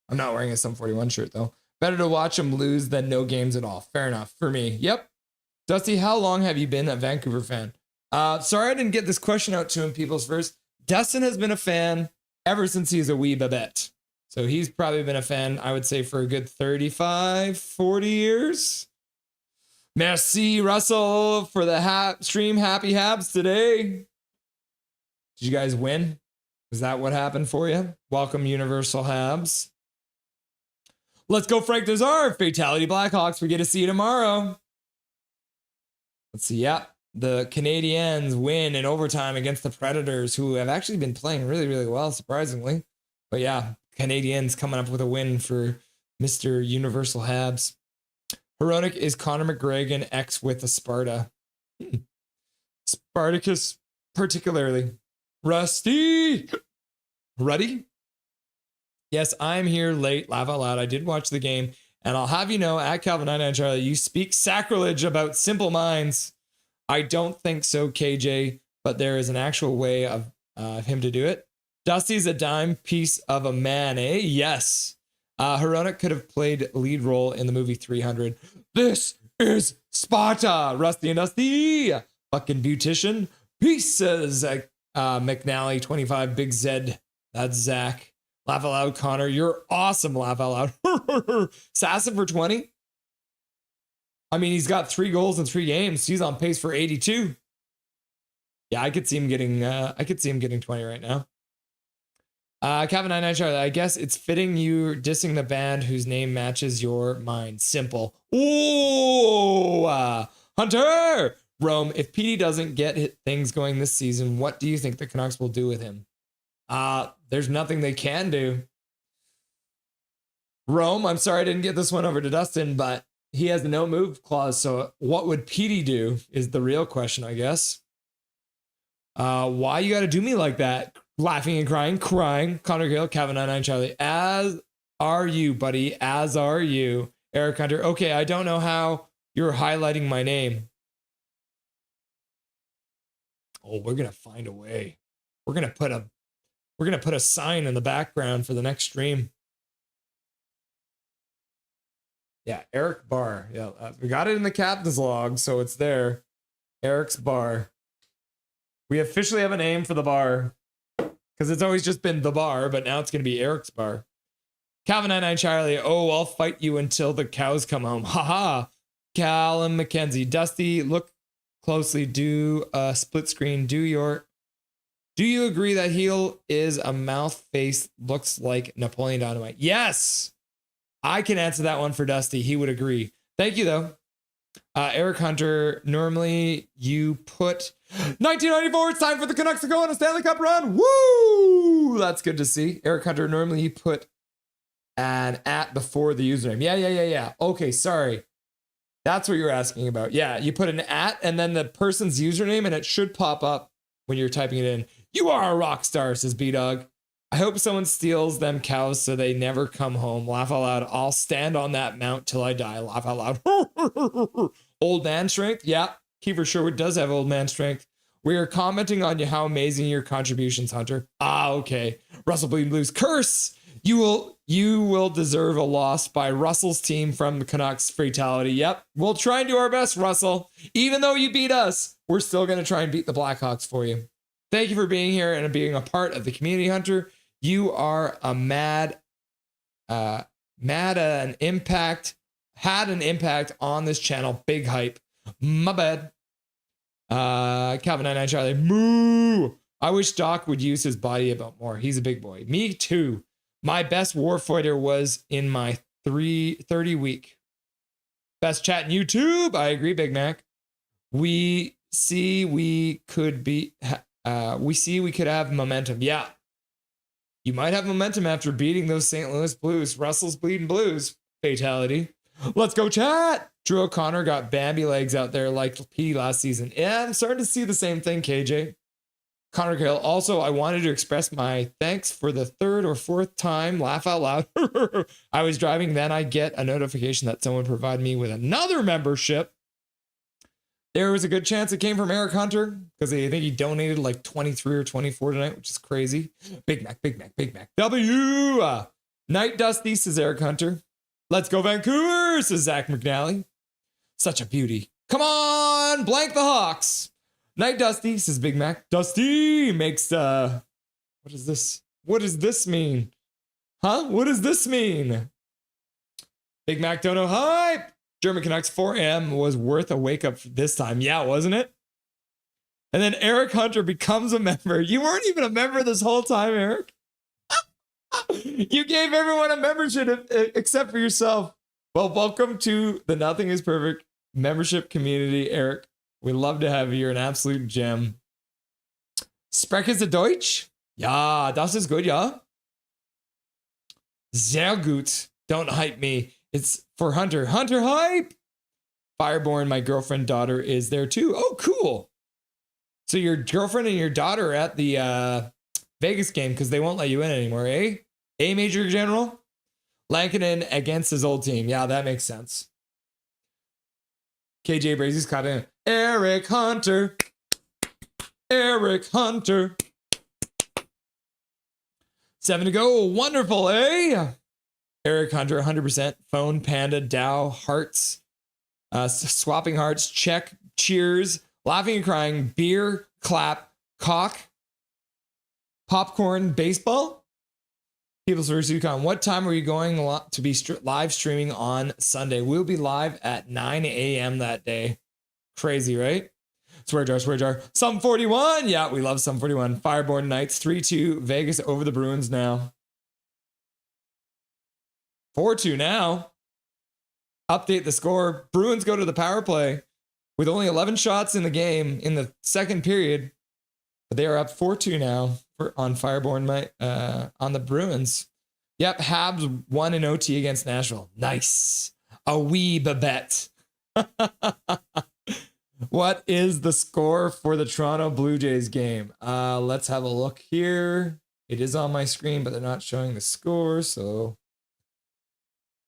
I'm not wearing a Sum 41 shirt though. Better to watch them lose than no games at all. Fair enough for me. Yep. Dusty, how long have you been a Vancouver fan? Sorry I didn't get this question out to him, people's first. Dustin has been a fan ever since he's a wee babette. So he's probably been a fan, I would say, for a good 35, 40 years. Merci, Russell, for the stream. Happy Habs today. Did you guys win? Is that what happened for you? Welcome, Universal Habs. Let's go, Frank Nazar. Fatality Blackhawks. We get to see you tomorrow. Let's see. Yeah. The Canadiens win in overtime against the Predators, who have actually been playing really, really well, surprisingly. But yeah, Canadiens coming up with a win for Mr. Universal Habs. Heronic is Conor McGregor X with a Sparta. Spartacus, particularly. Rusty! Ruddy? Yes, I'm here late. Laugh out loud. I did watch the game. And I'll have you know, at Calvin99 Charlie, you speak sacrilege about simple minds. I don't think so, KJ, but there is an actual way of him to do it. Dusty's a dime piece of a man, eh? Yes. Heronic could have played lead role in the movie 300. This is Sparta. Rusty and Dusty. Fucking beautician. Peace, says McNally 25, Big Zed. That's Zach. Laugh out loud, Connor. You're awesome, laugh out loud. Sasson for 20. I mean, he's got 3 goals in 3 games. He's on pace for 82. Yeah, I could see him getting 20 right now. Kevin 99 Charlie, I guess it's fitting you dissing the band whose name matches your mind. Simple. Ooh, Hunter! Rome, if PD doesn't get things going this season, what do you think the Canucks will do with him? There's nothing they can do. Rome, I'm sorry I didn't get this one over to Dustin, but he has the no move clause. So what would PD do is the real question, I guess. Why you got to do me like that? Laughing and crying. Connor Gill, Kevin 99 Charlie. As are you, buddy. As are you. Eric Hunter. Okay, I don't know how you're highlighting my name. Oh, we're gonna find a way. We're gonna put a sign in the background for the next stream. Yeah, Eric Bar. Yeah, we got it in the captain's log, so it's there. Eric's Bar. We officially have a name for the bar because it's always just been the bar, but now it's going to be Eric's Bar. Calvin 99 Charlie. Oh, I'll fight you until the cows come home. Haha. Callum McKenzie. Dusty, look closely. Do a split screen. Do you agree that heel is a mouth face looks like Napoleon Dynamite? Yes. I can answer that one for Dusty. He would agree. Thank you, though. Eric Hunter, normally you put 1994. It's time for the Canucks to go on a Stanley Cup run. Woo! That's good to see. Eric Hunter, normally you put an @ before the username. Yeah. Okay, sorry. That's what you're asking about. Yeah, you put an @ and then the person's username, and it should pop up when you're typing it in. You are a rock star, says B-Dog. I hope someone steals them cows so they never come home. Laugh out loud. I'll stand on that mount till I die. Laugh out loud. Old man strength. Yeah, Kiefer Sherwood does have old man strength. We are commenting on how amazing your contributions, Hunter. Okay. Russell Bleeding Blues. Curse. You will deserve a loss by Russell's team from the Canucks fatality. Yep. We'll try and do our best, Russell. Even though you beat us, we're still going to try and beat the Blackhawks for you. Thank you for being here and being a part of the community, Hunter. You are a had an impact on this channel. Big hype. My bad. Calvin 99 Charlie. Moo. I wish Doc would use his body a bit more. He's a big boy. Me too. My best warfighter was in my 30 week. Best chat in YouTube. I agree, Big Mac. We could have momentum. Yeah. You might have momentum after beating those St. Louis Blues. Russell's Bleeding Blues. Fatality. Let's go, chat. Drew O'Connor got Bambi legs out there like P last season. Yeah, I'm starting to see the same thing, KJ. Connor Gill. Also, I wanted to express my thanks for the 3rd or 4th time. Laugh out loud. I was driving, then I get a notification that someone provided me with another membership. There was a good chance it came from Eric Hunter because I think he donated like 23 or 24 tonight, which is crazy. Big Mac. W. Night Dusty, says Eric Hunter. Let's go Vancouver, says Zach McNally. Such a beauty. Come on, blank the Hawks. Night, Dusty, says Big Mac. Dusty makes, what is this? What does this mean? Huh? What does this mean? Big Mac don't know hype. German Canucks 4M was worth a wake up this time. Yeah, wasn't it? And then Eric Hunter becomes a member. You weren't even a member this whole time, Eric. You gave everyone a membership except for yourself. Well, welcome to the Nothing is Perfect membership community, Eric. We love to have you. You're an absolute gem. Sprechen Sie Deutsch? Ja, das ist gut, ja. Sehr gut. Don't hype me. It's for Hunter. Hunter hype! Fireborn, my girlfriend daughter is there too. Oh, cool. So your girlfriend and your daughter are at the Vegas game because they won't let you in anymore, eh? Eh, Major General? Lankinen against his old team. Yeah, that makes sense. KJ Brazy's caught in. Eric Hunter. Eric Hunter. 7 to go. Wonderful, eh? Eric Hunter, 100%. Phone, Panda, Dow, Hearts. Swapping hearts. Check. Cheers. Laughing and crying. Beer. Clap. Cock. Popcorn. Baseball. People's vs. Yukon. What time are you going to be live streaming on Sunday? We'll be live at 9 a.m. that day. Crazy, right? Swear jar, swear jar. Sum 41. Yeah, we love Sum 41. Fireborn Knights 3-2. Vegas over the Bruins now. 4-2 now. Update the score. Bruins go to the power play with only 11 shots in the game in the second period. But they are up 4-2 now on Fireborn on the Bruins. Yep, Habs won in OT against Nashville. Nice. A wee babette. What is the score for the Toronto Blue Jays game? Let's have a look here. It is on my screen, but they're not showing the score, so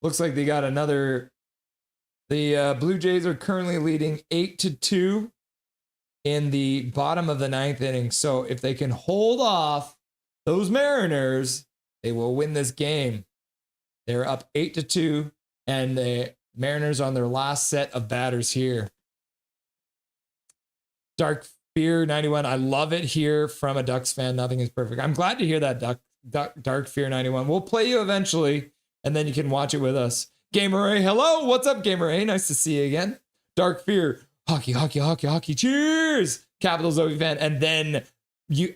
looks like they got another. The Blue Jays are currently leading 8-2 in the bottom of the ninth inning. So if they can hold off those Mariners, they will win this game. They're up 8-2, and the Mariners on their last set of batters here. Dark Fear 91. I love it here from a Ducks fan. Nothing is perfect. I'm glad to hear that, Dark Fear 91. We'll play you eventually, and then you can watch it with us. Gamer A, hello. What's up, Gamer A? Nice to see you again. Dark Fear. Hockey, hockey, hockey, hockey. Cheers. Capital Zoe fan. And then you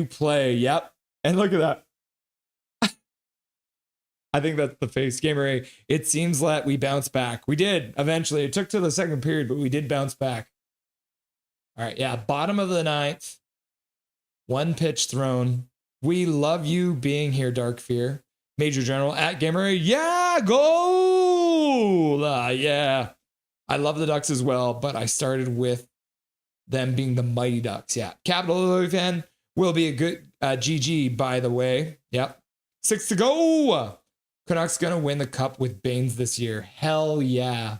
play. Yep. And look at that. I think that's the face. Gamer A. It seems that we bounced back. We did eventually. It took to the second period, but we did bounce back. All right. Yeah. Bottom of the ninth. One pitch thrown. We love you being here, Dark Fear. Major General at Gamer A. Yeah. Goal. Yeah. I love the Ducks as well, but I started with them being the Mighty Ducks. Yeah. Capital fan will be a good GG, by the way. Yep. 6 to go. Canucks going to win the cup with Baines this year. Hell yeah.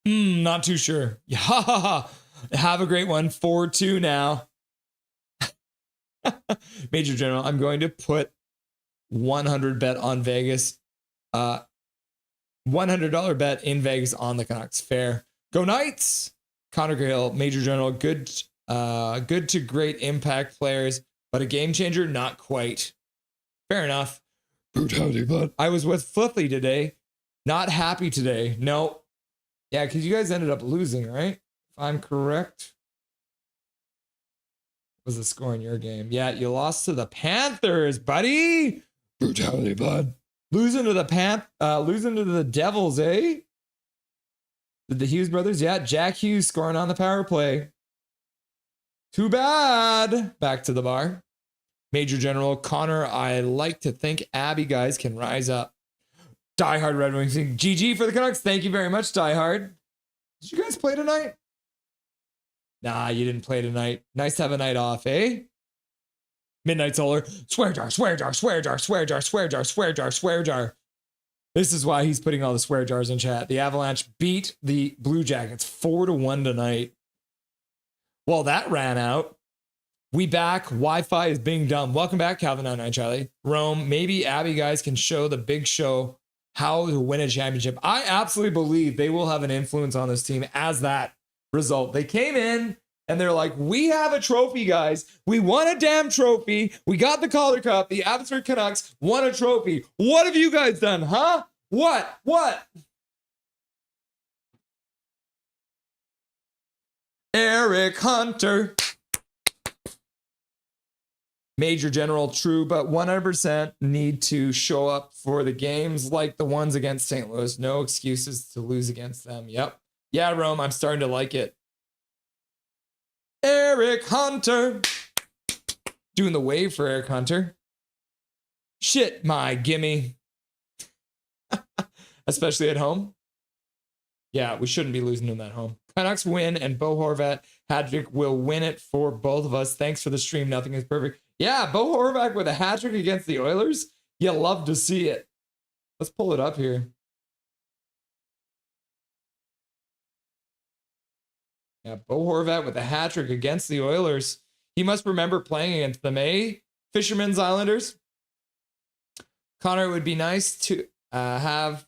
Not too sure. Yeah. Have a great one. 4-2 now. Major General, I'm going to put 100 bet on Vegas. $100 bet in Vegas on the Canucks. Fair. Go Knights. Connor Gale, Major General, good to great impact players, but a game changer, not quite. Fair enough. Brutality, but I was with Fliffy today. Not happy today. No. Yeah, because you guys ended up losing, right? If I'm correct. What was the score in your game? Yeah, you lost to the Panthers, buddy. Brutality, bud. Losing to the Devils, eh? The Hughes brothers, yeah. Jack Hughes scoring on the power play. Too bad. Back to the bar. Major General Connor, I like to think Abby guys can rise up. Diehard Red Wings. GG for the Canucks. Thank you very much, Diehard. Did you guys play tonight? Nah, you didn't play tonight. Nice to have a night off, eh? Midnight Solar. Swear jar, swear jar, swear jar, swear jar, swear jar, swear jar, swear jar. This is why he's putting all the swear jars in chat. The Avalanche beat the Blue Jackets 4-1 tonight. Well, that ran out. We back. Wi-Fi is being dumb. Welcome back, Calvin 99 Charlie. Rome. Maybe Abby guys can show the big show how to win a championship. I absolutely believe they will have an influence on this team as that result. They came in and they're like, we have a trophy, guys. We won a damn trophy. We got the Calder Cup. The Abbotsford Canucks won a trophy. What have you guys done, huh? What? Eric Hunter. Major General, true, but 100% need to show up for the games like the ones against St. Louis. No excuses to lose against them. Yep. Yeah, Rome, I'm starting to like it. Eric Hunter. Doing the wave for Eric Hunter. Shit, my gimme. Especially at home. Yeah, we shouldn't be losing them at home. Canucks win, and Bo Horvat hat-trick will win it for both of us. Thanks for the stream. Nothing is perfect. Yeah, Bo Horvat with a hat-trick against the Oilers. You love to see it. Let's pull it up here. Yeah, Bo Horvat with a hat-trick against the Oilers. He must remember playing against them, eh? Fisherman's Islanders. Connor, it would be nice to have...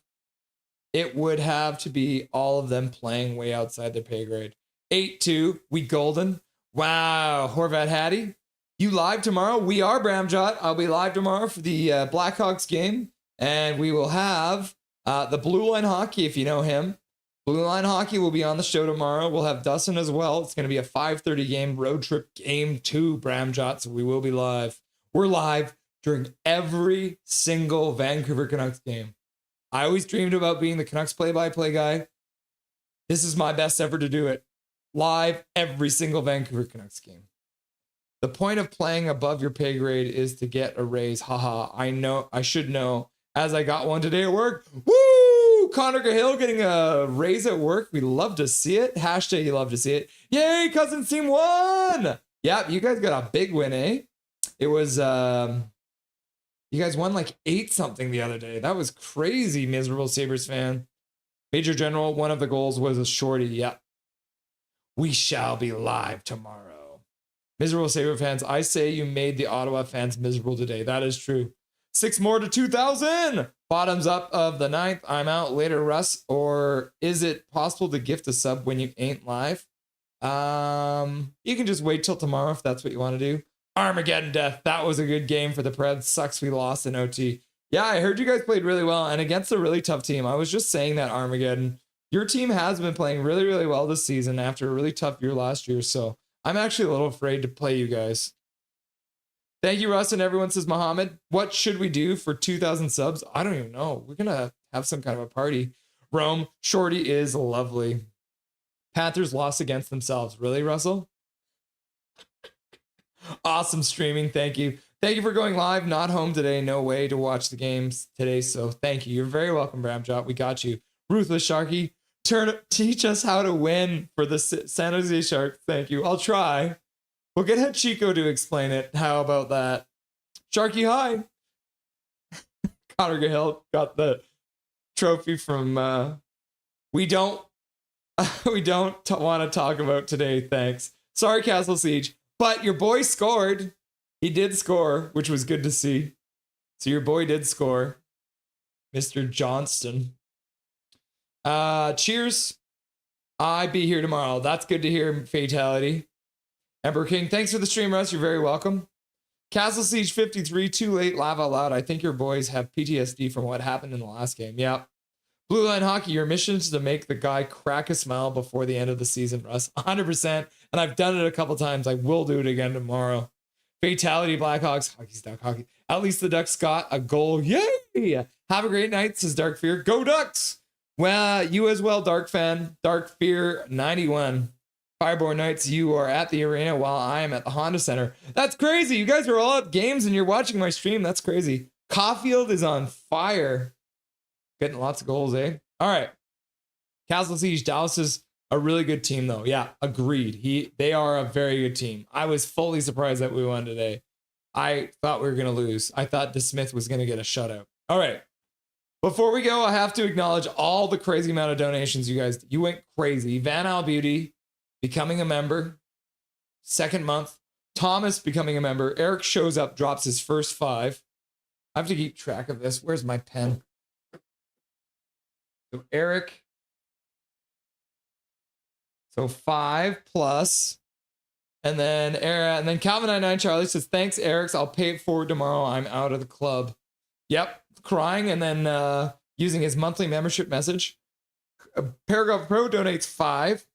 It would have to be all of them playing way outside their pay grade. 8-2, we golden. Wow, Horvat Hattie. You live tomorrow? We are, Bramjot. I'll be live tomorrow for the Blackhawks game. And we will have the Blue Line Hockey, if you know him. Blue Line Hockey will be on the show tomorrow. We'll have Dustin as well. It's going to be a 5:30 game, road trip game 2, Bramjot. So we will be live. We're live during every single Vancouver Canucks game. I always dreamed about being the Canucks play-by-play guy. This is my best effort to do it. Live every single Vancouver Canucks game. The point of playing above your pay grade is to get a raise. Haha, I know, I should know, as I got one today at work. Woo! Connor Cahill getting a raise at work. We love to see it. Hashtag you love to see it. Yay, Cousins team won! Yep, you guys got a big win, eh? It was... You guys won like 8-something the other day. That was crazy, miserable Sabres fan. Major General, one of the goals was a shorty. Yep. We shall be live tomorrow. Miserable Sabre fans, I say you made the Ottawa fans miserable today. That is true. 6 more to 2,000. Bottoms up of the 9th. I'm out later, Russ. Or is it possible to gift a sub when you ain't live? You can just wait till tomorrow if that's what you want to do. Armageddon Death. That was a good game for the Preds. Sucks we lost in OT. Yeah, I heard you guys played really well and against a really tough team. I was just saying that, Armageddon. Your team has been playing really, really well this season after a really tough year last year. So I'm actually a little afraid to play you guys. Thank you, Russ. And everyone says, Mohammed, what should we do for 2,000 subs? I don't even know. We're going to have some kind of a party. Rome, Shorty is lovely. Panthers lost against themselves. Really, Russell? Awesome streaming. Thank you. Thank you for going live. Not home today. No way to watch the games today. So thank you. You're very welcome, Bramjot. We got you. Ruthless Sharky. Teach us how to win for the San Jose Sharks. Thank you. I'll try. We'll get Chico to explain it. How about that? Sharky, hi. Connor Cahill got the trophy from we don't want to talk about today. Thanks. Sorry, Castle Siege. But your boy scored. He did score, which was good to see. So your boy did score. Mr. Johnston. Cheers. I be here tomorrow. That's good to hear, Fatality. Emperor King, thanks for the stream, Russ. You're very welcome. Castle Siege 53, too late, laugh out loud. I think your boys have PTSD from what happened in the last game. Yep. Blue Line Hockey, your mission is to make the guy crack a smile before the end of the season, Russ. 100%. And I've done it a couple times. I will do it again tomorrow. Fatality, Blackhawks, Hockey's Duck Hockey. At least the Ducks got a goal. Yay! Have a great night, says Dark Fear. Go Ducks! Well, you as well, Dark Fan. Dark Fear 91. Fireborn Knights, you are at the arena while I am at the Honda Center. That's crazy. You guys are all at games and you're watching my stream. That's crazy. Caulfield is on fire. Getting lots of goals, eh? All right. Castle Siege, Dallas is a really good team, though. Yeah, agreed. They are a very good team. I was fully surprised that we won today. I thought we were going to lose. I thought DeSmith was going to get a shutout. All right. Before we go, I have to acknowledge all the crazy amount of donations you guys. You went crazy. Van Al Beauty becoming a member. 2nd month. Thomas becoming a member. Eric shows up, drops his first 5. I have to keep track of this. Where's my pen? So Eric. So 5 plus And then Calvin 99 Charlie says, thanks, Eric's. I'll pay it forward tomorrow. I'm out of the club. Yep, crying, and then using his monthly membership message. Paragraph Pro donates $5.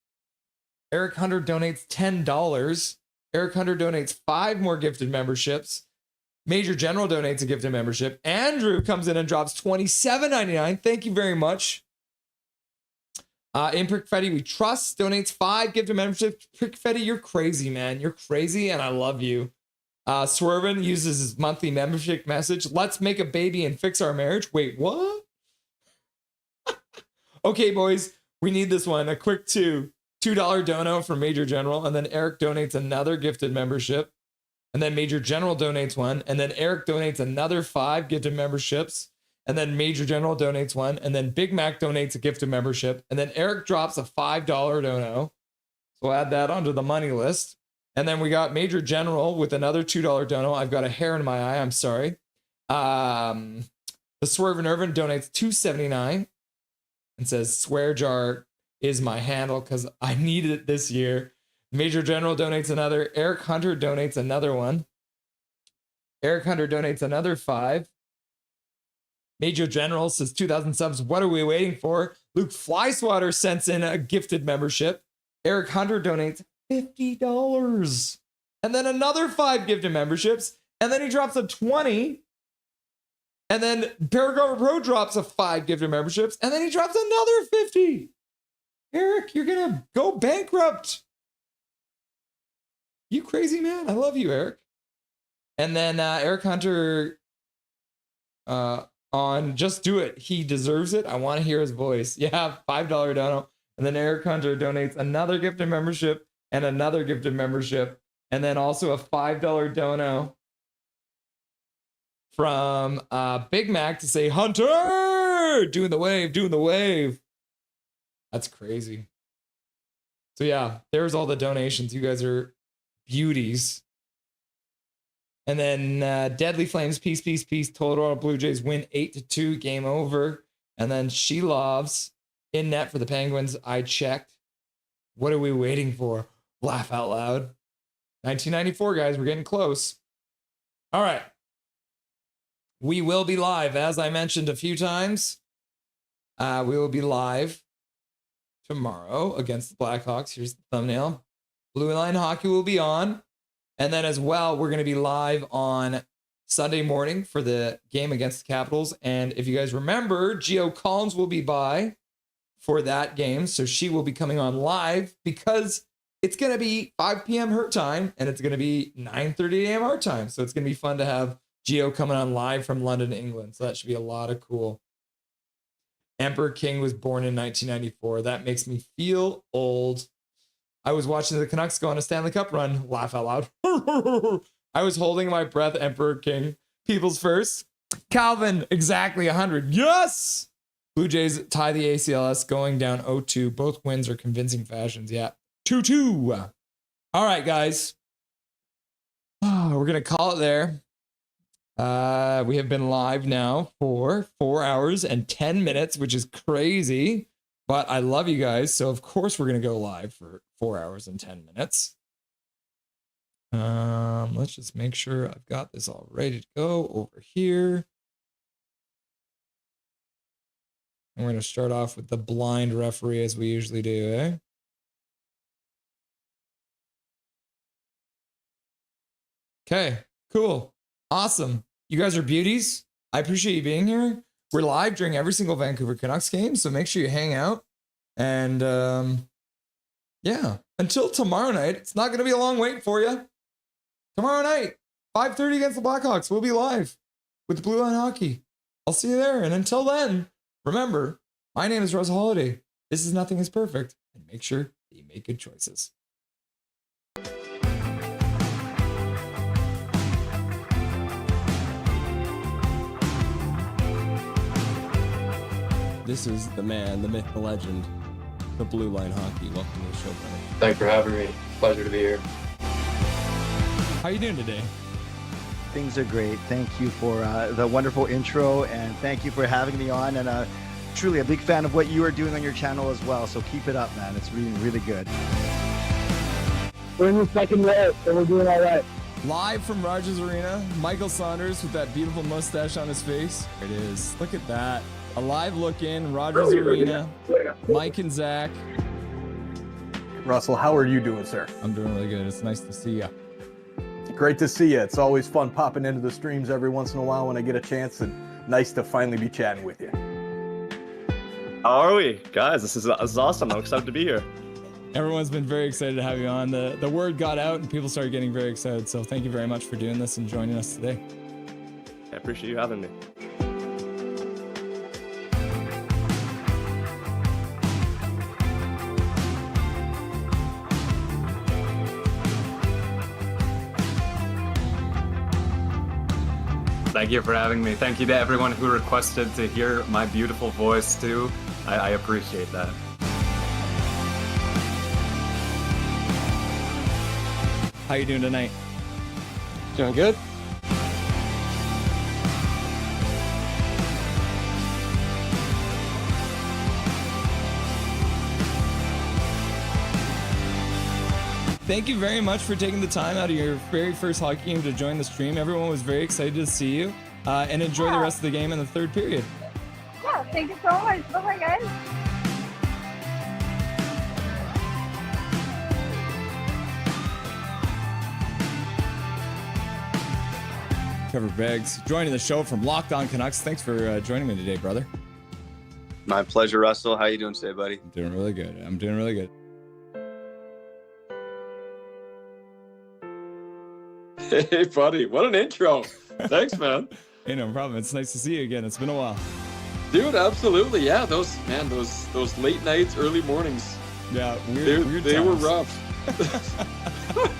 Eric Hunter donates $10. Eric Hunter donates 5 more gifted memberships. Major General donates a gifted membership. Andrew comes in and drops $27.99. Thank you very much. In Prickfetti We Trust donates 5 gifted memberships. Prickfetti, you're crazy, man. You're crazy, and I love you. Swervin uses his monthly membership message. Let's make a baby and fix our marriage. Wait, what? Okay, boys, we need this one. A quick $2 dono from Major General, and then Eric donates another gifted membership, and then Major General donates one, and then Eric donates another 5 gifted memberships, and then Major General donates one, and then Big Mac donates a gifted membership, and then Eric drops a $5 dono. So we'll add that onto the money list. And then we got Major General with another $2 dono. I've got a hair in my eye. I'm sorry. The Swerve and Irvin donates $2.79 and says swear jar is my handle because I needed it this year. Major General donates another. Eric Hunter donates another one. Eric Hunter donates another 5. Major General says 2,000 subs. What are we waiting for? Luke Flyswatter sends in a gifted membership. Eric Hunter donates $50. And then another 5 gifted memberships. And then he drops a 20. And then Paragraph Pro drops a 5 gifted memberships. And then he drops another 50. Eric, you're going to go bankrupt. You crazy man. I love you, Eric. And then Eric Hunter on Just Do It. He deserves it. I want to hear his voice. Yeah, $5 dono. And then Eric Hunter donates another gifted membership and another gifted membership. And then also a $5 dono from Big Mac to say, Hunter, doing the wave. That's crazy. So yeah, there's all the donations. You guys are beauties. And then Deadly Flames, peace. Total Blue Jays win 8-2, game over. And then She Loves in net for the Penguins. I checked. What are we waiting for? Laugh out loud. 1994, guys, we're getting close. All right. We will be live, as I mentioned a few times. We will be live tomorrow against the Blackhawks. Here's the thumbnail. Blue Line Hockey will be on. And then as well, we're going to be live on Sunday morning for the game against the Capitals. And if you guys remember, Gio Collins will be by for that game. So she will be coming on live because it's going to be 5 p.m. her time and it's going to be 9:30 a.m. our time. So it's going to be fun to have Gio coming on live from London, England. So that should be a lot of cool. Emperor King was born in 1994. That makes me feel old. I was watching the Canucks go on a Stanley Cup run. Laugh out loud. I was holding my breath, Emperor King. People's first. Calvin, exactly 100. Yes! Blue Jays tie the ACLS going down 0-2. Both wins are convincing fashions. Yeah. 2-2. All right, guys. We're going to call it there. We have been live now for 4 hours and 10 minutes, which is crazy. But I love you guys. So, of course, we're going to go live for 4 hours and 10 minutes. Let's just make sure I've got this all ready to go over here. And we're going to start off with the blind referee as we usually do, eh? Okay, cool. Awesome. You guys are beauties. I appreciate you being here. We're live during every single Vancouver Canucks game, so make sure you hang out. And yeah, until tomorrow night, it's not going to be a long wait for you. Tomorrow night, 5:30 against the Blackhawks, we'll be live with the Blue Line Hockey. I'll see you there. And until then, remember, my name is Rosa Holiday. This is Nothing is Perfect. And make sure that you make good choices. This is the man, the myth, the legend, the Blue Line Hockey. Welcome to the show, brother. Thanks for having me. Pleasure to be here. How you doing today? Things are great. Thank you for the wonderful intro, and thank you for having me on. And truly a big fan of what you are doing on your channel as well. So keep it up, man. It's really, really good. We're in the second row, so we're doing all right. Live from Rogers Arena, Michael Saunders with that beautiful mustache on his face. There it is. Look at that. A live look in Rogers Arena. Mike and Zach. Russell, how are you doing, sir? I'm doing really good. It's nice to see you. Great to see you. It's always fun popping into the streams every once in a while when I get a chance, and nice to finally be chatting with you. How are we? Guys, this is awesome. I'm excited to be here. Everyone's been very excited to have you on. The word got out and people started getting very excited. So thank you very much for doing this and joining us today. I appreciate you having me. Thank you for having me. Thank you to everyone who requested to hear my beautiful voice too. I appreciate that. How you doing tonight? Doing good. Thank you very much for taking the time out of your very first hockey game to join the stream. Everyone was very excited to see you and enjoy the rest of the game in the third period. Yeah, thank you so much. Bye-bye, guys. Trevor Beggs joining the show from Locked On Canucks. Thanks for joining me today, brother. My pleasure, Russell. How you doing today, buddy? I'm doing really good. I'm doing really good. Hey, buddy. What an intro. Thanks, man. Hey, no problem. It's nice to see you again. It's been a while. Dude, absolutely. Yeah, those late nights, early mornings. Yeah, weird they were times.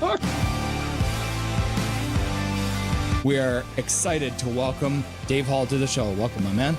rough. We are excited to welcome Dave Hall to the show. Welcome, my man.